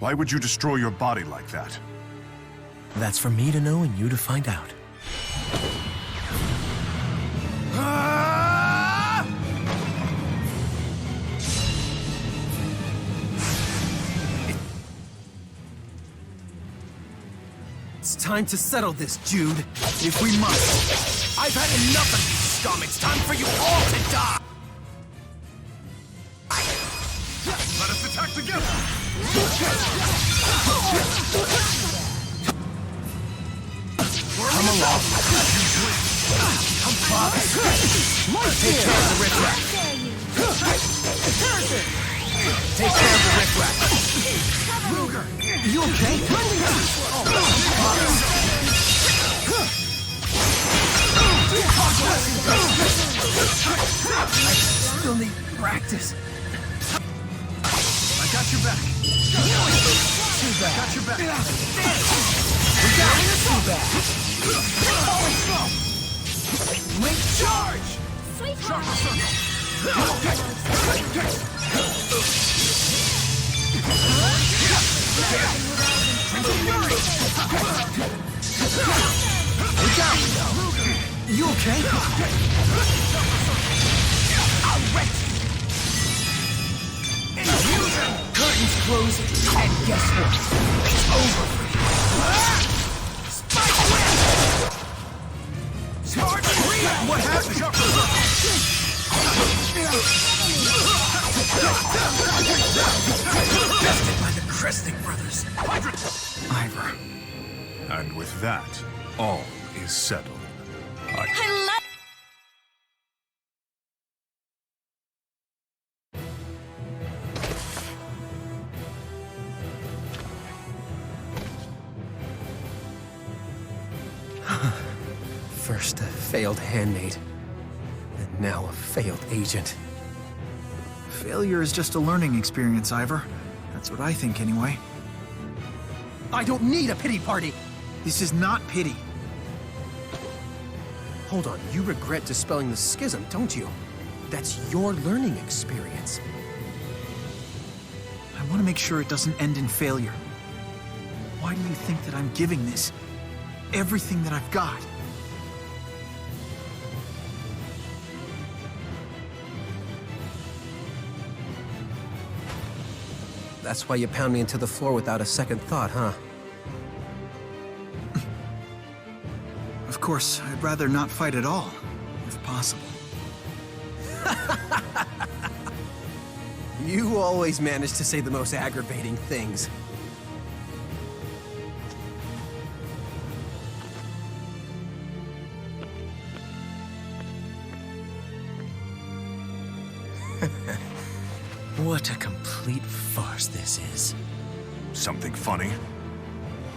Why would you destroy your body like that? That's for me to know and you to find out. It's time to settle this, Jude. If we must. I've had enough of you, scum. It's time for you all to die. Let us attack together! Come along. I'm fine. Take care of the riffraff. Take care of the riffraff. Ruger, you okay? I still need practice. I got your back. Too bad. Got your back. We got it. Too bad. Link charge! Sweetheart! We got it. You okay? I'll wreck you. Curtains close, and guess what? It's over for you. Spike win! Charge real! What happened? Bested by the Kresnik brothers. Ivor. And with that, all is settled. I love... First a failed handmaid, and now a failed agent. Failure is just a learning experience, Ivor. That's what I think, anyway. I don't need a pity party! This is not pity. Hold on, you regret dispelling the schism, don't you? That's your learning experience. I want to make sure it doesn't end in failure. Why do you think that I'm giving this everything that I've got? That's why you pound me into the floor without a second thought, huh? Of course, I'd rather not fight at all, if possible. You always manage to say the most aggravating things. What a complete farce this is. Something funny?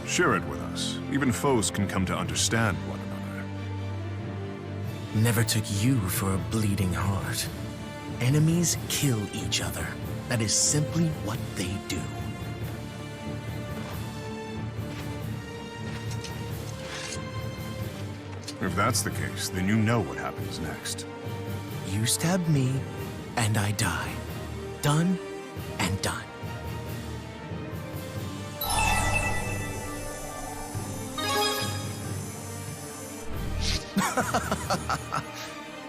Share it with us. Even foes can come to understand one another. Never took you for a bleeding heart. Enemies kill each other. That is simply what they do. If that's the case, then you know what happens next. You stab me, and I die. Done and done.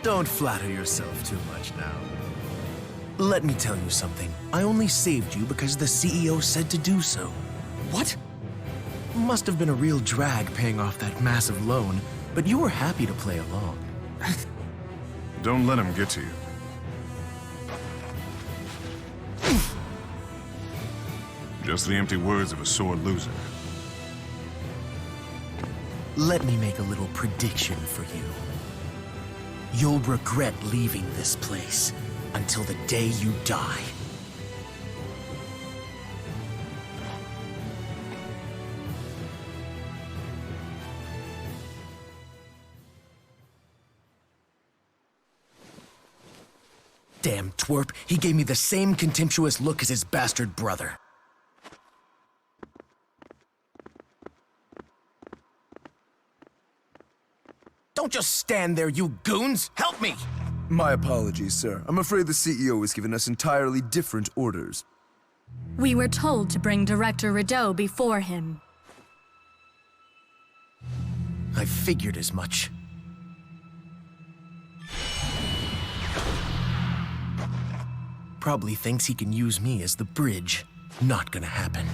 Don't flatter yourself too much now. Let me tell you something. I only saved you because the CEO said to do so. What? Must have been a real drag paying off that massive loan, but you were happy to play along. Don't let him get to you. Just the empty words of a sore loser. Let me make a little prediction for you. You'll regret leaving this place until the day you die. Damn twerp, he gave me the same contemptuous look as his bastard brother. Don't just stand there, you goons! Help me! My apologies, sir. I'm afraid the CEO has given us entirely different orders. We were told to bring Director Rideau before him. I figured as much. Probably thinks he can use me as the bridge. Not gonna happen.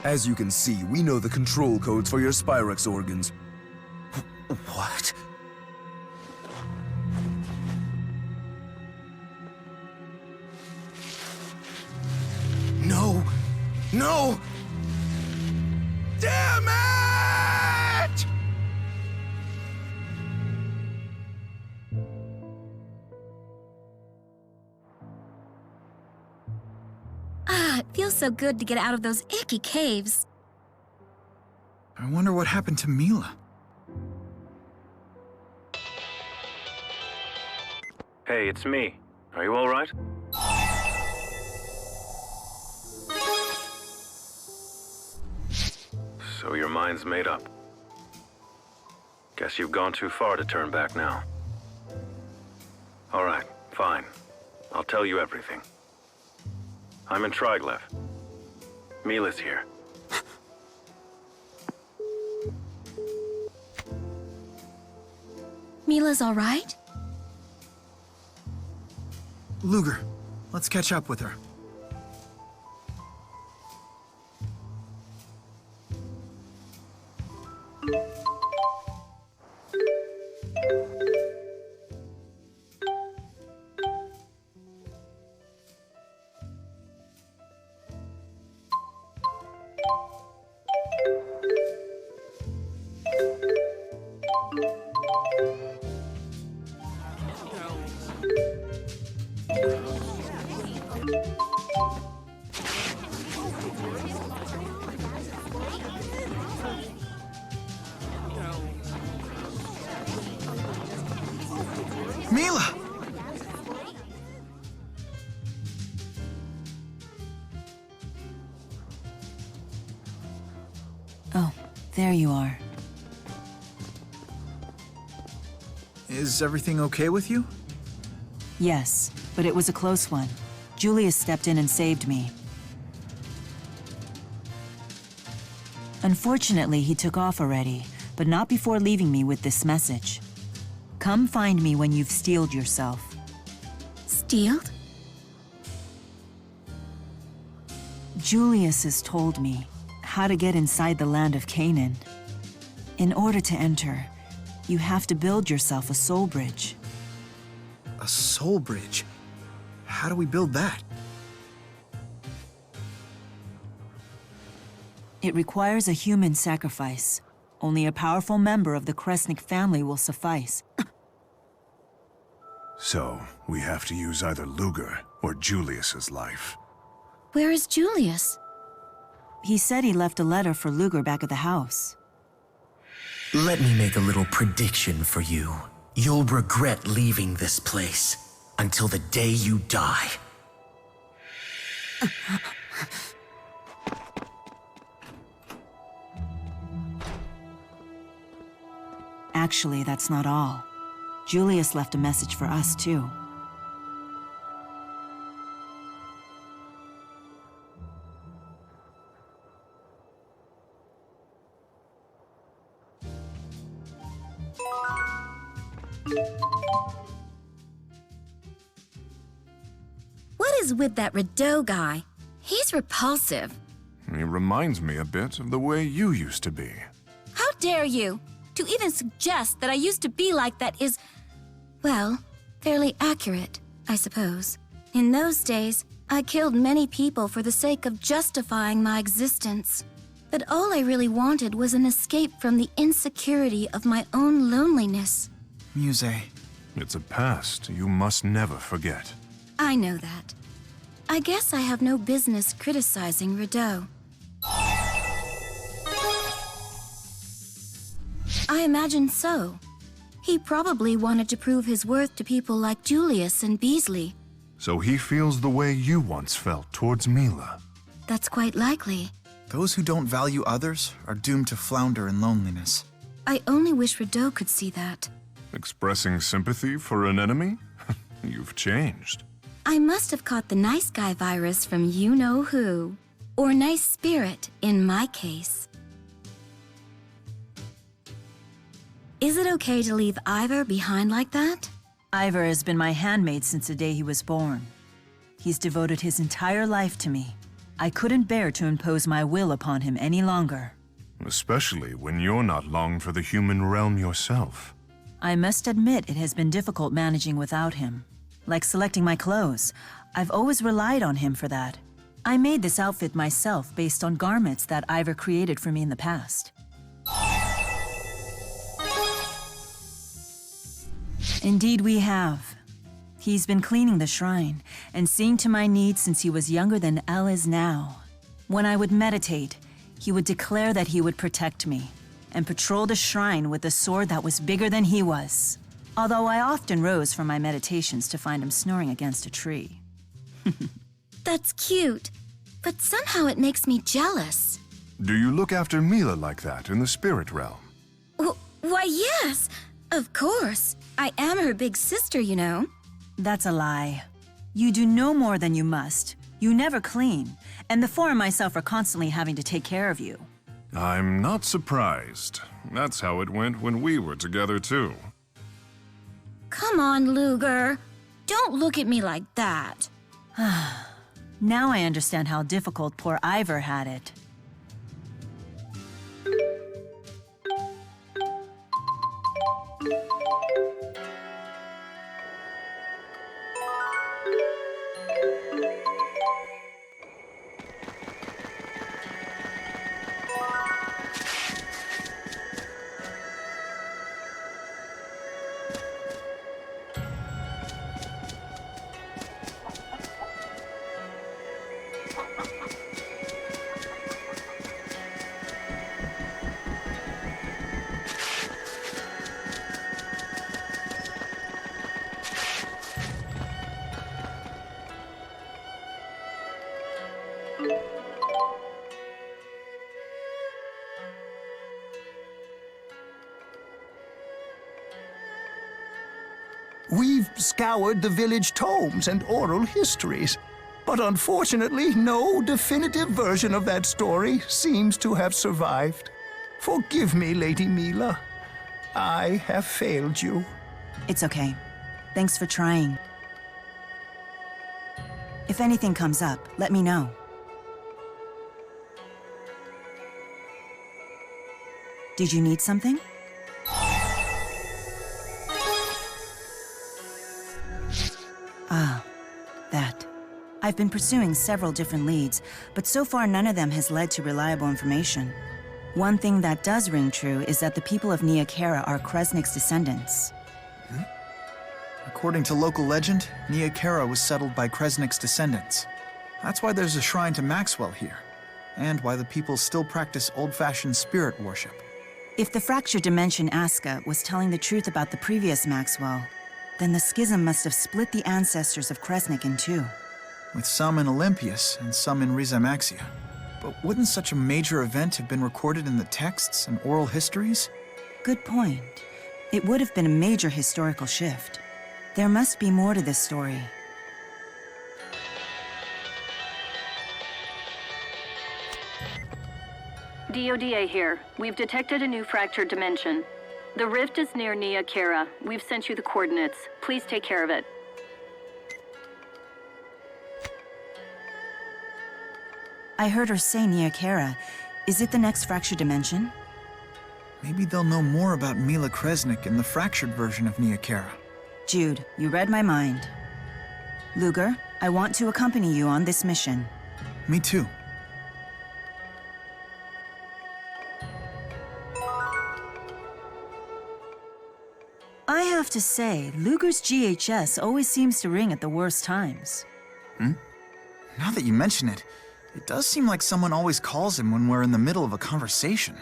As you can see, we know the control codes for your Spyrex organs. What? No! No! Damn it! Ah, it feels so good to get out of those icky caves. I wonder what happened to Milla. Hey, it's me. Are you all right? So your mind's made up. Guess you've gone too far to turn back now. All right, fine. I'll tell you everything. I'm in Triglav. Milla's here. Milla's all right? Luger, let's catch up with her. Milla! Oh, there you are. Is everything okay with you? Yes, but it was a close one. Julius stepped in and saved me. Unfortunately, he took off already, but not before leaving me with this message. Come find me when you've steeled yourself. Steeled? Julius has told me how to get inside the land of Canaan. In order to enter, you have to build yourself a soul bridge. A soul bridge? How do we build that? It requires a human sacrifice. Only a powerful member of the Kresnik family will suffice. So, we have to use either Luger or Julius's life. Where is Julius? He said he left a letter for Luger back at the house. Let me make a little prediction for you. You'll regret leaving this place until the day you die. Actually, that's not all. Julius left a message for us, too. What is with that Rideau guy? He's repulsive. He reminds me a bit of the way you used to be. How dare you? To even suggest that I used to be like that is, well, fairly accurate, I suppose. In those days, I killed many people for the sake of justifying my existence. But all I really wanted was an escape from the insecurity of my own loneliness. Muzet. It's a past you must never forget. I know that. I guess I have no business criticizing Rideau. I imagine so. He probably wanted to prove his worth to people like Julius and Beasley. So he feels the way you once felt towards Milla. That's quite likely. Those who don't value others are doomed to flounder in loneliness. I only wish Rideau could see that. Expressing sympathy for an enemy? You've changed. I must have caught the nice guy virus from you-know-who. Or nice spirit, in my case. Is it okay to leave Ivor behind like that? Ivor has been my handmaid since the day he was born. He's devoted his entire life to me. I couldn't bear to impose my will upon him any longer. Especially when you're not long for the human realm yourself. I must admit it has been difficult managing without him. Like selecting my clothes, I've always relied on him for that. I made this outfit myself based on garments that Ivor created for me in the past. Indeed we have. He's been cleaning the shrine and seeing to my needs since he was younger than Elle is now. When I would meditate, he would declare that he would protect me and patrol the shrine with a sword that was bigger than he was. Although I often rose from my meditations to find him snoring against a tree. That's cute, but somehow it makes me jealous. Do you look after Milla like that in the spirit realm? Why, yes, of course. I am her big sister, you know. That's a lie. You do no more than you must. You never clean, and the four and myself are constantly having to take care of you. I'm not surprised. That's how it went when we were together too. Come on, Luger. Don't look at me like that. Now I understand how difficult poor Ivor had it. We've scoured the village tomes and oral histories, but unfortunately no definitive version of that story seems to have survived. Forgive me, Lady Milla. I have failed you. It's okay. Thanks for trying. If anything comes up, let me know. Did you need something? Ah, that. I've been pursuing several different leads, but so far none of them has led to reliable information. One thing that does ring true is that the people of Nia Khera are Kresnik's descendants. According to local legend, Nia Khera was settled by Kresnik's descendants. That's why there's a shrine to Maxwell here, and why the people still practice old-fashioned spirit worship. If the fractured dimension Aska was telling the truth about the previous Maxwell, then the schism must have split the ancestors of Kresnik in two. With some in Olympias and some in Rizamaxia. But wouldn't such a major event have been recorded in the texts and oral histories? Good point. It would have been a major historical shift. There must be more to this story. DODA here. We've detected a new fractured dimension. The rift is near Nia Khera. We've sent you the coordinates. Please take care of it. I heard her say Nia Khera. Is it the next fractured dimension? Maybe they'll know more about Milla Kresnik in the fractured version of Nia Khera. Jude, you read my mind. Luger, I want to accompany you on this mission. Me too. I have to say, Luger's GHS always seems to ring at the worst times. Now that you mention it, it does seem like someone always calls him when we're in the middle of a conversation.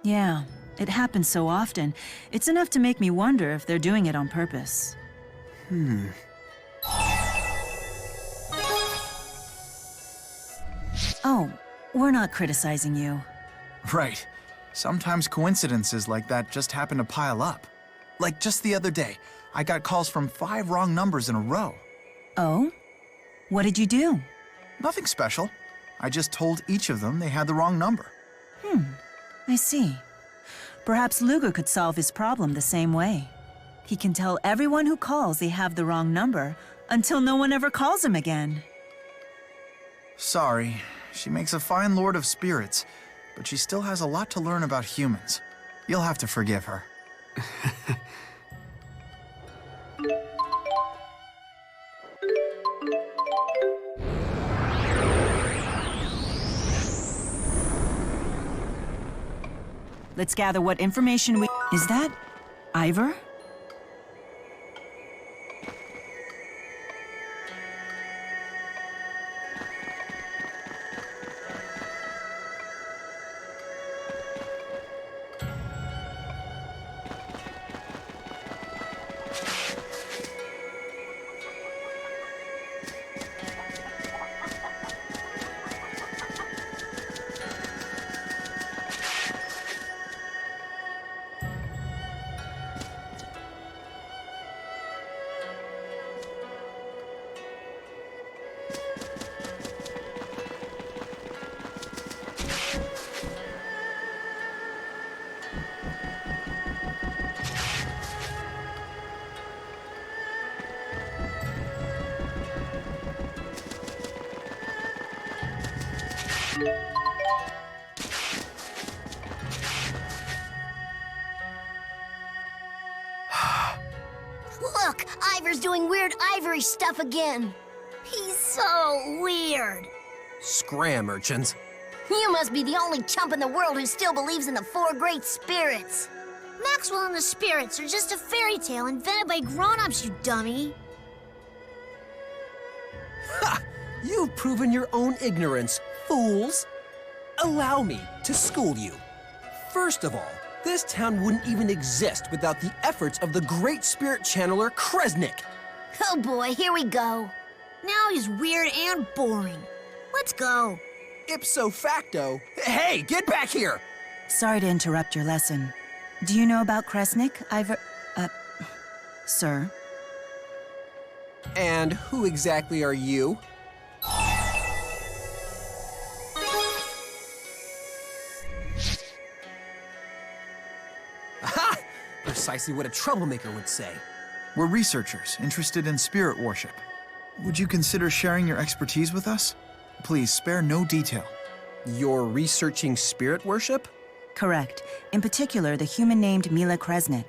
Yeah, it happens so often. It's enough to make me wonder if they're doing it on purpose. Oh, we're not criticizing you. Right. Sometimes coincidences like that just happen to pile up. Like just the other day, I got calls from 5 wrong numbers in a row. Oh? What did you do? Nothing special. I just told each of them they had the wrong number. I see. Perhaps Luger could solve his problem the same way. He can tell everyone who calls they have the wrong number until no one ever calls him again. Sorry, she makes a fine lord of spirits, but she still has a lot to learn about humans. You'll have to forgive her. Let's gather what information we... Is that Ivor? Look, Ivor's doing weird ivory stuff again. He's so weird. Scram, urchins. You must be the only chump in the world who still believes in the 4 great spirits. Maxwell and the spirits are just a fairy tale invented by grown-ups, you dummy. Ha! You've proven your own ignorance, fools. Allow me to school you. First of all, this town wouldn't even exist without the efforts of the great spirit channeler Kresnik. Oh boy, here we go. Now he's weird and boring. Let's go. Ipso facto. Hey, get back here! Sorry to interrupt your lesson. Do you know about Kresnik, Ivor? Sir? And who exactly are you? Aha! Precisely what a troublemaker would say. We're researchers interested in spirit worship. Would you consider sharing your expertise with us? Please spare no detail. You're researching spirit worship? Correct. In particular, the human named Milla Kresnik.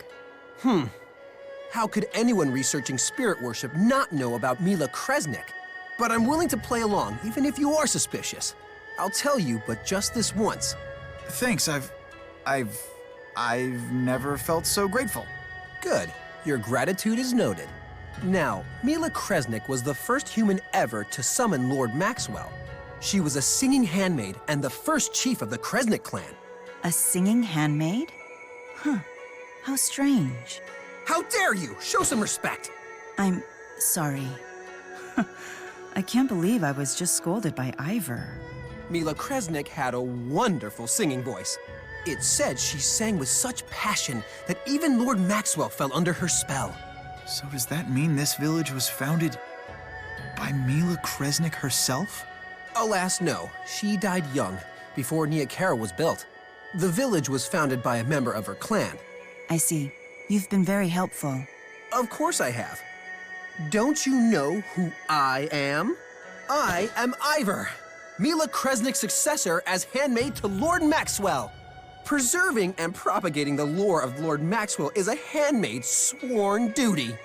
How could anyone researching spirit worship not know about Milla Kresnik? But I'm willing to play along, even if you are suspicious. I'll tell you, but just this once. Thanks, I've never felt so grateful. Good. Your gratitude is noted. Now, Milla Kresnik was the first human ever to summon Lord Maxwell. She was a singing handmaid and the first chief of the Kresnik clan. A singing handmaid? Huh. How strange. How dare you! Show some respect! I'm sorry. I can't believe I was just scolded by Ivor. Milla Kresnik had a wonderful singing voice. It said she sang with such passion that even Lord Maxwell fell under her spell. So does that mean this village was founded by Milla Kresnik herself? Alas, no. She died young, before Niakara was built. The village was founded by a member of her clan. I see. You've been very helpful. Of course I have. Don't you know who I am? I am Ivor, Milla Kresnik's successor as handmaid to Lord Maxwell. Preserving and propagating the lore of Lord Maxwell is a handmaid's sworn duty.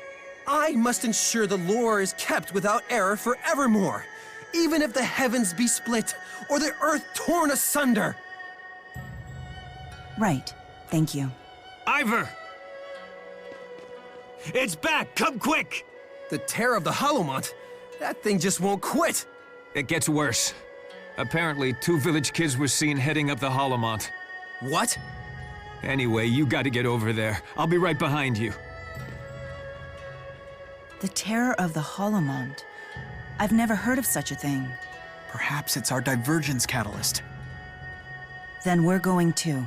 I must ensure the lore is kept without error forevermore, even if the heavens be split or the earth torn asunder. Right. Thank you. Ivor! It's back! Come quick! The terror of the Hollowmont? That thing just won't quit! It gets worse. Apparently, 2 village kids were seen heading up the Hollowmont. What? Anyway, you gotta get over there. I'll be right behind you. The terror of the Hollowmont. I've never heard of such a thing. Perhaps it's our divergence catalyst. Then we're going too.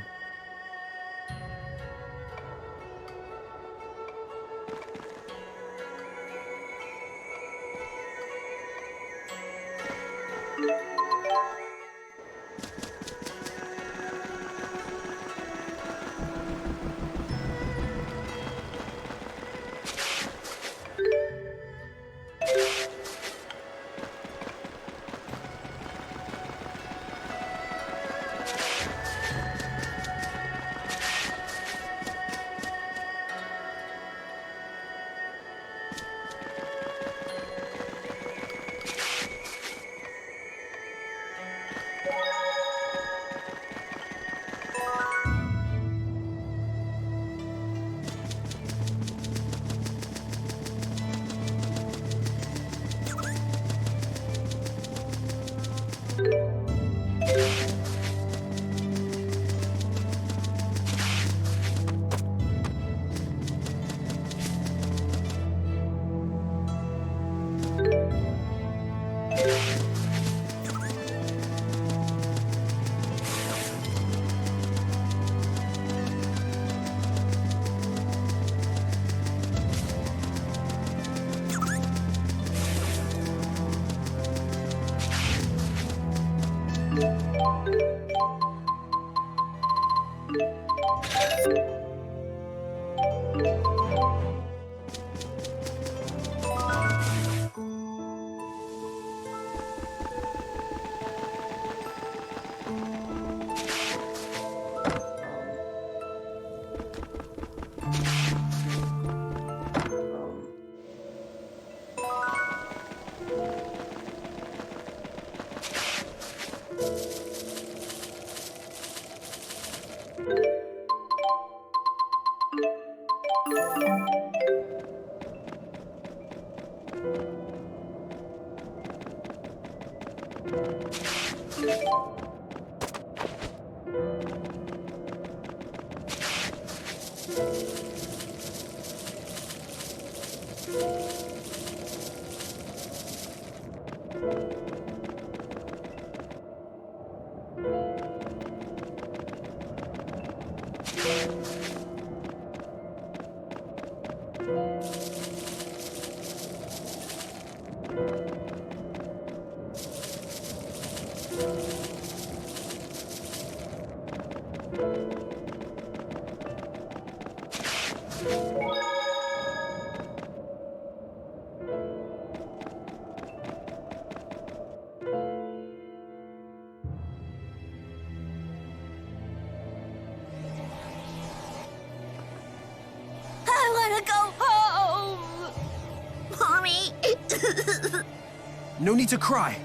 No need to cry.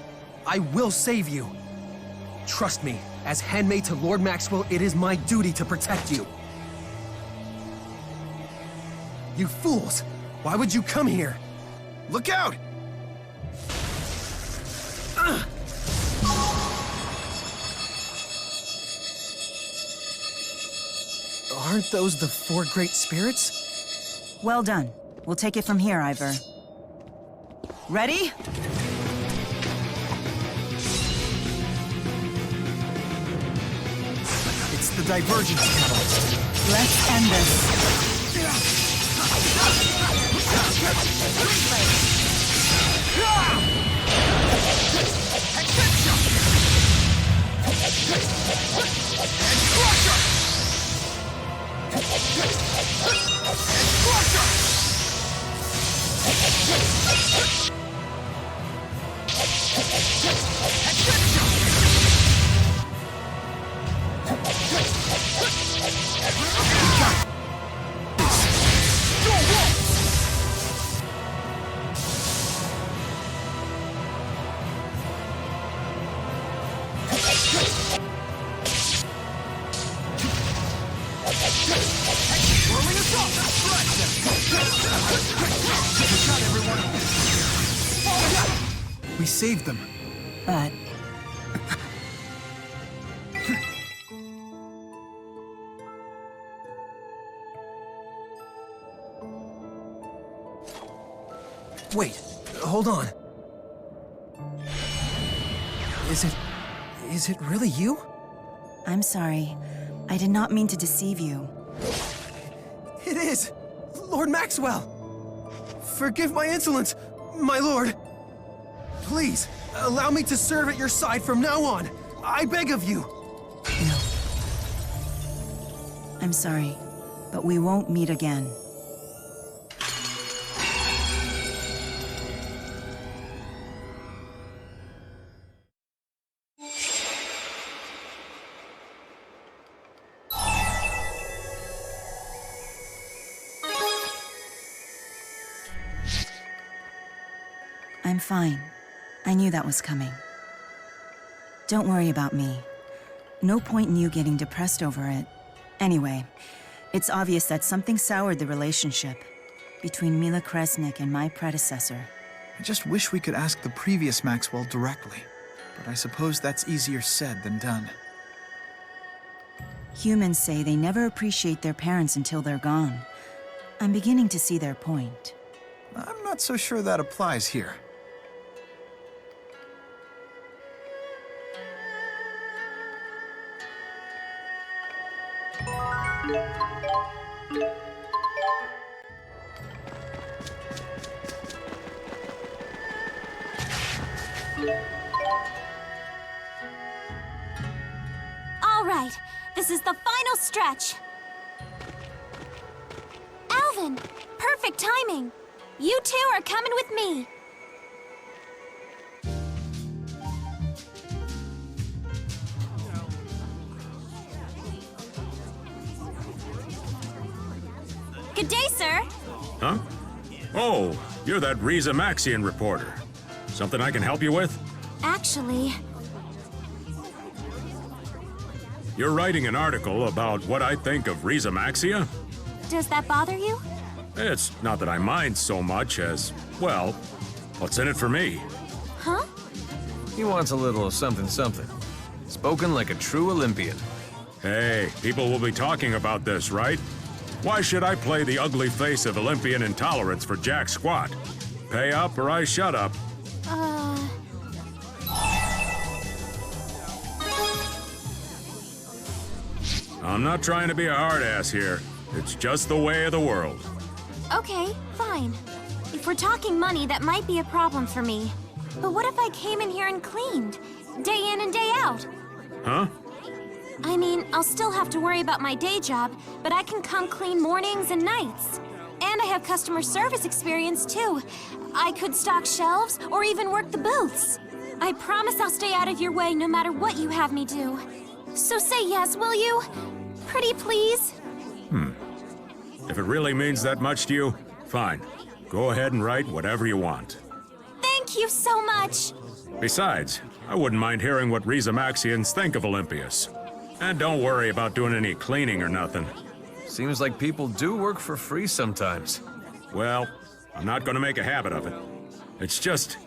I will save you. Trust me, as handmaid to Lord Maxwell, it is my duty to protect you. You fools! Why would you come here? Look out! Aren't those the 4 great spirits? Well done. We'll take it from here, Ivor. Ready? It's the divergence catalyst. Let's end this. We saved them. But Wait, hold on. Is it really you? I'm sorry. I did not mean to deceive you. It is! Lord Maxwell! Forgive my insolence, my lord! Please, allow me to serve at your side from now on! I beg of you! No. I'm sorry, but we won't meet again. I'm fine. I knew that was coming. Don't worry about me. No point in you getting depressed over it. Anyway, it's obvious that something soured the relationship between Milla Kresnik and my predecessor. I just wish we could ask the previous Maxwell directly, but I suppose that's easier said than done. Humans say they never appreciate their parents until they're gone. I'm beginning to see their point. I'm not so sure that applies here. All right, this is the final stretch. Alvin, perfect timing. You two are coming with me. Good day, sir. Huh? Oh, you're that Riza Maxian reporter. Something I can help you with? Actually, You're writing an article about what I think of Riza Maxia? does that bother you? It's not that I mind so much as, well, what's in it for me? Huh? He wants a little something. Spoken like a true Olympian. Hey, people will be talking about this, right? Why should I play the ugly face of Olympian intolerance for jack squat? Pay up or I shut up. I'm not trying to be a hard ass here. It's just the way of the world. Okay, fine. If we're talking money, that might be a problem for me. But what if I came in here and cleaned? Day in and day out? Huh? I mean, I'll still have to worry about my day job, but I can come clean mornings and nights. And I have customer service experience, too. I could stock shelves or even work the booths. I promise I'll stay out of your way no matter what you have me do. So say yes, will you? Pretty please? If it really means that much to you, fine. Go ahead and write whatever you want. Thank you so much! Besides, I wouldn't mind hearing what Riza Maxians think of Olympius. And don't worry about doing any cleaning or nothing. Seems like people do work for free sometimes. Well, I'm not gonna make a habit of it. It's just,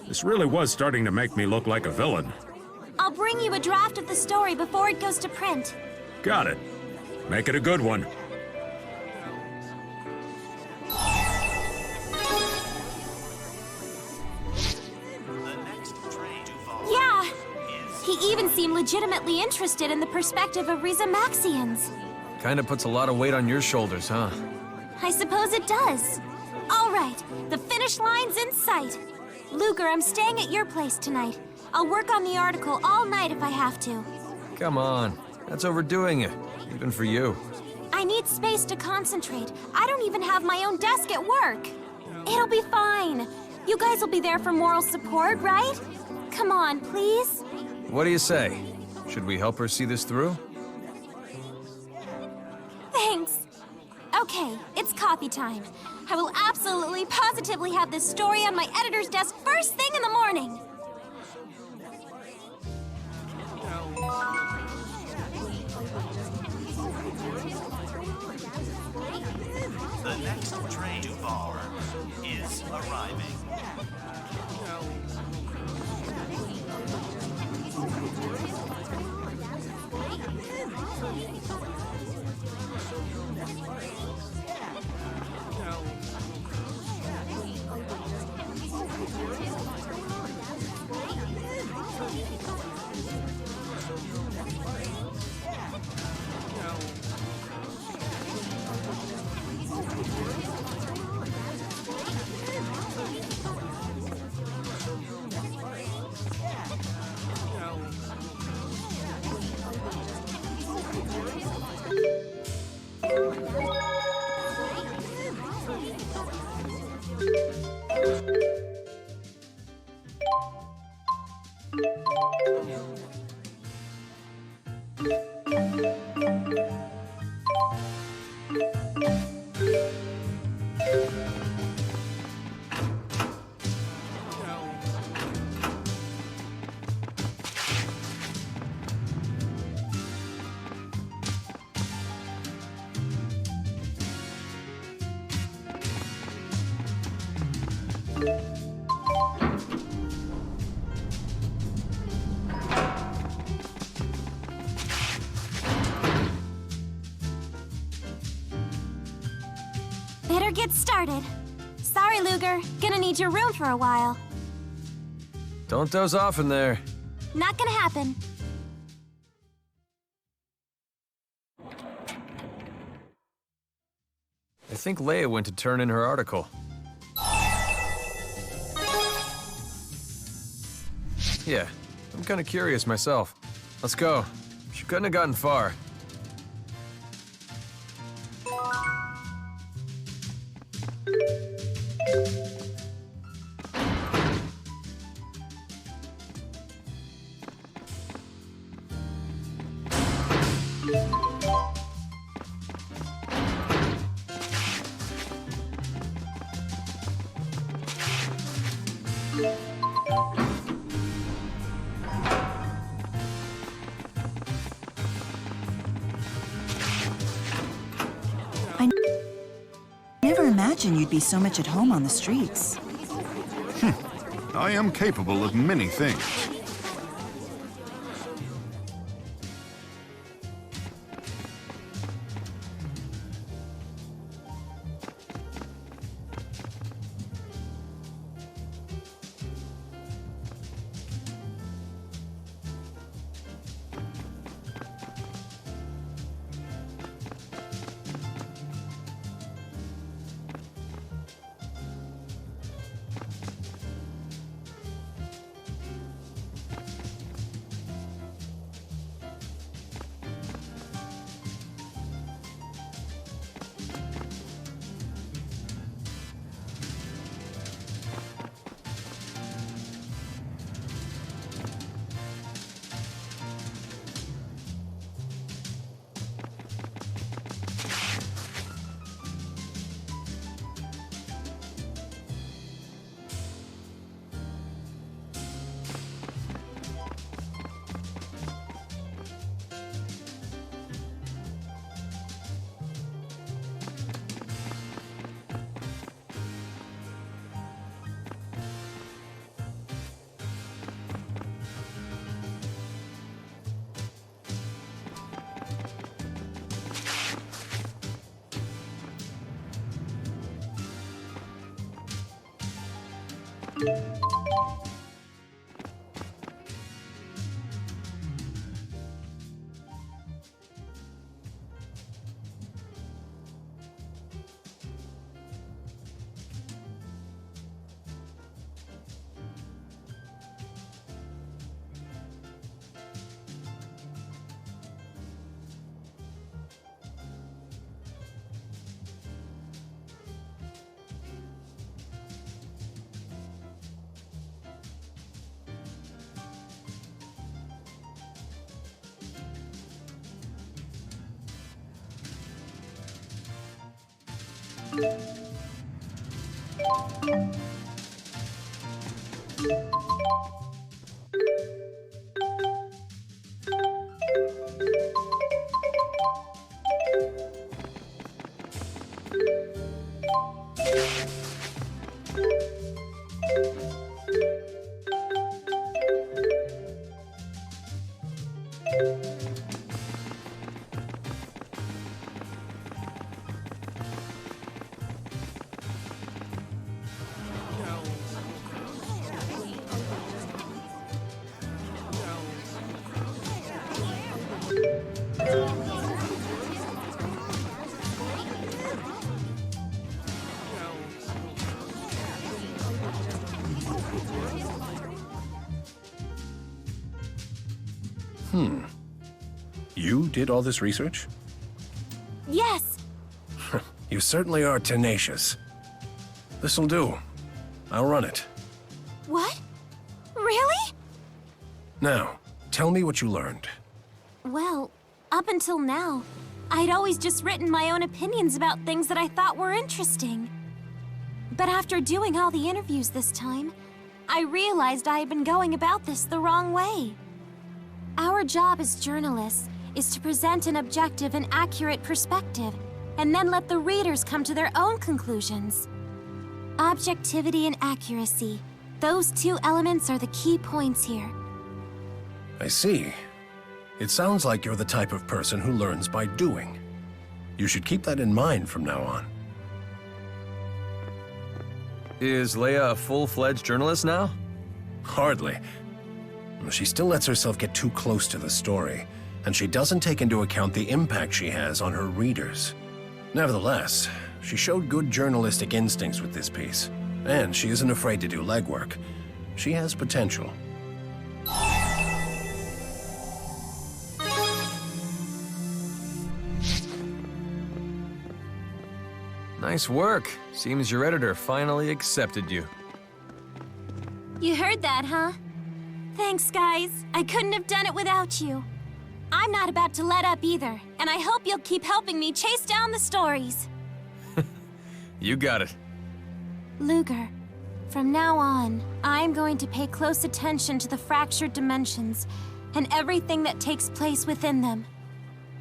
this really was starting to make me look like a villain. I'll bring you a draft of the story before it goes to print. Got it. Make it a good one. Yeah! He even seemed legitimately interested in the perspective of Riza Maxians. Kinda puts a lot of weight on your shoulders, huh? I suppose it does. All right, the finish line's in sight. Luger, I'm staying at your place tonight. I'll work on the article all night if I have to. Come on, that's overdoing it, even for you. I need space to concentrate. I don't even have my own desk at work. It'll be fine. You guys will be there for moral support, right? Come on, please. What do you say? Should we help her see this through? Thanks. Okay, it's coffee time. I will absolutely, positively have this story on my editor's desk first thing in the morning. The next train to Bar is arriving. Better get started. Sorry, Luger. Gonna need your room for a while. Don't doze off in there. Not gonna happen. I think Leia went to turn in her article. Yeah, I'm kinda curious myself. Let's go. She couldn't have gotten far. Never imagined you'd be so much at home on the streets. I am capable of many things. You did all this research? Yes. You certainly are tenacious. This'll do. I'll run it. What? Now, tell me what you learned. Well, up until now, I'd always just written my own opinions about things that I thought were interesting. But after doing all the interviews this time, I realized I had been going about this the wrong way. Our job as journalists is to present an objective and accurate perspective, and then let the readers come to their own conclusions. Objectivity and accuracy, those two elements are the key points here. I see. It sounds like you're the type of person who learns by doing. You should keep that in mind from now on. Is Leia a full-fledged journalist now? Hardly. She still lets herself get too close to the story, and she doesn't take into account the impact she has on her readers. Nevertheless, she showed good journalistic instincts with this piece, and she isn't afraid to do legwork. She has potential. Nice work. Seems your editor finally accepted you. You heard that, huh? Thanks, guys. I couldn't have done it without you. I'm not about to let up either, and I hope you'll keep helping me chase down the stories. You got it. Luger, from now on, I'm going to pay close attention to the fractured dimensions and everything that takes place within them.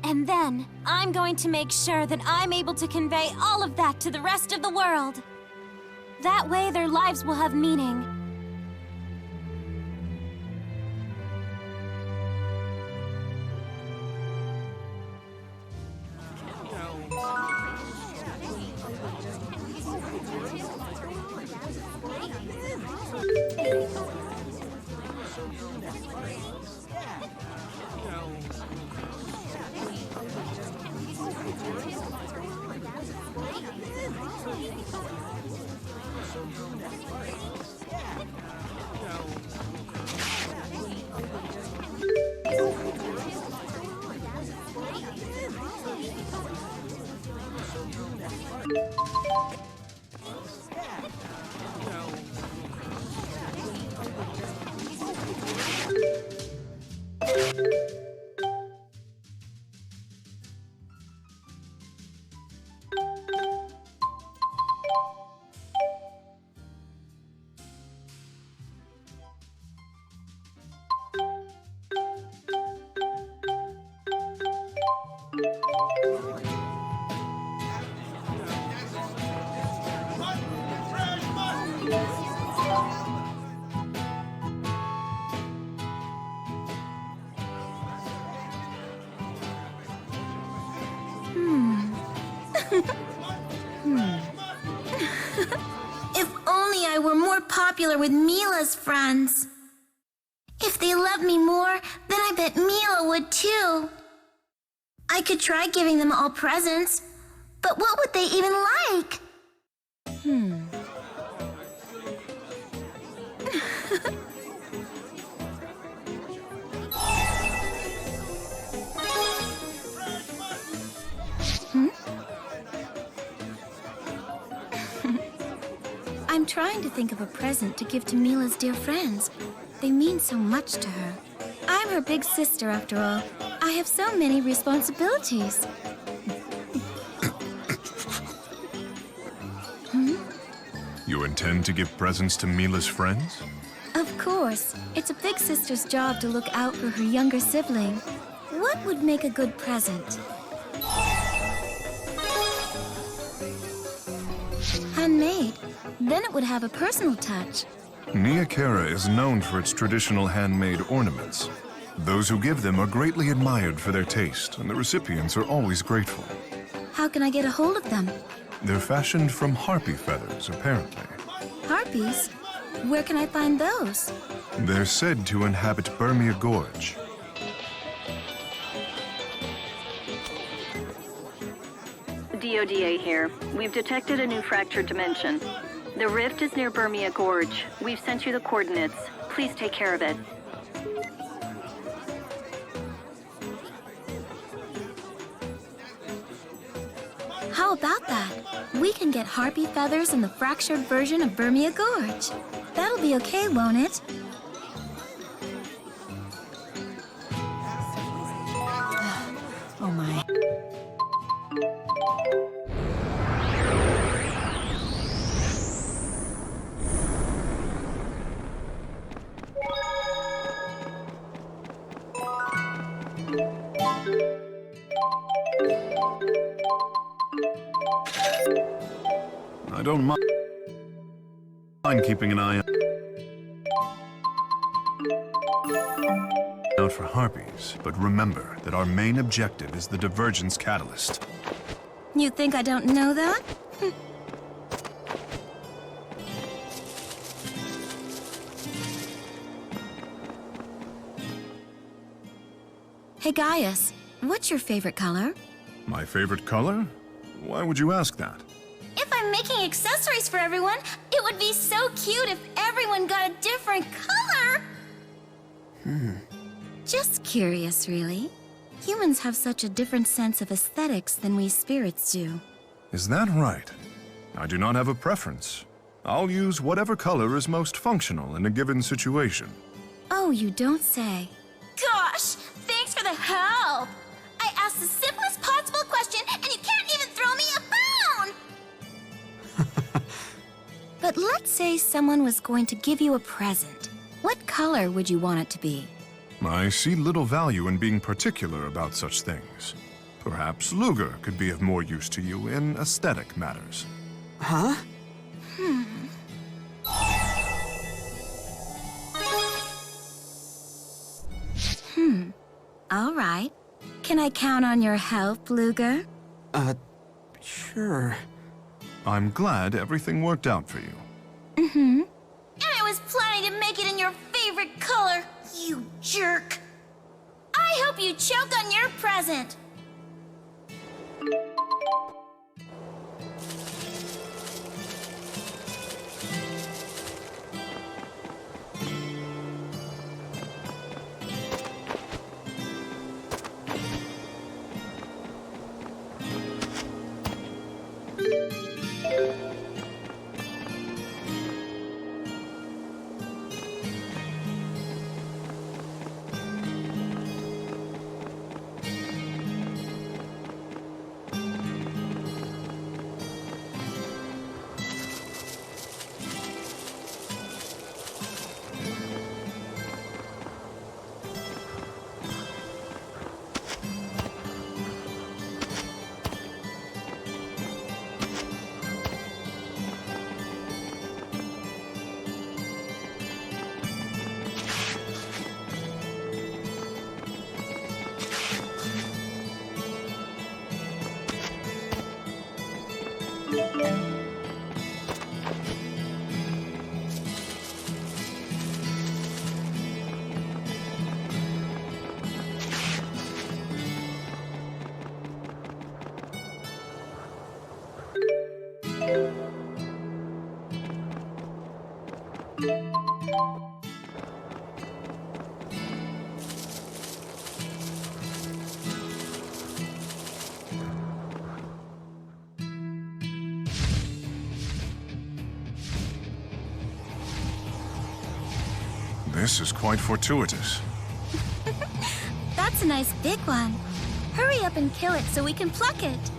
And then, I'm going to make sure that I'm able to convey all of that to the rest of the world. That way, their lives will have meaning. If only I were more popular with Milla's friends. If they loved me more, then I bet Milla would too. I could try giving them all presents, but what would they even like? I'm trying to think of a present to give to Milla's dear friends. They mean so much to her. I'm her big sister, after all. I have so many responsibilities. You intend to give presents to Milla's friends? Of course. It's a big sister's job to look out for her younger sibling. What would make a good present? Handmade. Then it would have a personal touch. Niakara is known for its traditional handmade ornaments. Those who give them are greatly admired for their taste, and the recipients are always grateful. How can I get a hold of them? They're fashioned from harpy feathers, apparently. Harpies? Where can I find those? They're said to inhabit Burmia Gorge. DODA here. We've detected a new fractured dimension. The rift is near Burmia Gorge. We've sent you the coordinates. Please take care of it. How about that? We can get harpy feathers in the fractured version of Burmia Gorge. That'll be okay, won't it? I don't mind keeping an eye out for harpies, but remember that our main objective is the divergence catalyst. You think I don't know that? Hey, Gaius, what's your favorite color? My favorite color? Why would you ask that? If I'm making accessories for everyone, it would be so cute if everyone got a different color! Just curious, really. Humans have such a different sense of aesthetics than we spirits do. Is that right? I do not have a preference. I'll use whatever color is most functional in a given situation. Oh, you don't say. Gosh, thanks for the help! I asked the simplest possible question, and you can't even throw me a bone! But let's say someone was going to give you a present. What color would you want it to be? I see little value in being particular about such things. Perhaps Luger could be of more use to you in aesthetic matters. Huh? All right. Can I count on your help, Luger? Sure. I'm glad everything worked out for you. And I was planning to make it in your favorite color, you jerk. I hope you choke on your present. This is quite fortuitous. That's a nice big one. Hurry up and kill it so we can pluck it.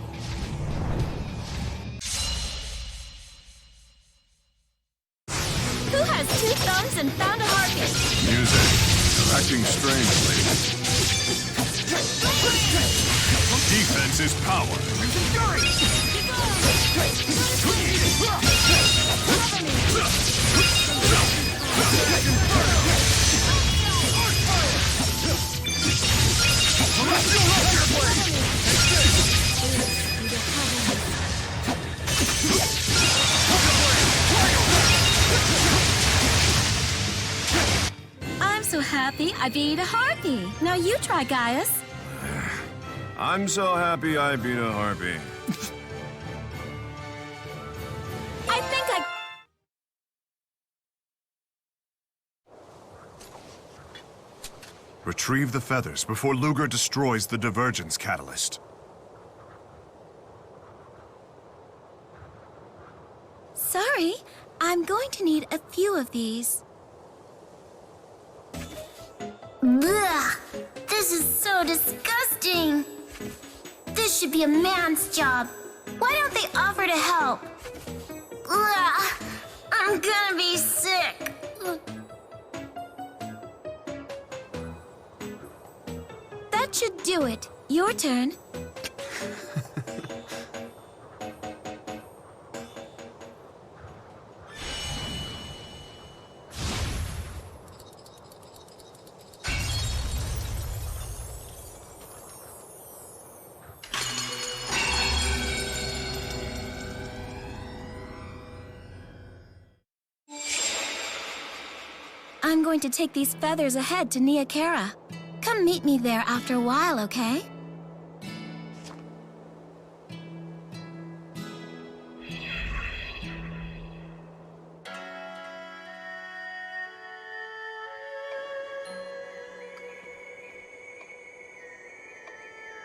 Who has 2 thumbs and found a harpy? Muzet, you're acting strangely. Defense is power. I'm so happy I beat a harpy. Now you try, Gaius. I'm so happy I beat a harpy. I think I... Retrieve the feathers before Luger destroys the divergence catalyst. Sorry, I'm going to need a few of these. Blech! This is so disgusting! This should be a man's job. Why don't they offer to help? Blech! I'm gonna be sick. That should do it. Your turn. I'm going to take these feathers ahead to Niakara. Come meet me there after a while, okay?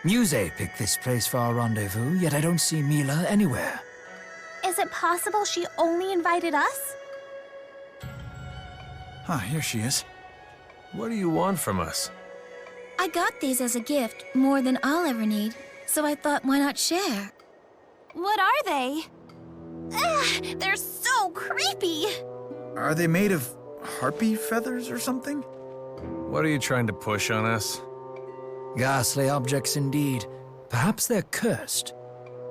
Muzet picked this place for our rendezvous, yet I don't see Milla anywhere. Is it possible she only invited us? Ah, here she is. What do you want from us? I got these as a gift, more than I'll ever need, so I thought why not share? What are they? Ugh, they're so creepy! Are they made of harpy feathers or something? What are you trying to push on us? Ghastly objects indeed. Perhaps they're cursed.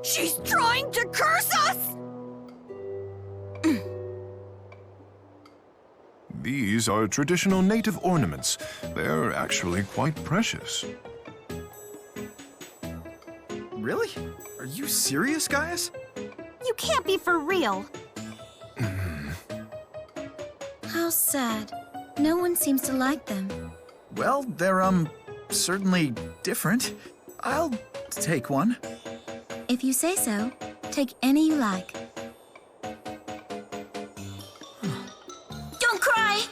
She's trying to curse us! These are traditional native ornaments. They're actually quite precious. Really? Are you serious, Gaius? You can't be for real. How sad. No one seems to like them. Well, they're, certainly different. I'll take one. If you say so, take any you like. Don't cry!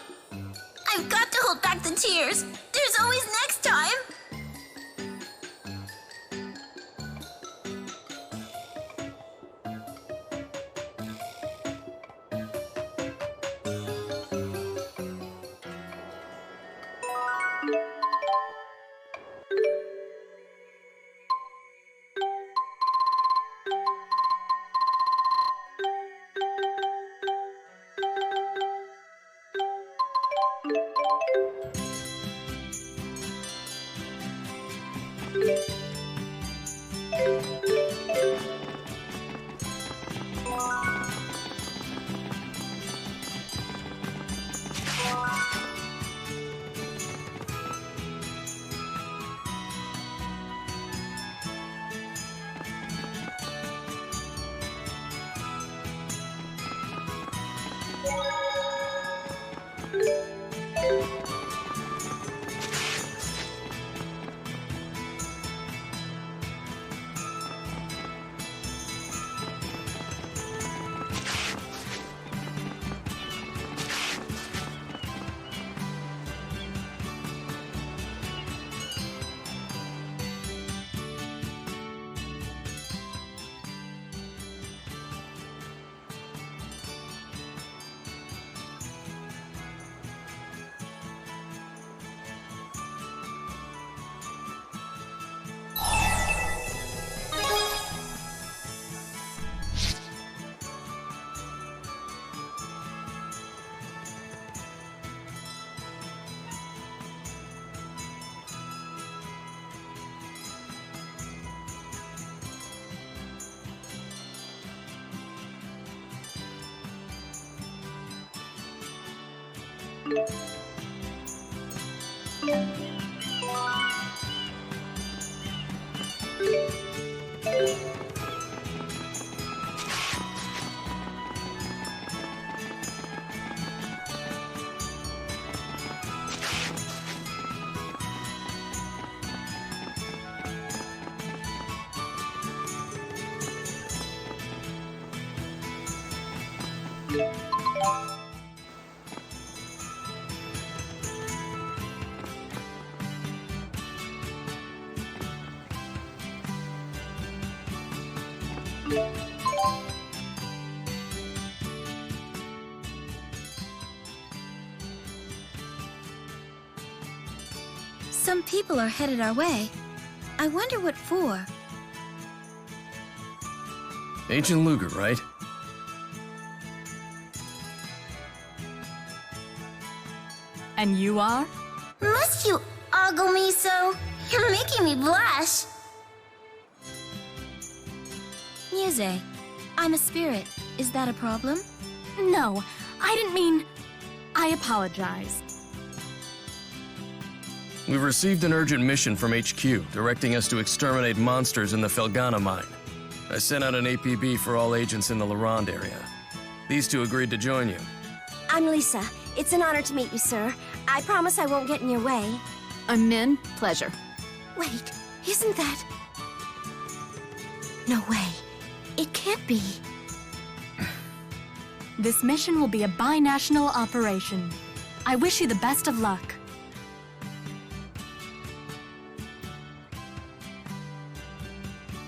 I've got to hold back the tears. There's always next time. Some people are headed our way. I wonder what for. Ancient Luger, right? And you are? Must you ogle me so? You're making me blush. Muzet, I'm a spirit. Is that a problem? No, I didn't mean... I apologize. We've received an urgent mission from HQ, directing us to exterminate monsters in the Felgana mine. I sent out an APB for all agents in the Laronde area. These two agreed to join you. I'm Lisa. It's an honor to meet you, sir. I promise I won't get in your way. I'm Min. Pleasure. Wait, isn't that... No way. It can't be. This mission will be a binational operation. I wish you the best of luck.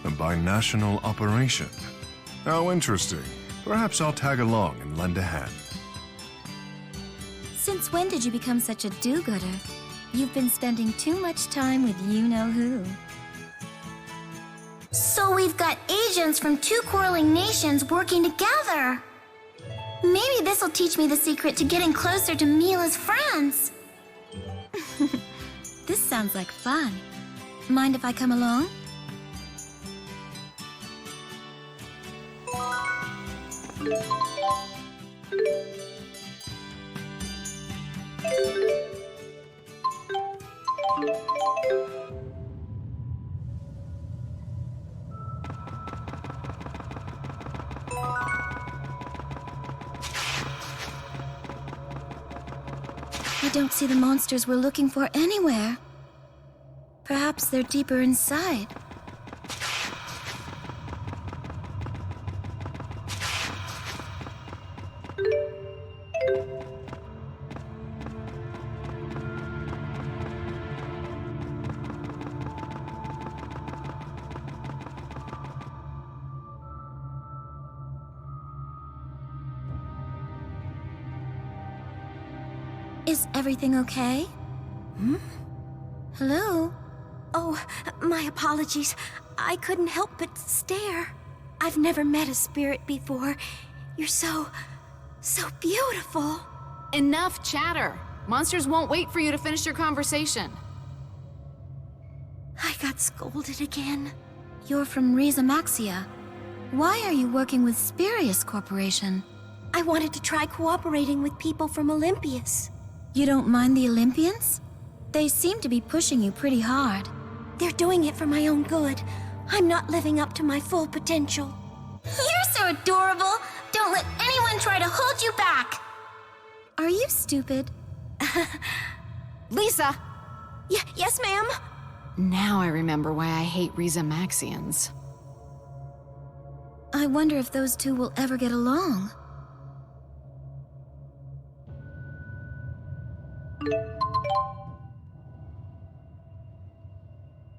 A binational operation. How interesting. Perhaps I'll tag along and lend a hand. Since when did you become such a do-gooder? You've been spending too much time with you-know-who. So we've got agents from 2 quarreling nations working together. Maybe this'll teach me the secret to getting closer to Milla's friends. This sounds like fun. Mind if I come along? I don't see the monsters we're looking for anywhere. Perhaps they're deeper inside. Is everything okay? Hello? Oh, my apologies. I couldn't help but stare. I've never met a spirit before. You're so beautiful. Enough chatter. Monsters won't wait for you to finish your conversation. I got scolded again. You're from Rizamaxia. Why are you working with Spirius Corporation? I wanted to try cooperating with people from Olympias. You don't mind the Olympians? They seem to be pushing you pretty hard. They're doing it for my own good. I'm not living up to my full potential. You're so adorable. Don't let anyone try to hold you back. Are you stupid? Lisa! Yes, ma'am? Now I remember why I hate Rizamaxians. I wonder if those two will ever get along.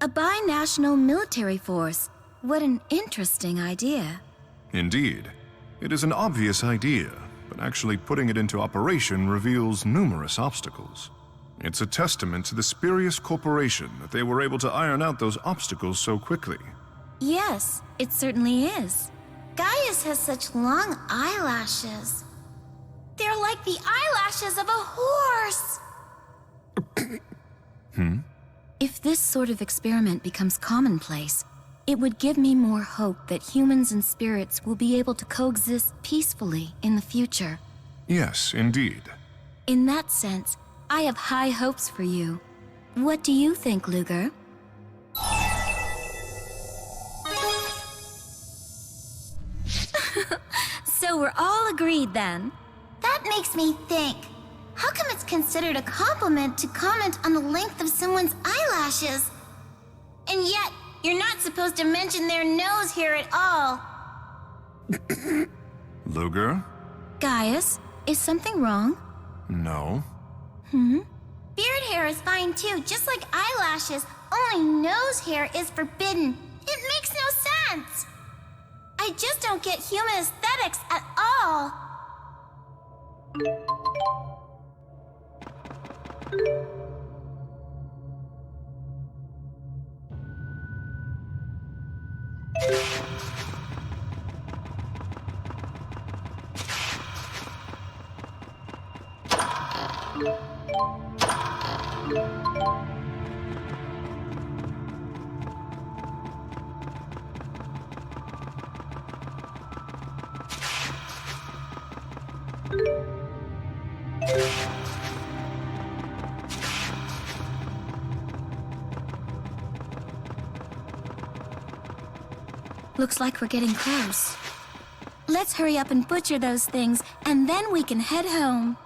A binational military force. What an interesting idea. Indeed. It is an obvious idea, but actually putting it into operation reveals numerous obstacles. It's a testament to the Spirius Corporation that they were able to iron out those obstacles so quickly. Yes, it certainly is. Gaius has such long eyelashes. They're like the eyelashes of a horse. If this sort of experiment becomes commonplace, it would give me more hope that humans and spirits will be able to coexist peacefully in the future. Yes, indeed. In that sense, I have high hopes for you. What do you think, Luger? So we're all agreed then. That makes me think. How come it's considered a compliment to comment on the length of someone's eyelashes? And yet, you're not supposed to mention their nose hair at all. Luger? Gaius, is something wrong? No. Beard hair is fine too, just like eyelashes. Only nose hair is forbidden. It makes no sense. I just don't get human aesthetics at all. Looks like we're getting close. Let's hurry up and butcher those things, and then we can head home.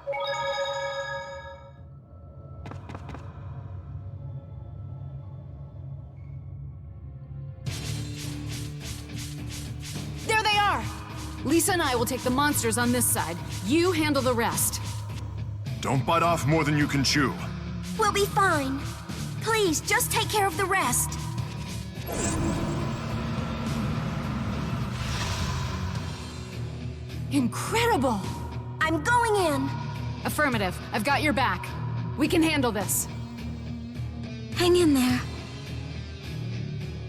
Lisa and I will take the monsters on this side. You handle the rest. Don't bite off more than you can chew. We'll be fine. Please, just take care of the rest. Incredible! I'm going in. Affirmative. I've got your back. We can handle this. Hang in there.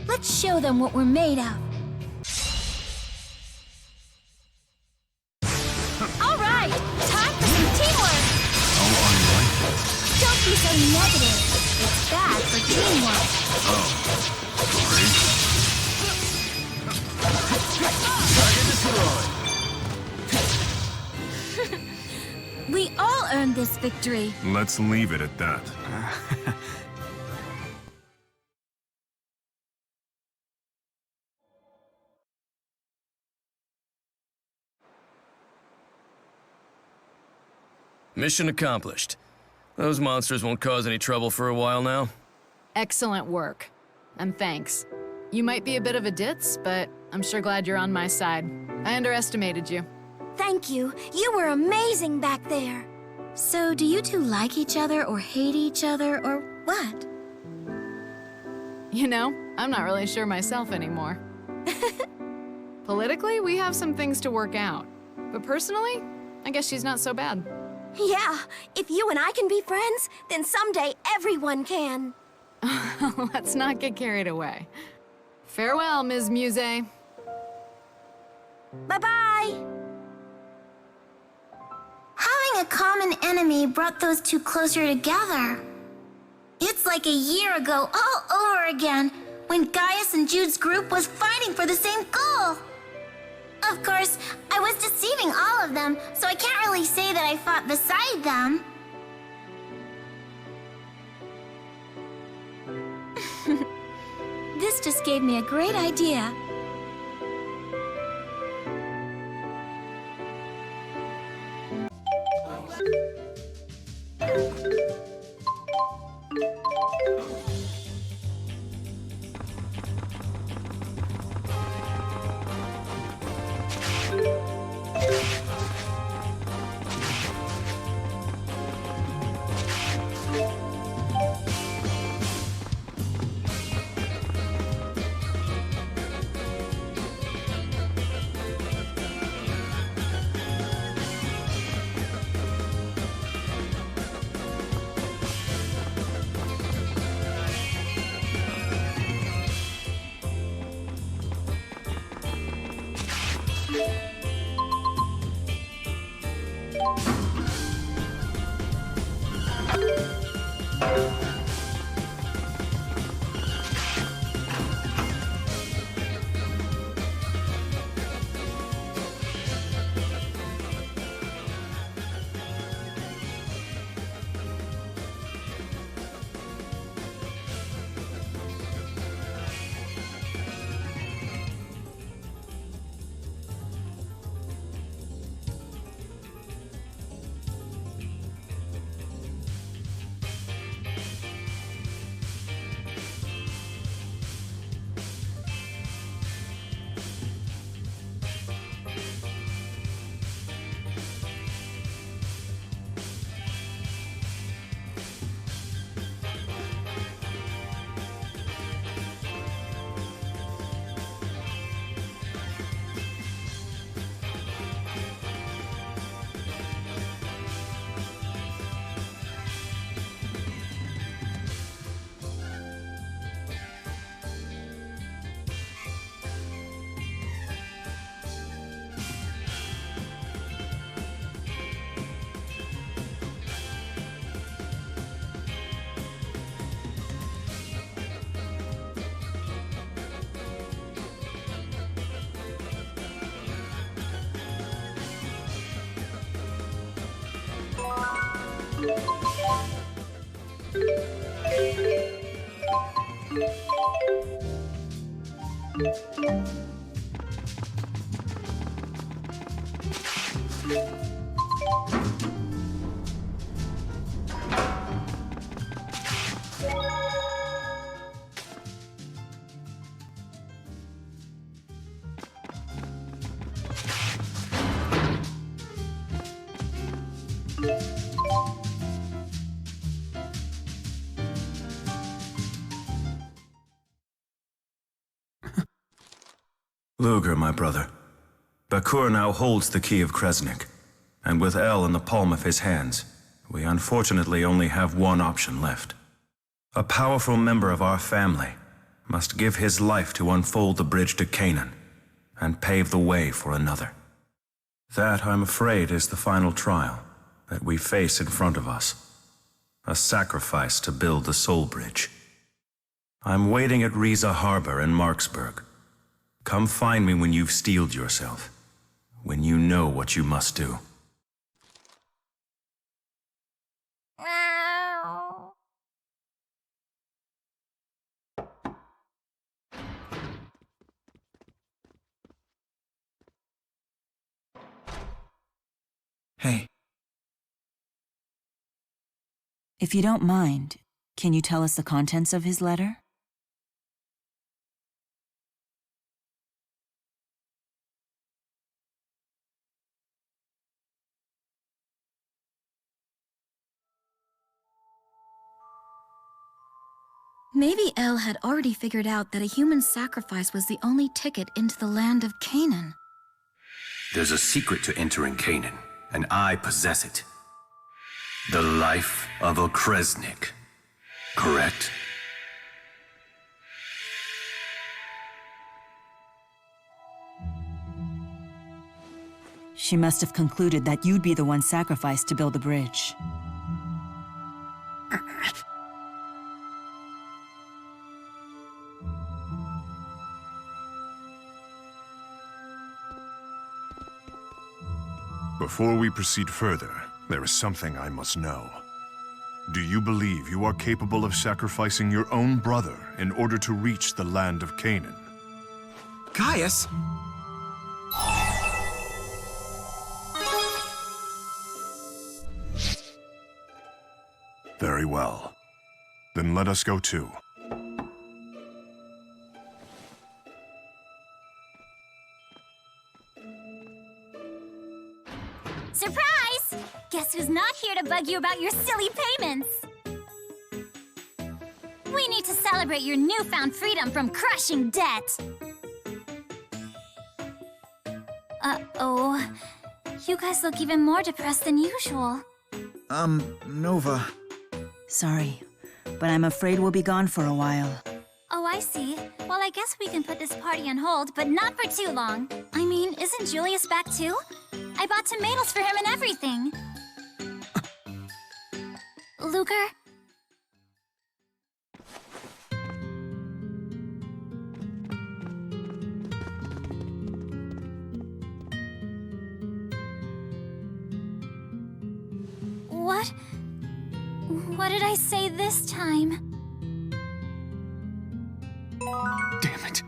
Let's show them what we're made of. All right, time for some teamwork. How unlikely. Don't be so negative. It's bad for teamwork. Oh, great. We all earned this victory. Let's leave it at that. Mission accomplished. Those monsters won't cause any trouble for a while now. Excellent work. And thanks. You might be a bit of a ditz, but I'm sure glad you're on my side. I underestimated you. Thank you. You were amazing back there. So, do you two like each other or hate each other or what? You know, I'm not really sure myself anymore. Politically, we have some things to work out. But personally, I guess she's not so bad. Yeah, if you and I can be friends, then someday everyone can. Let's not get carried away. Farewell, Ms. Muzet. Bye-bye. Having a common enemy brought those two closer together. It's like a year ago all over again, when Gaius and Jude's group was fighting for the same goal. Of course, I was deceiving all of them, so I can't really say that I fought beside them. This just gave me a great idea. Luger, my brother. Bakur now holds the key of Kresnik, and with El in the palm of his hands, we unfortunately only have one option left. A powerful member of our family must give his life to unfold the bridge to Canaan, and pave the way for another. That, I'm afraid, is the final trial that we face in front of us. A sacrifice to build the Soul Bridge. I'm waiting at Riza Harbor in Marksburg. Come find me when you've steeled yourself. When you know what you must do. Hey. If you don't mind, can you tell us the contents of his letter? Maybe El had already figured out that a human sacrifice was the only ticket into the land of Canaan. There's a secret to entering Canaan, and I possess it. The life of a Kresnik, correct? She must have concluded that you'd be the one sacrificed to build the bridge. Before we proceed further, there is something I must know. Do you believe you are capable of sacrificing your own brother in order to reach the land of Canaan? Gaius? Very well. Then let us go too. Surprise! Guess who's not here to bug you about your silly payments? We need to celebrate your newfound freedom from crushing debt. Uh-oh. You guys look even more depressed than usual. Nova. Sorry, but I'm afraid we'll be gone for a while. Oh, I see. Well, I guess we can put this party on hold, but not for too long. I mean, isn't Julius back too? I bought tomatoes for him and everything. Luger? What did I say this time? Damn it.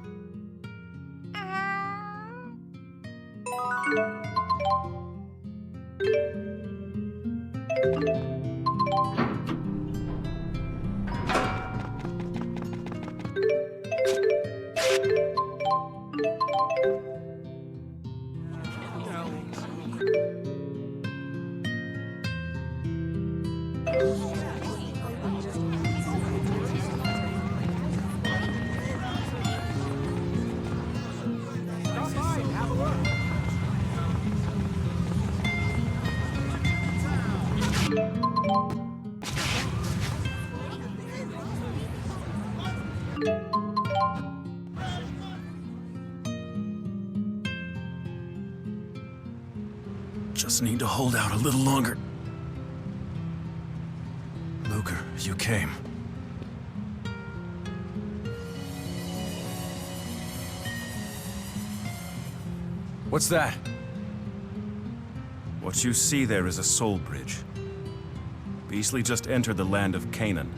Just need to hold out a little longer. Luger, you came. What's that? What you see there is a soul bridge. Beasley just entered the land of Canaan.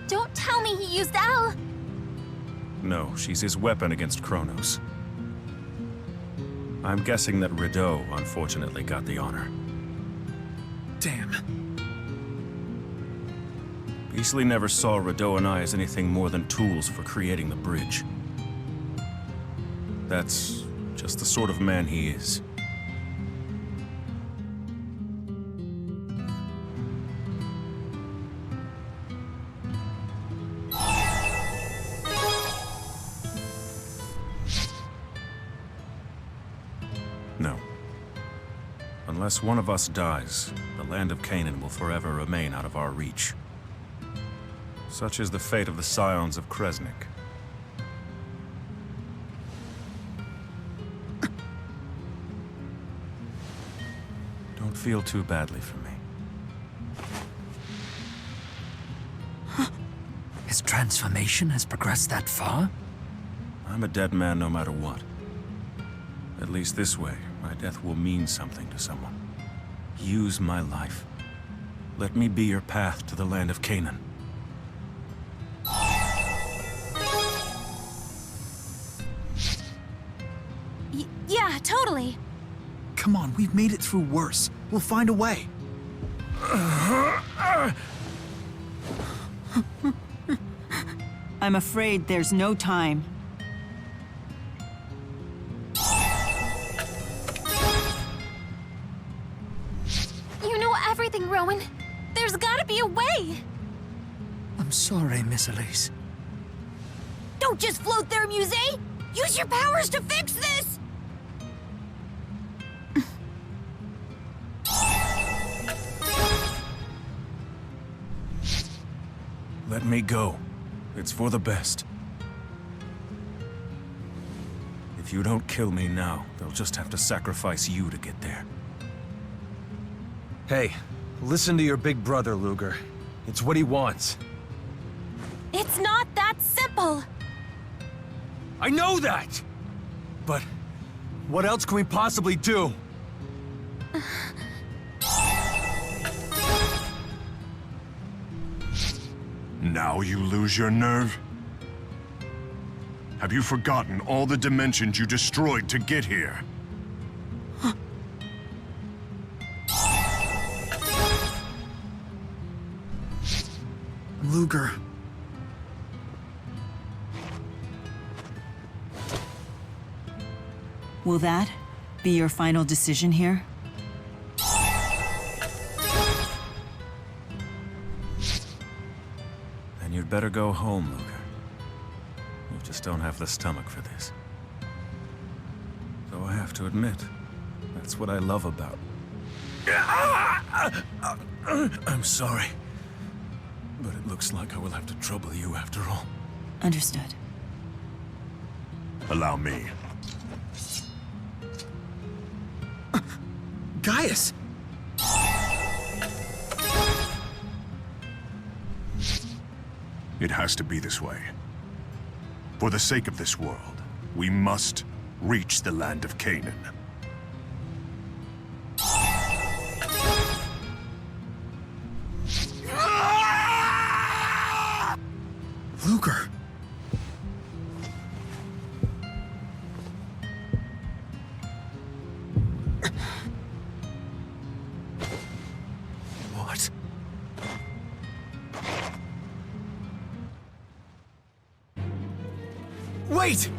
Don't tell me he used El! No, she's his weapon against Kronos. I'm guessing that Rideau, unfortunately, got the honor. Damn. Beasley never saw Rideau and I as anything more than tools for creating the bridge. That's just the sort of man he is. Unless one of us dies, the land of Canaan will forever remain out of our reach. Such is the fate of the scions of Kresnik. Don't feel too badly for me. His transformation has progressed that far? I'm a dead man no matter what. At least this way, my death will mean something to someone. Use my life. Let me be your path to the land of Canaan. Yeah, totally. Come on, we've made it through worse. We'll find a way. I'm afraid there's no time. You know everything, Rowen. There's gotta be a way. I'm sorry, Miss Elize. Don't just float there, Muzet! Use your powers to fix this! Let me go. It's for the best. If you don't kill me now, they'll just have to sacrifice you to get there. Hey, listen to your big brother, Luger. It's what he wants. It's not that simple! I know that! But what else can we possibly do? Now you lose your nerve? Have you forgotten all the dimensions you destroyed to get here? Luger. Will that be your final decision here? Then you'd better go home, Luger. You just don't have the stomach for this. So I have to admit, that's what I love about. I'm sorry. But it looks like I will have to trouble you after all. Understood. Allow me. Gaius! It has to be this way. For the sake of this world, we must reach the land of Canaan. Luger! What? Wait!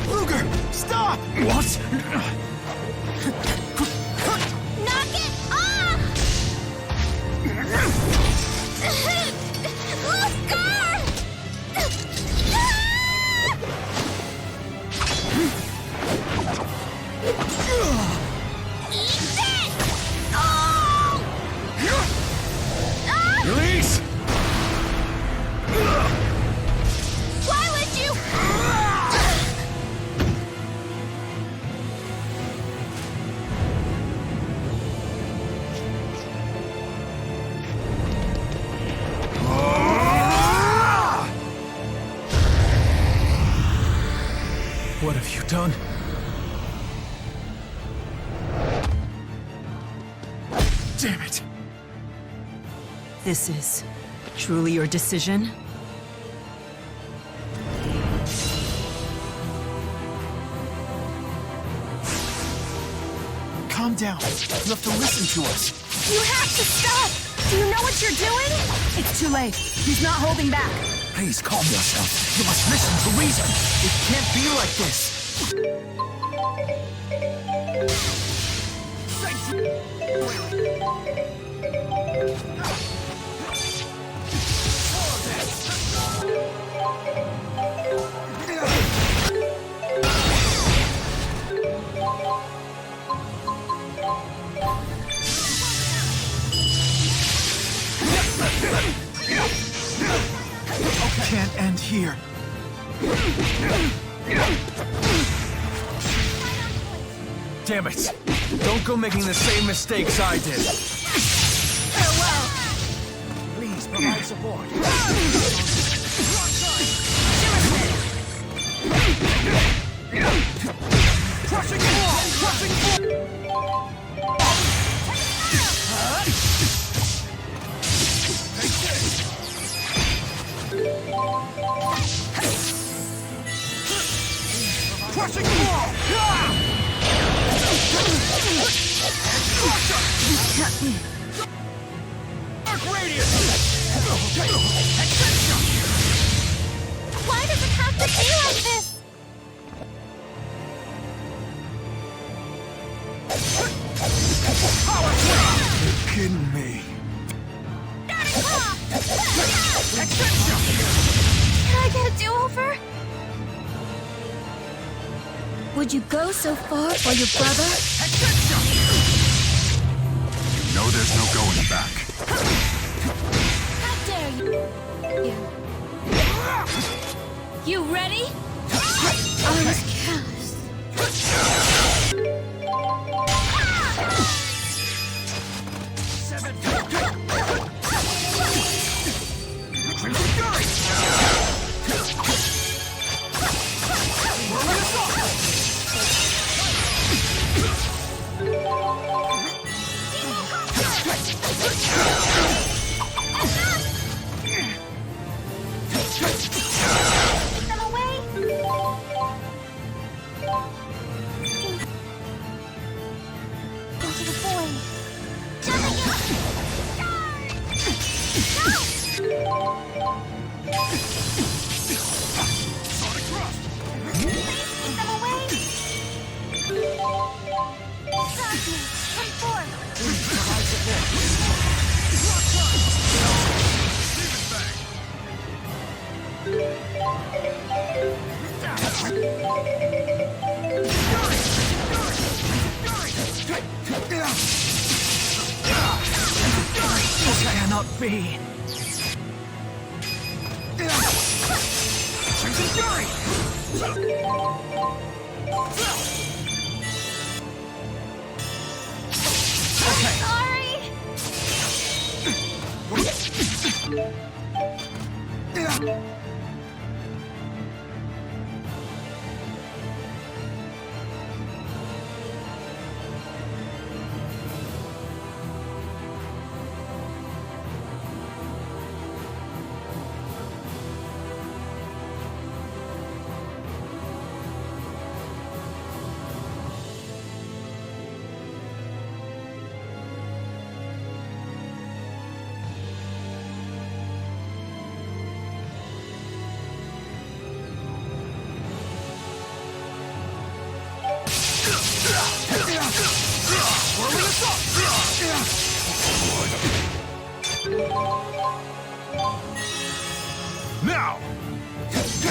Luger, stop! What? Knock it off! Elize! Why would you? What have you done? Damn it! This is truly your decision? Calm down. You have to listen to us. You have to stop! Do you know what you're doing? It's too late. He's not holding back. Please calm yourself. You must listen to reason. It can't be like this. Can't end here. Damn it! Don't go making the same mistakes I did. Farewell! Please provide support. Crushing wall! Crushing wall! Crushing wall! Dark radius! Why does it have to be like this? You're kidding me. Can I get a do-over? Would you go so far for your brother? You know there's no going back. How dare you? You ready? I was callous. This cannot be. Sorry. Now! Is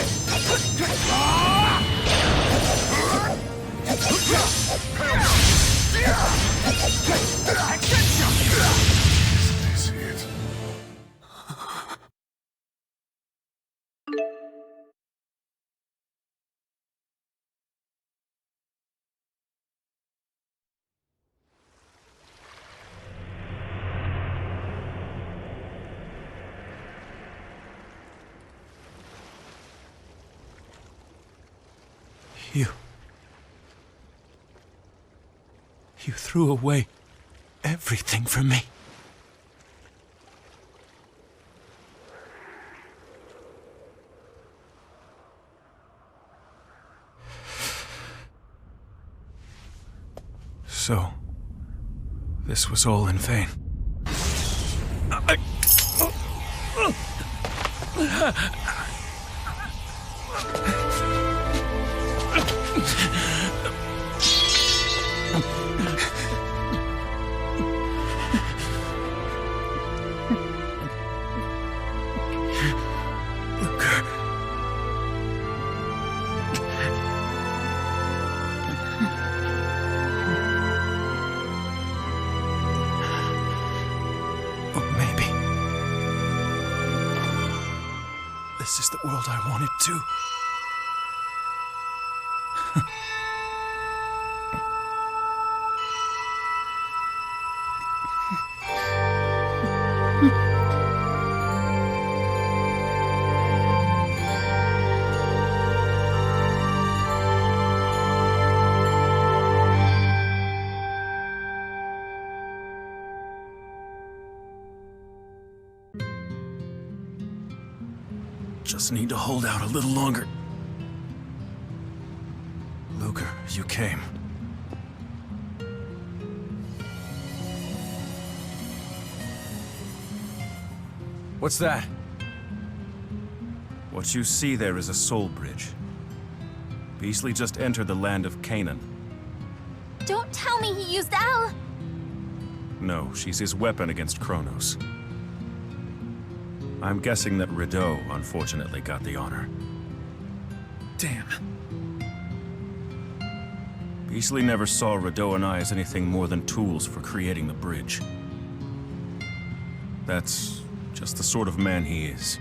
it? You threw away everything for me. So, this was all in vain. Or maybe this is the world I wanted too. Just need to hold out a little longer. Luger, you came. What's that? What you see there is a soul bridge. Beasley just entered the land of Canaan. Don't tell me he used Al! No, she's his weapon against Kronos. I'm guessing that Rideau, unfortunately, got the honor. Damn. Beasley never saw Rideau and I as anything more than tools for creating the bridge. That's just the sort of man he is.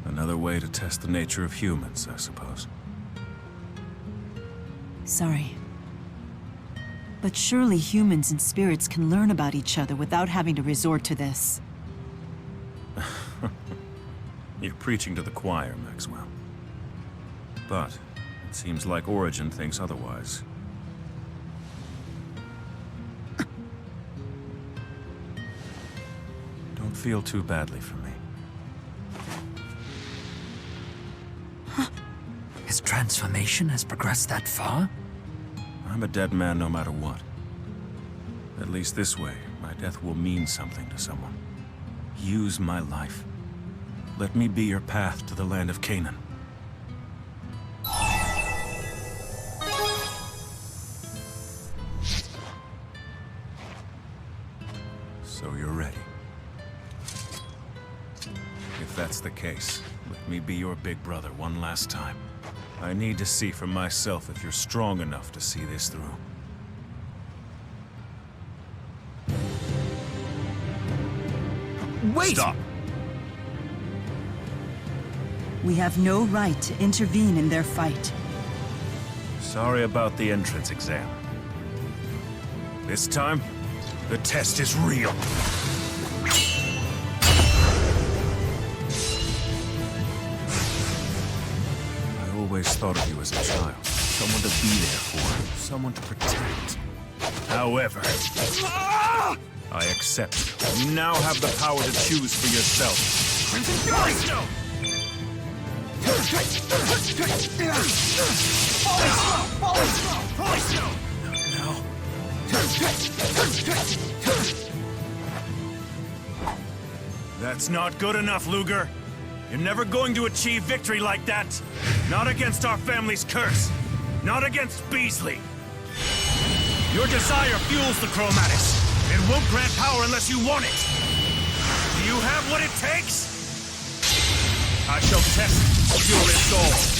Another way to test the nature of humans, I suppose. Sorry. But surely humans and spirits can learn about each other without having to resort to this. You're preaching to the choir, Maxwell. But it seems like Origin thinks otherwise. Don't feel too badly for me. His transformation has progressed that far? I'm a dead man no matter what. At least this way, my death will mean something to someone. Use my life. Let me be your path to the land of Canaan. So you're ready. If that's the case, let me be your big brother one last time. I need to see for myself if you're strong enough to see this through. Wait! Stop! We have no right to intervene in their fight. Sorry about the entrance exam. This time, the test is real. I always thought of you as a child. Someone to be there for. Someone to protect. However, I accept. You now have the power to choose for yourself. That's not good enough, Luger. You're never going to achieve victory like that. Not against our family's curse. Not against Beasley. Your desire fuels the chromatics. It won't grant power unless you want it. Do you have what it takes? I shall test your resolve.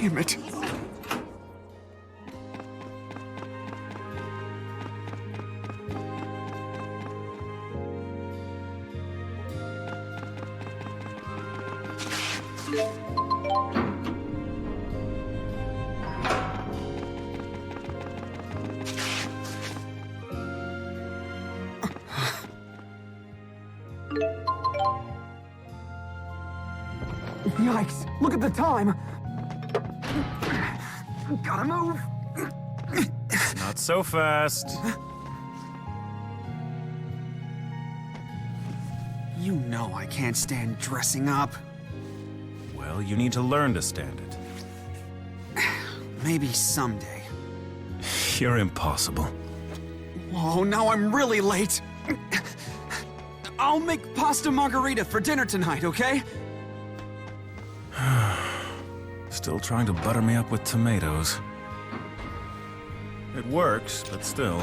Damn it. Yikes! Look at the time! Gotta move! Not so fast. You know I can't stand dressing up. Well, you need to learn to stand it. Maybe someday. You're impossible. Oh, now I'm really late! I'll make pasta margarita for dinner tonight, okay? Still trying to butter me up with tomatoes. It works, but still.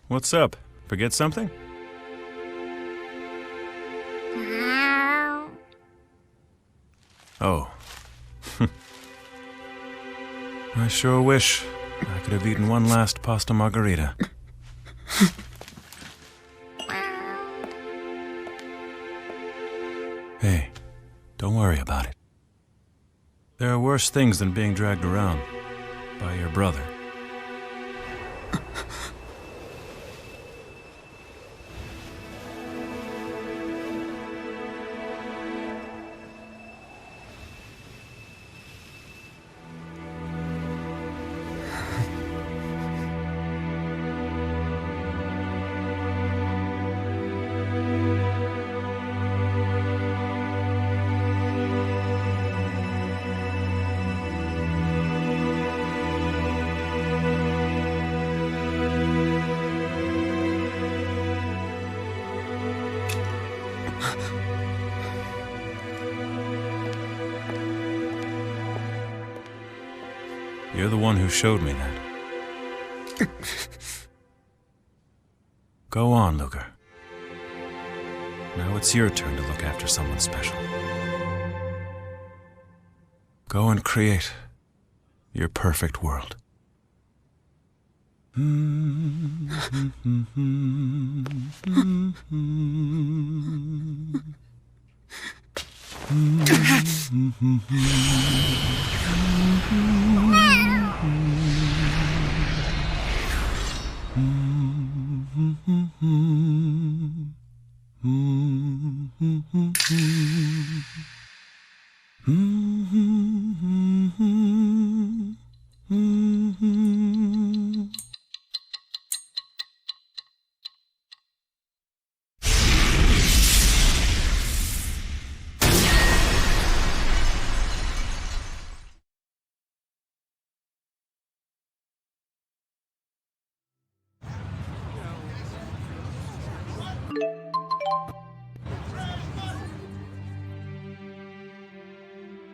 What's up? Forget something? Oh. I sure wish I could have eaten one last pasta margarita. Hey, don't worry about it. There are worse things than being dragged around by your brother. You're the one who showed me that. Go on, Luger. Now it's your turn to look after someone special. Go and create your perfect world.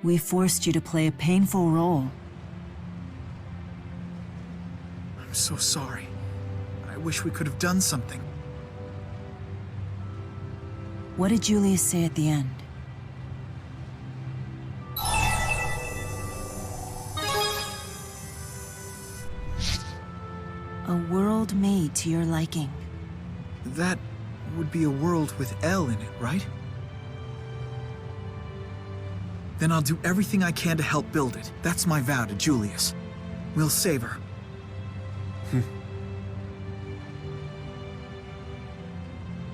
We forced you to play a painful role. I'm so sorry. I wish we could have done something. What did Julius say at the end? A world made to your liking. That would be a world with Elle in it, right? Then I'll do everything I can to help build it. That's my vow to Julius. We'll save her.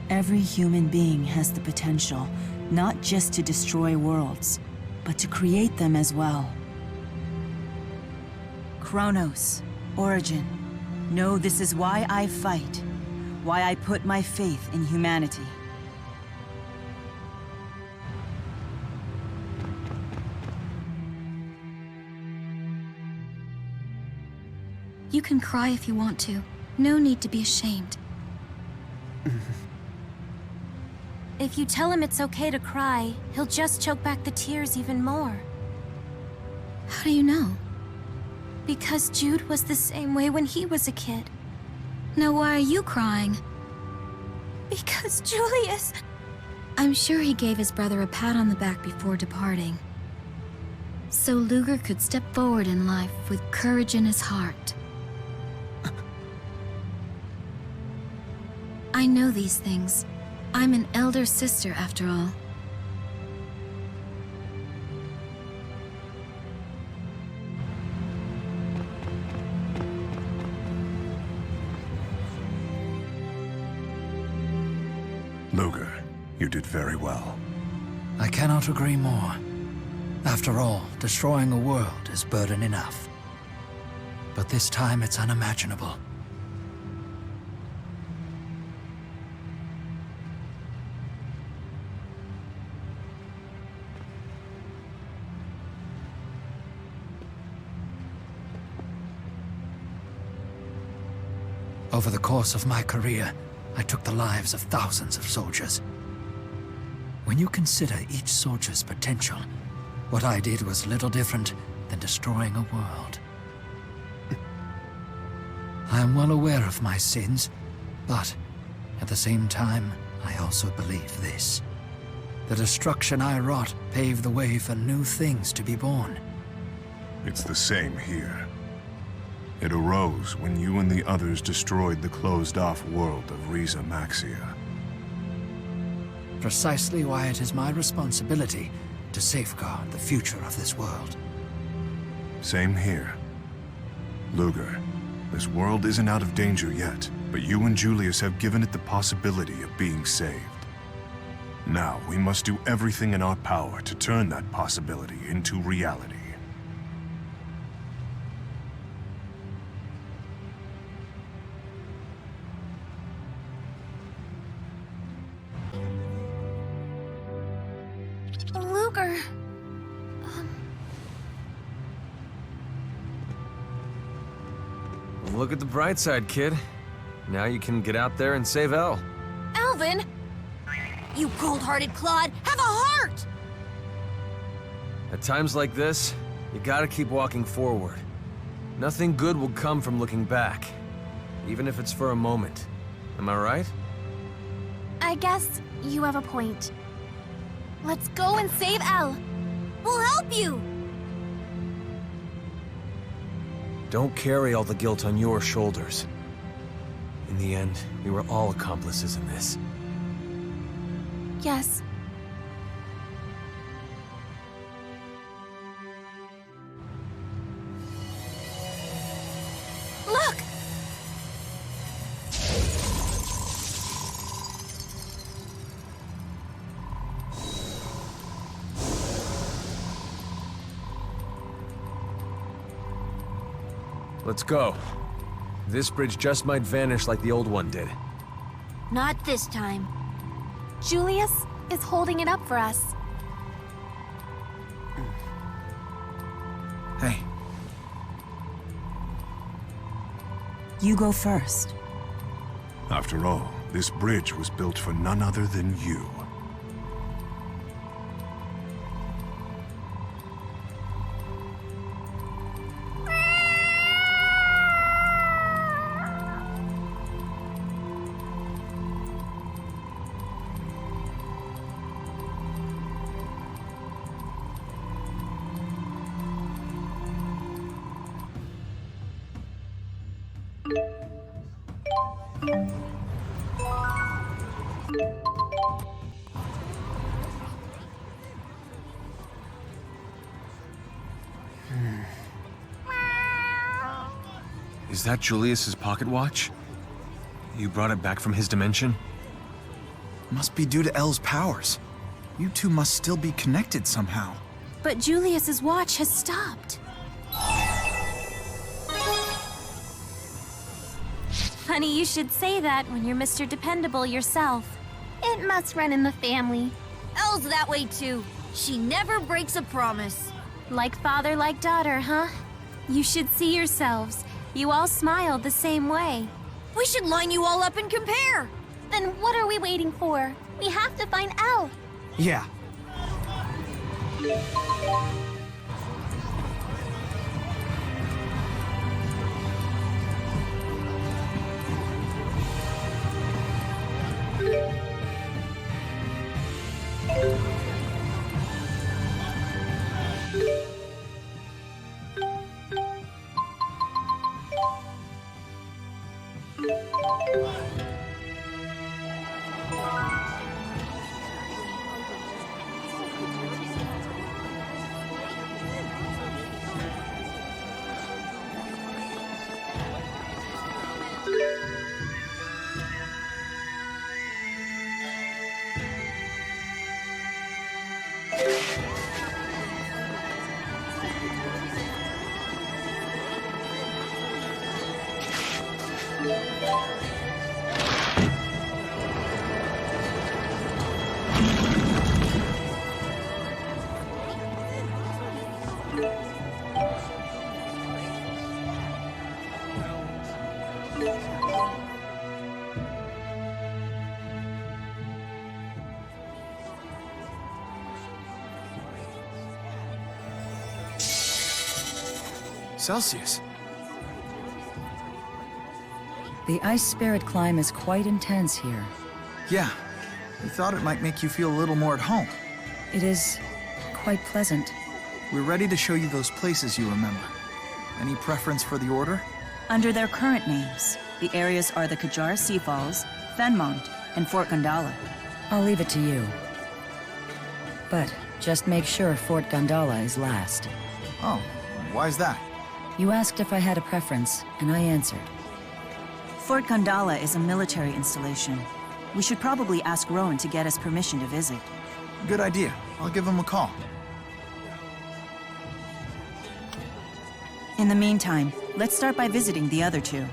Every human being has the potential, not just to destroy worlds, but to create them as well. Kronos, Origin, No, this is why I fight. Why I put my faith in humanity. You can cry if you want to. No need to be ashamed. If you tell him it's okay to cry, he'll just choke back the tears even more. How do you know? Because Jude was the same way when he was a kid. Now why are you crying? Because Julius... I'm sure he gave his brother a pat on the back before departing. So Luger could step forward in life with courage in his heart. I know these things. I'm an elder sister, after all. Luger, you did very well. I cannot agree more. After all, destroying a world is burden enough. But this time it's unimaginable. Over the course of my career, I took the lives of thousands of soldiers. When you consider each soldier's potential, what I did was little different than destroying a world. I am well aware of my sins, but at the same time, I also believe this. The destruction I wrought paved the way for new things to be born. It's the same here. It arose when you and the others destroyed the closed-off world of Riza Maxia. Precisely why it is my responsibility to safeguard the future of this world. Same here. Luger, this world isn't out of danger yet, but you and Julius have given it the possibility of being saved. Now, we must do everything in our power to turn that possibility into reality. Luger... Look at the bright side, kid. Now you can get out there and save El. Alvin! You cold-hearted clod, have a heart! At times like this, you gotta keep walking forward. Nothing good will come from looking back, even if it's for a moment. Am I right? I guess you have a point. Let's go and save El. We'll help you! Don't carry all the guilt on your shoulders. In the end, we were all accomplices in this. Yes. Look! Let's go. This bridge just might vanish like the old one did. Not this time. Julius is holding it up for us. Hey. You go first. After all, this bridge was built for none other than you. Is that Julius's pocket watch? You brought it back from his dimension? Must be due to El's powers. You two must still be connected somehow. But Julius's watch has stopped. Funny you should say that when you're Mr. Dependable yourself. It must run in the family. Elle's that way too. She never breaks a promise. Like father, like daughter, huh? You should see yourselves. You all smiled the same way. We should line you all up and compare. Then what are we waiting for? We have to find Elle. Yeah. Celsius. The ice spirit climb is quite intense here. Yeah, we thought it might make you feel a little more at home. It is quite pleasant. We're ready to show you those places you remember. Any preference for the order? Under their current names, the areas are the Kajar Sea Falls, Fenmont, and Fort Gondala. I'll leave it to you. But just make sure Fort Gondala is last. Oh, why's that? You asked if I had a preference, and I answered. Fort Gondala is a military installation. We should probably ask Rowen to get us permission to visit. Good idea. I'll give him a call. In the meantime, let's start by visiting the other two.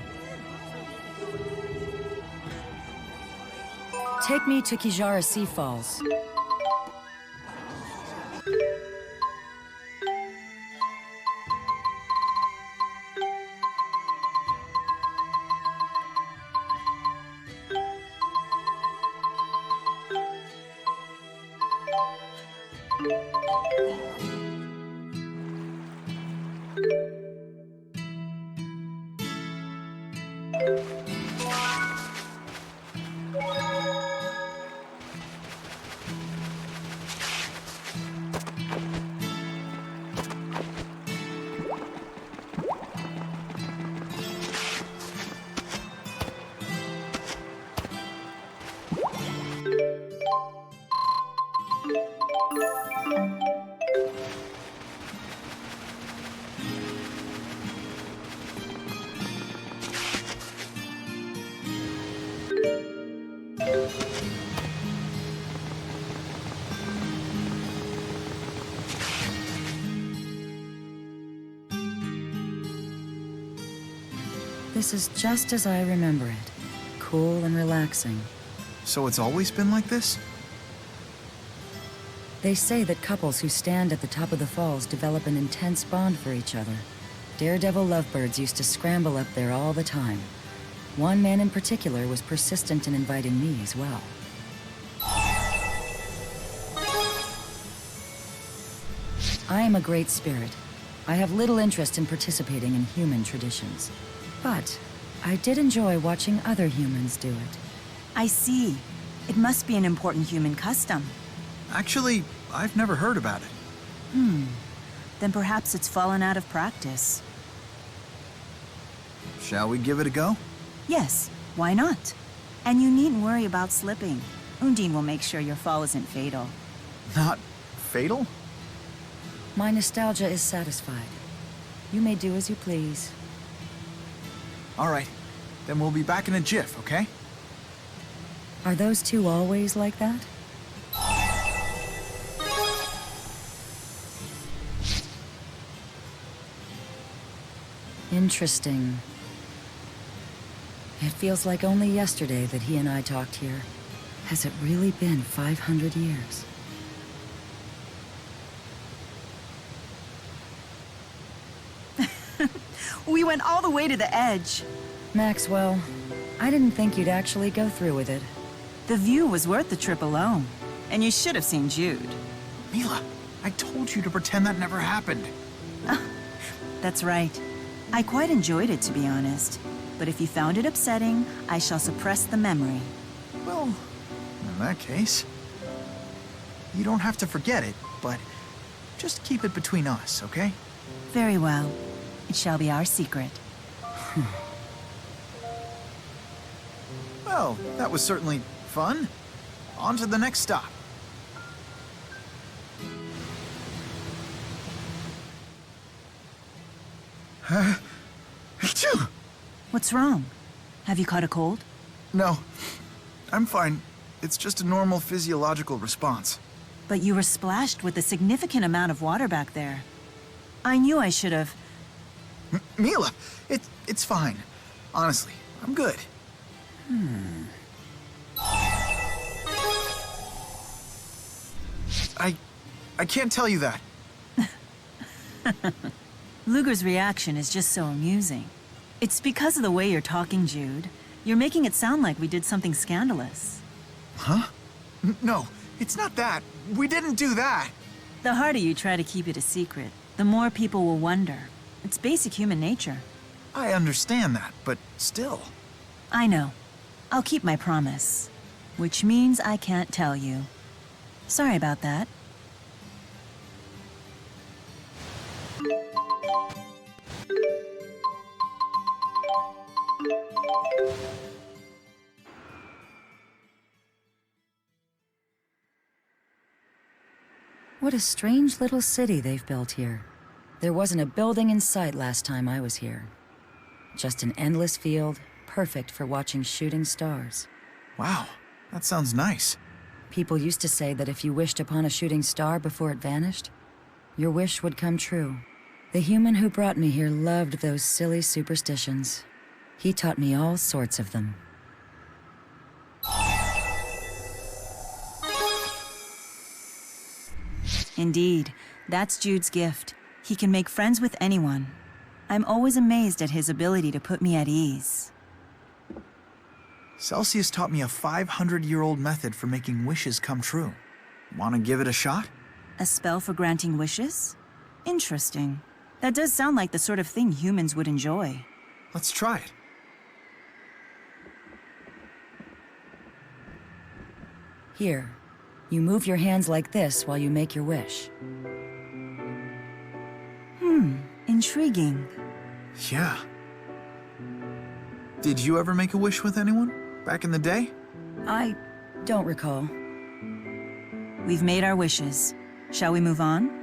Take me to Kijara Sea Falls. This is just as I remember it. Cool and relaxing. So it's always been like this? They say that couples who stand at the top of the falls develop an intense bond for each other. Daredevil lovebirds used to scramble up there all the time. One man in particular was persistent in inviting me as well. I am a great spirit. I have little interest in participating in human traditions. But I did enjoy watching other humans do it. I see. It must be an important human custom. Actually, I've never heard about it. Then perhaps it's fallen out of practice. Shall we give it a go? Yes, why not? And you needn't worry about slipping. Undine will make sure your fall isn't fatal. Not fatal? My nostalgia is satisfied. You may do as you please. All right, then we'll be back in a jiff, okay? Are those two always like that? Interesting. It feels like only yesterday that he and I talked here. Has it really been 500 years? We went all the way to the edge. Maxwell, I didn't think you'd actually go through with it. The view was worth the trip alone. And you should have seen Jude. Milla, I told you to pretend that never happened. That's right. I quite enjoyed it, to be honest. But if you found it upsetting, I shall suppress the memory. Well, in that case, you don't have to forget it, but just keep it between us, okay? Very well. It shall be our secret. Well, that was certainly fun. On to the next stop. Achoo! What's wrong? Have you caught a cold? No, I'm fine. It's just a normal physiological response. But you were splashed with a significant amount of water back there. I knew I should have... Milla, it's fine. Honestly, I'm good. I can't tell you that. Luger's reaction is just so amusing. It's because of the way you're talking, Jude. You're making it sound like we did something scandalous. Huh? No, it's not that. We didn't do that. The harder you try to keep it a secret, the more people will wonder. It's basic human nature. I understand that, but still. I know. I'll keep my promise. Which means I can't tell you. Sorry about that. What a strange little city they've built here. There wasn't a building in sight last time I was here. Just an endless field, perfect for watching shooting stars. Wow, that sounds nice. People used to say that if you wished upon a shooting star before it vanished, your wish would come true. The human who brought me here loved those silly superstitions. He taught me all sorts of them. Indeed, that's Jude's gift. He can make friends with anyone. I'm always amazed at his ability to put me at ease. Celsius taught me a 500-year-old method for making wishes come true. Want to give it a shot? A spell for granting wishes? Interesting. That does sound like the sort of thing humans would enjoy. Let's try it. Here, you move your hands like this while you make your wish. Intriguing. Yeah. Did you ever make a wish with anyone? Back in the day? I don't recall. We've made our wishes. Shall we move on?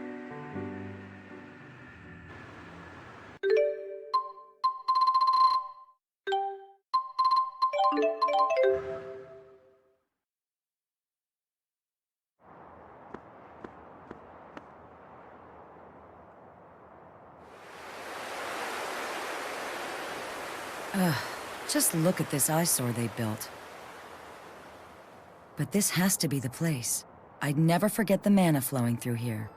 Just look at this eyesore they built. But this has to be the place. I'd never forget the mana flowing through here.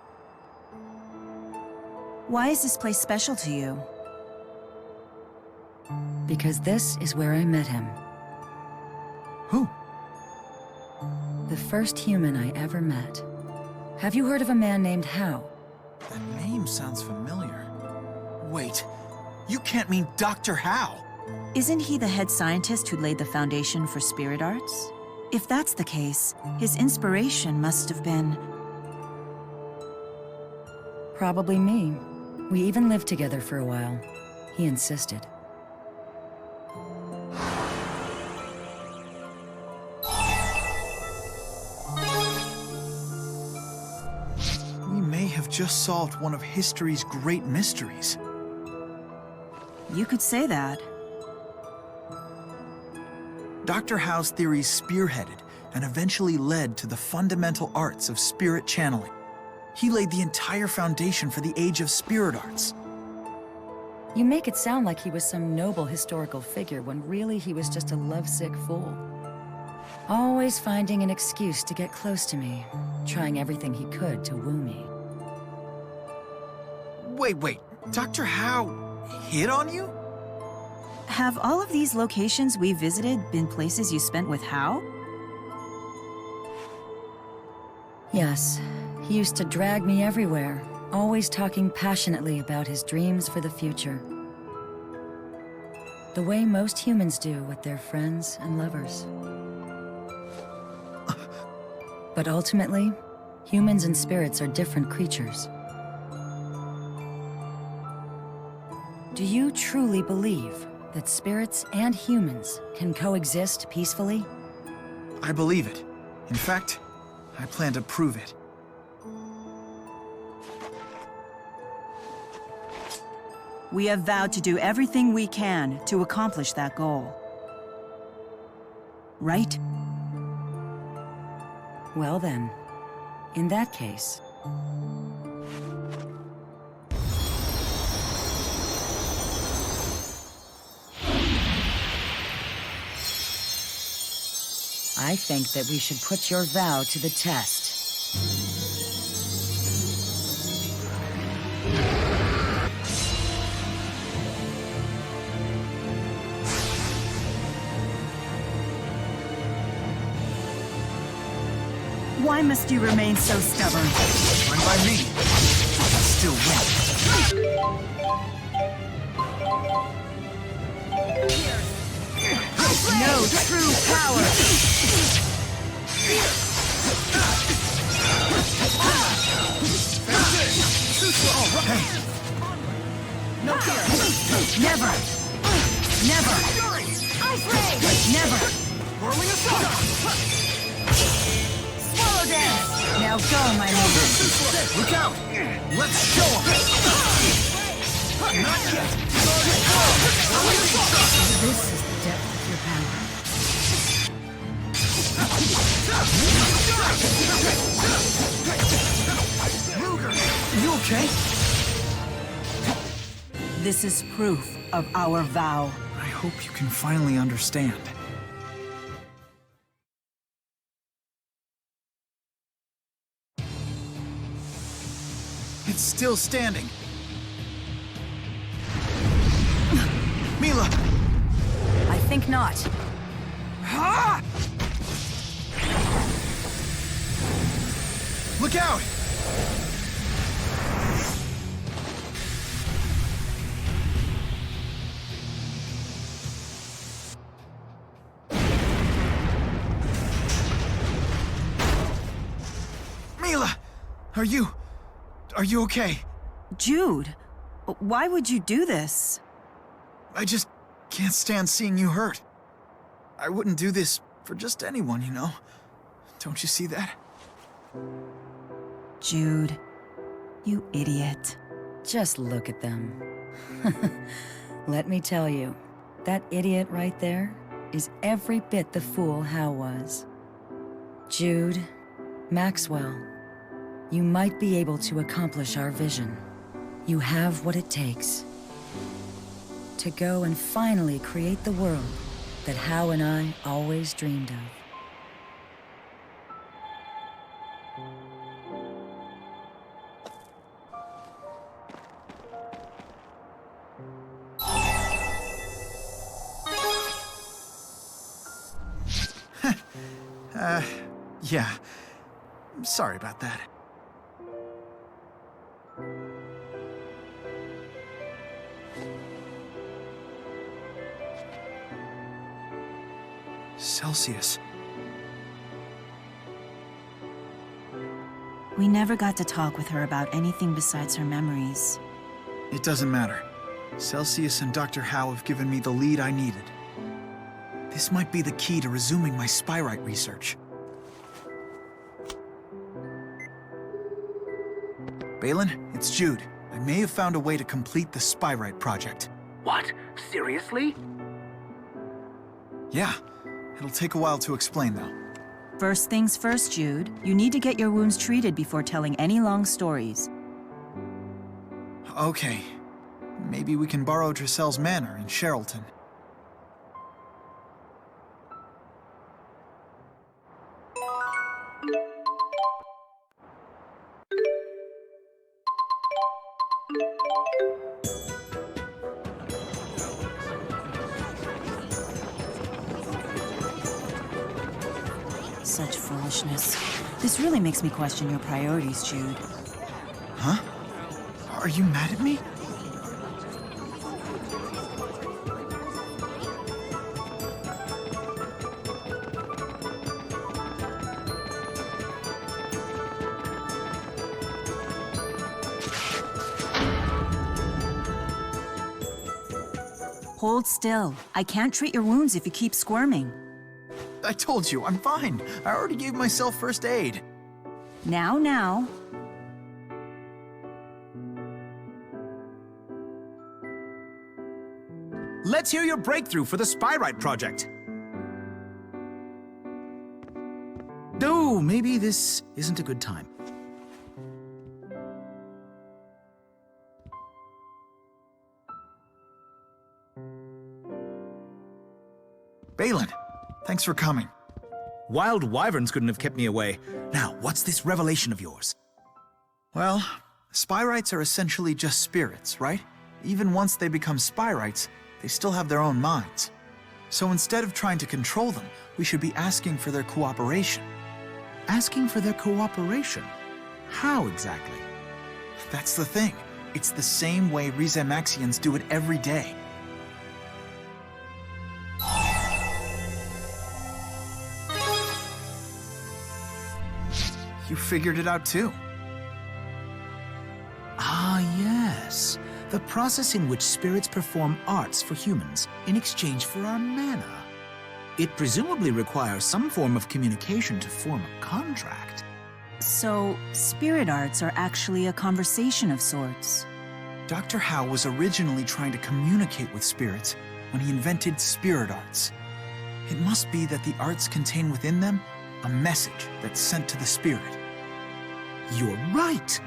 Why is this place special to you? Because this is where I met him. Who? The first human I ever met. Have you heard of a man named Hao? That name sounds familiar. Wait, you can't mean Dr. Hao! Isn't he the head scientist who laid the foundation for spirit arts? If that's the case, his inspiration must have been... Probably me. We even lived together for a while. He insisted. We may have just solved one of history's great mysteries. You could say that. Dr. Hao's theories spearheaded and eventually led to the fundamental arts of spirit channeling. He laid the entire foundation for the age of spirit arts. You make it sound like he was some noble historical figure when really he was just a lovesick fool. Always finding an excuse to get close to me, trying everything he could to woo me. Wait. Dr. Howe hit on you? Have all of these locations we visited been places you spent with Howe? Yes, he used to drag me everywhere, always talking passionately about his dreams for the future. The way most humans do with their friends and lovers. But ultimately, humans and spirits are different creatures. Do you truly believe that spirits and humans can coexist peacefully? I believe it. In fact, I plan to prove it. We have vowed to do everything we can to accomplish that goal. Right? Well then, in that case... I think that we should put your vow to the test. Why must you remain so stubborn? Fine by me. I still win. No true power! Hey! No fear! Never! Never! Ice ray! Never! Whirling assault! Swallow dance! Now go, my lord! Look out! Let's show 'em! Not yet! This is the depth of your power. Ruger! You okay? This is proof of our vow. I hope you can finally understand. It's still standing. Milla! I think not. Ha! Look out! Milla! Are you okay? Jude, why would you do this? I just can't stand seeing you hurt. I wouldn't do this for just anyone, you know? Don't you see that? Jude, you idiot. Just look at them. Let me tell you, that idiot right there is every bit the fool Hal was. Jude, Maxwell, you might be able to accomplish our vision. You have what it takes to go and finally create the world that Hal and I always dreamed of. Yeah. Sorry about that. Celsius. We never got to talk with her about anything besides her memories. It doesn't matter. Celsius and Dr. Howe have given me the lead I needed. This might be the key to resuming my spyrite research. Balin, it's Jude. I may have found a way to complete the spyrite project. What? Seriously? Yeah. It'll take a while to explain, though. First things first, Jude. You need to get your wounds treated before telling any long stories. Okay. Maybe we can borrow Drissel's manor in Sherrilton. Such foolishness. This really makes me question your priorities, Jude. Huh? Are you mad at me? Hold still. I can't treat your wounds if you keep squirming. I told you, I'm fine. I already gave myself first aid. Now. Let's hear your breakthrough for the Spyrite project. Oh, maybe this isn't a good time. Balin, thanks for coming. Wild wyverns couldn't have kept me away. Now, what's this revelation of yours? Well, Spyrites are essentially just spirits, right? Even once they become Spyrites, they still have their own minds. So instead of trying to control them, we should be asking for their cooperation. Asking for their cooperation? How exactly? That's the thing. It's the same way Rizamaxians do it every day. You figured it out too. Ah, yes. The process in which spirits perform arts for humans in exchange for our mana. It presumably requires some form of communication to form a contract. So, spirit arts are actually a conversation of sorts. Dr. Howe was originally trying to communicate with spirits when he invented spirit arts. It must be that the arts contain within them a message that's sent to the spirit. You're right.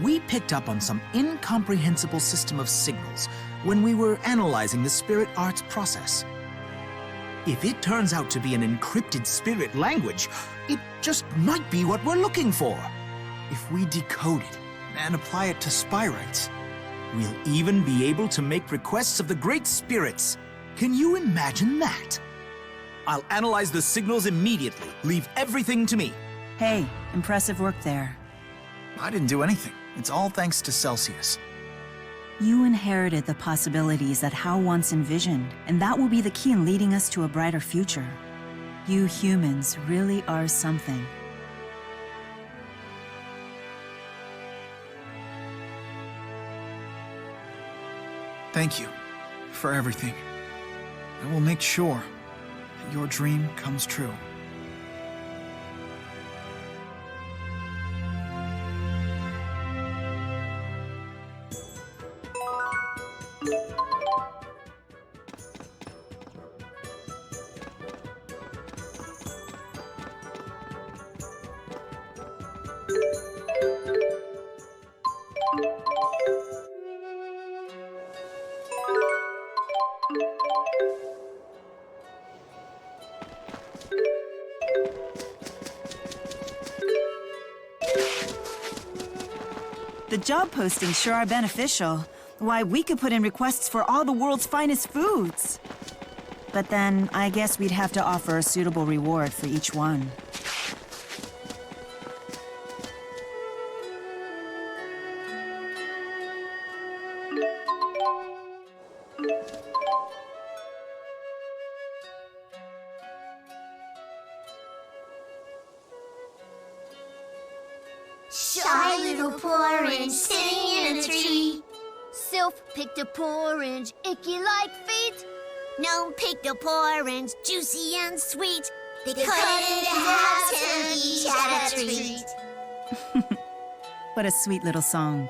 We picked up on some incomprehensible system of signals when we were analyzing the spirit arts process. If it turns out to be an encrypted spirit language, it just might be what we're looking for. If we decode it and apply it to Spyrites, we'll even be able to make requests of the great spirits. Can you imagine that? I'll analyze the signals immediately. Leave everything to me. Hey, impressive work there. I didn't do anything. It's all thanks to Celsius. You inherited the possibilities that Howe once envisioned, and that will be the key in leading us to a brighter future. You humans really are something. Thank you for everything. I will make sure that your dream comes true. The job postings sure are beneficial. Why, we could put in requests for all the world's finest foods. But then, I guess we'd have to offer a suitable reward for each one. Shy little orange sitting in a tree. Sylph picked a orange, icky like feet. Gnome picked a orange, juicy and sweet. They cut it into halves and each had a treat. What a sweet little song.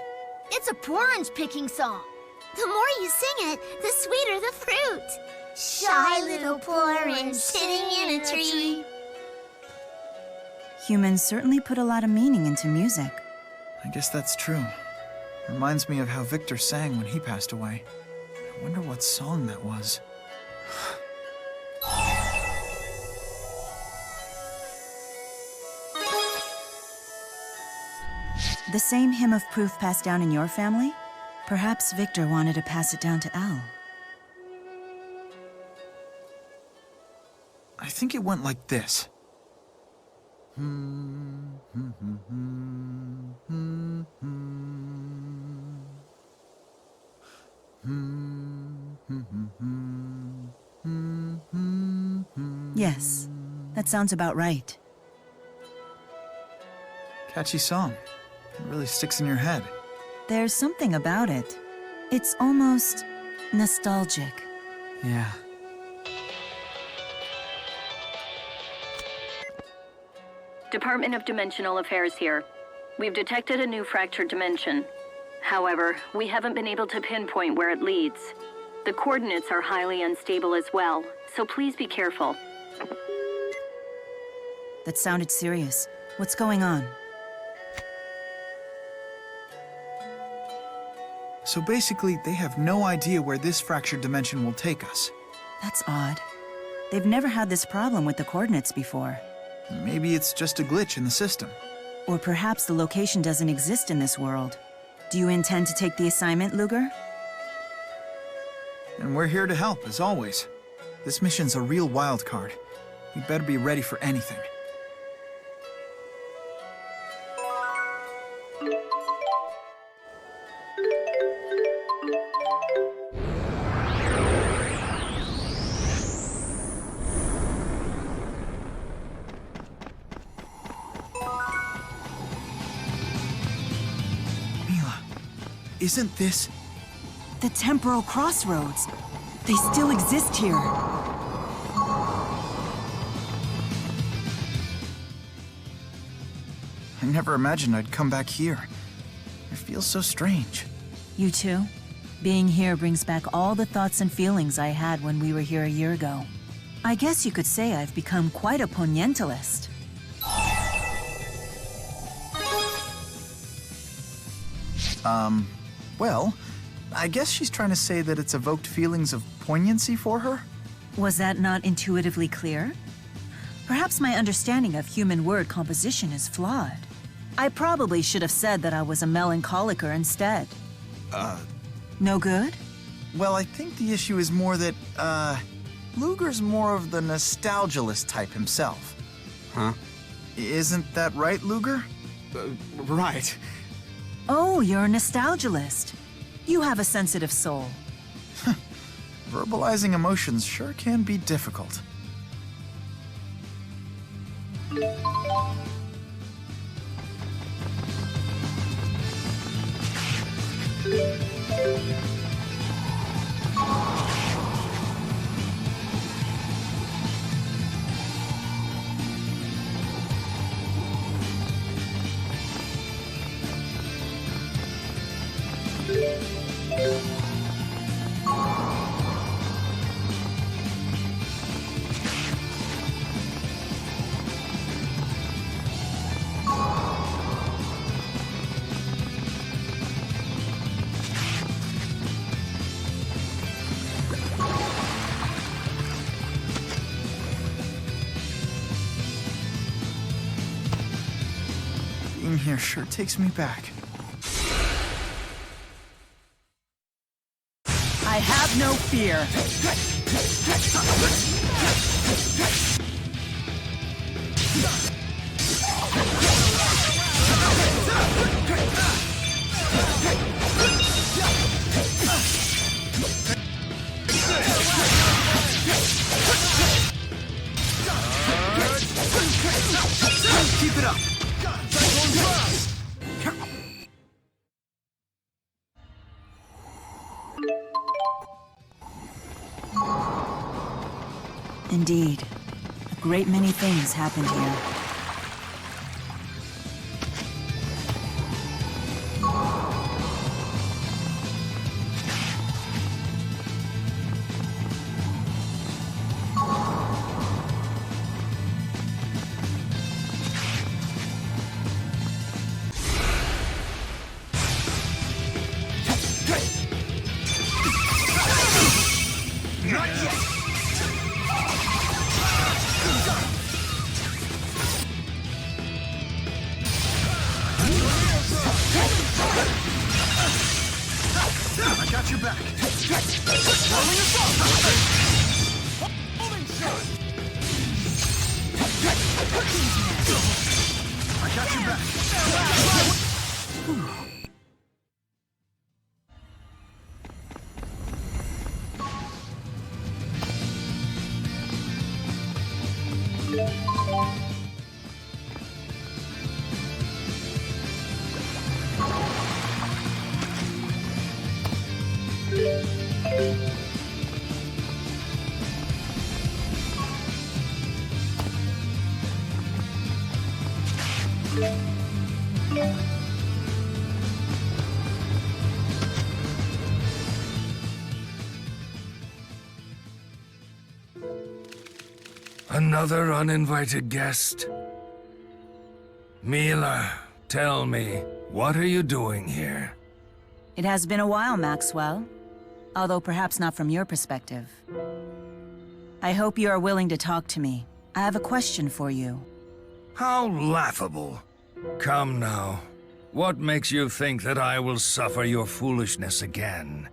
It's a orange picking song. The more you sing it, the sweeter the fruit. Shy little orange sitting in a tree. Humans certainly put a lot of meaning into music. I guess that's true. Reminds me of how Victor sang when he passed away. I wonder what song that was. The same hymn of proof passed down in your family? Perhaps Victor wanted to pass it down to Elle. I think it went like this. Yes, that sounds about right. Catchy song. It really sticks in your head. There's something about it. It's almost nostalgic. Yeah. Department of Dimensional Affairs here. We've detected a new fractured dimension. However, we haven't been able to pinpoint where it leads. The coordinates are highly unstable as well, so please be careful. That sounded serious. What's going on? So basically, they have no idea where this fractured dimension will take us. That's odd. They've never had this problem with the coordinates before. Maybe it's just a glitch in the system. Or perhaps the location doesn't exist in this world. Do you intend to take the assignment, Luger? And we're here to help, as always. This mission's a real wild card. We better be ready for anything. Isn't this... The temporal crossroads. They still exist here. I never imagined I'd come back here. It feels so strange. You too? Being here brings back all the thoughts and feelings I had when we were here a year ago. I guess you could say I've become quite a ponientalist. Well, I guess she's trying to say that it's evoked feelings of poignancy for her? Was that not intuitively clear? Perhaps my understanding of human word composition is flawed. I probably should have said that I was a melancholiker instead. No good? Well, I think the issue is more that, Luger's more of the nostalgialist type himself. Huh? Isn't that right, Luger? Right. Oh, you're a nostalgialist. You have a sensitive soul. Verbalizing emotions sure can be difficult. Being here sure takes me back. I have no fear. Keep it up. Indeed. A great many things happened here. I got you back. Another uninvited guest? Milla, tell me, what are you doing here? It has been a while, Maxwell. Although perhaps not from your perspective. I hope you are willing to talk to me. I have a question for you. How laughable. Come now. What makes you think that I will suffer your foolishness again?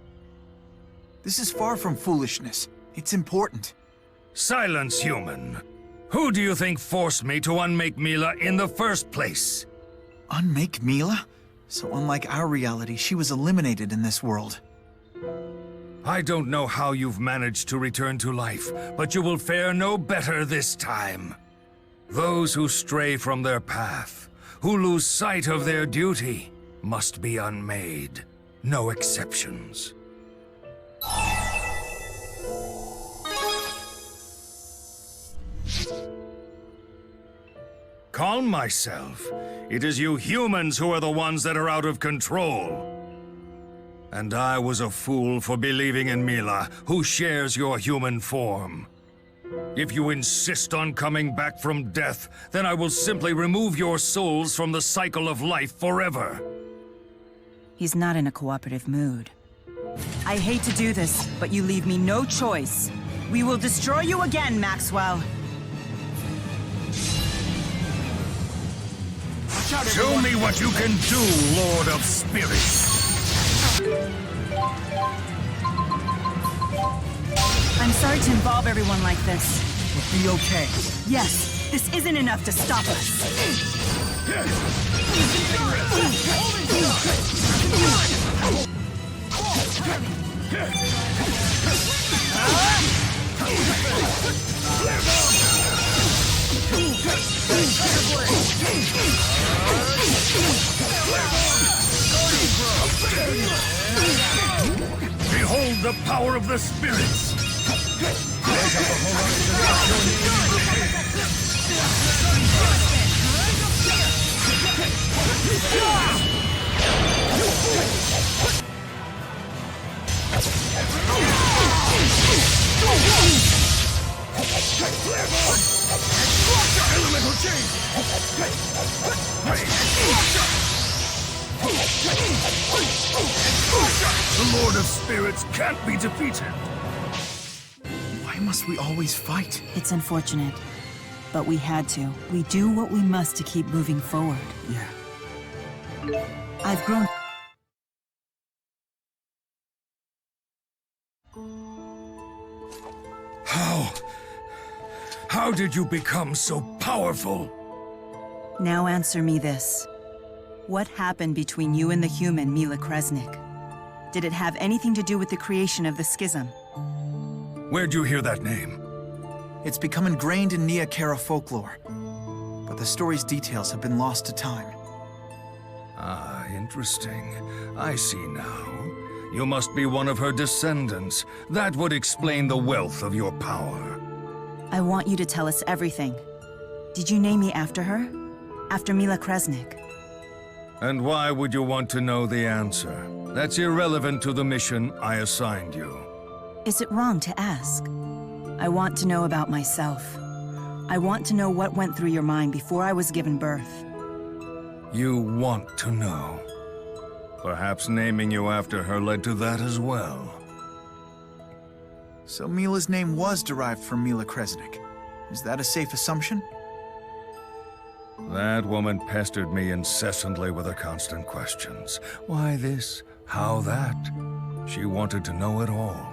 This is far from foolishness. It's important. Silence, human. Who do you think forced me to unmake Milla in the first place? Unmake Milla? So unlike our reality, she was eliminated in this world. I don't know how you've managed to return to life, but you will fare no better this time. Those who stray from their path, who lose sight of their duty, must be unmade. No exceptions. Calm myself. It is you humans who are the ones that are out of control. And I was a fool for believing in Milla, who shares your human form. If you insist on coming back from death, then I will simply remove your souls from the cycle of life forever. He's not in a cooperative mood. I hate to do this, but you leave me no choice. We will destroy you again, Maxwell. Show me what you can do, Lord of Spirits. I'm sorry to involve everyone like this. We'll be okay. Yes, this isn't enough to stop us. Behold the power of the spirits! Elemental change! The Lord of Spirits can't be defeated. Why must we always fight? It's unfortunate, but we had to. We do what we must to keep moving forward. Yeah. I've grown... How did you become so powerful? Now answer me this. What happened between you and the human Milla Kresnik? Did it have anything to do with the creation of the schism? Where'd you hear that name? It's become ingrained in Nia Kara folklore, but the story's details have been lost to time. Ah, interesting. I see now. You must be one of her descendants. That would explain the wealth of your power. I want you to tell us everything. Did you name me after her? After Milla Kresnik? And why would you want to know the answer? That's irrelevant to the mission I assigned you. Is it wrong to ask? I want to know about myself. I want to know what went through your mind before I was given birth. You want to know. Perhaps naming you after her led to that as well. So Milla's name was derived from Milla Kresnik. Is that a safe assumption? That woman pestered me incessantly with her constant questions. Why this? How that? She wanted to know it all.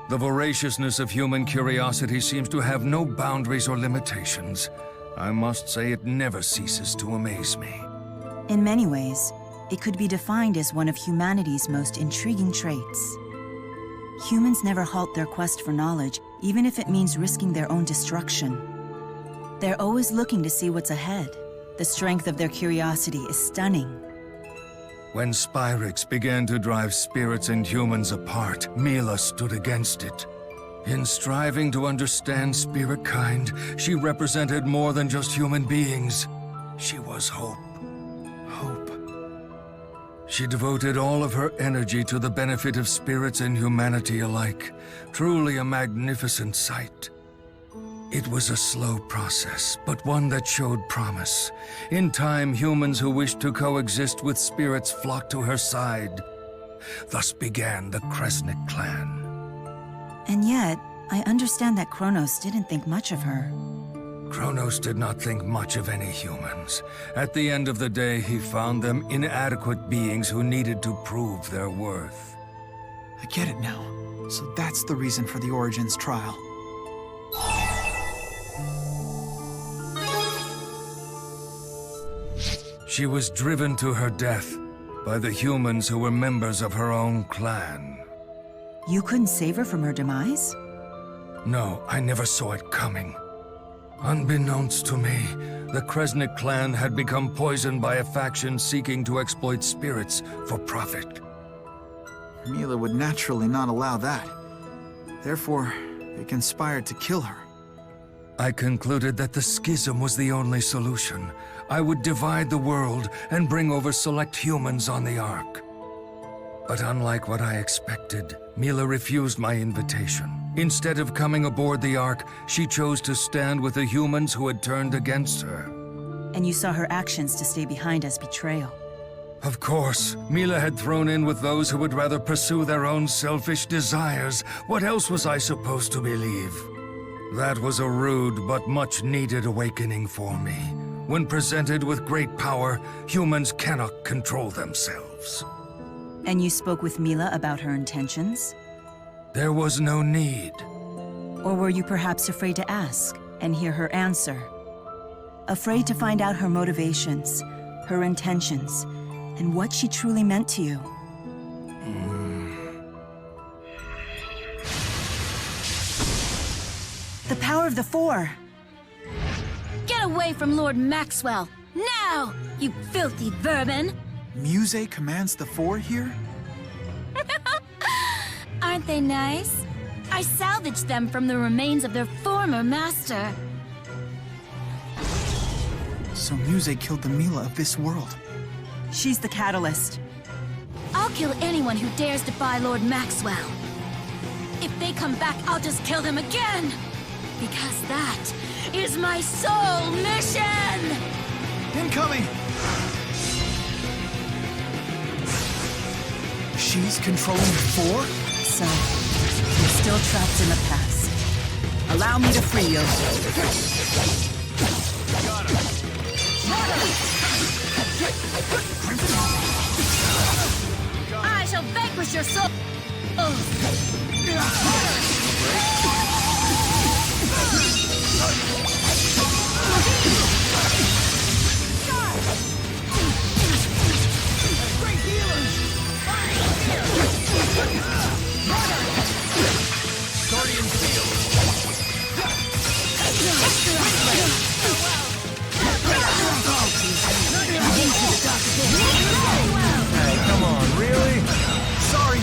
The voraciousness of human curiosity seems to have no boundaries or limitations. I must say it never ceases to amaze me. In many ways, it could be defined as one of humanity's most intriguing traits. Humans never halt their quest for knowledge, even if it means risking their own destruction. They're always looking to see what's ahead. The strength of their curiosity is stunning. When Spyrix began to drive spirits and humans apart, Milla stood against it. In striving to understand spirit kind, she represented more than just human beings. She was hope. Hope. She devoted all of her energy to the benefit of spirits and humanity alike. Truly a magnificent sight. It was a slow process, but one that showed promise. In time, humans who wished to coexist with spirits flocked to her side. Thus began the Kresnik clan. And yet, I understand that Kronos didn't think much of her. Kronos did not think much of any humans. At the end of the day, he found them inadequate beings who needed to prove their worth. I get it now. So that's the reason for the Origins trial. She was driven to her death by the humans who were members of her own clan. You couldn't save her from her demise? No, I never saw it coming. Unbeknownst to me, the Kresnik clan had become poisoned by a faction seeking to exploit spirits for profit. Milla would naturally not allow that. Therefore, they conspired to kill her. I concluded that the schism was the only solution. I would divide the world and bring over select humans on the Ark. But unlike what I expected, Milla refused my invitation. Instead of coming aboard the Ark, she chose to stand with the humans who had turned against her. And you saw her actions to stay behind as betrayal. Of course, Milla had thrown in with those who would rather pursue their own selfish desires. What else was I supposed to believe? That was a rude but much-needed awakening for me. When presented with great power, humans cannot control themselves. And you spoke with Milla about her intentions? There was no need. Or were you perhaps afraid to ask and hear her answer? Afraid to find out her motivations, her intentions, and what she truly meant to you? The power of the Four! Get away from Lord Maxwell! Now, you filthy vermin! Muzet commands the Four here? Aren't they nice? I salvaged them from the remains of their former master. So Muzet killed the Milla of this world. She's the catalyst. I'll kill anyone who dares defy Lord Maxwell. If they come back, I'll just kill them again! Because that is my sole mission! Incoming! She's controlling the Four? So, you're still trapped in the past. Allow me to free you. I shall vanquish your soul! Great healers! Guardian field! Hey, come on, really? Sorry!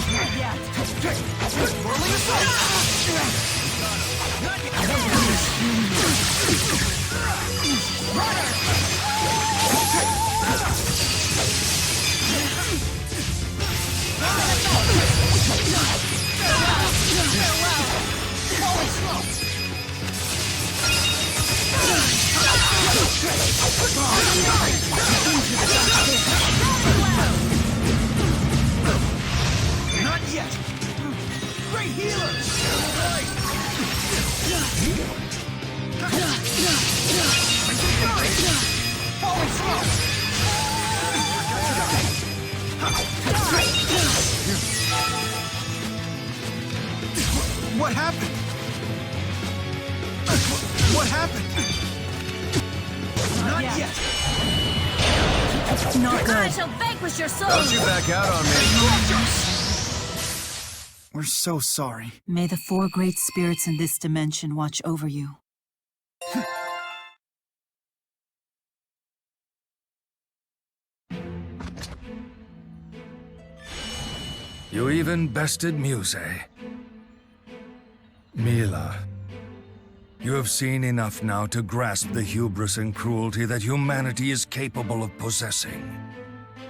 Not yet! Great healers! Falling slow! What happened? What happened? Not yet. Not good. I shall vanquish your soul. Don't you back out on me. We're so sorry. May the four great spirits in this dimension watch over you. You even bested Muzet. Milla. You have seen enough now to grasp the hubris and cruelty that humanity is capable of possessing.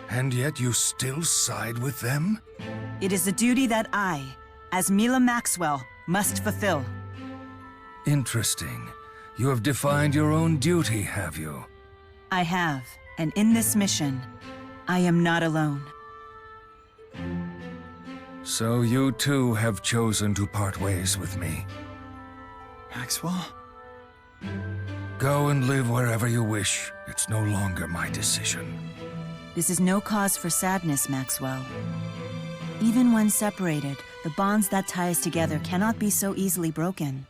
And yet you still side with them? It is a duty that I, as Milla Maxwell, must fulfill. Interesting. You have defined your own duty, have you? I have, and in this mission, I am not alone. So you too have chosen to part ways with me. Maxwell? Go and live wherever you wish. It's no longer my decision. This is no cause for sadness, Maxwell. Even when separated, the bonds that tie us together cannot be so easily broken.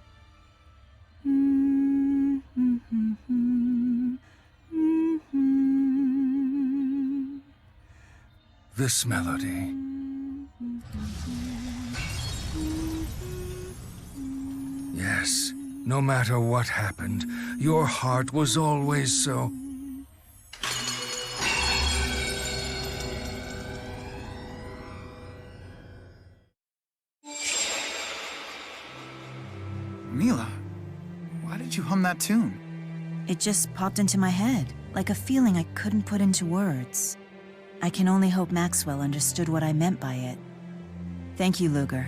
This melody. Yes, no matter what happened, your heart was always so... Milla, why did you hum that tune? It just popped into my head, like a feeling I couldn't put into words. I can only hope Maxwell understood what I meant by it. Thank you, Luger.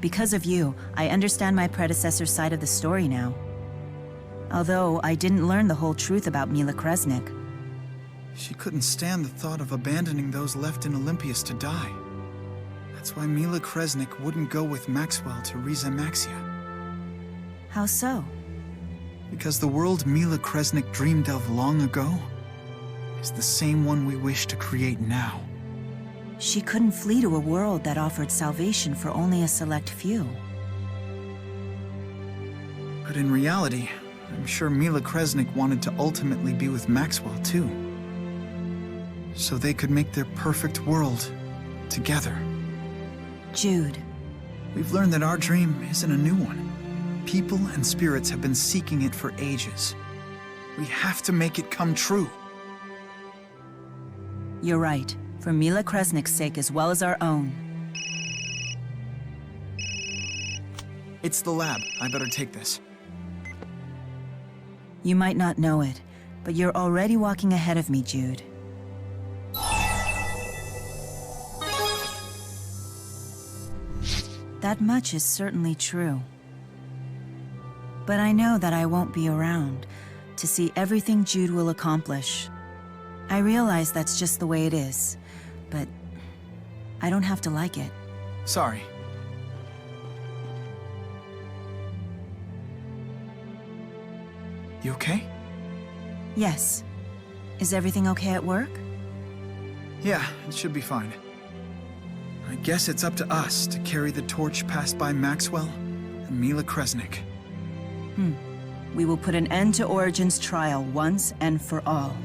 Because of you, I understand my predecessor's side of the story now. Although I didn't learn the whole truth about Milla Kresnik. She couldn't stand the thought of abandoning those left in Olympias to die. That's why Milla Kresnik wouldn't go with Maxwell to Riza Maxia. How so? Because the world Milla Kresnik dreamed of long ago is the same one we wish to create now. She couldn't flee to a world that offered salvation for only a select few. But in reality, I'm sure Milla Kresnik wanted to ultimately be with Maxwell too. So they could make their perfect world together. Jude. We've learned that our dream isn't a new one. People and spirits have been seeking it for ages. We have to make it come true. You're right. For Milla Kresnik's sake as well as our own. It's the lab. I better take this. You might not know it, but you're already walking ahead of me, Jude. That much is certainly true. But I know that I won't be around to see everything Jude will accomplish. I realize that's just the way it is, but I don't have to like it. Sorry. You okay? Yes. Is everything okay at work? Yeah, it should be fine. I guess it's up to us to carry the torch passed by Maxwell and Milla Kresnik. We will put an end to Origin's trial once and for all.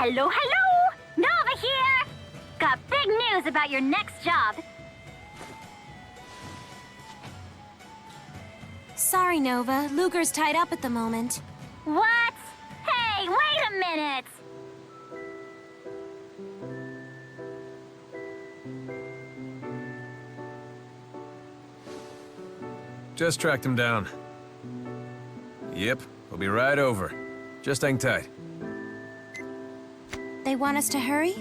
Hello, hello! Nova here! Got big news about your next job. Sorry, Nova. Luger's tied up at the moment. What? Hey, wait a minute! Just tracked him down. Yep, we'll be right over. Just hang tight. They want us to hurry?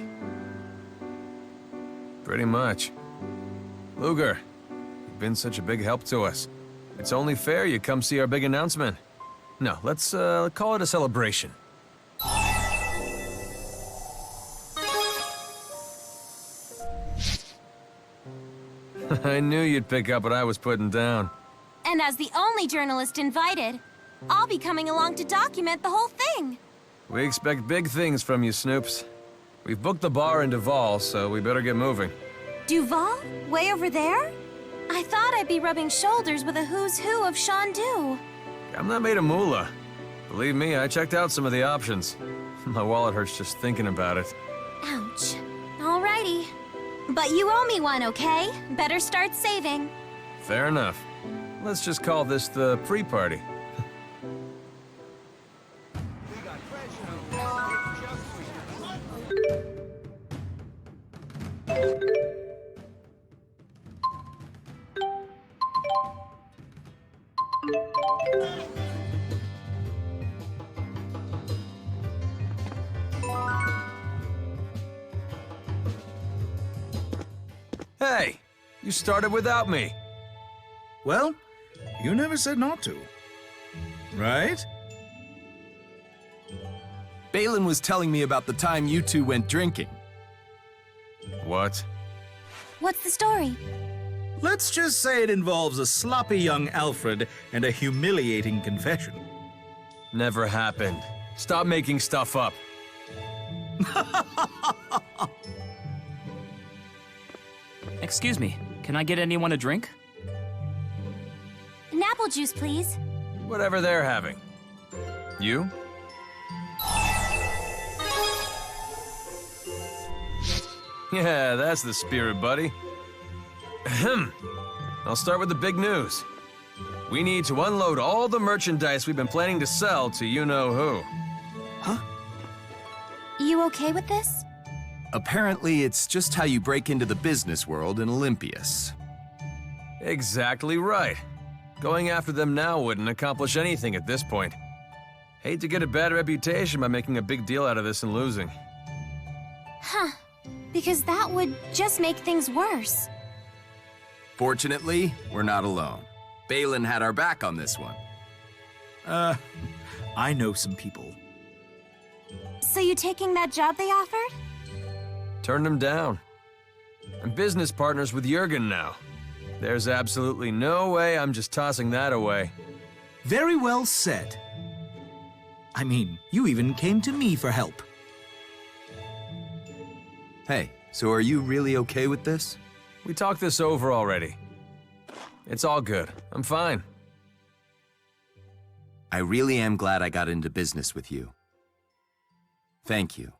Pretty much. Luger, you've been such a big help to us. It's only fair you come see our big announcement. No, let's call it a celebration. I knew you'd pick up what I was putting down. And as the only journalist invited, I'll be coming along to document the whole thing. We expect big things from you, Snoops. We've booked the bar in Duval, so we better get moving. Duval? Way over there? I thought I'd be rubbing shoulders with a who's who of Shandu. I'm not made of moolah. Believe me, I checked out some of the options. My wallet hurts just thinking about it. Ouch. Alrighty. But you owe me one, okay? Better start saving. Fair enough. Let's just call this the pre-party. Hey, you started without me. Well, you never said not to. Right? Balin was telling me about the time you two went drinking. What? What's the story? Let's just say it involves a sloppy young Alfred and a humiliating confession. Never happened. Stop making stuff up. Excuse me, can I get anyone a drink? An apple juice, please. Whatever they're having. You? Yeah, that's the spirit, buddy. Ahem. I'll start with the big news. We need to unload all the merchandise we've been planning to sell to you-know-who. Huh? You okay with this? Apparently, it's just how you break into the business world in Olympias. Exactly right. Going after them now wouldn't accomplish anything at this point. Hate to get a bad reputation by making a big deal out of this and losing. Huh. Because that would just make things worse. Fortunately, we're not alone. Balin had our back on this one. I know some people. So you taking that job they offered? Turned him down. I'm business partners with Jurgen now. There's absolutely no way I'm just tossing that away. Very well said. I mean, you even came to me for help. Hey, so are you really okay with this? We talked this over already. It's all good. I'm fine. I really am glad I got into business with you. Thank you.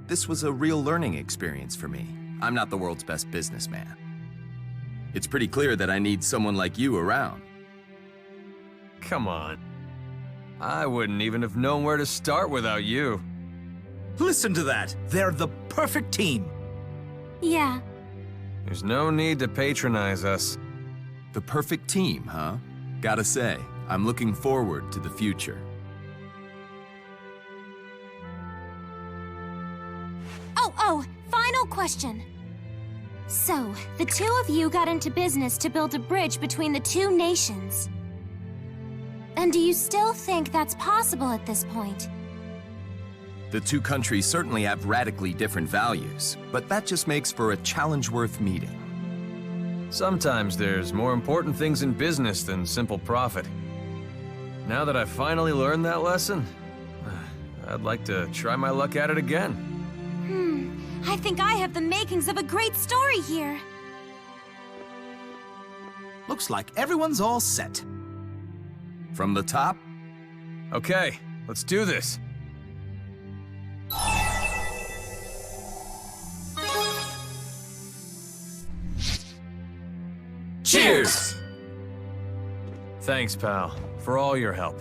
This was a real learning experience for me. I'm not the world's best businessman. It's pretty clear that I need someone like you around. Come on. I wouldn't even have known where to start without you. Listen to that. They're the perfect team. Yeah. There's no need to patronize us. The perfect team, huh? Gotta say, I'm looking forward to the future. Oh, final question. So, the two of you got into business to build a bridge between the two nations. And do you still think that's possible at this point? The two countries certainly have radically different values, but that just makes for a challenge worth meeting. Sometimes there's more important things in business than simple profit. Now that I've finally learned that lesson, I'd like to try my luck at it again. I think I have the makings of a great story here. Looks like everyone's all set. From the top? Okay, let's do this. Cheers! Thanks, pal, for all your help.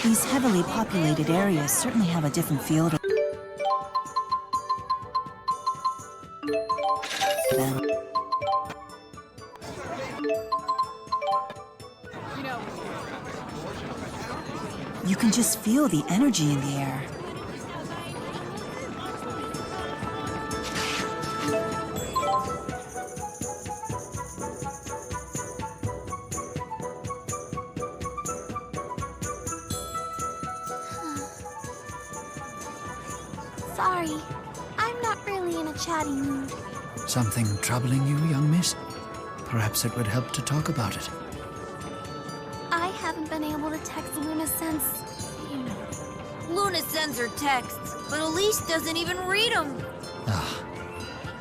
These heavily populated areas certainly have a different feel to them. You can just feel the energy in the air. Sorry, I'm not really in a chatty mood. Something troubling you, young miss? Perhaps it would help to talk about it. I haven't been able to text Luna since... Luna sends her texts, but Elize doesn't even read them. Ah,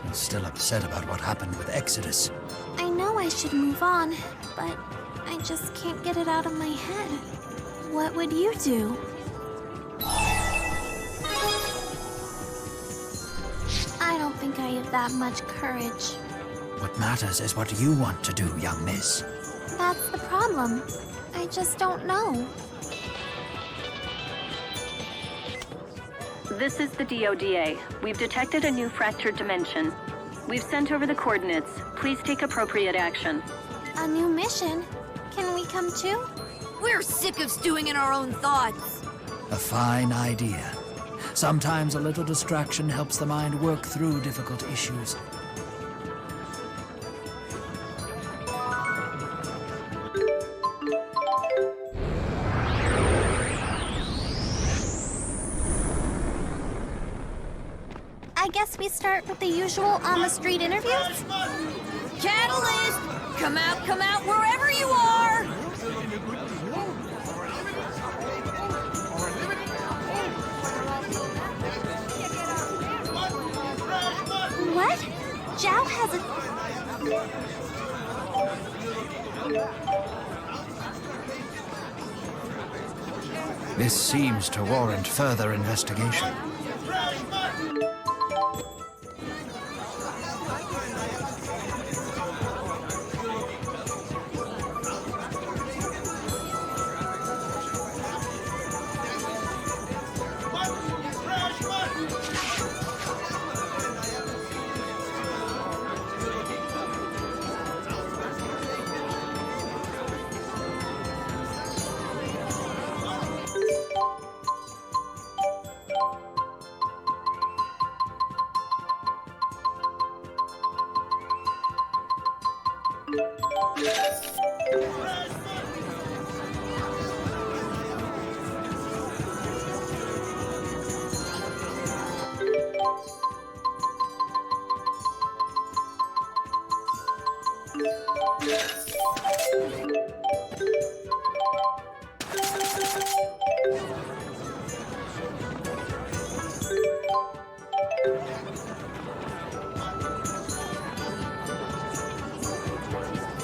you're still upset about what happened with Exodus. I know I should move on, but I just can't get it out of my head. What would you do? I don't think I have that much courage. What matters is what you want to do, young miss. That's the problem. I just don't know. This is the DODA. We've detected a new fractured dimension. We've sent over the coordinates. Please take appropriate action. A new mission? Can we come too? We're sick of stewing in our own thoughts. A fine idea. Sometimes a little distraction helps the mind work through difficult issues. I guess we start with the usual on-the-street interviews? Catalyst! Come out, wherever you are! What? Zhao has a... This seems to warrant further investigation.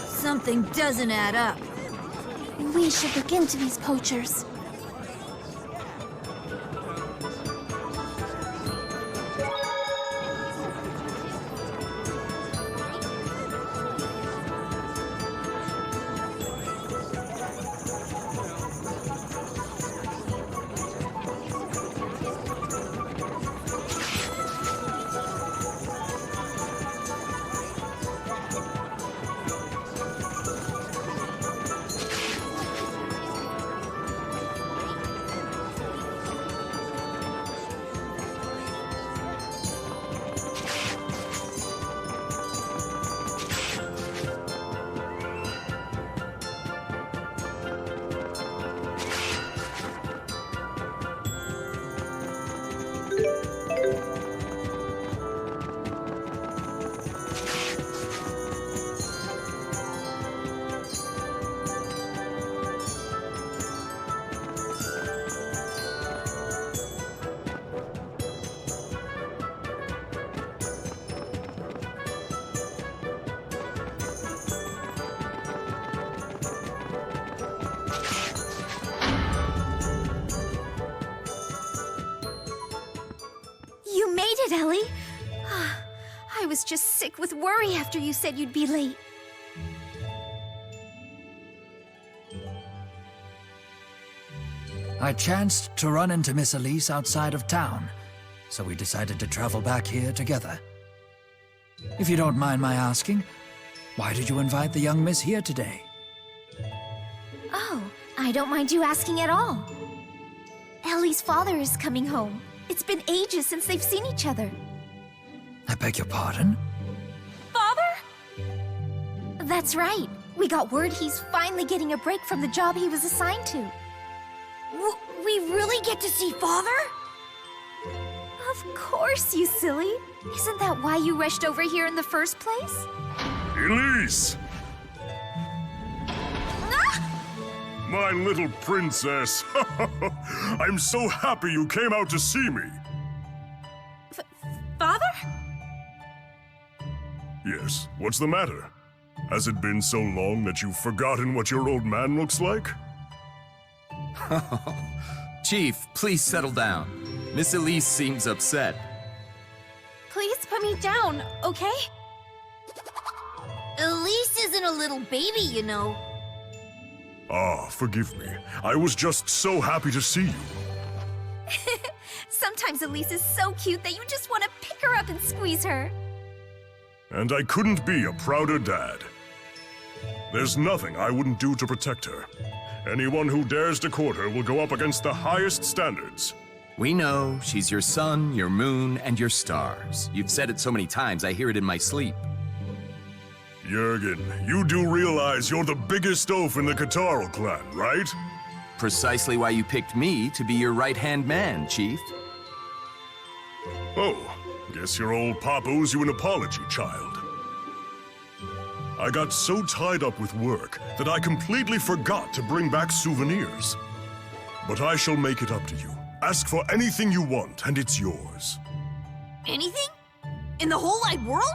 Something doesn't add up. We should look into these poachers. You made it, Ellie! I was just sick with worry after you said you'd be late. I chanced to run into Miss Elize outside of town, so we decided to travel back here together. If you don't mind my asking, why did you invite the young miss here today? Oh, I don't mind you asking at all. Ellie's father is coming home. It's been ages since they've seen each other. I beg your pardon? Father? That's right. We got word he's finally getting a break from the job he was assigned to. We really get to see Father? Of course, you silly. Isn't that why you rushed over here in the first place? Elize! My little princess! I'm so happy you came out to see me! Father? Yes, what's the matter? Has it been so long that you've forgotten what your old man looks like? Chief, please settle down. Miss Elize seems upset. Please put me down, okay? Elize isn't a little baby, you know. Ah, forgive me. I was just so happy to see you. Sometimes Elize is so cute that you just want to pick her up and squeeze her. And I couldn't be a prouder dad. There's nothing I wouldn't do to protect her. Anyone who dares to court her will go up against the highest standards. We know she's your sun, your moon, and your stars. You've said it so many times, I hear it in my sleep. Jurgen, you do realize you're the biggest oaf in the Catarl clan, right? Precisely why you picked me to be your right-hand man, Chief. Oh, guess your old pop owes you an apology, child. I got so tied up with work that I completely forgot to bring back souvenirs. But I shall make it up to you. Ask for anything you want, and it's yours. Anything? In the whole wide world?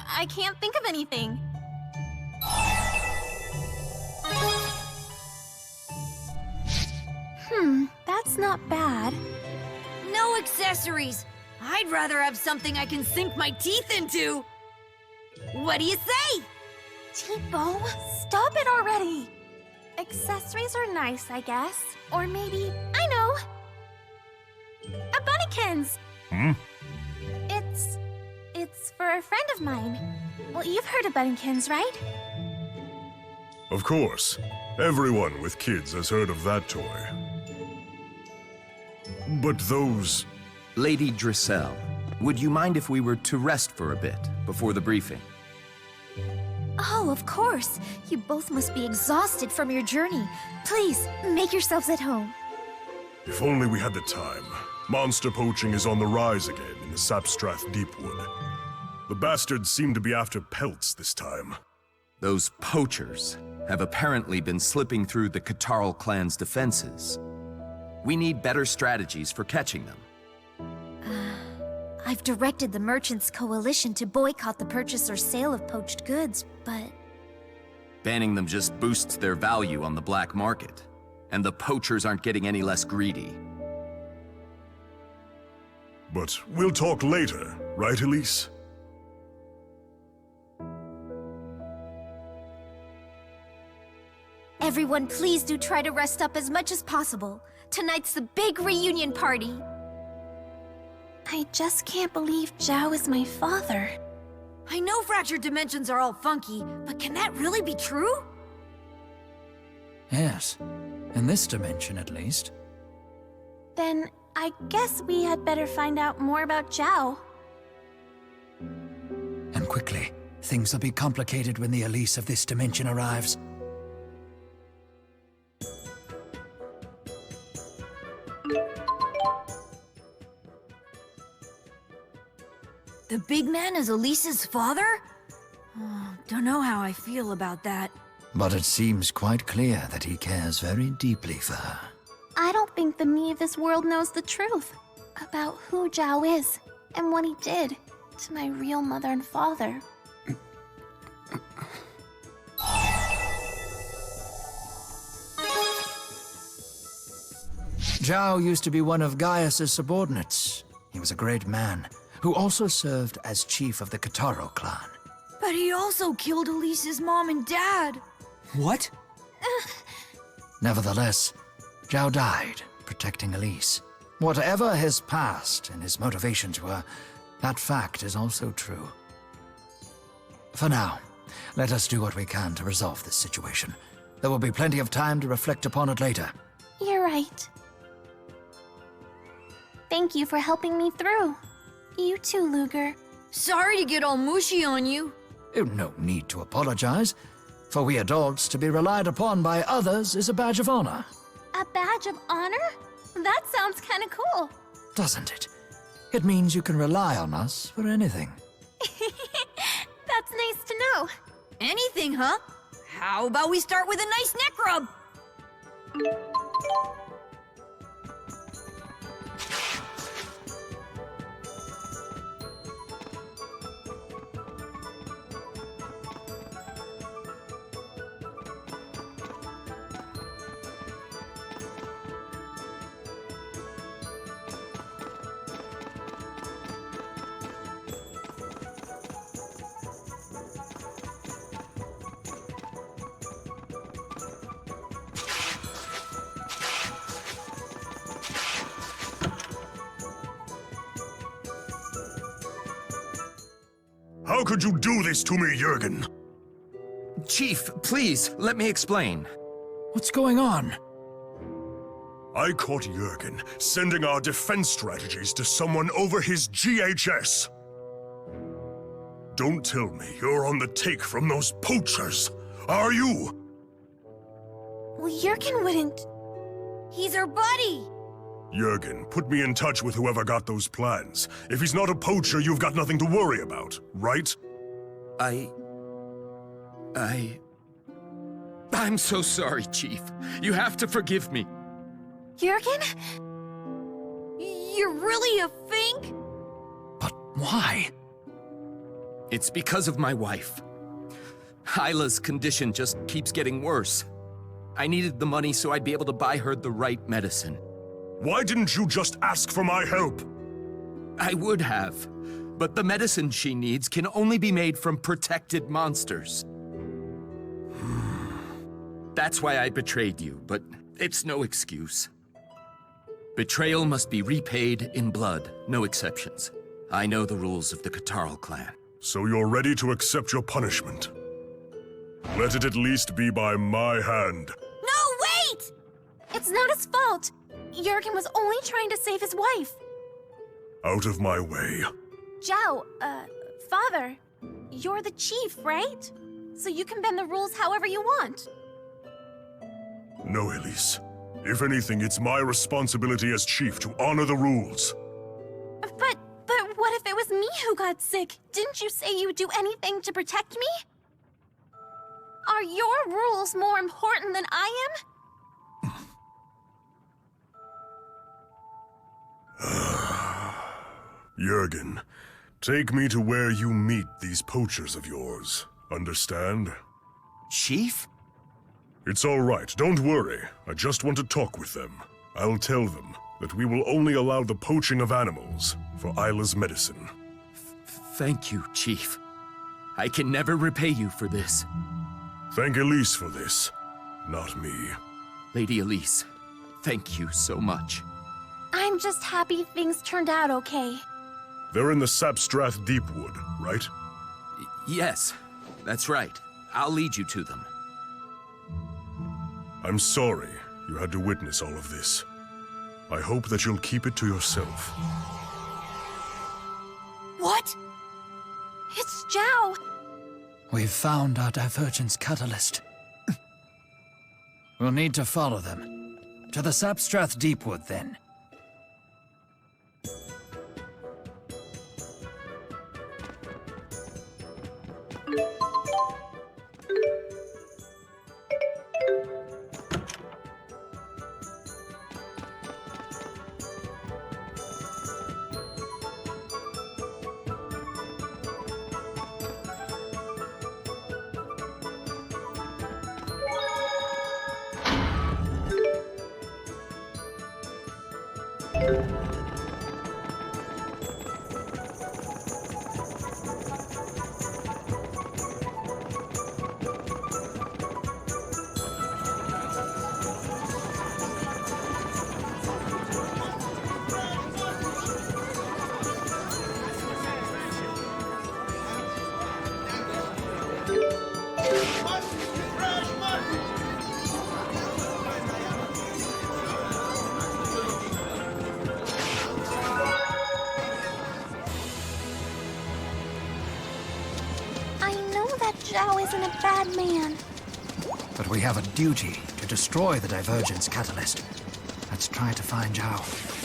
I can't think of anything. That's not bad. No accessories. I'd rather have something I can sink my teeth into. What do you say? Tipo, stop it already. Accessories are nice, I guess. Or maybe, I know. A bunnykins. It's for a friend of mine. Well, you've heard of bunnykins, right? Of course. Everyone with kids has heard of that toy. But those... Lady Drissel, would you mind if we were to rest for a bit before the briefing? Oh, of course. You both must be exhausted from your journey. Please, make yourselves at home. If only we had the time. Monster poaching is on the rise again in the Sapstrath Deepwood. The bastards seem to be after pelts this time. Those poachers have apparently been slipping through the Catarl clan's defenses. We need better strategies for catching them. I've directed the Merchants Coalition to boycott the purchase or sale of poached goods, but... Banning them just boosts their value on the black market. And the poachers aren't getting any less greedy. But we'll talk later, right, Elize? Everyone, please do try to rest up as much as possible. Tonight's the big reunion party. I just can't believe Zhao is my father. I know fractured dimensions are all funky, but can that really be true? Yes. In this dimension, at least. Then I guess we had better find out more about Zhao. And quickly. Things will be complicated when the Elize of this dimension arrives. The big man is Elise's father? Oh, don't know how I feel about that. But it seems quite clear that he cares very deeply for her. I don't think the me of this world knows the truth about who Zhao is and what he did to my real mother and father. Zhao used to be one of Gaius' subordinates. He was a great man, who also served as chief of the Kataro clan. But he also killed Elise's mom and dad. What? Nevertheless, Zhao died, protecting Elize. Whatever his past and his motivations were, that fact is also true. For now, let us do what we can to resolve this situation. There will be plenty of time to reflect upon it later. You're right. Thank you for helping me through. You too, Luger. Sorry to get all mushy on you. No need to apologize. For we adults, to be relied upon by others is a badge of honor. A badge of honor? That sounds kind of cool. Doesn't it? It means you can rely on us for anything. That's nice to know. Anything, huh? How about we start with a nice neck rub? How could you do this to me, Jurgen? Chief, please, let me explain. What's going on? I caught Jurgen sending our defense strategies to someone over his GHS. Don't tell me you're on the take from those poachers, are you? Well, Jurgen wouldn't. He's our buddy. Jurgen, put me in touch with whoever got those plans. If he's not a poacher, you've got nothing to worry about, right? I'm so sorry, Chief. You have to forgive me. Jurgen? You're really a fink? But why? It's because of my wife. Hyla's condition just keeps getting worse. I needed the money so I'd be able to buy her the right medicine. Why didn't you just ask for my help? I would have, but the medicine she needs can only be made from protected monsters. That's why I betrayed you, but it's no excuse. Betrayal must be repaid in blood, no exceptions. I know the rules of the Kataro clan. So you're ready to accept your punishment. Let it at least be by my hand. No, wait! It's not his fault. Jurgen was only trying to save his wife. Out of my way. Zhao, father, you're the chief, right? So you can bend the rules however you want. No, Elize. If anything, it's my responsibility as chief to honor the rules. But what if it was me who got sick? Didn't you say you would do anything to protect me? Are your rules more important than I am? Jurgen, take me to where you meet these poachers of yours. Understand? Chief? It's all right, don't worry. I just want to talk with them. I'll tell them that we will only allow the poaching of animals for Isla's medicine. Thank you, Chief. I can never repay you for this. Thank Elize for this, not me. Lady Elize, thank you so much. I'm just happy things turned out okay. They're in the Sapstrath Deepwood, right? Yes, that's right. I'll lead you to them. I'm sorry you had to witness all of this. I hope that you'll keep it to yourself. What? It's Zhao! We've found our divergence catalyst. We'll need to follow them. To the Sapstrath Deepwood, then. I know that Zhao isn't a bad man. But we have a duty to destroy the Divergence Catalyst. Let's try to find Zhao.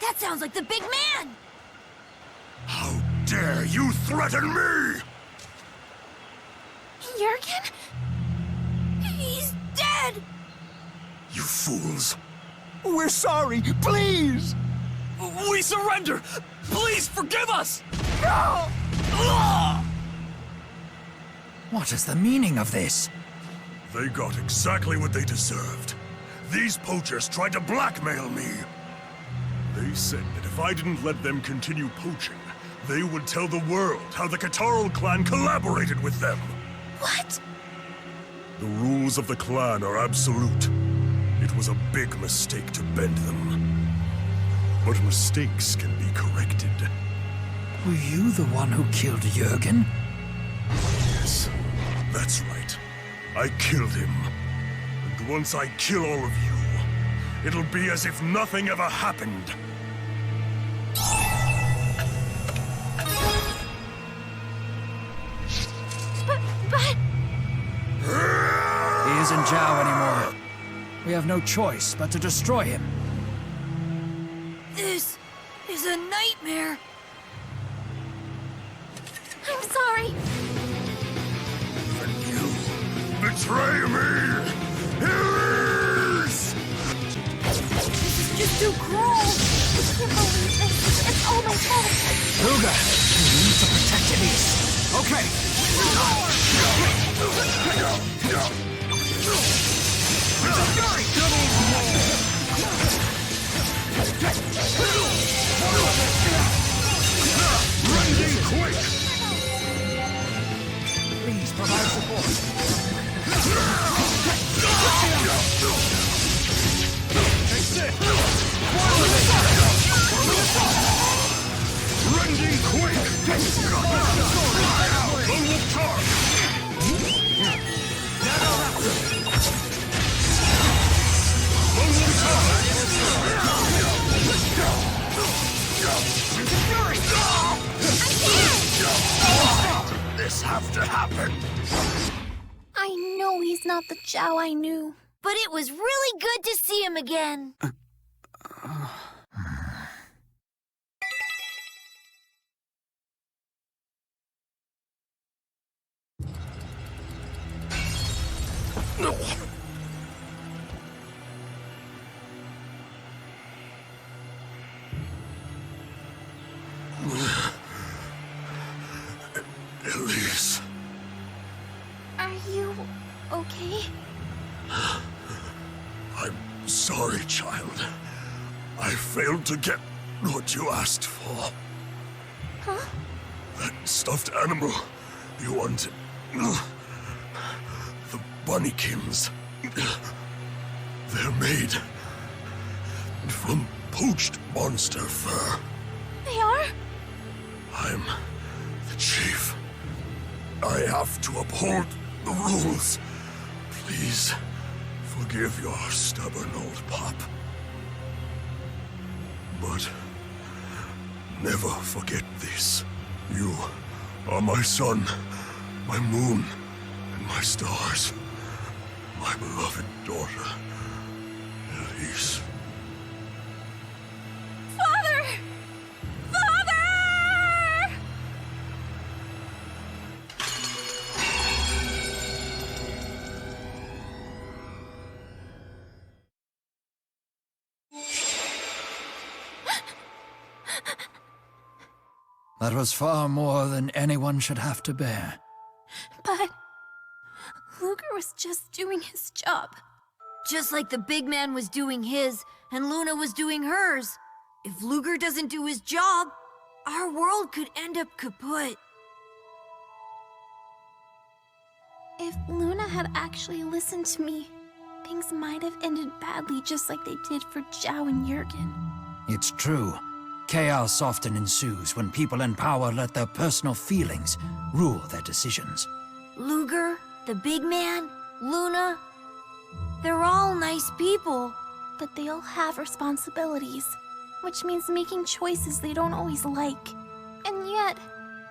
That sounds like the big man! How dare you threaten me! Jurgen? He's dead! You fools! We're sorry, please! We surrender! Please forgive us! No! What is the meaning of this? They got exactly what they deserved. These poachers tried to blackmail me. They said that if I didn't let them continue poaching, they would tell the world how the Catarl clan collaborated with them. What? The rules of the clan are absolute. It was a big mistake to bend them. But mistakes can be corrected. Were you the one who killed Jurgen? Yes, that's right. I killed him. And once I kill all of you, it'll be as if nothing ever happened. Zhao anymore. We have no choice but to destroy him. This is a nightmare. I'm sorry. Betray me! Elize! This is just too cruel. I can't believe this. It's all my fault. Luga, you need to protect Elize. Okay. Rending quick! Please provide support. Rending quick! This have to happen. I know he's not the Zhao I knew. But it was really good to see him again. Elize. Are you okay? I'm sorry, child. I failed to get what you asked for. Huh? That stuffed animal you wanted. The bunnykins. They're made from poached monster fur. They are? I'm the chief. I have to uphold the rules. Please forgive your stubborn old pop. But never forget this. You are my sun, my moon, and my stars. My beloved daughter, Elize. Father! Father! That was far more than anyone should have to bear. But Luger was just doing his job. Just like the big man was doing his, and Luna was doing hers. If Luger doesn't do his job, our world could end up kaput. If Luna had actually listened to me, things might have ended badly just like they did for Zhao and Jurgen. It's true. Chaos often ensues when people in power let their personal feelings rule their decisions. Luger, the big man, Luna, they're all nice people. But they all have responsibilities, which means making choices they don't always like. And yet,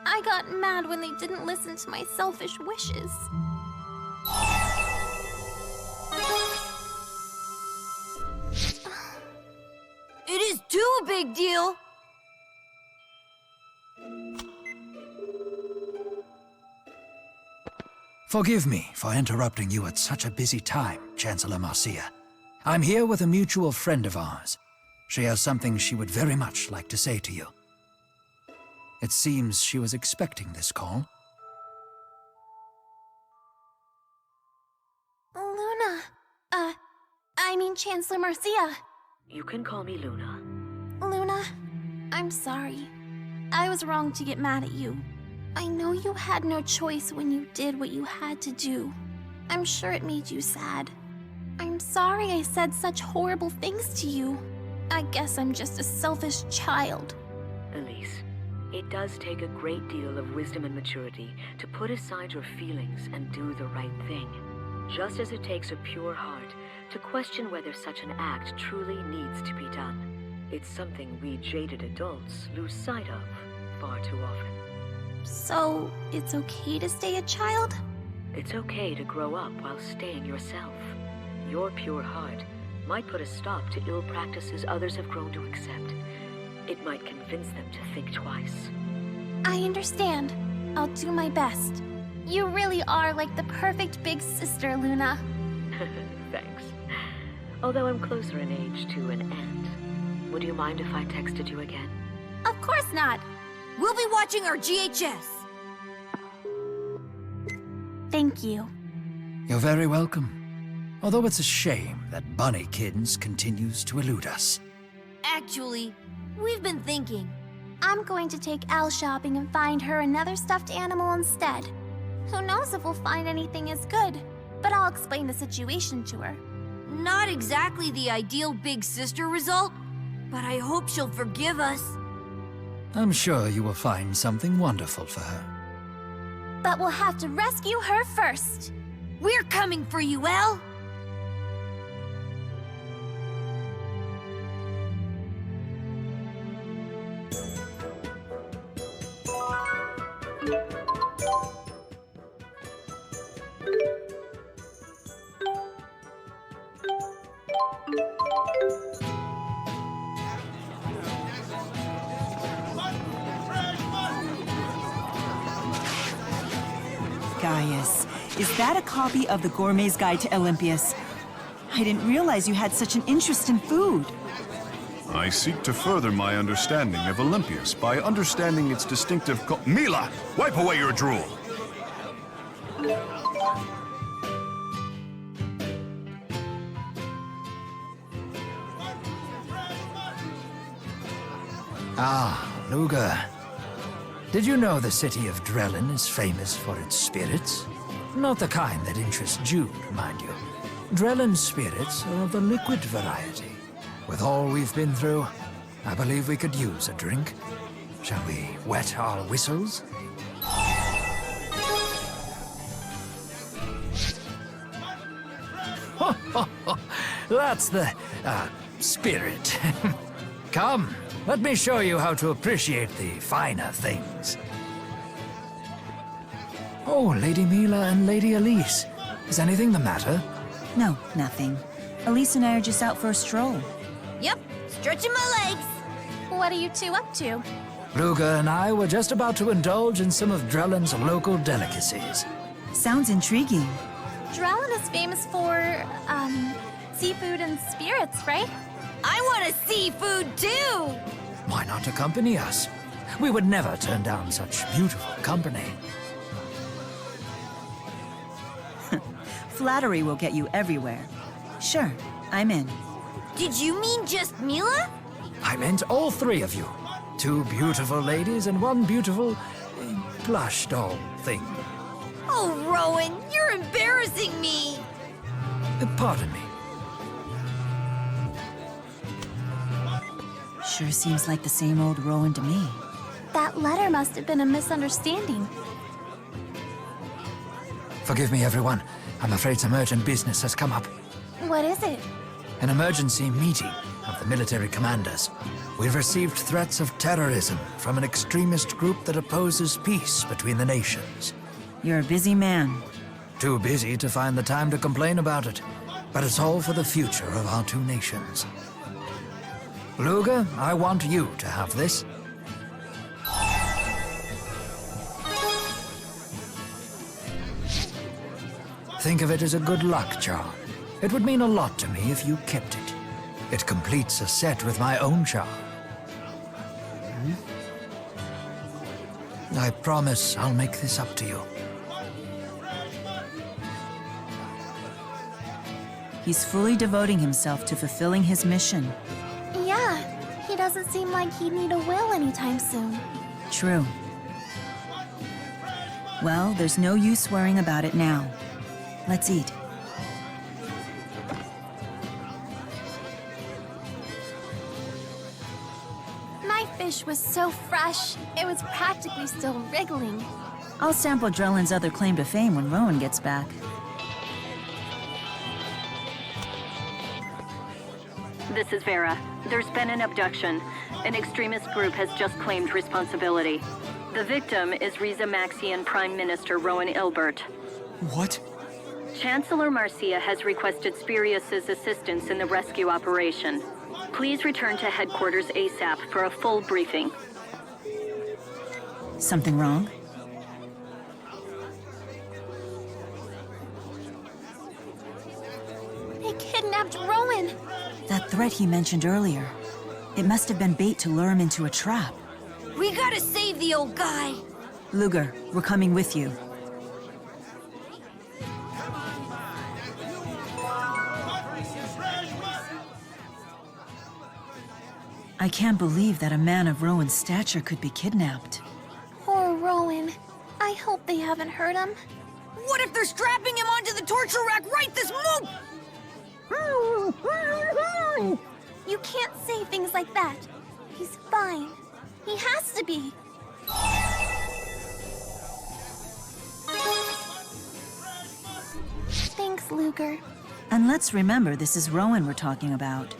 I got mad when they didn't listen to my selfish wishes. It is too a big deal. Forgive me for interrupting you at such a busy time, Chancellor Marcia. I'm here with a mutual friend of ours. She has something she would very much like to say to you. It seems she was expecting this call. Luna. I mean Chancellor Marcia. You can call me Luna. Luna, I'm sorry. I was wrong to get mad at you. I know you had no choice when you did what you had to do. I'm sure it made you sad. I'm sorry I said such horrible things to you. I guess I'm just a selfish child. Elize, it does take a great deal of wisdom and maturity to put aside your feelings and do the right thing. Just as it takes a pure heart to question whether such an act truly needs to be done. It's something we jaded adults lose sight of far too often. So, it's okay to stay a child? It's okay to grow up while staying yourself. Your pure heart might put a stop to ill practices others have grown to accept. It might convince them to think twice. I understand. I'll do my best. You really are like the perfect big sister, Luna. Thanks. Although I'm closer in age to an aunt. Would you mind if I texted you again? Of course not. We'll be watching our GHS. Thank you. You're very welcome. Although it's a shame that Bunny Kiddens continues to elude us. Actually, we've been thinking. I'm going to take Elle shopping and find her another stuffed animal instead. Who knows if we'll find anything as good, but I'll explain the situation to her. Not exactly the ideal big sister result, but I hope she'll forgive us. I'm sure you will find something wonderful for her. But we'll have to rescue her first. We're coming for you, Elle! Gaius, is that a copy of the Gourmet's Guide to Olympias? I didn't realize you had such an interest in food. I seek to further my understanding of Olympias by understanding its distinctive Milla! Wipe away your drool! Ah, Luga. Did you know the city of Drellin is famous for its spirits? Not the kind that interest Jude, mind you. Drellin's spirits are of the liquid variety. With all we've been through, I believe we could use a drink. Shall we wet our whistles? That's the, spirit. Come, let me show you how to appreciate the finer things. Oh, Lady Milla and Lady Elize. Is anything the matter? No, nothing. Elize and I are just out for a stroll. Yep, stretching my legs. What are you two up to? Luga and I were just about to indulge in some of Drellin's local delicacies. Sounds intriguing. Drellin is famous for, seafood and spirits, right? I want to see food too! Why not accompany us? We would never turn down such beautiful company. Flattery will get you everywhere. Sure, I'm in. Did you mean just Milla? I meant all three of you. 2 beautiful ladies and 1 beautiful plush doll thing. Oh, Rowen, you're embarrassing me! Pardon me. Sure seems like the same old Rowen to me. That letter must have been a misunderstanding. Forgive me, everyone. I'm afraid some urgent business has come up. What is it? An emergency meeting of the military commanders. We've received threats of terrorism from an extremist group that opposes peace between the nations. You're a busy man. Too busy to find the time to complain about it. But it's all for the future of our 2 nations. Luga, I want you to have this. Think of it as a good luck charm. It would mean a lot to me if you kept it. It completes a set with my own charm. I promise I'll make this up to you. He's fully devoting himself to fulfilling his mission. Yeah, he doesn't seem like he'd need a will anytime soon. True. Well, there's no use worrying about it now. Let's eat. My fish was so fresh, it was practically still wriggling. I'll sample Drellin's other claim to fame when Rowen gets back. This is Vera. There's been an abduction. An extremist group has just claimed responsibility. The victim is Riza Maxian Prime Minister Rowen Ilbert. What? Chancellor Marcia has requested Spirius's assistance in the rescue operation. Please return to headquarters ASAP for a full briefing. Something wrong? They kidnapped Rowen! That threat he mentioned earlier. It must have been bait to lure him into a trap. We gotta save the old guy! Luger, we're coming with you. I can't believe that a man of Rowen's stature could be kidnapped. Poor Rowen. I hope they haven't hurt him. What if they're strapping him onto the torture rack right this moment? You can't say things like that. He's fine. He has to be. Thanks, Luger. And let's remember, this is Rowen we're talking about.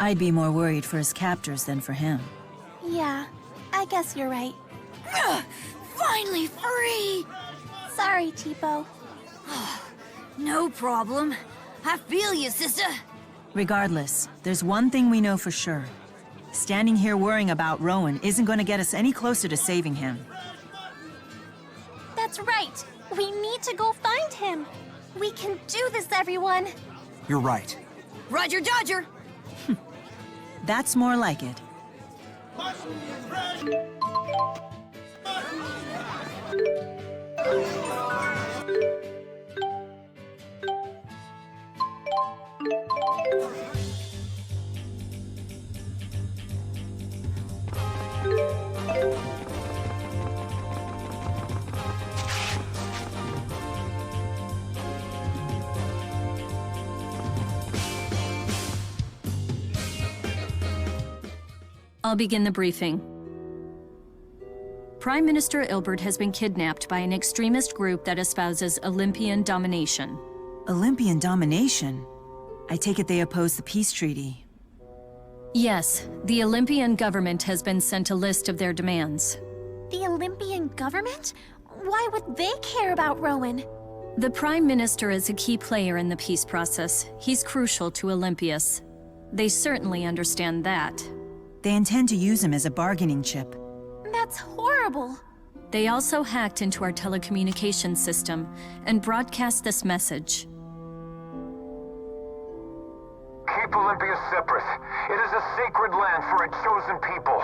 I'd be more worried for his captors than for him. Yeah, I guess you're right. Finally free! Sorry, Tipo. No problem. I feel you, sister. Regardless, there's one thing we know for sure. Standing here worrying about Rowen isn't going to get us any closer to saving him. That's right. We need to go find him. We can do this, everyone. You're right. Roger Dodger! That's more like it. I'll begin the briefing. Prime Minister Ilbert has been kidnapped by an extremist group that espouses Olympian domination. Olympian domination? I take it they oppose the peace treaty. Yes, the Olympian government has been sent a list of their demands. The Olympian government? Why would they care about Rowen? The Prime Minister is a key player in the peace process. He's crucial to Olympius. They certainly understand that. They intend to use him as a bargaining chip. That's horrible. They also hacked into our telecommunications system and broadcast this message. Keep Olympia separate. It is a sacred land for a chosen people.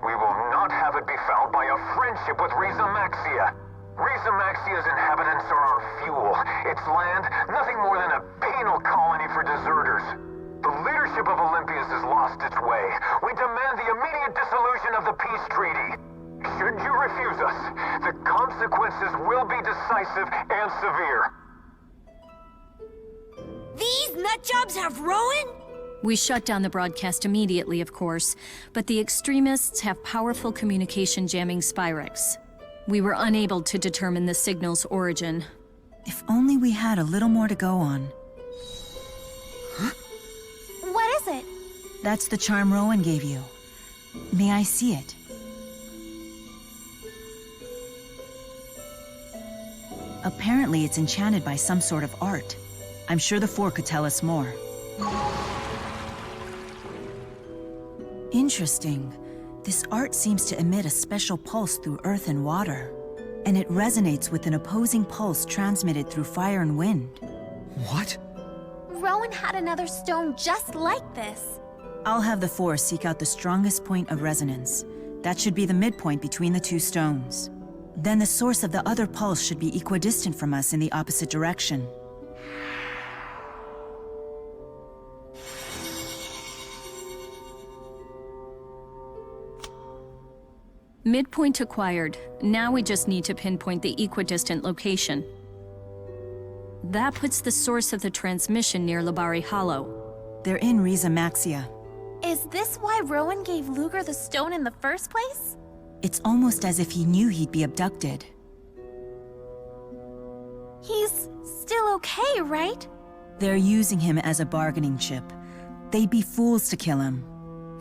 We will not have it befouled by a friendship with Riza Maxia. Riza Maxia's inhabitants are our fuel. Its land, nothing more than a penal colony for deserters. The leadership of Olympias has lost its way. We demand the immediate dissolution of the peace treaty. Should you refuse us, the consequences will be decisive and severe. These nutjobs have Rowen? We shut down the broadcast immediately, of course, but the extremists have powerful communication jamming Spyrex. We were unable to determine the signal's origin. If only we had a little more to go on. What is it? That's the charm Rowen gave you. May I see it? Apparently it's enchanted by some sort of art. I'm sure the Four could tell us more. Interesting. This art seems to emit a special pulse through earth and water. And it resonates with an opposing pulse transmitted through fire and wind. What? Rowen had another stone just like this. I'll have the Four seek out the strongest point of resonance. That should be the midpoint between the two stones. Then the source of the other pulse should be equidistant from us in the opposite direction. Midpoint acquired. Now we just need to pinpoint the equidistant location. That puts the source of the transmission near Labari Hollow. They're in Riza Maxia. Is this why Rowen gave Luger the stone in the first place? It's almost as if he knew he'd be abducted. He's still okay, right? They're using him as a bargaining chip. They'd be fools to kill him.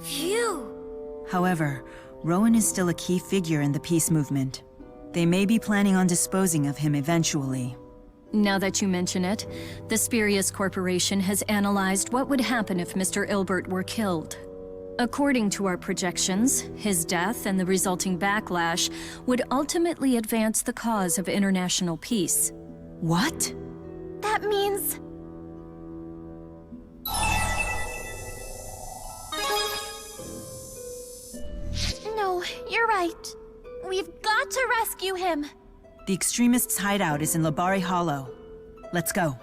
Phew! However, Rowen is still a key figure in the peace movement. They may be planning on disposing of him eventually. Now that you mention it, the Spurious Corporation has analyzed what would happen if Mr. Ilbert were killed. According to our projections, his death and the resulting backlash would ultimately advance the cause of international peace. What? That means... No, you're right. We've got to rescue him. The extremists' hideout is in Labari Hollow. Let's go.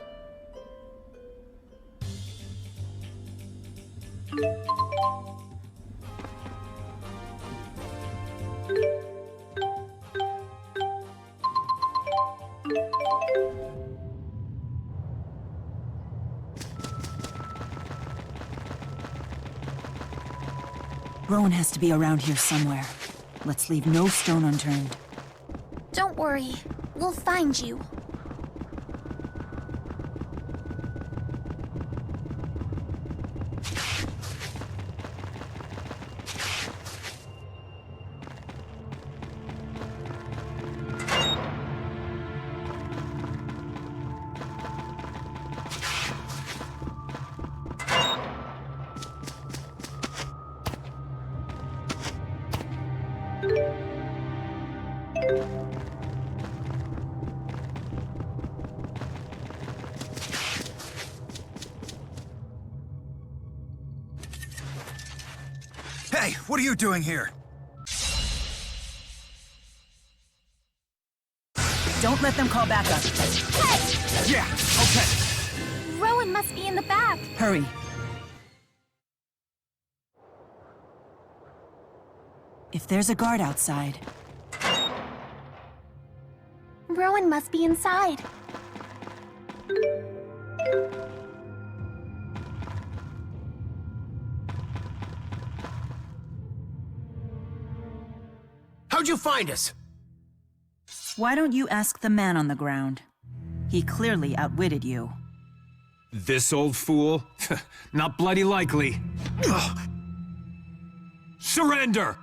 Rowen has to be around here somewhere. Let's leave no stone unturned. Don't worry. We'll find you. Hey, what are you doing here? Don't let them call back up. Hey! Yeah, okay. Rowen must be in the back. Hurry. If there's a guard outside... Rowen must be inside. How'd you find us? Why don't you ask the man on the ground? He clearly outwitted you. This old fool? Not bloody likely. Surrender!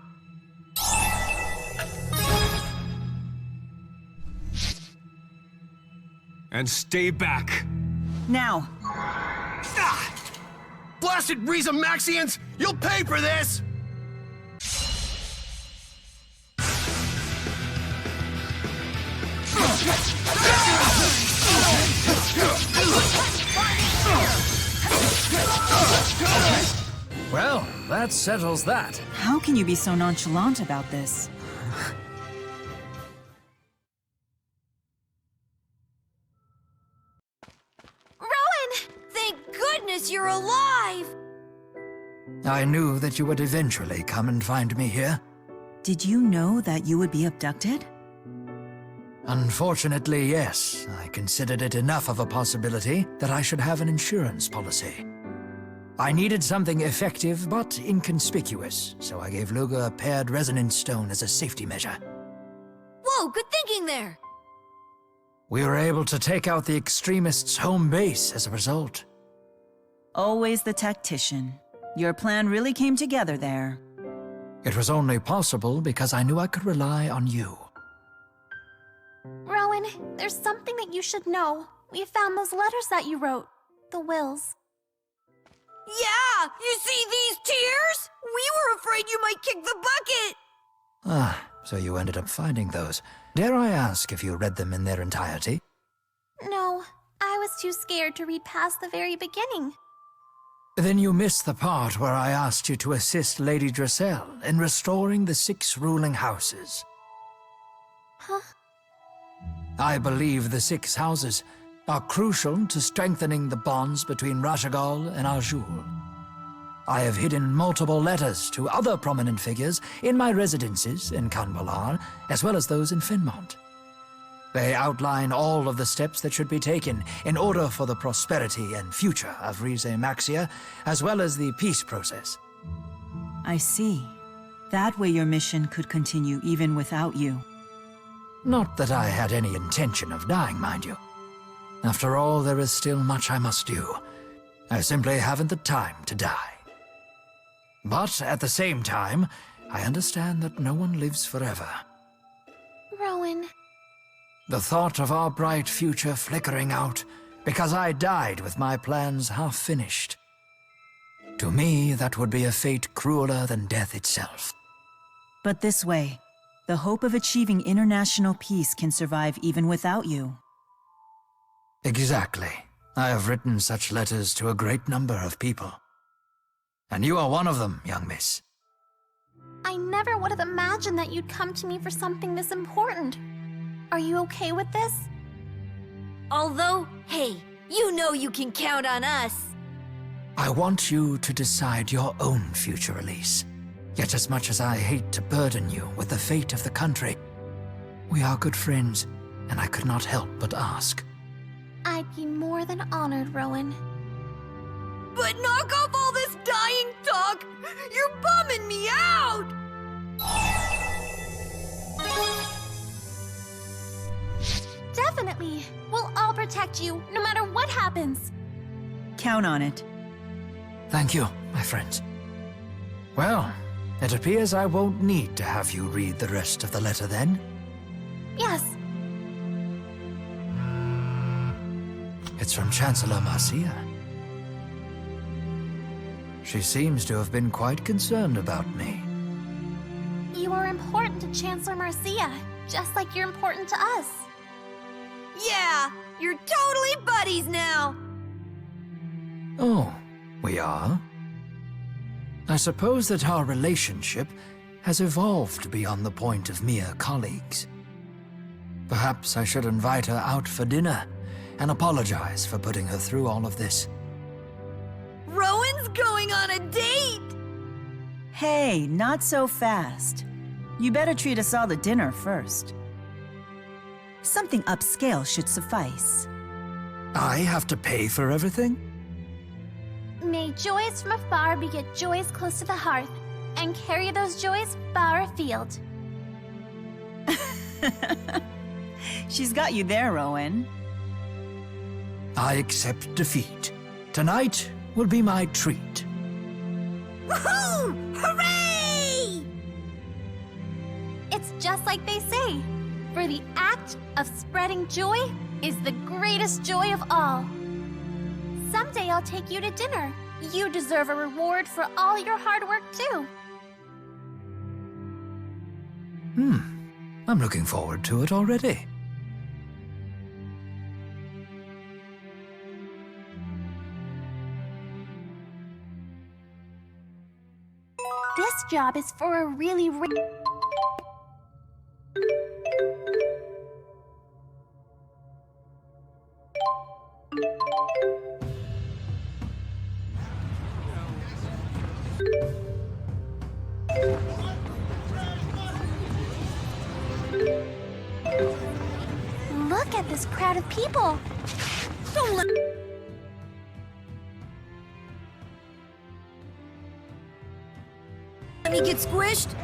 And stay back. Now! Ah! Blasted Riza Maxians! You'll pay for this! Well, that settles that. How can you be so nonchalant about this? Rowen! Thank goodness you're alive! I knew that you would eventually come and find me here. Did you know that you would be abducted? Unfortunately, yes. I considered it enough of a possibility that I should have an insurance policy. I needed something effective but inconspicuous, so I gave Luga a paired resonance stone as a safety measure. Whoa, good thinking there! We were able to take out the extremists' home base as a result. Always the tactician. Your plan really came together there. It was only possible because I knew I could rely on you. Rowen, there's something that you should know. We found those letters that you wrote. The wills. Yeah! You see these tears? We were afraid you might kick the bucket! Ah, so you ended up finding those. Dare I ask if you read them in their entirety? No, I was too scared to read past the very beginning. Then you missed the part where I asked you to assist Lady Dressel in restoring the 6 ruling houses. Huh? I believe the 6 houses are crucial to strengthening the bonds between Rashagal and Arjul. I have hidden multiple letters to other prominent figures in my residences in Kanbalar, as well as those in Finmont. They outline all of the steps that should be taken in order for the prosperity and future of Rize Maxia, as well as the peace process. I see. That way your mission could continue even without you. Not that I had any intention of dying, mind you. After all, there is still much I must do. I simply haven't the time to die. But at the same time, I understand that no one lives forever. Rowen. The thought of our bright future flickering out because I died with my plans half finished. To me, that would be a fate crueler than death itself. But this way, the hope of achieving international peace can survive even without you. Exactly. I have written such letters to a great number of people. And you are one of them, young miss. I never would have imagined that you'd come to me for something this important. Are you okay with this? Although, hey, you know you can count on us. I want you to decide your own future, Elize. Yet as much as I hate to burden you with the fate of the country, we are good friends, and I could not help but ask. I'd be more than honored, Rowen. But knock off all this dying talk! You're bumming me out! Definitely. We'll all protect you, no matter what happens. Count on it. Thank you, my friends. Well, it appears I won't need to have you read the rest of the letter then. Yes. It's from Chancellor Marcia. She seems to have been quite concerned about me. You are important to Chancellor Marcia, just like you're important to us. Yeah, you're totally buddies now! Oh, we are? I suppose that our relationship has evolved beyond the point of mere colleagues. Perhaps I should invite her out for dinner and apologize for putting her through all of this. Rowen's going on a date! Hey, not so fast. You better treat us all to dinner first. Something upscale should suffice. I have to pay for everything? May joys from afar beget joys close to the hearth, and carry those joys far afield. She's got you there, Rowen. I accept defeat. Tonight will be my treat. Woohoo! Hooray! It's just like they say, for the act of spreading joy is the greatest joy of all. Someday I'll take you to dinner. You deserve a reward for all your hard work, too. I'm looking forward to it already. This job is for a really Look at this crowd of people. Don't let me get squished.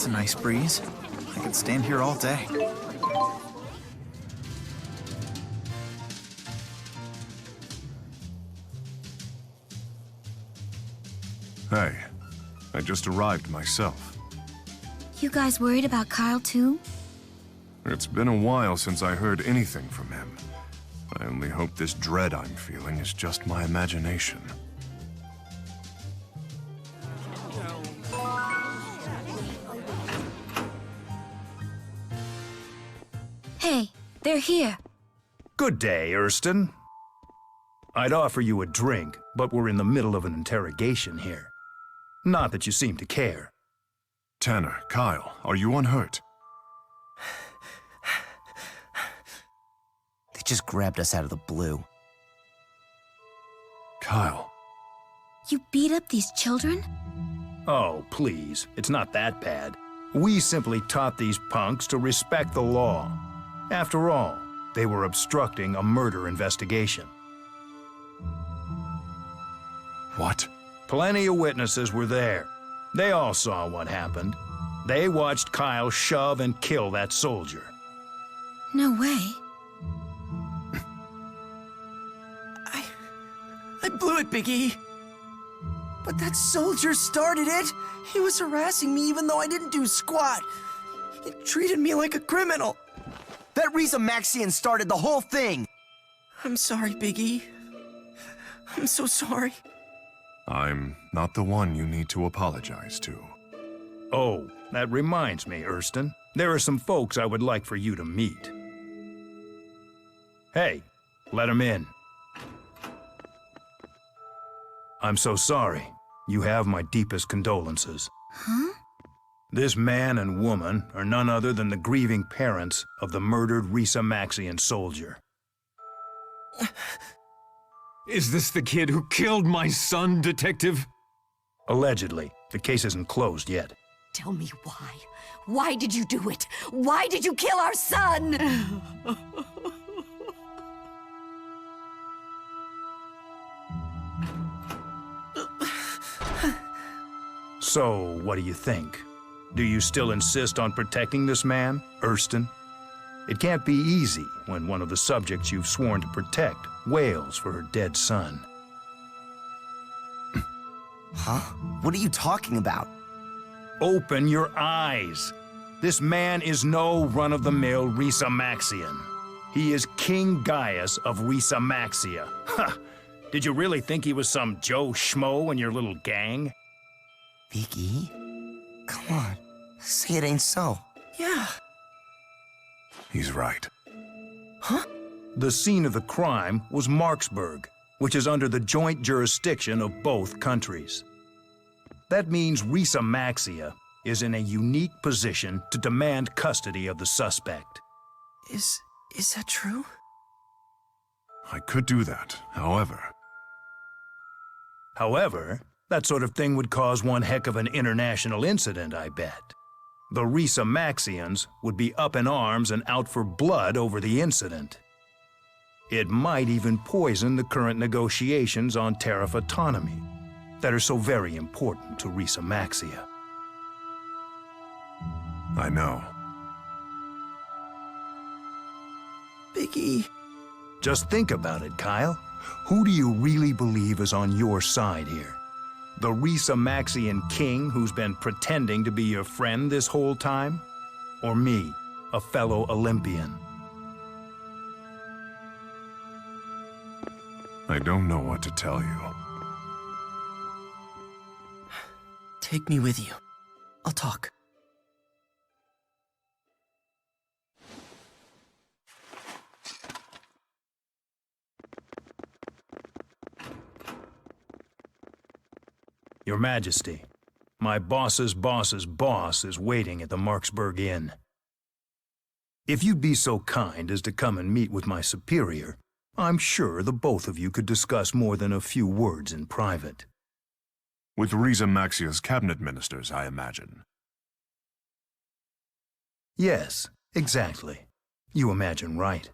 That's a nice breeze. I could stand here all day. Hey, I just arrived myself. You guys worried about Kyle too? It's been a while since I heard anything from him. I only hope this dread I'm feeling is just my imagination. Hey, they're here. Good day, Erston. I'd offer you a drink, but we're in the middle of an interrogation here. Not that you seem to care. Tanner, Kyle, are you unhurt? They just grabbed us out of the blue. Kyle. You beat up these children? Oh, please, it's not that bad. We simply taught these punks to respect the law. After all, they were obstructing a murder investigation. What? Plenty of witnesses were there. They all saw what happened. They watched Kyle shove and kill that soldier. No way. I blew it, Big E. But that soldier started it. He was harassing me even though I didn't do squat. He treated me like a criminal. That Riza Maxian started the whole thing. I'm sorry, Big E. I'm so sorry. I'm not the one you need to apologize to. Oh, that reminds me, Erston. There are some folks I would like for you to meet. Hey, let them in. I'm so sorry. You have my deepest condolences. Huh? This man and woman are none other than the grieving parents of the murdered Riza Maxian soldier. Is this the kid who killed my son, Detective? Allegedly. The case isn't closed yet. Tell me why. Why did you do it? Why did you kill our son? So, what do you think? Do you still insist on protecting this man, Erston? It can't be easy when one of the subjects you've sworn to protect wails for her dead son. Huh? What are you talking about? Open your eyes! This man is no run-of-the-mill Riza Maxian. He is King Gaius of Riza Maxia. Ha! Did you really think he was some Joe Schmo in your little gang? Big E? Come on. Say it ain't so. Yeah. He's right. Huh? The scene of the crime was Marksburg, which is under the joint jurisdiction of both countries. That means Riza Maxia is in a unique position to demand custody of the suspect. Is that true? I could do that, however... However, that sort of thing would cause one heck of an international incident, I bet. The Riza Maxians would be up in arms and out for blood over the incident. It might even poison the current negotiations on tariff autonomy that are so very important to Riza Maxia. I know. Big E. Just think about it, Kyle. Who do you really believe is on your side here? The Riza Maxian king who's been pretending to be your friend this whole time? Or me, a fellow Olympian? I don't know what to tell you. Take me with you. I'll talk. Your Majesty, my boss's boss's boss is waiting at the Marksburg Inn. If you'd be so kind as to come and meet with my superior, I'm sure the both of you could discuss more than a few words in private. With Riza Maxia's cabinet ministers, I imagine. Yes, exactly. You imagine right.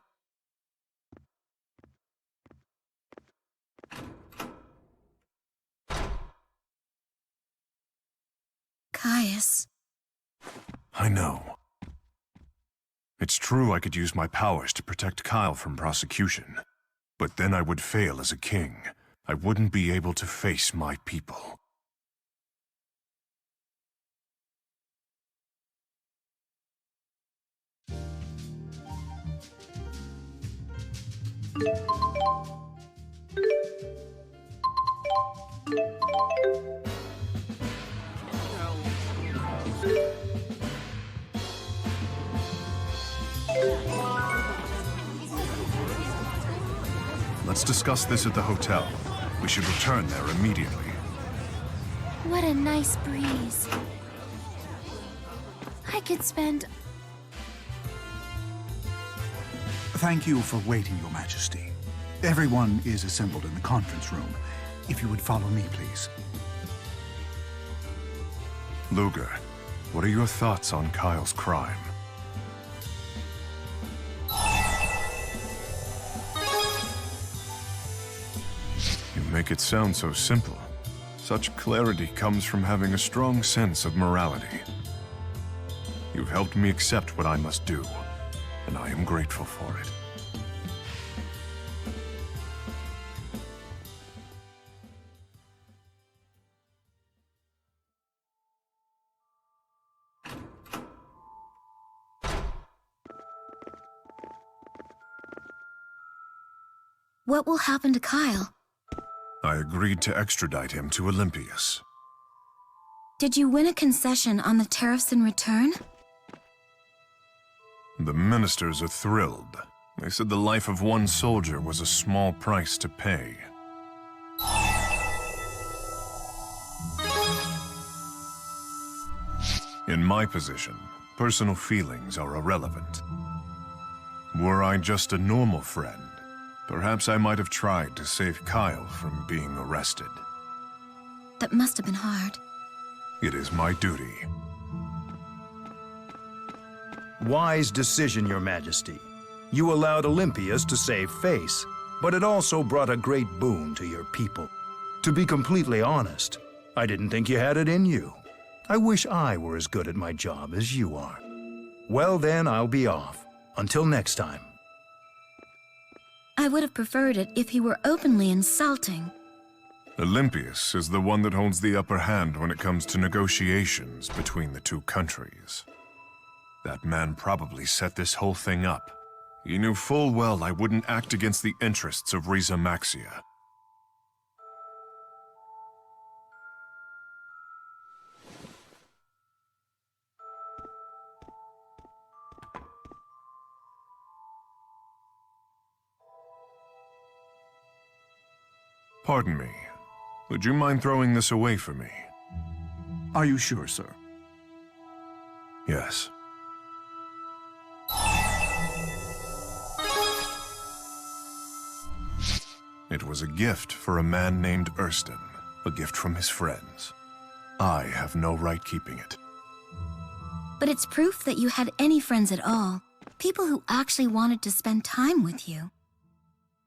Gaius. I know. It's true I could use my powers to protect Kyle from prosecution, but then I would fail as a king. I wouldn't be able to face my people. Let's discuss this at the hotel. We should return there immediately. What a nice breeze. I could spend... Thank you for waiting, Your Majesty. Everyone is assembled in the conference room. If you would follow me, please. Luger, what are your thoughts on Kyle's crime? You make it sound so simple. Such clarity comes from having a strong sense of morality. You've helped me accept what I must do, and I am grateful for it. What will happen to Kyle? I agreed to extradite him to Olympias. Did you win a concession on the tariffs in return? The ministers are thrilled. They said the life of one soldier was a small price to pay. In my position, personal feelings are irrelevant. Were I just a normal friend, perhaps I might have tried to save Kyle from being arrested. That must have been hard. It is my duty. Wise decision, Your Majesty. You allowed Olympias to save face, but it also brought a great boon to your people. To be completely honest, I didn't think you had it in you. I wish I were as good at my job as you are. Well then, I'll be off. Until next time. I would have preferred it if he were openly insulting. Olympias is the one that holds the upper hand when it comes to negotiations between the two countries. That man probably set this whole thing up. He knew full well I wouldn't act against the interests of Riza Maxia. Pardon me. Would you mind throwing this away for me? Are you sure, sir? Yes. It was a gift for a man named Erston, a gift from his friends. I have no right keeping it. But it's proof that you had any friends at all. People who actually wanted to spend time with you.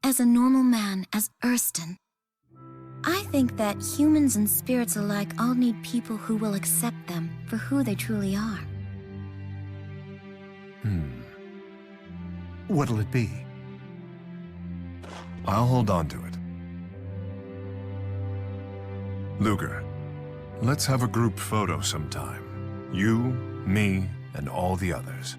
As a normal man, as Erston. I think that humans and spirits alike all need people who will accept them for who they truly are. What'll it be? I'll hold on to it. Luger, let's have a group photo sometime. You, me, and all the others.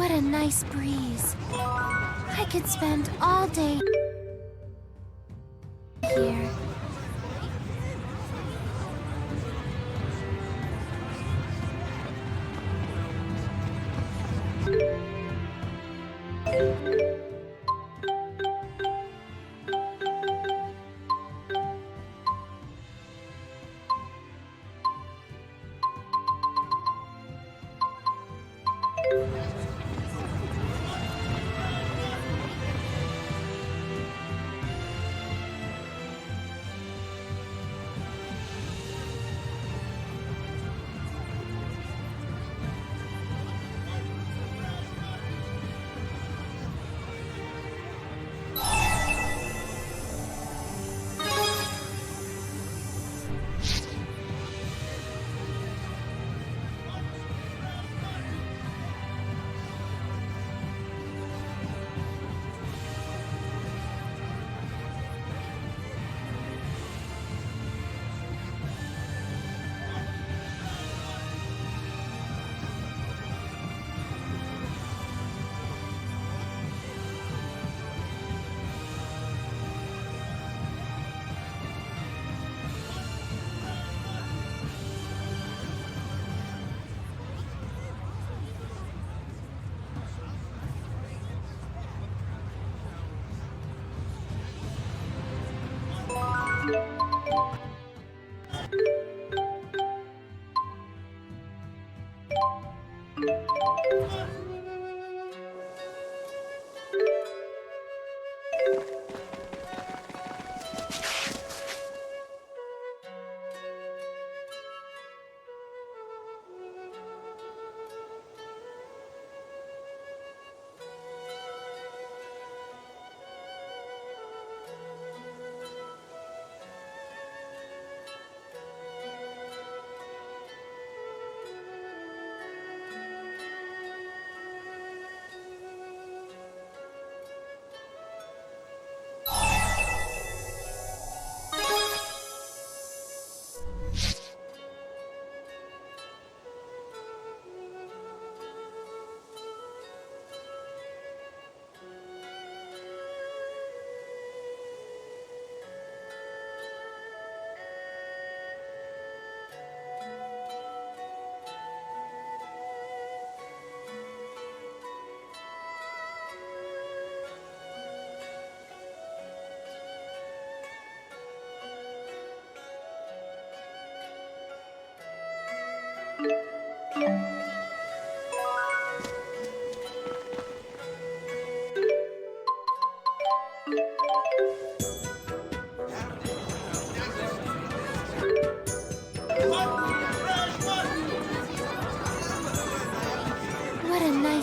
What a nice breeze. I could spend all day here.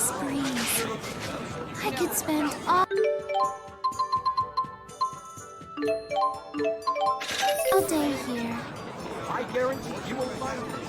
nice breeze. I could spend all day here. I guarantee you will find it.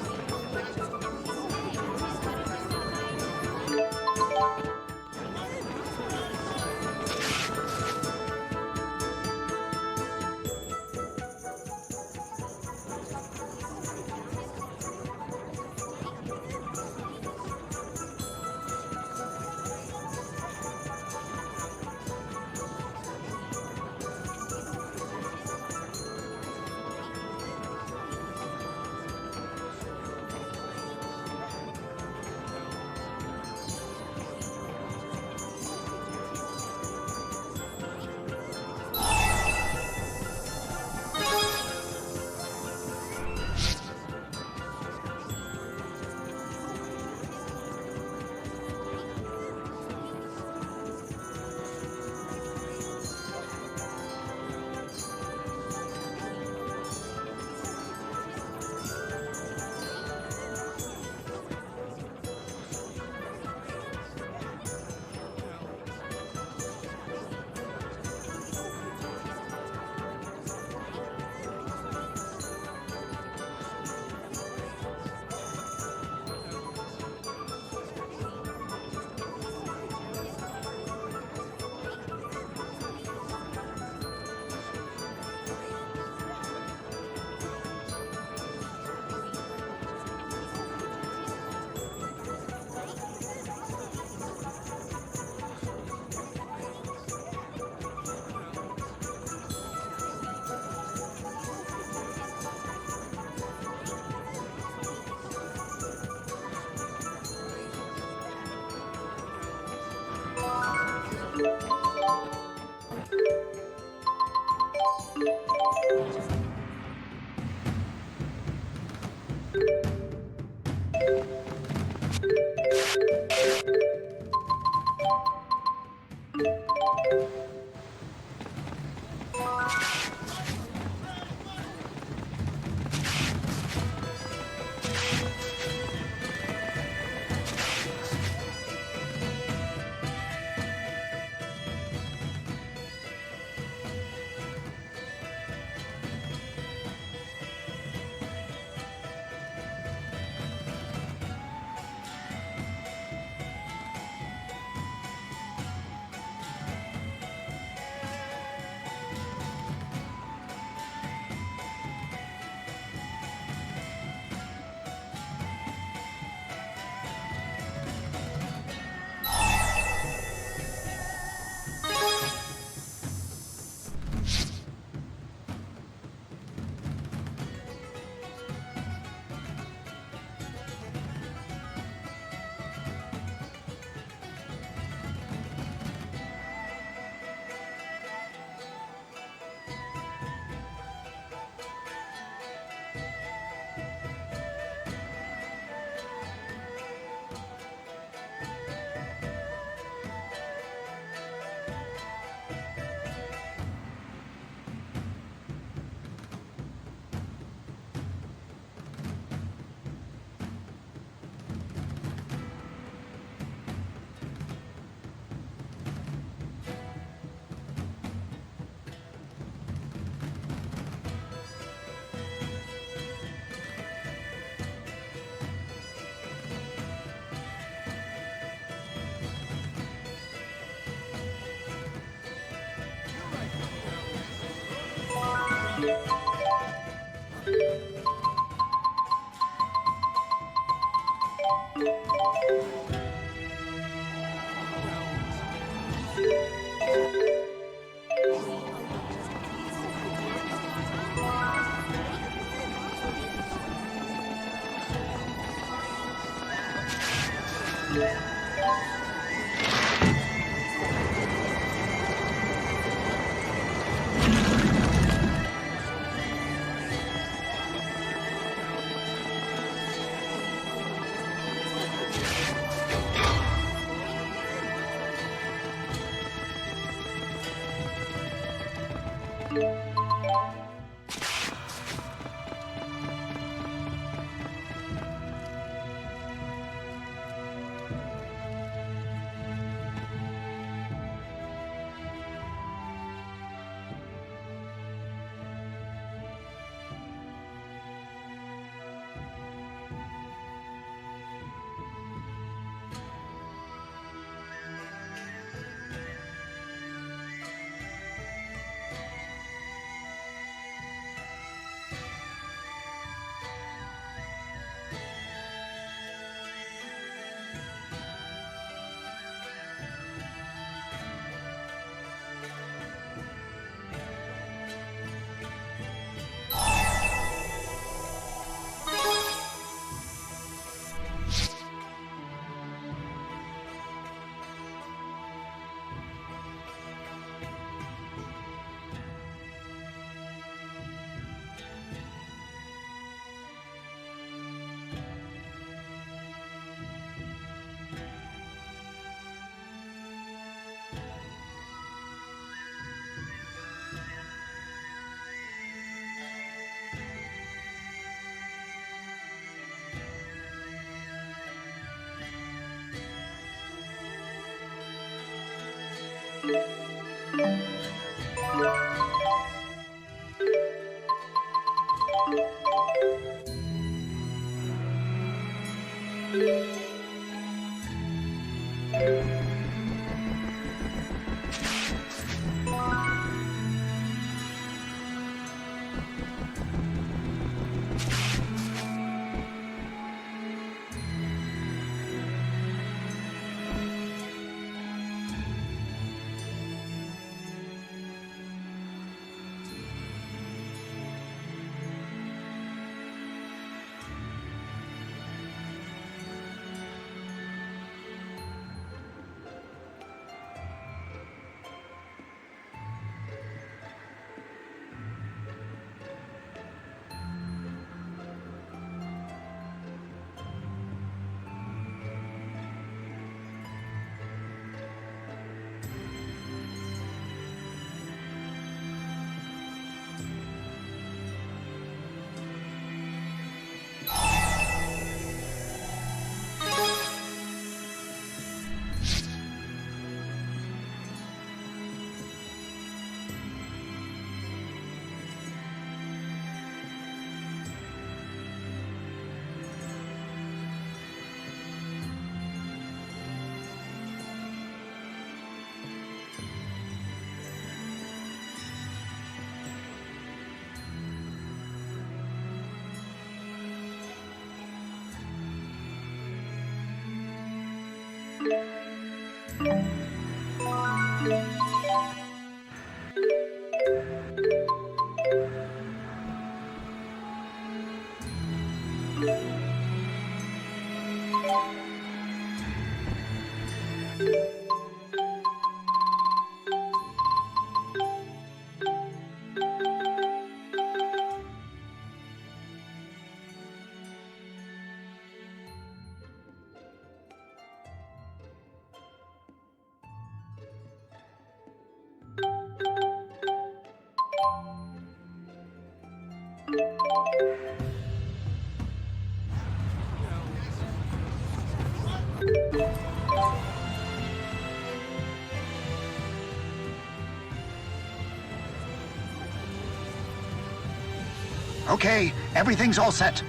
Okay, everything's all set.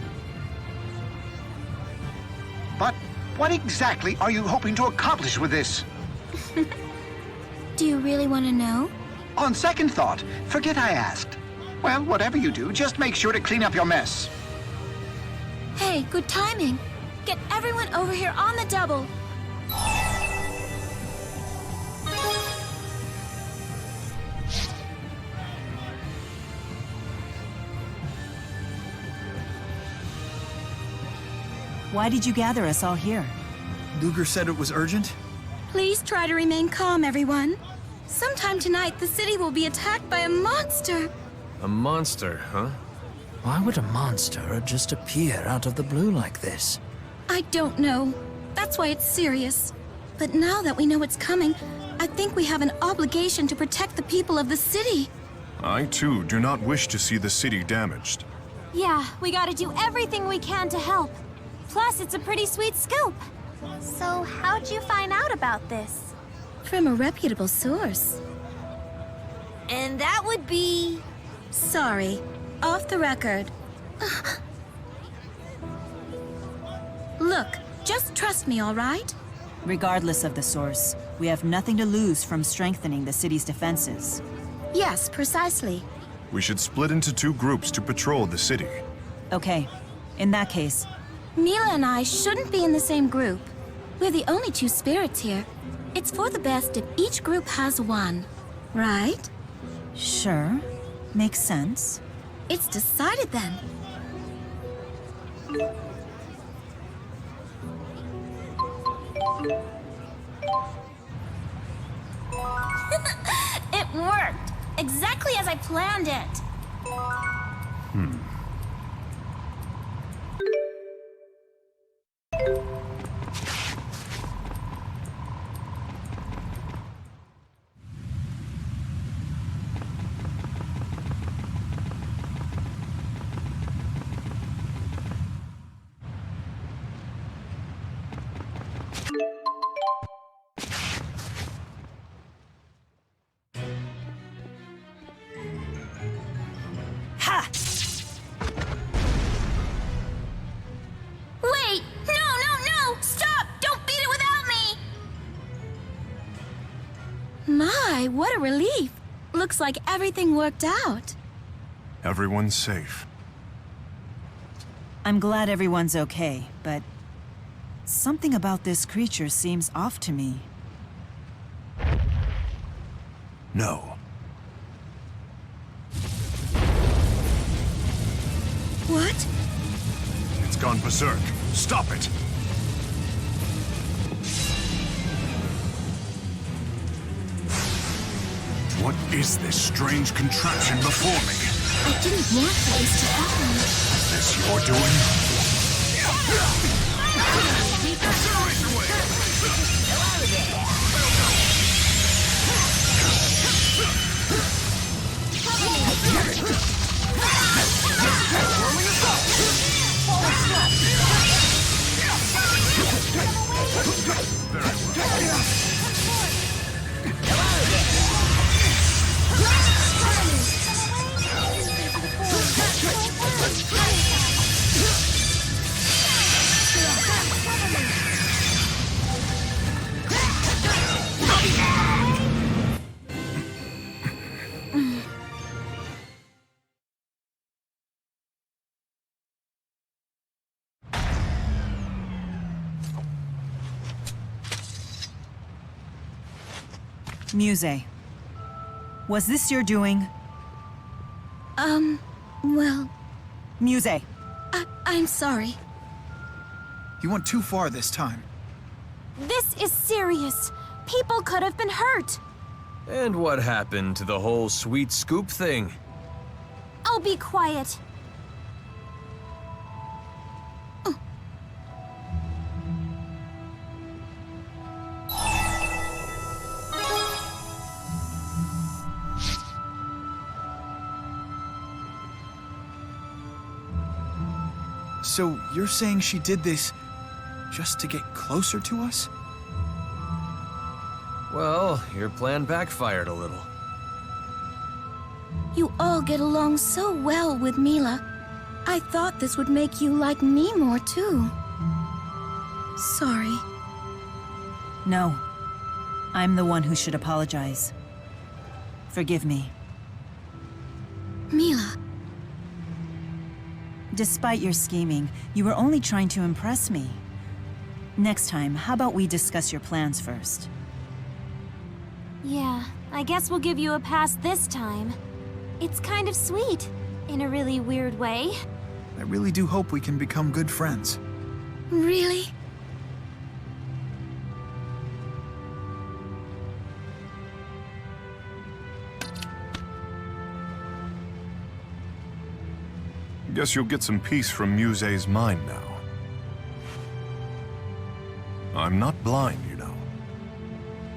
But what exactly are you hoping to accomplish with this? Do you really want to know? On second thought, forget I asked. Well, whatever you do, just make sure to clean up your mess. Hey, good timing. Get everyone over here on the double. Why did you gather us all here? Luger said it was urgent? Please try to remain calm, everyone. Sometime tonight, the city will be attacked by a monster. A monster, huh? Why would a monster just appear out of the blue like this? I don't know. That's why it's serious. But now that we know it's coming, I think we have an obligation to protect the people of the city. I, too, do not wish to see the city damaged. Yeah, we gotta do everything we can to help. Plus, it's a pretty sweet scoop. So, how'd you find out about this? From a reputable source. And that would be... Sorry. Off the record. Look, just trust me, all right? Regardless of the source, we have nothing to lose from strengthening the city's defenses. Yes, precisely. We should split into 2 groups to patrol the city. Okay. In that case... Milla and I shouldn't be in the same group. We're the only 2 spirits here. It's for the best if each group has one, right? Sure. Makes sense. It's decided then. It worked! Exactly as I planned it! My, what a relief. Looks like everything worked out. Everyone's safe. I'm glad everyone's okay, but something about this creature seems off to me. No. What? It's gone berserk. Stop it! What is this strange contraption before me? I didn't want for this to happen. Is this your doing? Muzet, was this your doing? Well... Muzet! I'm sorry. You went too far this time. This is serious. People could have been hurt. And what happened to the whole sweet scoop thing? I'll be quiet. So you're saying she did this just to get closer to us? Well, your plan backfired a little. You all get along so well with Milla. I thought this would make you like me more too. Sorry. No. I'm the one who should apologize. Forgive me. Milla. Despite your scheming, you were only trying to impress me. Next time, how about we discuss your plans first? Yeah, I guess we'll give you a pass this time. It's kind of sweet, in a really weird way. I really do hope we can become good friends. Really? Guess you'll get some peace from Muzet's mind now. I'm not blind, you know.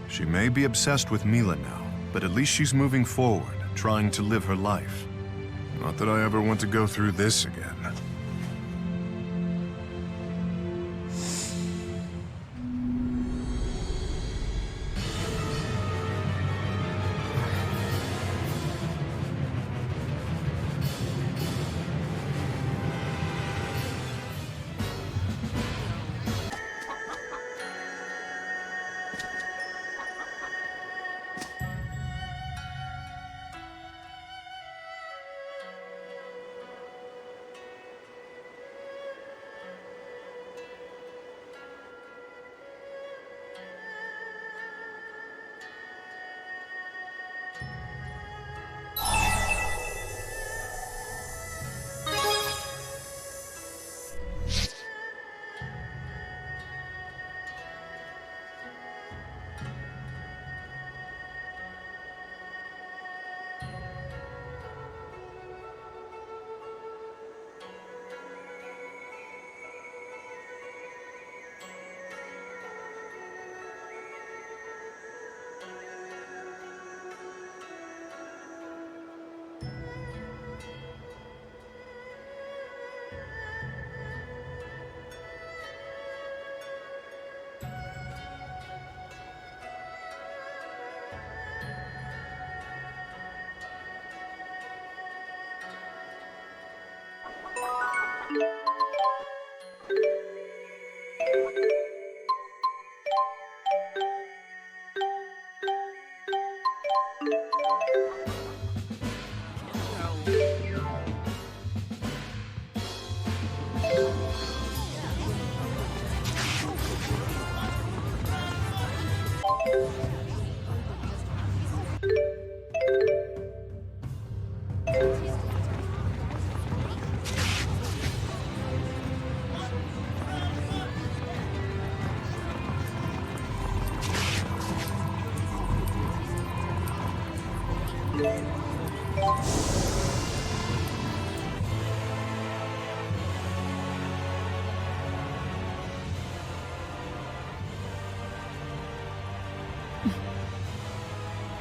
She may be obsessed with Milla now, but at least she's moving forward, trying to live her life. Not that I ever want to go through this again.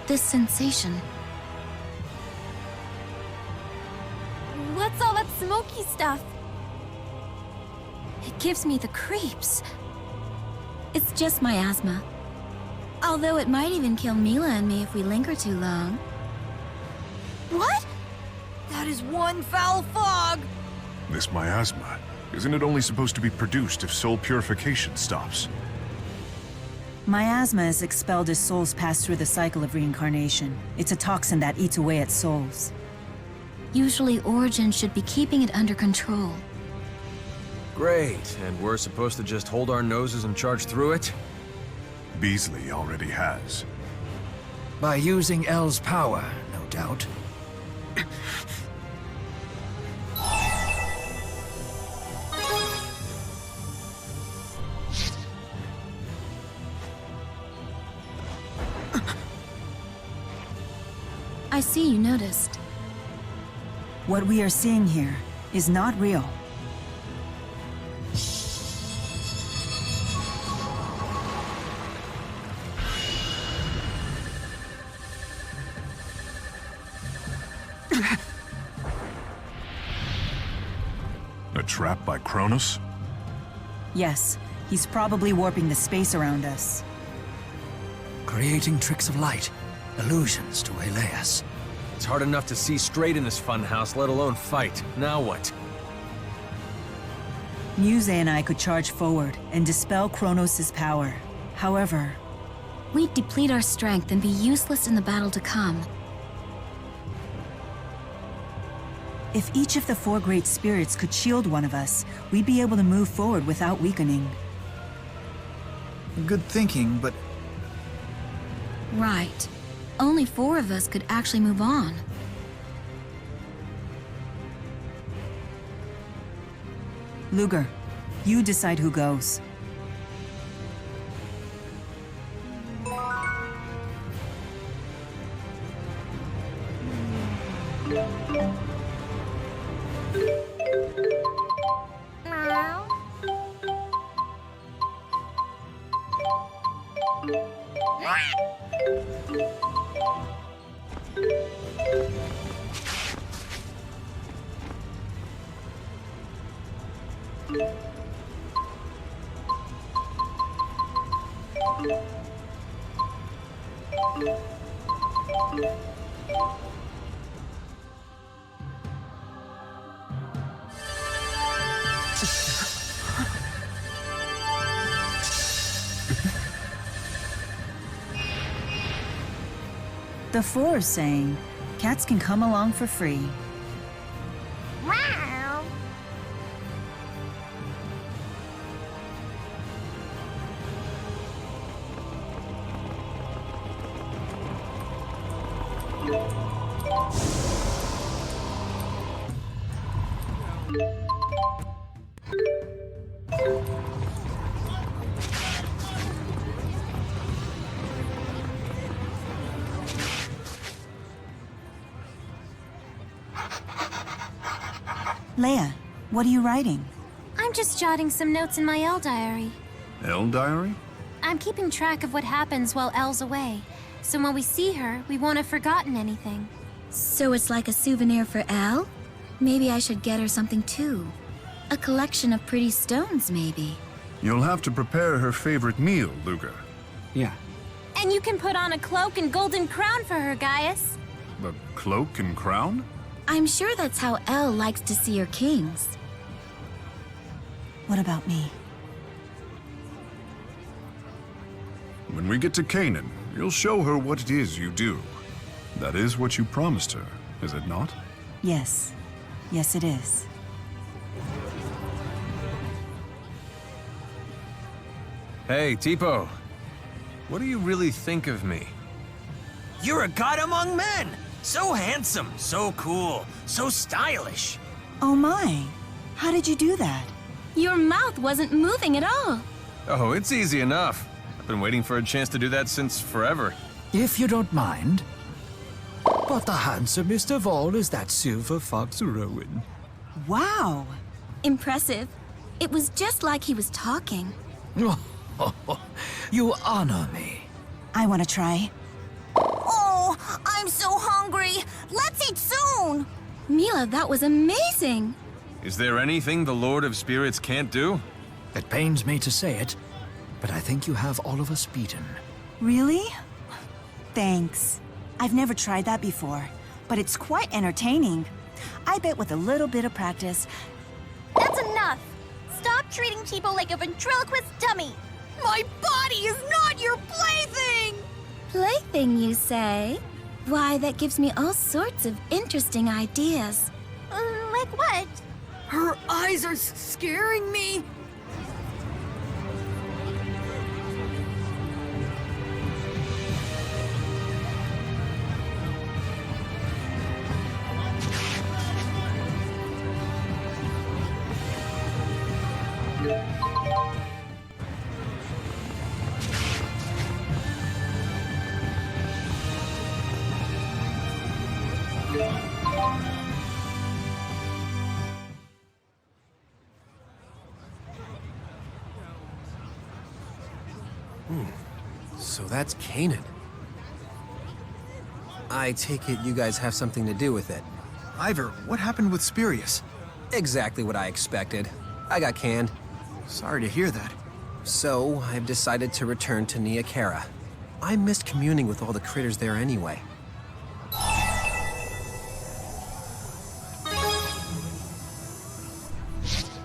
This sensation. What's all that smoky stuff? It gives me the creeps. It's just my asthma. Although it might even kill Milla and me if we linger too long. What? That is one foul fog! This miasma, isn't it only supposed to be produced if soul purification stops? Miasma is expelled as souls pass through the cycle of reincarnation. It's a toxin that eats away at souls. Usually Origin should be keeping it under control. Great, and we're supposed to just hold our noses and charge through it? Beasley already has. By using L's power, no doubt. I see you noticed. What we are seeing here is not real. A trap by Kronos? Yes, he's probably warping the space around us. Creating tricks of light, illusions to waylay us. It's hard enough to see straight in this funhouse, let alone fight. Now what? Muzet and I could charge forward and dispel Kronos' power. However, we'd deplete our strength and be useless in the battle to come. if each of the four great spirits could shield one of us, we'd be able to move forward without weakening. Good thinking, but... Right. Only 4 of us could actually move on. Luger, you decide who goes. The 4 is saying, cats can come along for free. Wow. Leia, what are you writing? I'm just jotting some notes in my Elle diary. Elle diary? I'm keeping track of what happens while Elle's away, so when we see her, we won't have forgotten anything. So it's like a souvenir for Elle? Maybe I should get her something too. A collection of pretty stones, maybe. You'll have to prepare her favorite meal, Luger. Yeah. And you can put on a cloak and golden crown for her, Gaius. A cloak and crown? I'm sure that's how Elle likes to see her kings. What about me? When we get to Canaan, you'll show her what it is you do. That is what you promised her, is it not? Yes. Yes, it is. Hey, Tipo. What do you really think of me? You're a god among men! So handsome, so cool, so stylish. Oh my, how did you do that? Your mouth wasn't moving at all. Oh, it's easy enough. I've been waiting for a chance to do that since forever. If you don't mind. But the handsomest of all is that silver fox Rowen. Wow. Impressive. It was just like he was talking. You honor me. I want to try. Oh, I'm so hungry. Let's eat soon. Milla, that was amazing. Is there anything the Lord of Spirits can't do? It pains me to say it, but I think you have all of us beaten. Really? Thanks. I've never tried that before, but it's quite entertaining. I bet with a little bit of practice... That's enough. Stop treating people like a ventriloquist dummy. My body is not your plaything! Plaything, you say? Why, that gives me all sorts of interesting ideas. Like what? Her eyes are scaring me. So that's Canaan. I take it you guys have something to do with it. Ivor, what happened with Spirius? Exactly what I expected. I got canned. Sorry to hear that. So, I've decided to return to Nia Khera. I missed communing with all the critters there anyway.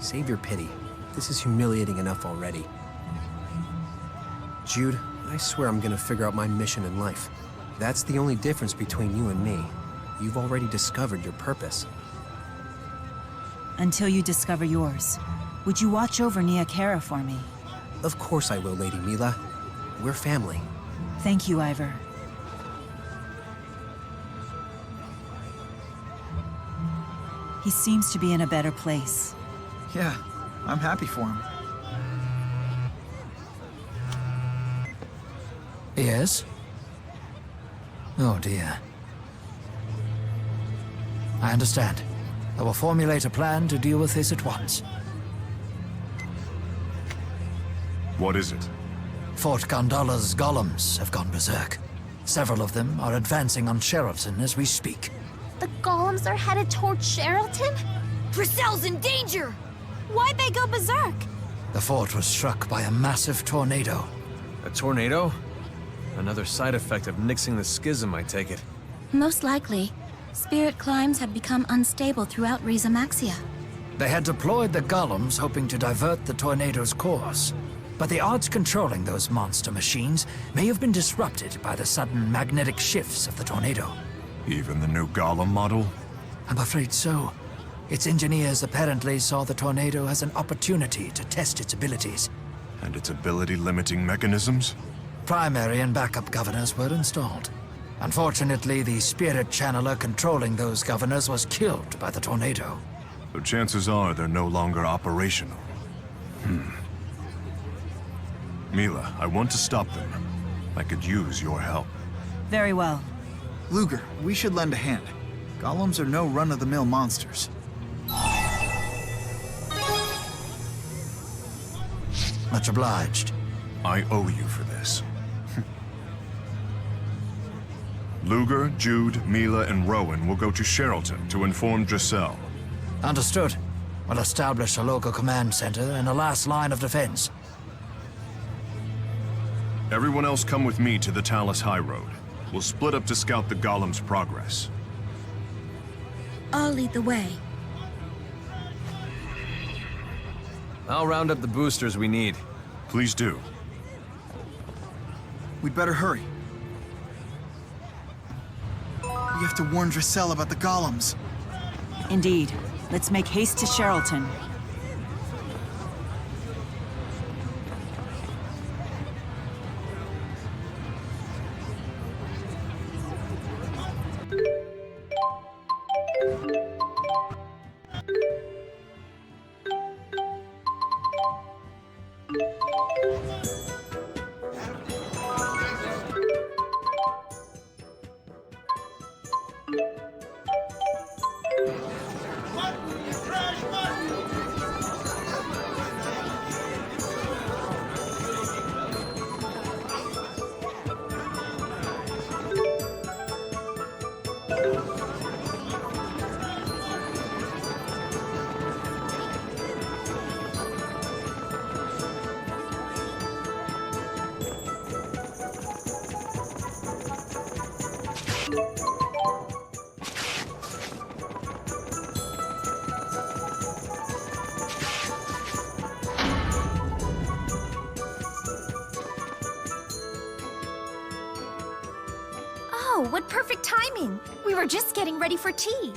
Save your pity. This is humiliating enough already. Jude, I swear I'm gonna figure out my mission in life. That's the only difference between you and me. You've already discovered your purpose. Until you discover yours. Would you watch over Nia Khera for me? Of course I will, Lady Milla. We're family. Thank you, Ivor. He seems to be in a better place. Yeah, I'm happy for him. Yes? Oh dear. I understand. I will formulate a plan to deal with this at once. What is it? Fort Gondola's golems have gone berserk. Several of them are advancing on Sherrilton as we speak. The golems are headed towards Sherrilton? Briselle's in danger! Why'd they go berserk? The fort was struck by a massive tornado. A tornado? Another side effect of nixing the schism, I take it. Most likely. Spirit climbs had become unstable throughout Riza Maxia. They had deployed the golems hoping to divert the tornado's course. But the odds controlling those monster machines may have been disrupted by the sudden magnetic shifts of the tornado. Even the new golem model? I'm afraid so. Its engineers apparently saw the tornado as an opportunity to test its abilities. And its ability-limiting mechanisms? Primary and backup governors were installed. Unfortunately, the spirit channeler controlling those governors was killed by the tornado. So chances are they're no longer operational. Milla, I want to stop them. I could use your help. Very well. Luger, we should lend a hand. Golems are no run-of-the-mill monsters. Much obliged. I owe you for this. Luger, Jude, Milla, and Rowen will go to Sherrilton to inform Giselle. Understood. We'll establish a local command center and a last line of defense. Everyone else come with me to the Talus High Road. We'll split up to scout the golem's progress. I'll lead the way. I'll round up the boosters we need. Please do. We'd better hurry. We have to warn Giselle about the golems. Indeed. Let's make haste to Sherrilton. Oh, what perfect timing! We were just getting ready for tea.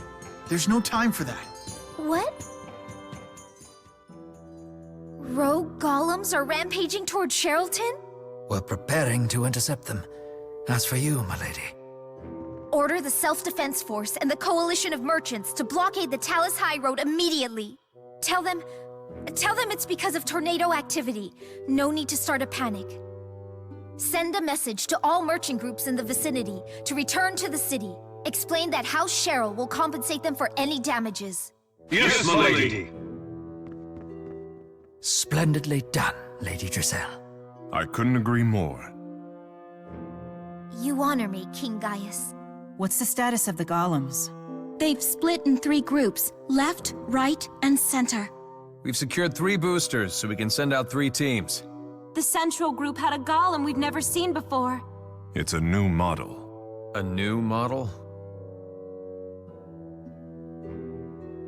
There's no time for that. What? Rogue golems are rampaging toward Sherrilton? We're preparing to intercept them. As for you, my lady. Order the Self-Defense Force and the Coalition of Merchants to blockade the Talus High Road immediately. Tell them it's because of tornado activity. No need to start a panic. Send a message to all merchant groups in the vicinity to return to the city. Explain that House Cheryl will compensate them for any damages. Yes, my lady. Splendidly done, Lady Giselle. I couldn't agree more. You honor me, King Gaius. What's the status of the golems? They've split in 3 groups, left, right, and center. We've secured 3 boosters, so we can send out 3 teams. The central group had a golem we've never seen before. It's a new model. A new model?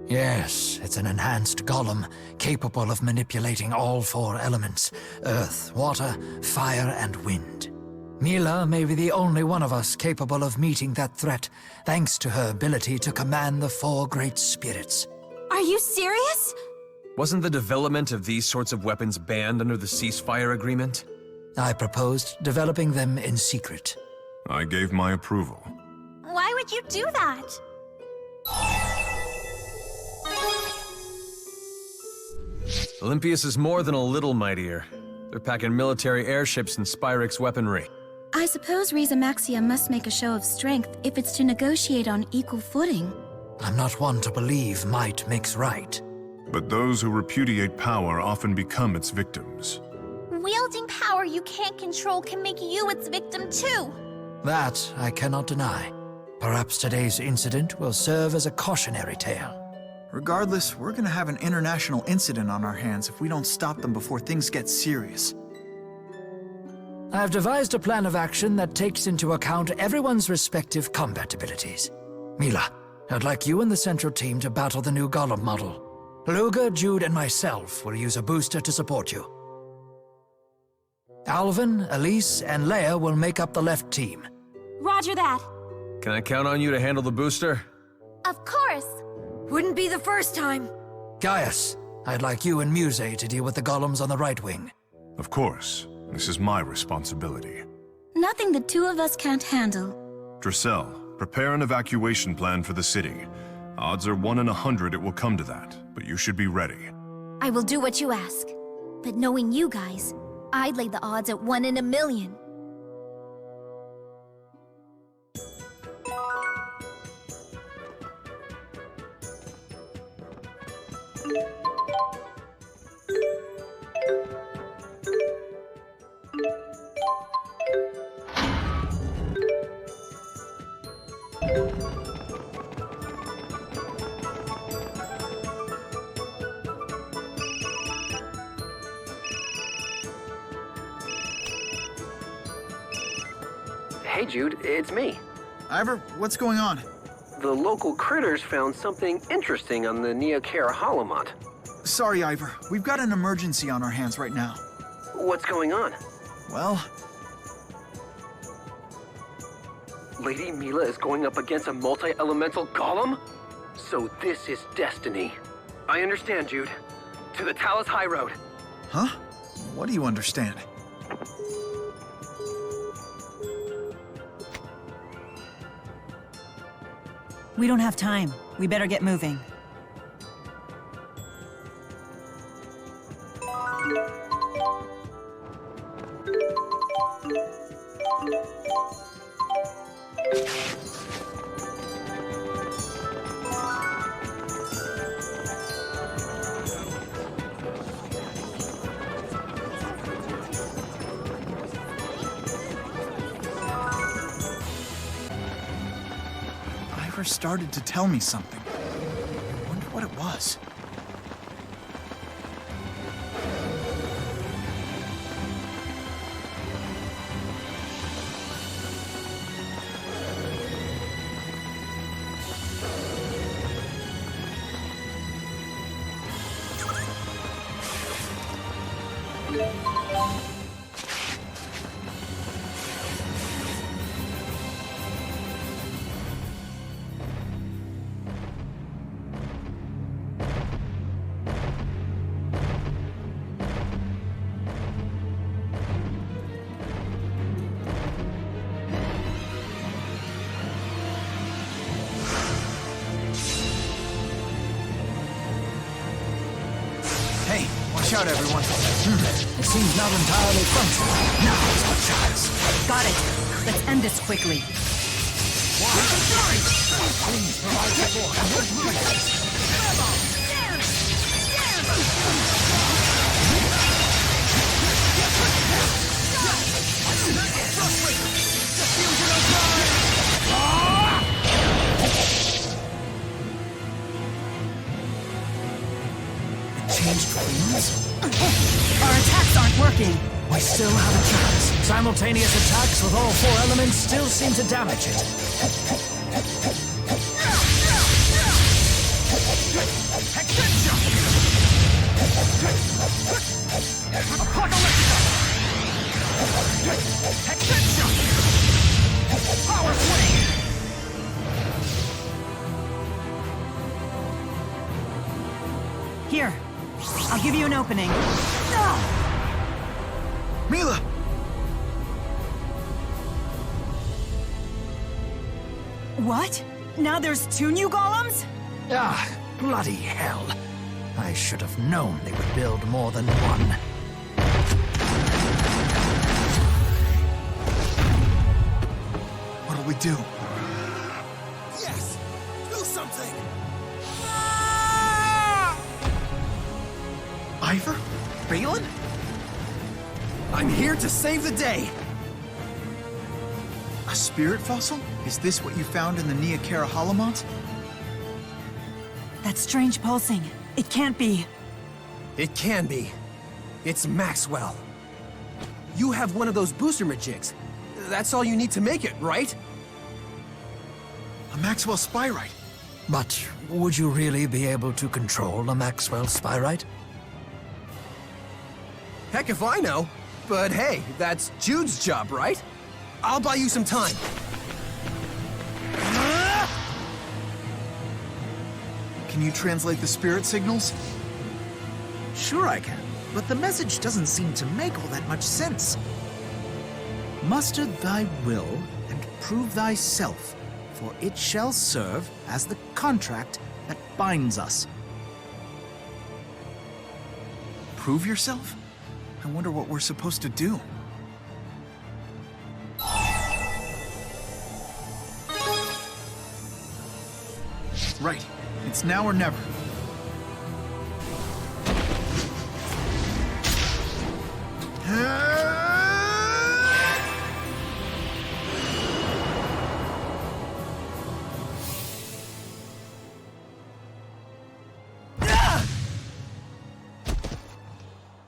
Yes, it's an enhanced golem, capable of manipulating all 4 elements: earth, water, fire, and wind. Milla may be the only one of us capable of meeting that threat, thanks to her ability to command the 4 great spirits. Are you serious? Wasn't the development of these sorts of weapons banned under the ceasefire agreement? I proposed developing them in secret. I gave my approval. Why would you do that? Olympius is more than a little mightier. They're packing military airships and Spyrix weaponry. I suppose Maxia must make a show of strength if it's to negotiate on equal footing. I'm not one to believe might makes right. But those who repudiate power often become its victims. Wielding power you can't control can make you its victim too. That I cannot deny. Perhaps today's incident will serve as a cautionary tale. Regardless, we're gonna have an international incident on our hands if we don't stop them before things get serious. I've devised a plan of action that takes into account everyone's respective combat abilities. Milla, I'd like you and the central team to battle the new golem model. Luger, Jude, and myself will use a booster to support you. Alvin, Elize, and Leia will make up the left team. Roger that. Can I count on you to handle the booster? Of course. Wouldn't be the first time. Gaius, I'd like you and Muzet to deal with the golems on the right wing. Of course. This is my responsibility. Nothing the 2 of us can't handle. Dressel, prepare an evacuation plan for the city. Odds are 1 in 100 it will come to that, but you should be ready. I will do what you ask. But knowing you guys, I'd lay the odds at 1 in a million. Hey Jude, it's me. Ivor, what's going on? The local critters found something interesting on the Neokara Holomont. Sorry, Ivor. We've got an emergency on our hands right now. What's going on? Well... Lady Milla is going up against a multi-elemental golem? So this is destiny. I understand, Jude. To the Talus High Road. Huh? What do you understand? We don't have time. We better get moving. Ivor started to tell me something. I wonder what it was. out, everyone. It seems not entirely functional. Now is our chance. Got it. Let's end this quickly. Please provide changed wings? Our attacks aren't working. We still have a chance. Simultaneous attacks with all four elements still seem to damage it. Power swing! Here, I'll give you an opening. Milla! What? Now there's 2 new golems? Ah, bloody hell. I should have known they would build more than one. What'll we do? Yes! Do something! Ivor? Balin? I'm here to save the day! A spirit fossil? Is this what you found in the Neokara Holomont? That strange pulsing. It can't be. It can be. It's Maxwell. You have one of those booster majigs. That's all you need to make it, right? A Maxwell Spyrite. But would you really be able to control a Maxwell Spyrite? Heck if I know. But hey, that's Jude's job, right? I'll buy you some time. Can you translate the spirit signals? Sure I can, but the message doesn't seem to make all that much sense. Muster thy will and prove thyself, for it shall serve as the contract that binds us. Prove yourself? I wonder what we're supposed to do. Right. It's now or never.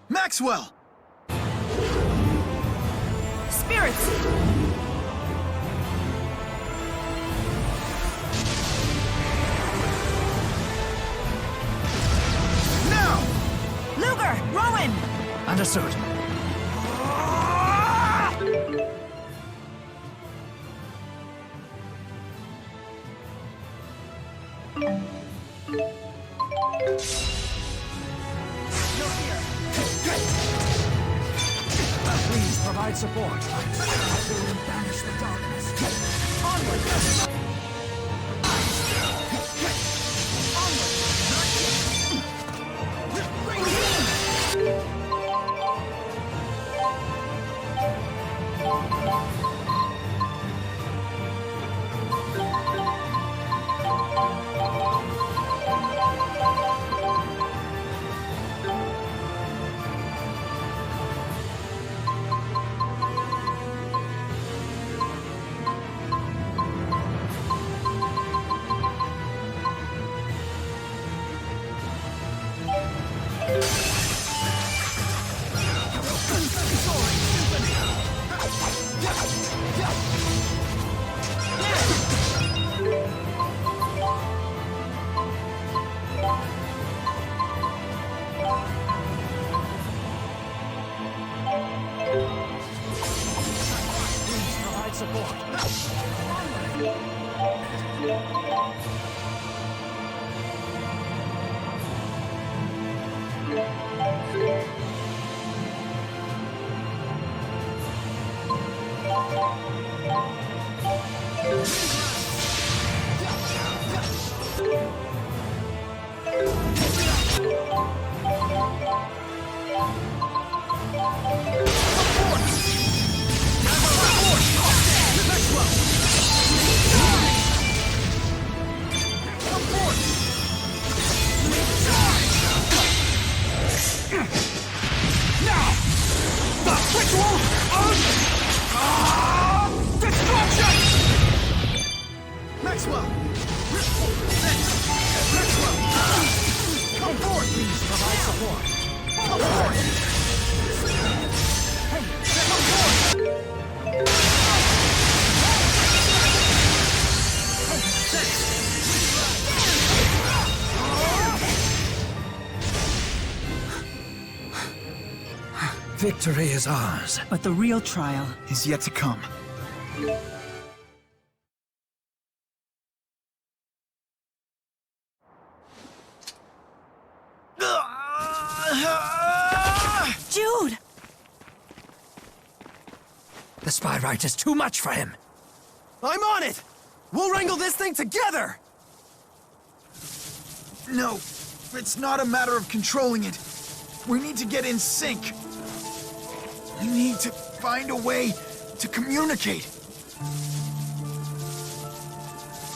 Maxwell! Spirits! Luger! Rowen! Understood. Please provide support. I will banish the darkness. Onward! victory is ours. But the real trial is yet to come. Jude! The spy right is too much for him. I'm on it! We'll wrangle this thing together! No, it's not a matter of controlling it. We need to get in sync. We need to find a way to communicate.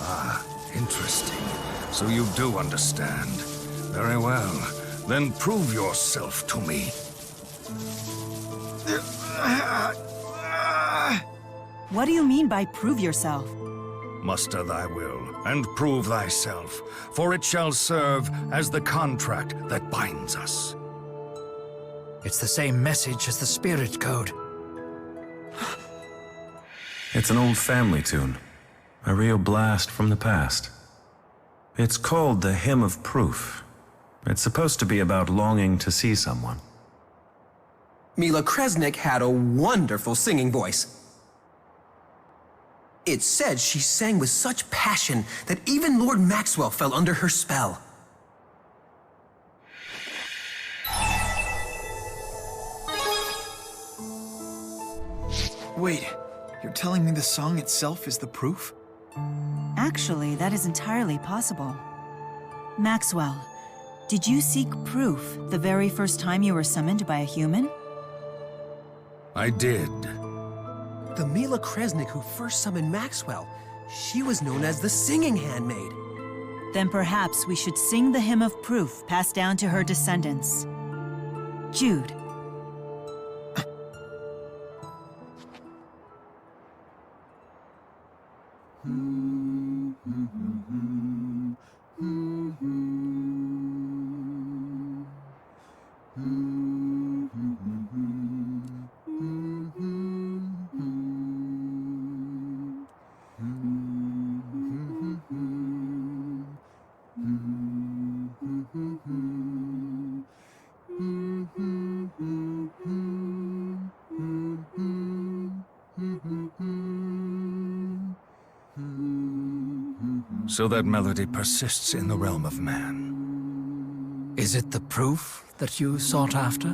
Ah, interesting. So you do understand. Very well. Then prove yourself to me. What do you mean by prove yourself? Muster thy will, and prove thyself, for it shall serve as the contract that binds us. It's the same message as the spirit code. It's an old family tune. A real blast from the past. It's called the Hymn of Proof. It's supposed to be about longing to see someone. Milla Kresnik had a wonderful singing voice. It's said she sang with such passion that even Lord Maxwell fell under her spell. Wait, you're telling me the song itself is the proof? Actually, that is entirely possible. Maxwell, did you seek proof the very first time you were summoned by a human? I did. The Milla Kresnik who first summoned Maxwell, she was known as the Singing Handmaid. Then perhaps we should sing the Hymn of Proof passed down to her descendants. Jude. So that melody persists in the realm of man. Is it the proof that you sought after?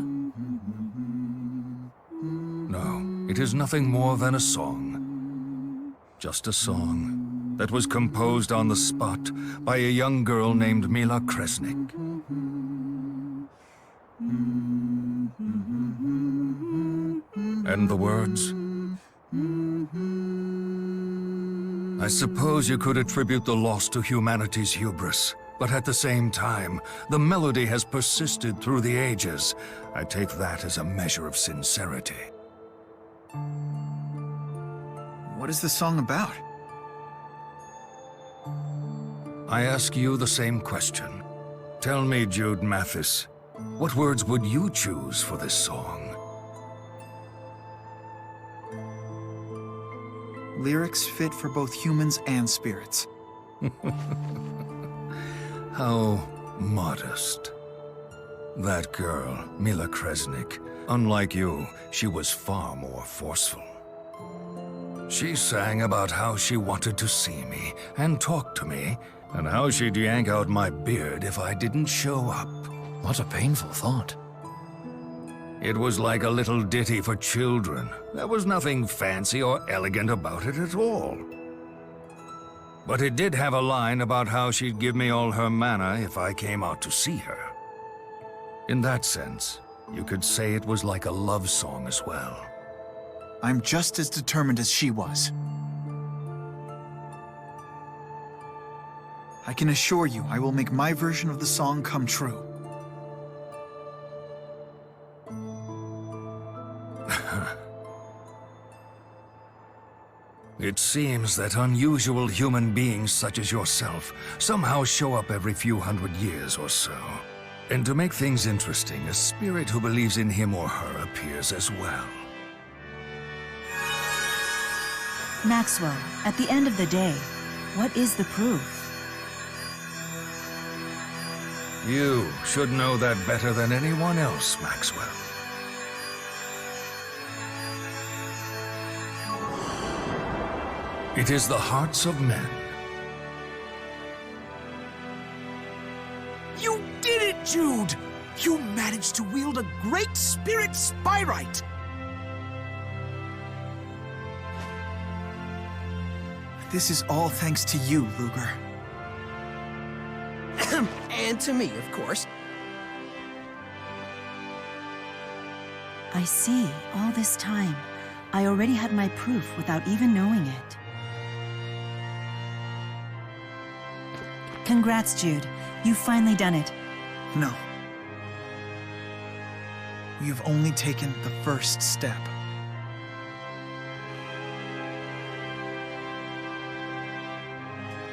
No, it is nothing more than a song. Just a song that was composed on the spot by a young girl named Milla Kresnik. And the words? I suppose you could attribute the loss to humanity's hubris, but at the same time, the melody has persisted through the ages. I take that as a measure of sincerity. What is the song about? I ask you the same question. Tell me, Jude Mathis, what words would you choose for this song? Lyrics fit for both humans and spirits. How modest. That girl, Milla Kresnik, unlike you, she was far more forceful. She sang about how she wanted to see me and talk to me, and how she'd yank out my beard if I didn't show up. What a painful thought. It was like a little ditty for children. There was nothing fancy or elegant about it at all. But it did have a line about how she'd give me all her mana if I came out to see her. In that sense, you could say it was like a love song as well. I'm just as determined as she was. I can assure you I will make my version of the song come true. It seems that unusual human beings such as yourself somehow show up every few hundred years or so. And to make things interesting, a spirit who believes in him or her appears as well. Maxwell, at the end of the day, what is the proof? You should know that better than anyone else, Maxwell. It is the hearts of men. You did it, Jude! You managed to wield a great spirit spyrite! This is all thanks to you, Luger. And to me, of course. I see. All this time, I already had my proof without even knowing it. Congrats, Jude. You've finally done it. No. We have only taken the first step.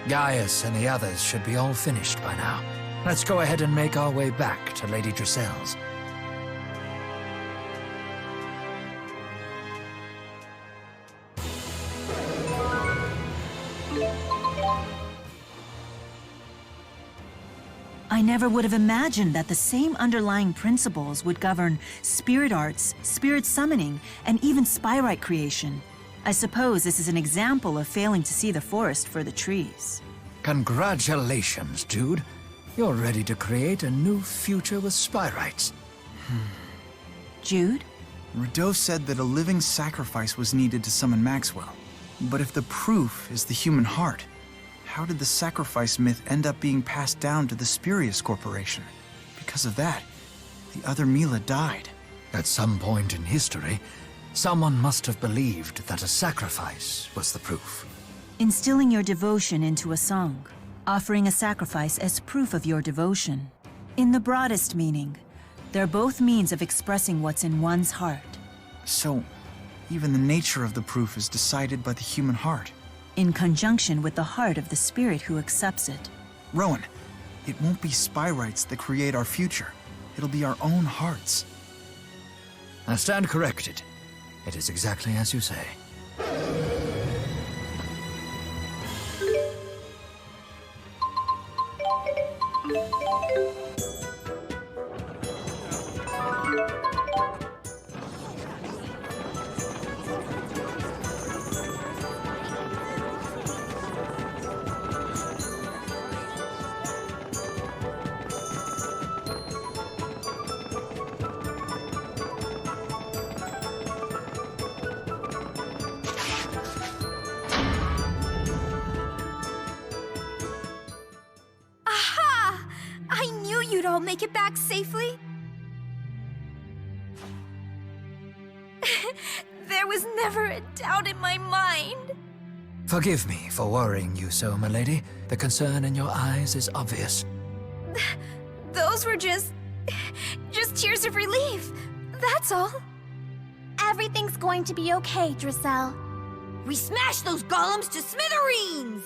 Gaius and the others should be all finished by now. Let's go ahead and make our way back to Lady Drisel's. I never would have imagined that the same underlying principles would govern spirit arts, spirit summoning, and even spyrite creation. I suppose this is an example of failing to see the forest for the trees. Congratulations, Jude. You're ready to create a new future with spyrites. Jude? Rideau said that a living sacrifice was needed to summon Maxwell. But if the proof is the human heart, how did the sacrifice myth end up being passed down to the Spurious Corporation? Because of that, the other Milla died. At some point in history, someone must have believed that a sacrifice was the proof. Instilling your devotion into a song, offering a sacrifice as proof of your devotion. In the broadest meaning, they're both means of expressing what's in one's heart. So, even the nature of the proof is decided by the human heart. In conjunction with the heart of the spirit who accepts it. Rowen, it won't be spyrites that create our future. It'll be our own hearts. I stand corrected. It is exactly as you say. I'll make it back safely? There was never a doubt in my mind. Forgive me for worrying you so, milady. The concern in your eyes is obvious. Those were just tears of relief. That's all. Everything's going to be okay, Drisel. We smashed those golems to smithereens!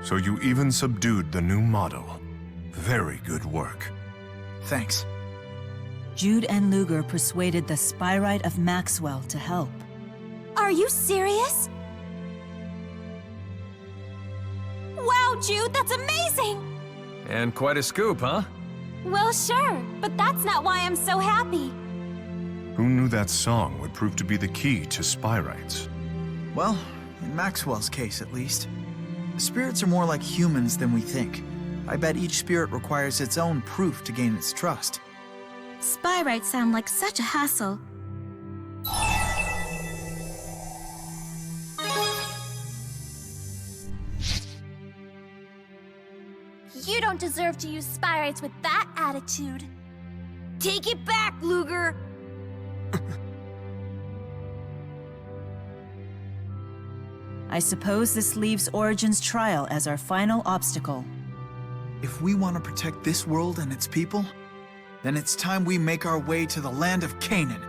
So you even subdued the new model. Very good work. Thanks. Jude and Luger persuaded the Spyrite of Maxwell to help. Are you serious? Wow, Jude, that's amazing! And quite a scoop, huh? Well, sure, but that's not why I'm so happy. Who knew that song would prove to be the key to spyrites? Well, in Maxwell's case at least. Spirits are more like humans than we think. I bet each spirit requires its own proof to gain its trust. Spyrites sound like such a hassle. You don't deserve to use spyrites with that attitude. Take it back, Luger! I suppose this leaves Origin's trial as our final obstacle. If we want to protect this world and its people, then it's time we make our way to the land of Canaan.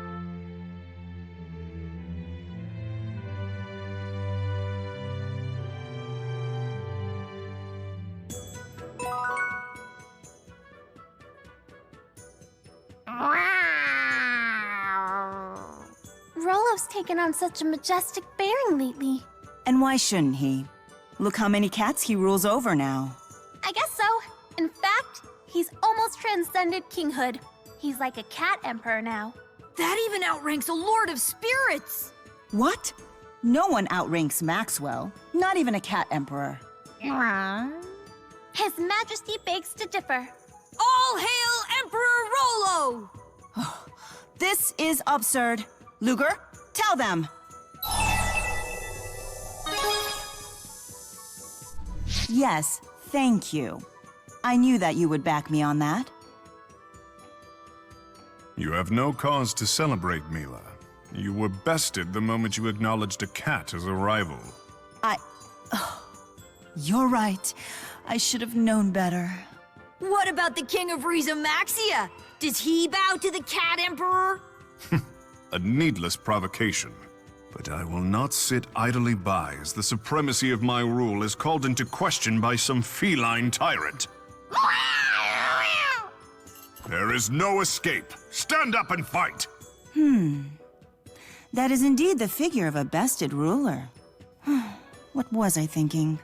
Rolo's taken on such a majestic bearing lately. And why shouldn't he? Look how many cats he rules over now. I guess so. In fact, he's almost transcended kinghood. He's like a cat emperor now. That even outranks a lord of spirits! What? No one outranks Maxwell, not even a cat emperor. His Majesty begs to differ. All hail Emperor Rollo! This is absurd. Luger, tell them. Yes, thank you. I knew that you would back me on that. You have no cause to celebrate, Milla. You were bested the moment you acknowledged a cat as a rival. You're right. I should have known better. What about the King of Maxia? Does he bow to the Cat Emperor? A needless provocation. But I will not sit idly by as the supremacy of my rule is called into question by some feline tyrant. There is no escape. Stand up and fight! That is indeed the figure of a bested ruler. What was I thinking?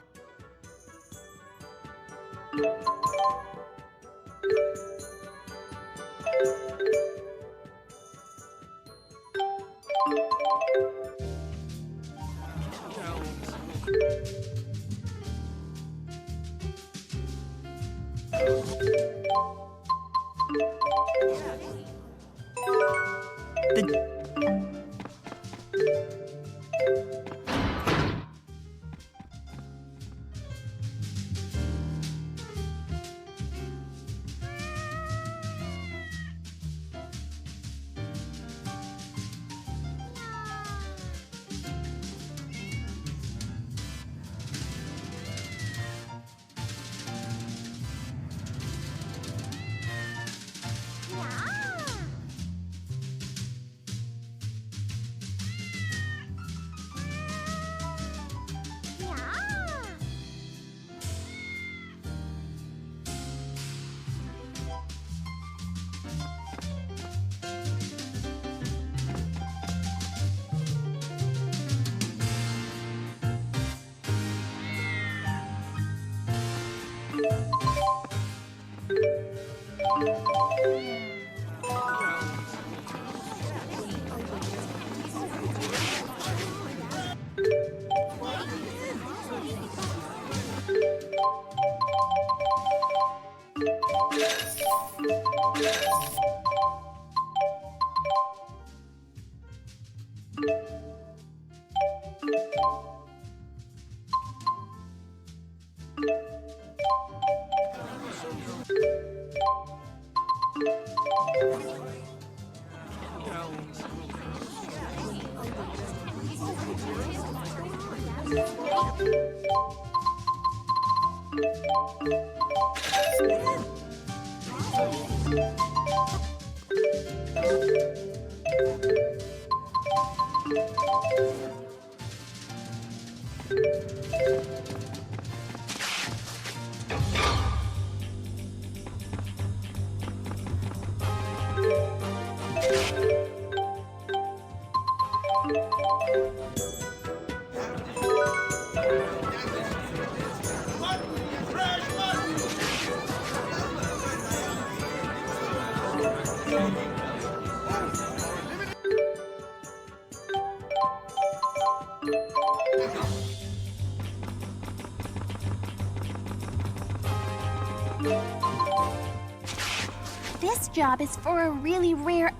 This job is for a really rare...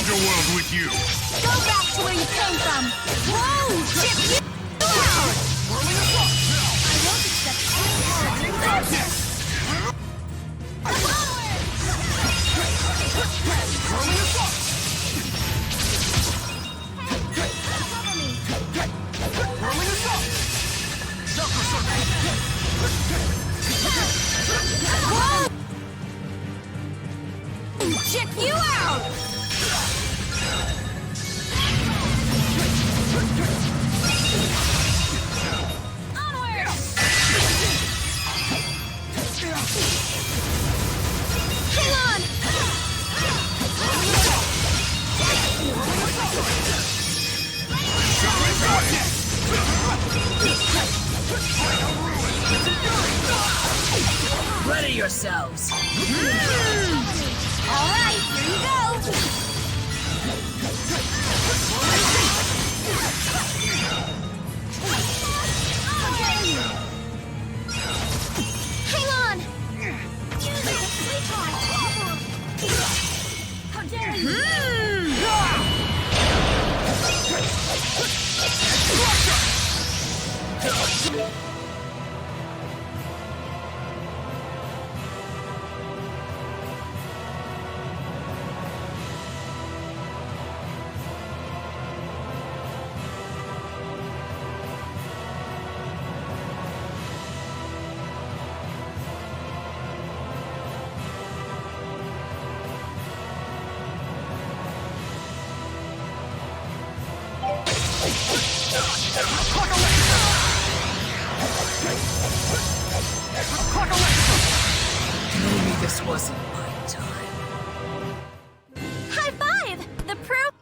underworld with you! Go back to where you came from! Whoa! Chip, you out! I won't accept any apologies. Whoa! Check you out! Onward! Hang on! Ready yourselves. All right, here you go. Hang on. How dare you? Maybe this wasn't my time. High five! The proof.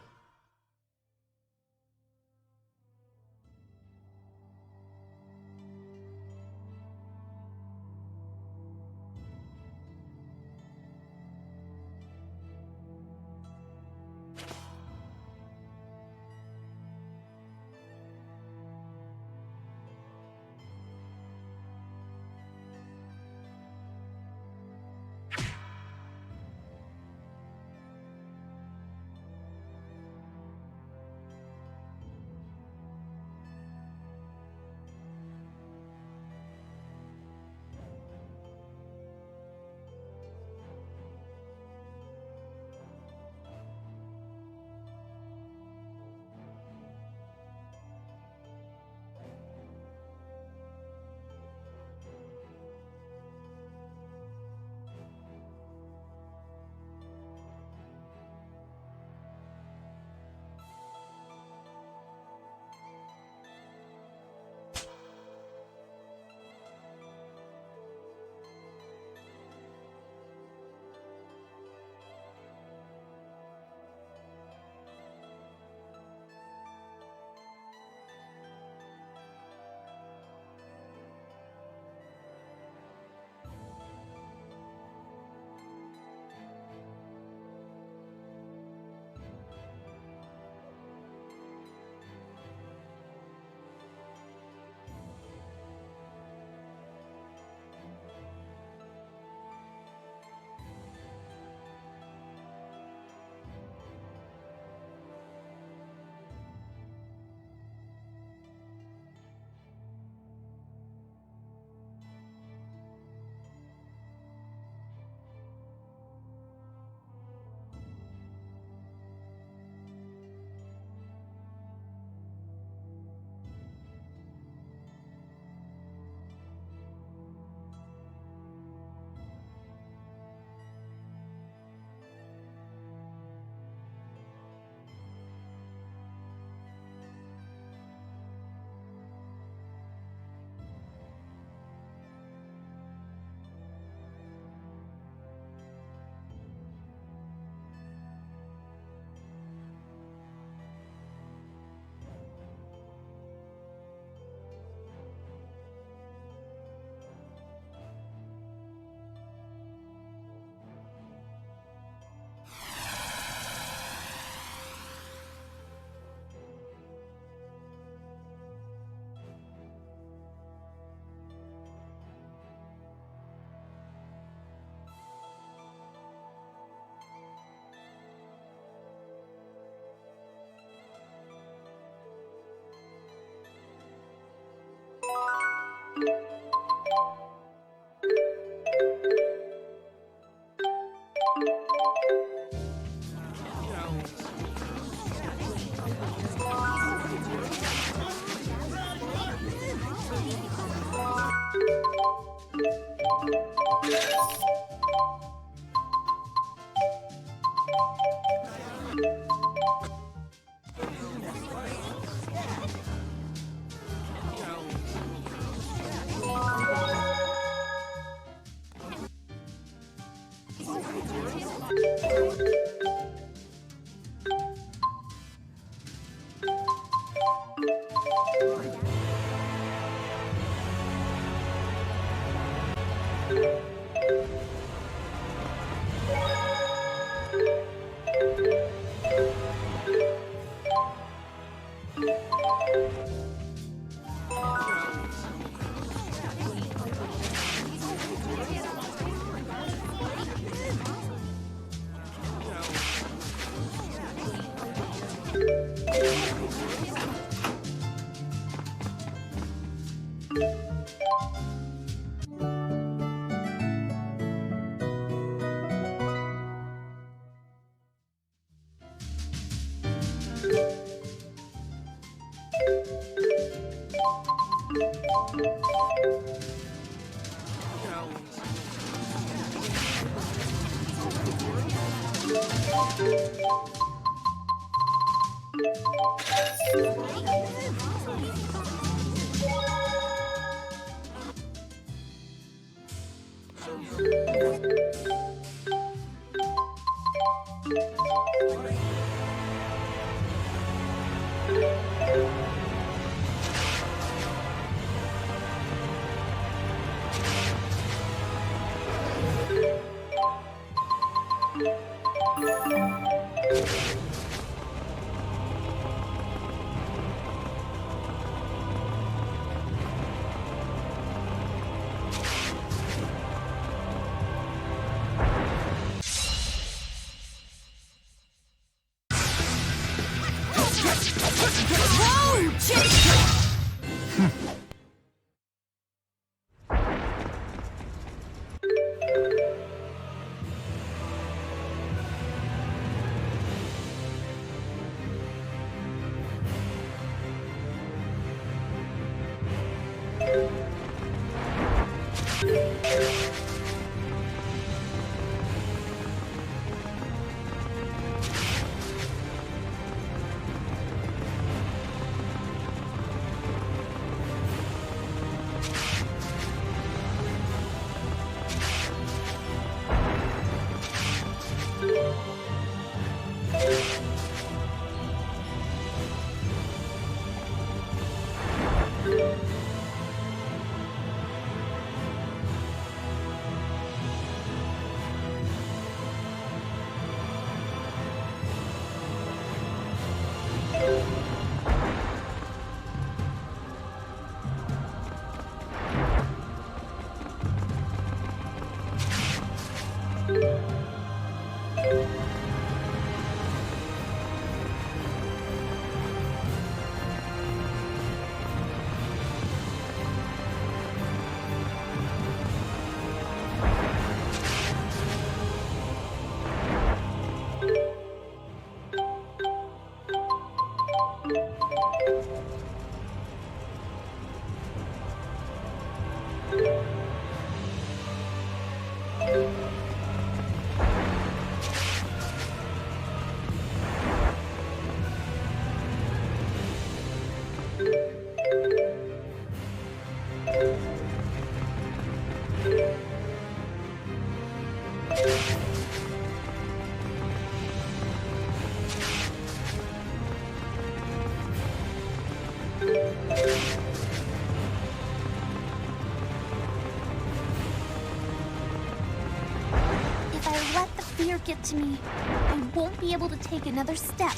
Get to me, I won't be able to take another step.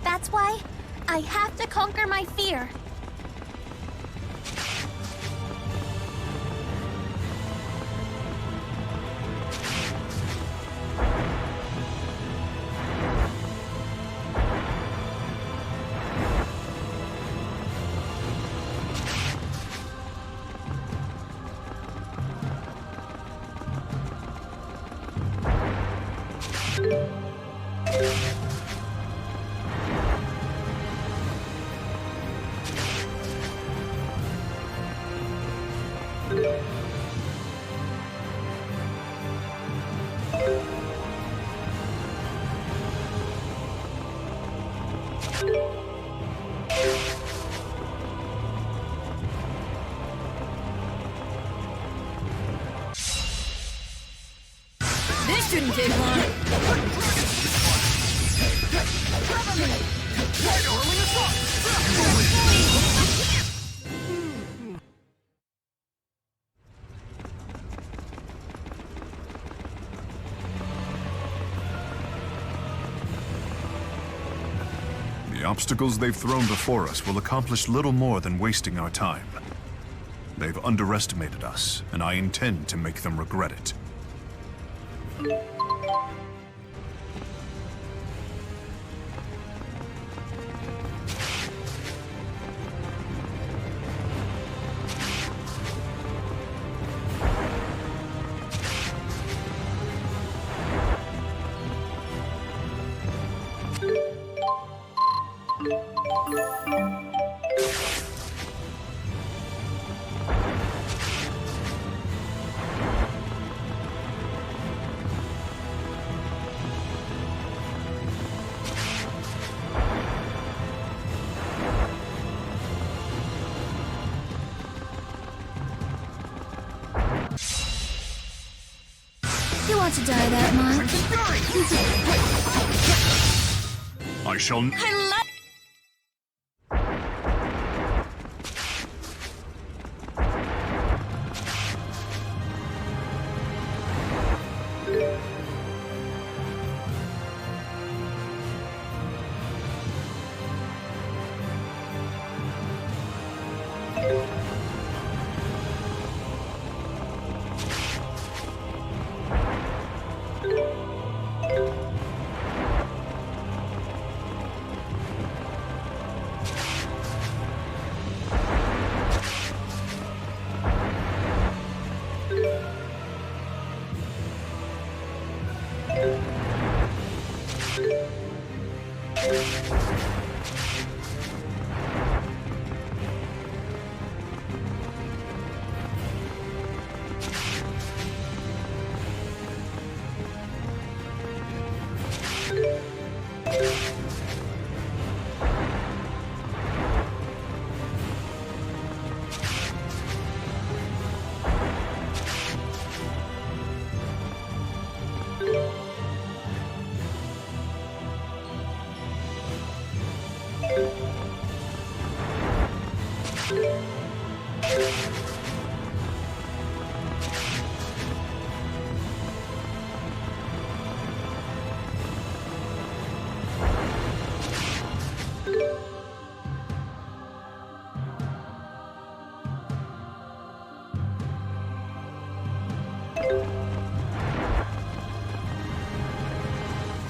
That's why I have to conquer my fear. This shouldn't take long. The obstacles they've thrown before us will accomplish little more than wasting our time. They've underestimated us, and I intend to make them regret it. You want to die that much? I shall... I love.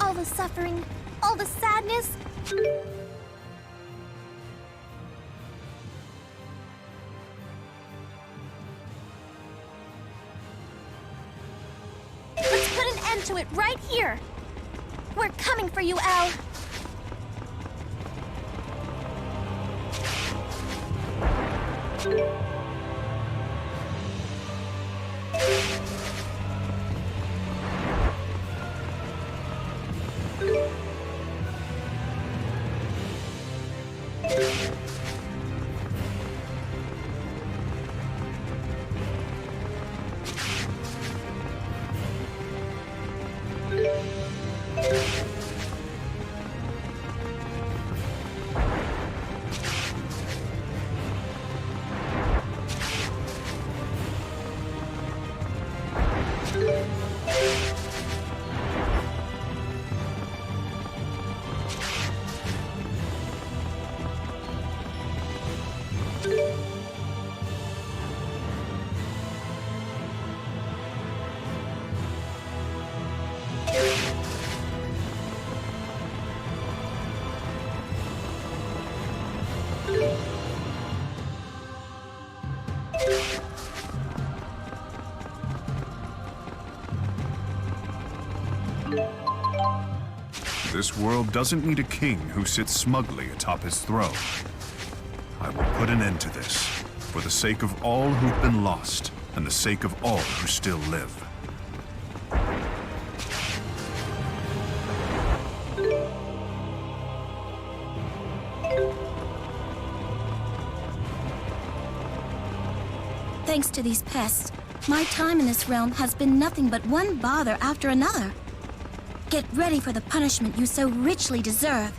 All the suffering, all the sadness. Let's put an end to it right here. We're coming for you, El. This world doesn't need a king who sits smugly atop his throne. I will put an end to this. for the sake of all who've been lost, and the sake of all who still live. Thanks to these pests, my time in this realm has been nothing but one bother after another. Get ready for the punishment you so richly deserve.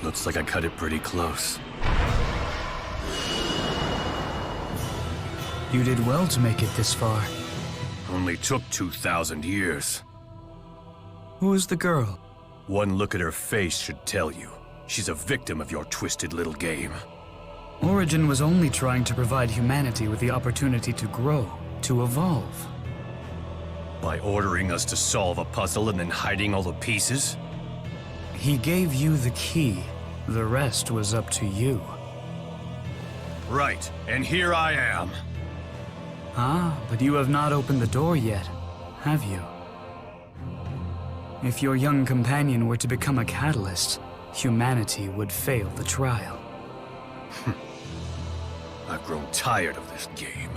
Looks like I cut it pretty close. You did well to make it this far. Only took 2,000 years. Who is the girl? One look at her face should tell you. She's a victim of your twisted little game. Origin was only trying to provide humanity with the opportunity to grow, to evolve. By ordering us to solve a puzzle and then hiding all the pieces? He gave you the key. The rest was up to you. Right, and here I am. Ah, but you have not opened the door yet, have you? If your young companion were to become a catalyst, humanity would fail the trial. I've grown tired of this game.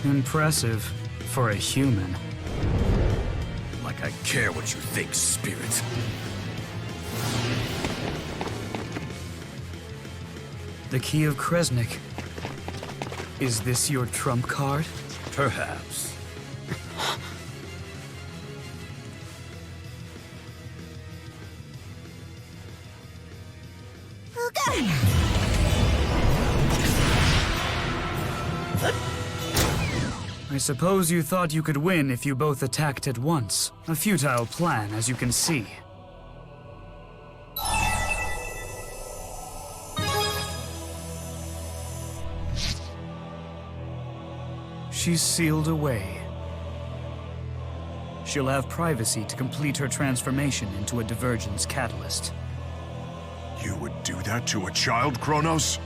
Impressive for a human. Like I care what you think, spirit. The Key of Kresnik. Is this your trump card? Perhaps. I suppose you thought you could win if you both attacked at once. A futile plan, as you can see. She's sealed away. She'll have privacy to complete her transformation into a divergence catalyst. You would do that to a child, Kronos?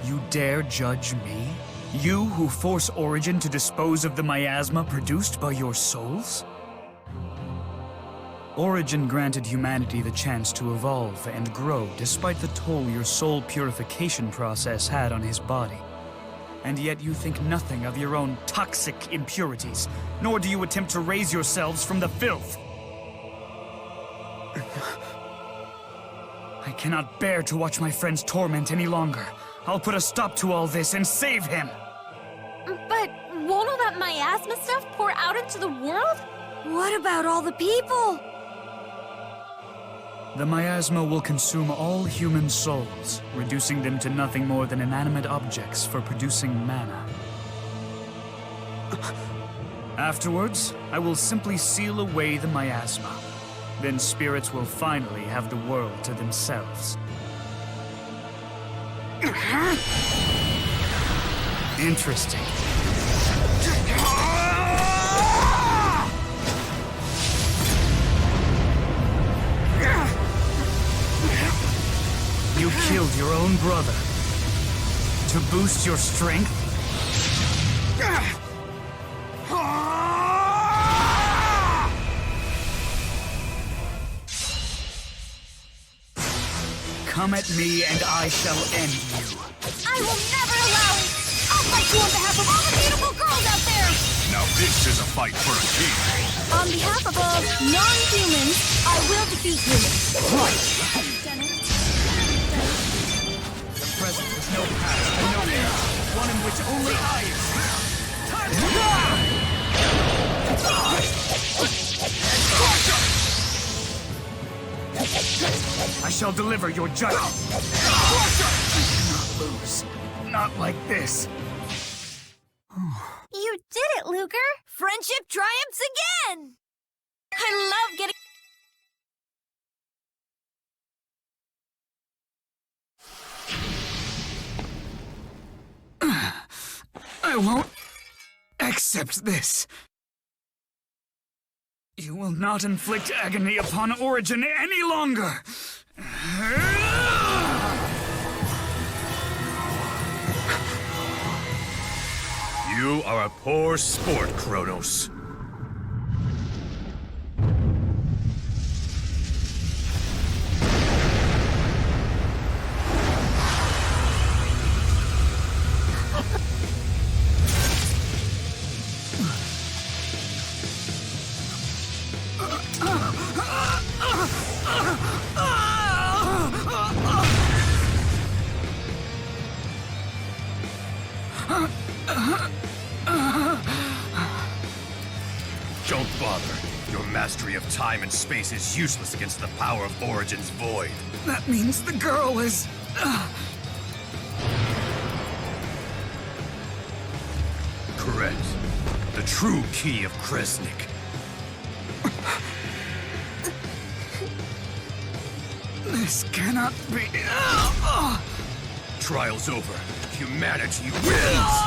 You dare judge me? You who force Origin to dispose of the miasma produced by your souls? Origin granted humanity the chance to evolve and grow despite the toll your soul purification process had on his body. And yet you think nothing of your own toxic impurities, nor do you attempt to raise yourselves from the filth. I cannot bear to watch my friend's torment any longer. I'll put a stop to all this and save him! But won't all that miasma stuff pour out into the world? What about all the people? The miasma will consume all human souls, reducing them to nothing more than inanimate objects for producing mana. Afterwards, I will simply seal away the miasma. Then spirits will finally have the world to themselves. Interesting. You killed your own brother. To boost your strength? Come at me and I shall end you. I will never allow it! I'll fight you on behalf of all the beautiful girls out there! Now this is a fight for a king. On behalf of all non-humans, I will defeat you. The present is no past and no era, one in which only I exist. Time to die! I shall deliver your judgment. Not lose. Not like this. You did it, Luger! Friendship triumphs again! I love getting... I won't accept this. You will not inflict agony upon Origin any longer. You are a poor sport, Kronos. Don't bother. Your mastery of time and space is useless against the power of Origin's void. That means the girl is... Correct. The true key of Kresnik. This cannot be... Trial's over. Humanity wins!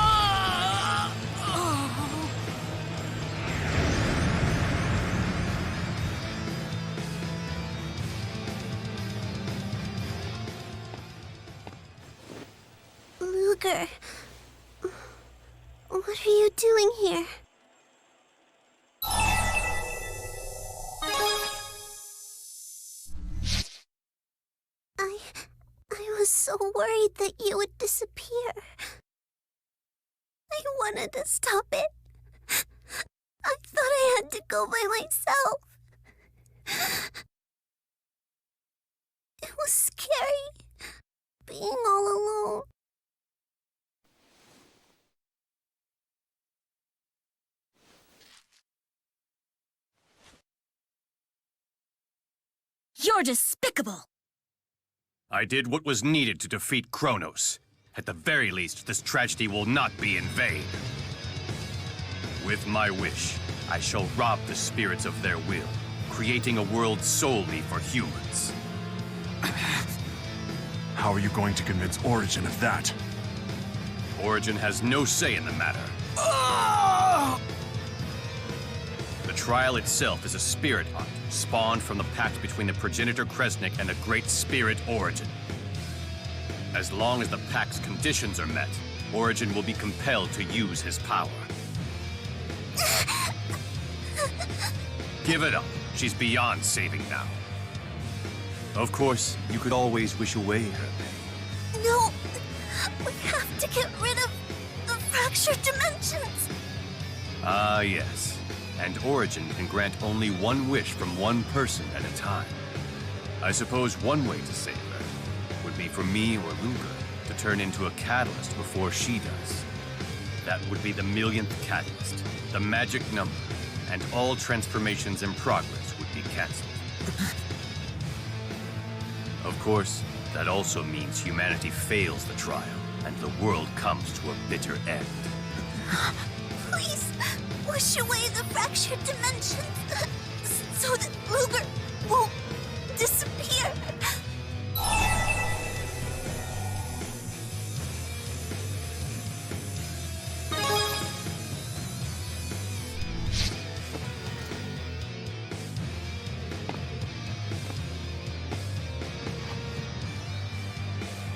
Luger, what are you doing here? I was so worried that you would disappear. I wanted to stop it. I thought I had to go by myself. It was scary, being all alone. You're despicable! I did what was needed to defeat Kronos. At the very least, this tragedy will not be in vain. With my wish, I shall rob the spirits of their will, creating a world solely for humans. How are you going to convince Origin of that? Origin has no say in the matter. The trial itself is a spirit hunt, spawned from the pact between the progenitor Kresnik and the great spirit Origin. As long as the pact's conditions are met, Origin will be compelled to use his power. Give it up. She's beyond saving now. Of course, you could always wish away her pain. No! We have to get rid of the fractured dimensions! Ah, yes. And Origin can grant only one wish from one person at a time. I suppose one way to save her would be for me or Luger to turn into a catalyst before she does. That would be the millionth catalyst, the magic number, and all transformations in progress would be cancelled. Of course, that also means humanity fails the trial, and the world comes to a bitter end. Please, wash away the fractured dimensions so that Luger won't disappear.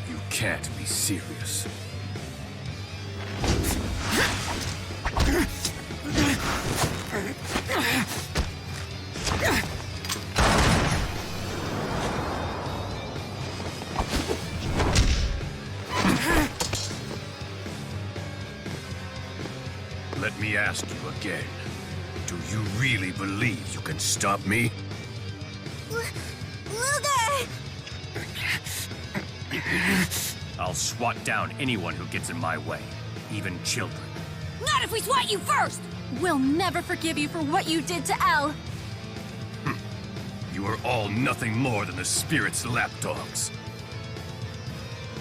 You can't be serious. Let me ask. ask you again. Do you really believe you can stop me? Luger! I'll swat down anyone who gets in my way, even children. Not if we swat you first! We'll never forgive you for what you did to Elle. You are all nothing more than the spirit's lapdogs.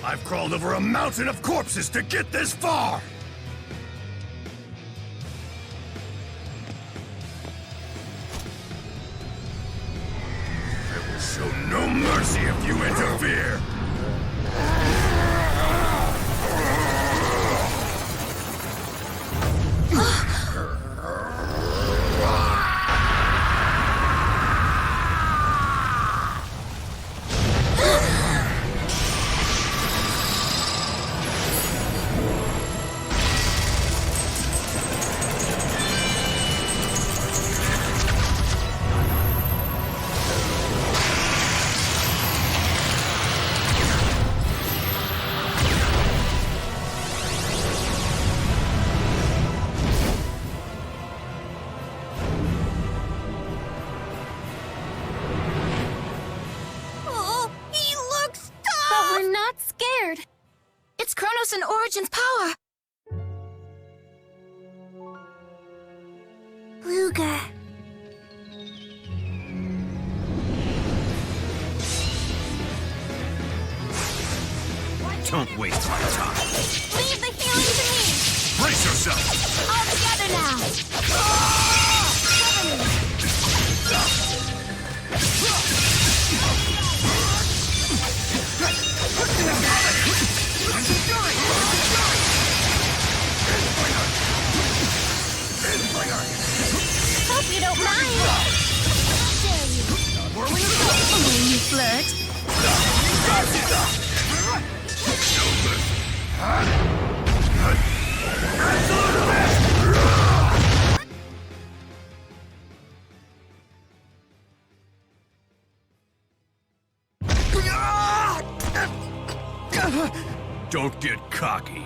I've crawled over a mountain of corpses to get this far! I will show no mercy if you interfere! It's Kronos and Origin's power! Luger. Don't waste my time. Leave the healing to me! Brace yourself! All together now! Hope you don't mind. When you flirt. Don't get cocky.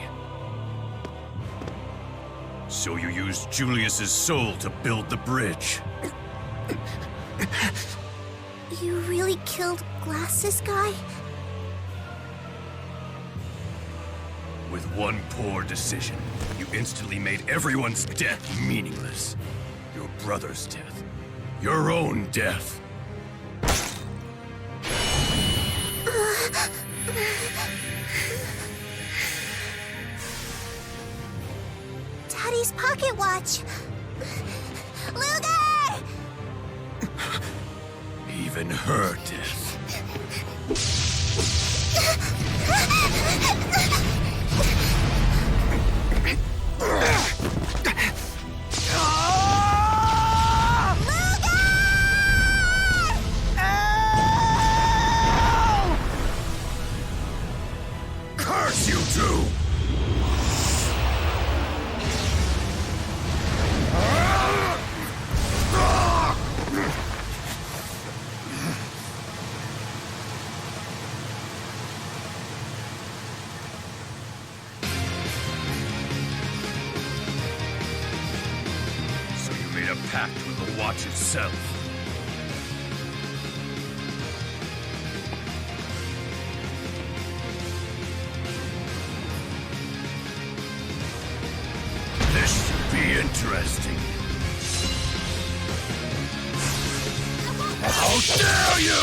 So you used Julius's soul to build the bridge. You really killed Glasses Guy? With one poor decision, you instantly made everyone's death meaningless. Your brother's death. Your own death. Daddy's pocket watch! Luger! Even her death. Curse you two! Pact with the watch itself. This should be interesting. How dare you!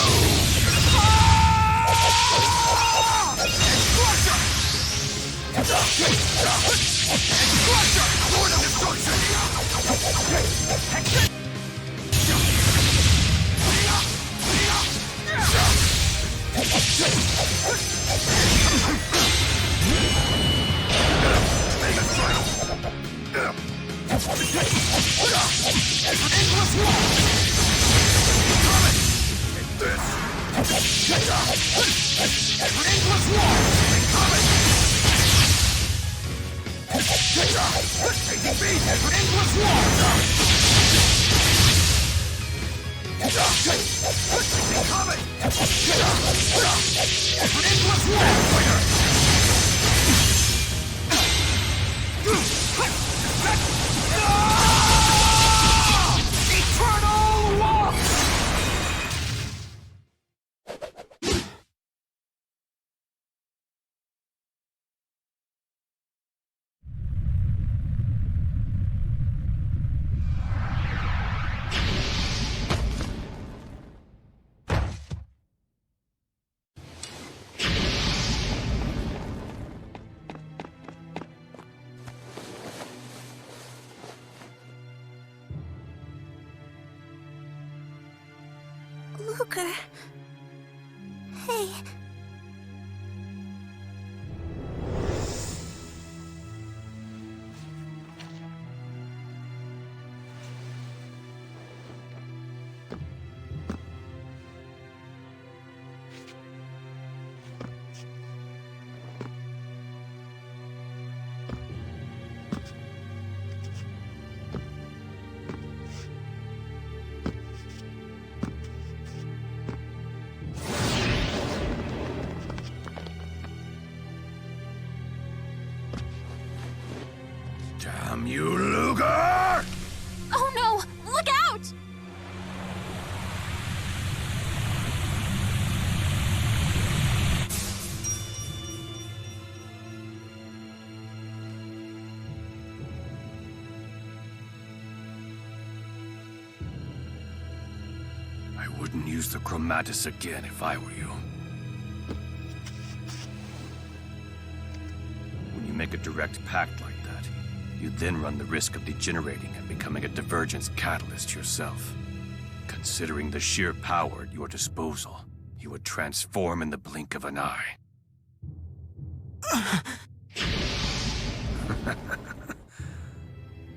Luger. Hey. Damn you, Luger! Oh no! Look out! I wouldn't use the chromatis again if I were you. When you make a direct pact like that, you then run the risk of degenerating and becoming a divergence catalyst yourself. Considering the sheer power at your disposal, you would transform in the blink of an eye.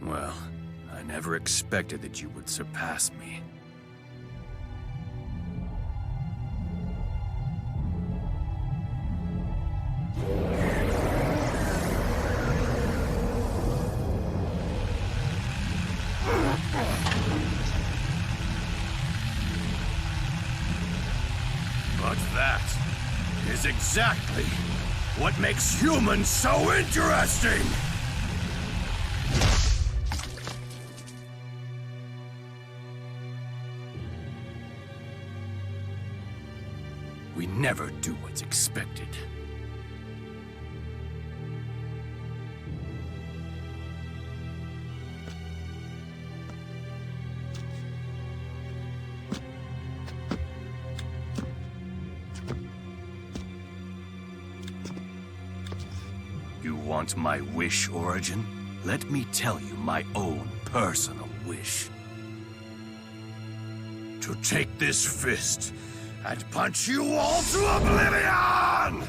Well, I never expected that you would surpass me. But that is exactly what makes humans so interesting! We never do what's expected. You want my wish, Origin? Let me tell you my own personal wish. To take this fist and punch you all to oblivion!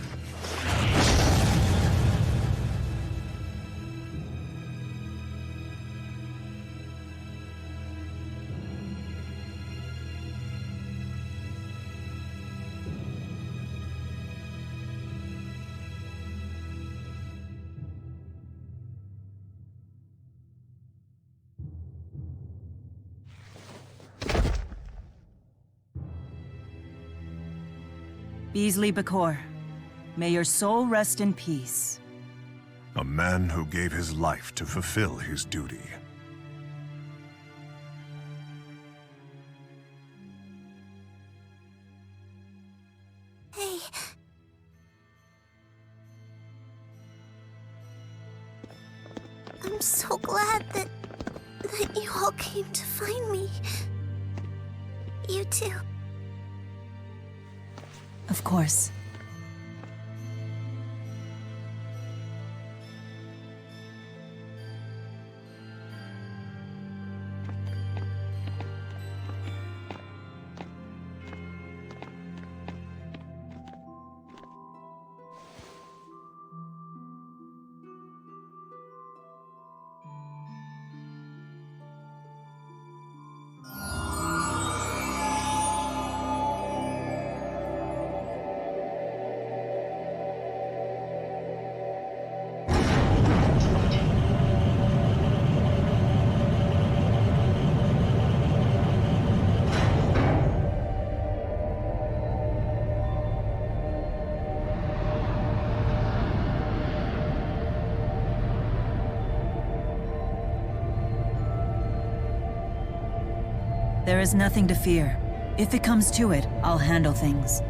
Beasley Bakor, may your soul rest in peace. A man who gave his life to fulfill his duty. Hey. I'm so glad that you all came to find me. You too. Of course. There is nothing to fear. If it comes to it, I'll handle things.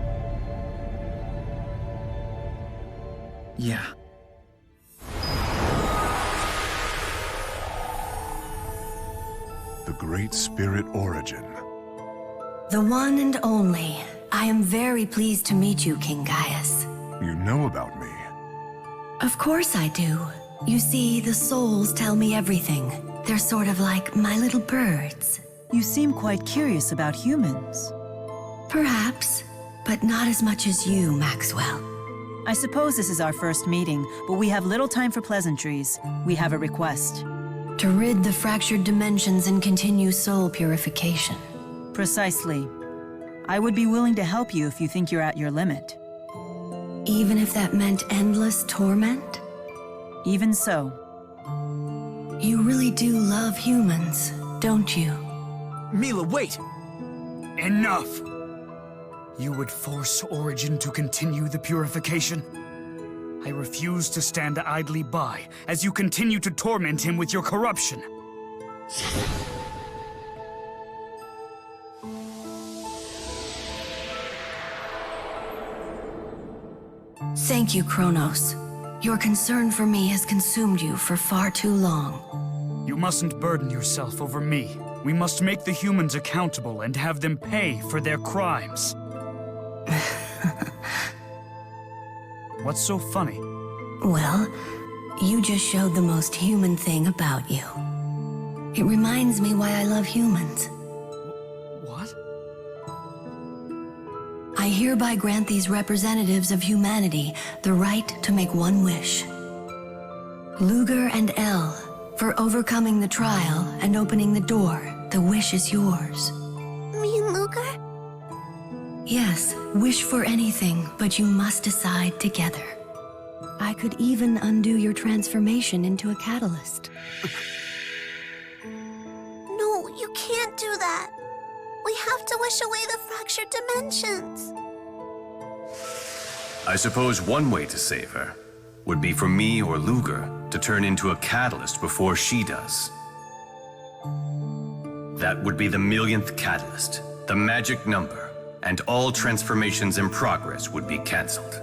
Yeah. The Great Spirit Origin. The one and only. I am very pleased to meet you, King Gaius. You know about me. Of course I do. You see, the souls tell me everything. They're sort of like my little birds. You seem quite curious about humans. Perhaps, but not as much as you, Maxwell. I suppose this is our first meeting, but we have little time for pleasantries. We have a request. To rid the fractured dimensions and continue soul purification. Precisely. I would be willing to help you if you think you're at your limit. Even if that meant endless torment? Even so. You really do love humans, don't you? Milla, wait! Enough! You would force Origin to continue the purification? I refuse to stand idly by as you continue to torment him with your corruption. Thank you, Kronos. Your concern for me has consumed you for far too long. You mustn't burden yourself over me. We must make the humans accountable and have them pay for their crimes. What's so funny? Well, you just showed the most human thing about you. It reminds me why I love humans. What? I hereby grant these representatives of humanity the right to make one wish. Luger and El, for overcoming the trial and opening the door, the wish is yours. Me and Luger? Yes, wish for anything, but you must decide together. I could even undo your transformation into a catalyst. No, you can't do that. We have to wish away the fractured dimensions. I suppose one way to save her would be for me or Luger to turn into a catalyst before she does. That would be the millionth catalyst, the magic number, and all transformations in progress would be cancelled.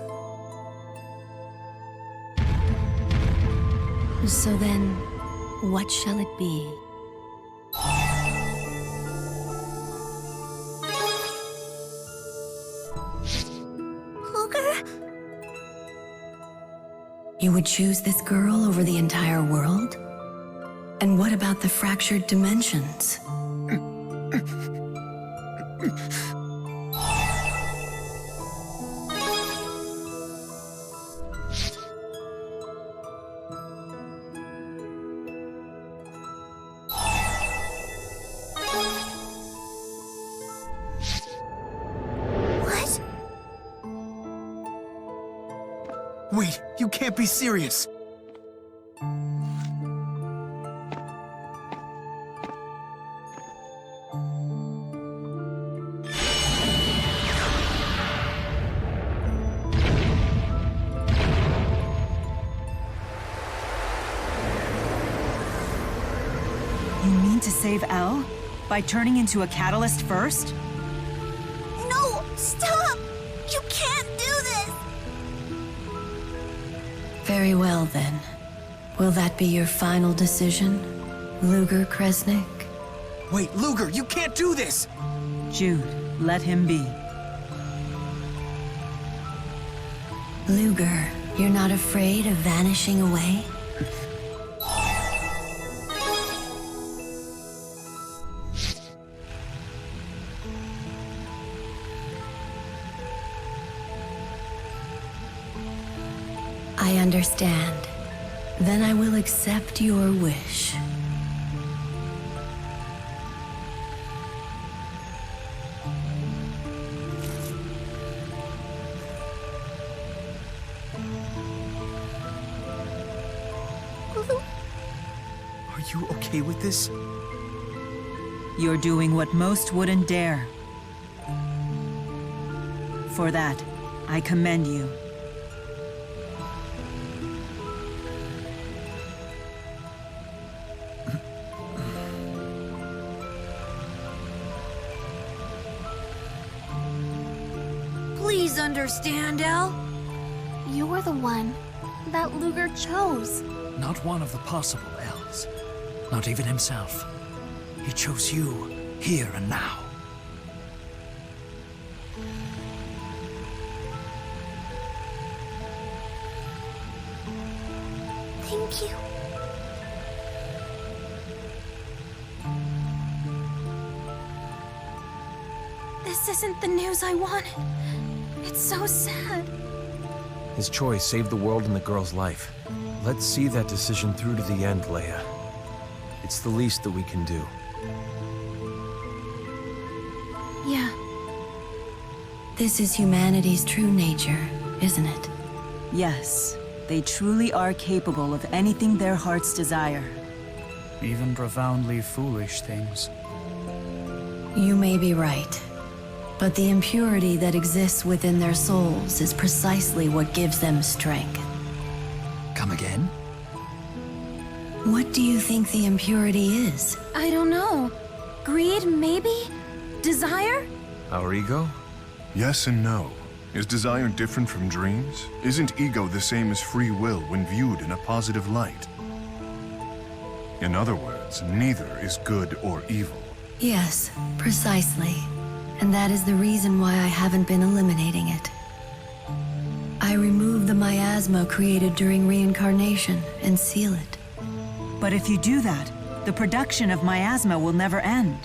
So then, what shall it be? Luger? You would choose this girl over the entire world? And what about the fractured dimensions? Wait, you can't be serious! You mean to save Elle? By turning into a catalyst first? No! Stop! You can't do this! Very well, then. Will that be your final decision, Luger Kresnik? Wait, Luger, you can't do this! Jude, let him be. Luger, you're not afraid of vanishing away? I understand. Then I will accept your wish. Are you okay with this? You're doing what most wouldn't dare. For that, I commend you. Please understand, El. You were the one that Luger chose. Not one of the possible elves. Not even himself. He chose you, here and now. Thank you. This isn't the news I wanted. It's so sad. His choice saved the world and the girl's life. Let's see that decision through to the end, Leia. It's the least that we can do. Yeah. This is humanity's true nature, isn't it? Yes, they truly are capable of anything their hearts desire. Even profoundly foolish things. You may be right. But the impurity that exists within their souls is precisely what gives them strength. Come again? What do you think the impurity is? I don't know. Greed, maybe? Desire? Our ego? Yes and no. Is desire different from dreams? Isn't ego the same as free will when viewed in a positive light? In other words, neither is good or evil. Yes, precisely. And that is the reason why I haven't been eliminating it. I remove the miasma created during reincarnation and seal it. But if you do that, the production of miasma will never end.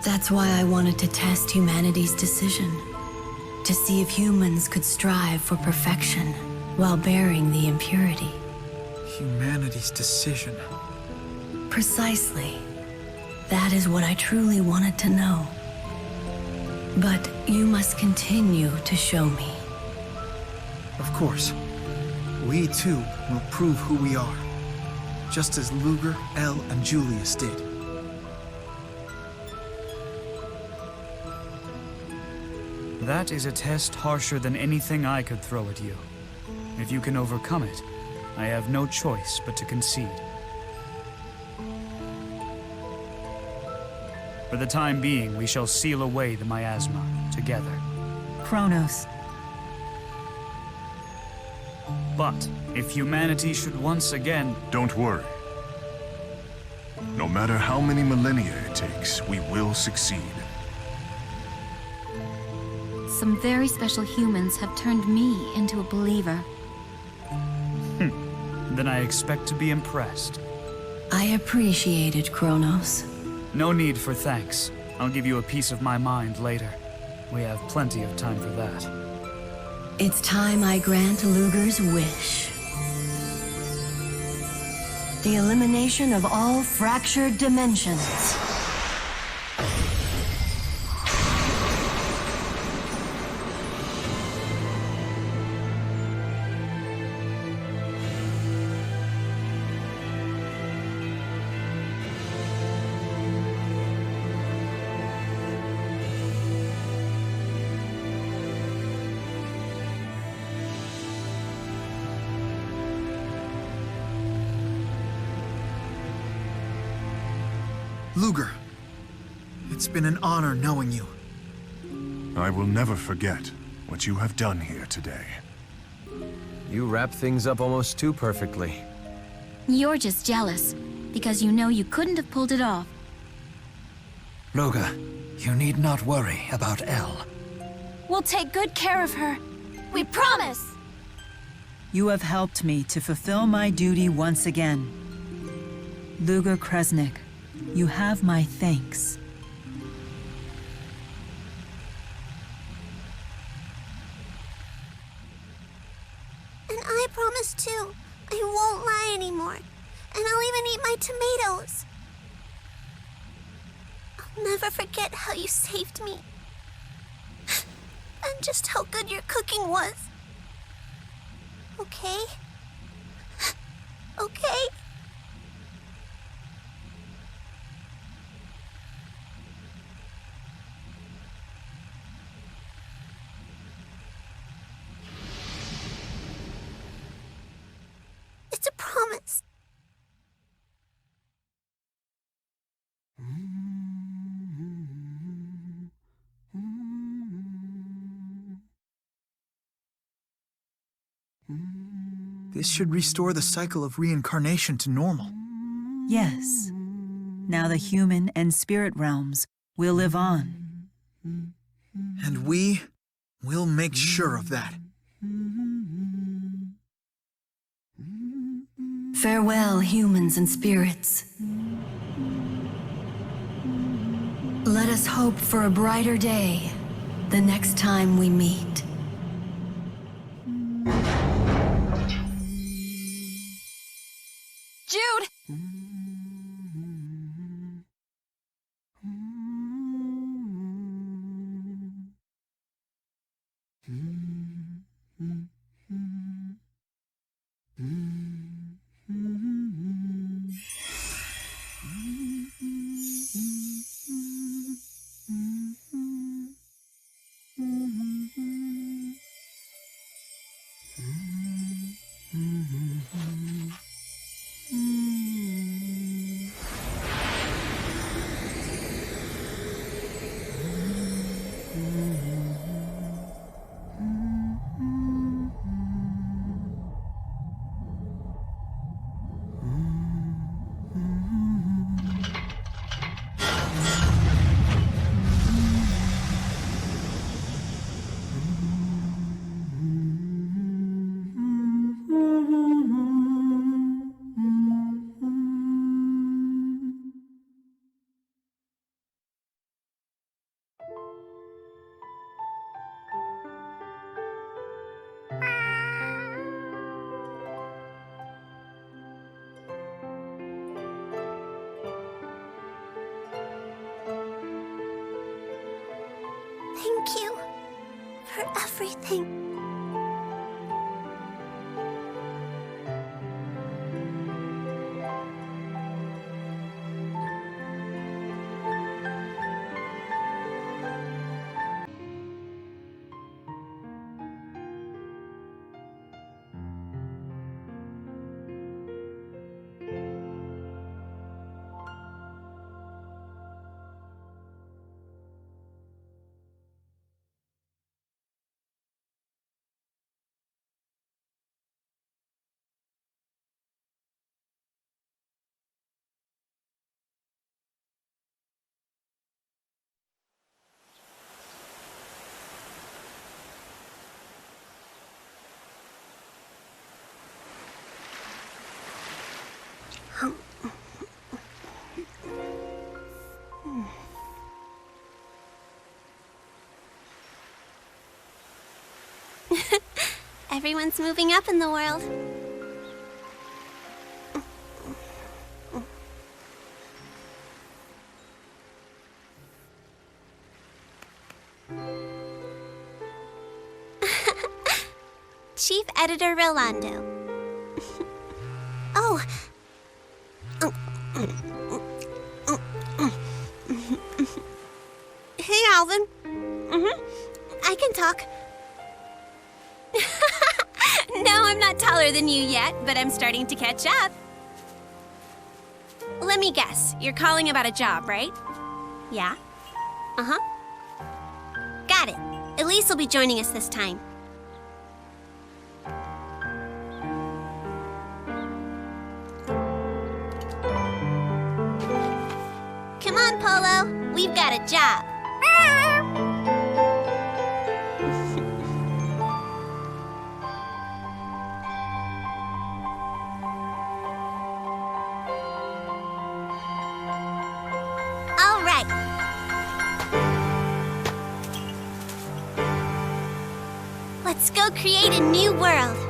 That's why I wanted to test humanity's decision. To see if humans could strive for perfection while bearing the impurity. Humanity's decision. Precisely. That is what I truly wanted to know. But you must continue to show me. Of course. We too will prove who we are. Just as Luger, El, and Julius did. That is a test harsher than anything I could throw at you. If you can overcome it, I have no choice but to concede. For the time being, we shall seal away the miasma together. Kronos. But if humanity should once again... Don't worry. No matter how many millennia it takes, we will succeed. Some very special humans have turned me into a believer. Then I expect to be impressed. I appreciate it, Kronos. No need for thanks. I'll give you a piece of my mind later. We have plenty of time for that. It's time I grant Luger's wish. The elimination of all fractured dimensions. Luger, it's been an honor knowing you. I will never forget what you have done here today. You wrap things up almost too perfectly. You're just jealous, because you know you couldn't have pulled it off. Luger, you need not worry about El. We'll take good care of her. We promise! You have helped me to fulfill my duty once again. Luger Kresnik, you have my thanks. And I promise too, I won't lie anymore. And I'll even eat my tomatoes. I'll never forget how you saved me. And just how good your cooking was. Okay? Okay? It's a promise. This should restore the cycle of reincarnation to normal. Yes. Now the human and spirit realms will live on. And we will make sure of that. Farewell, humans and spirits. Let us hope for a brighter day the next time we meet. Jude! Thank you for everything. Everyone's moving up in the world. Chief Editor Rolando. Oh. Hey, Alvin. I can talk. No, I'm not taller than you yet, but I'm starting to catch up. Let me guess, you're calling about a job, right? Yeah? Uh-huh. Got it. Elize will be joining us this time. Come on, Polo. We've got a job. All right. Let's go create a new world.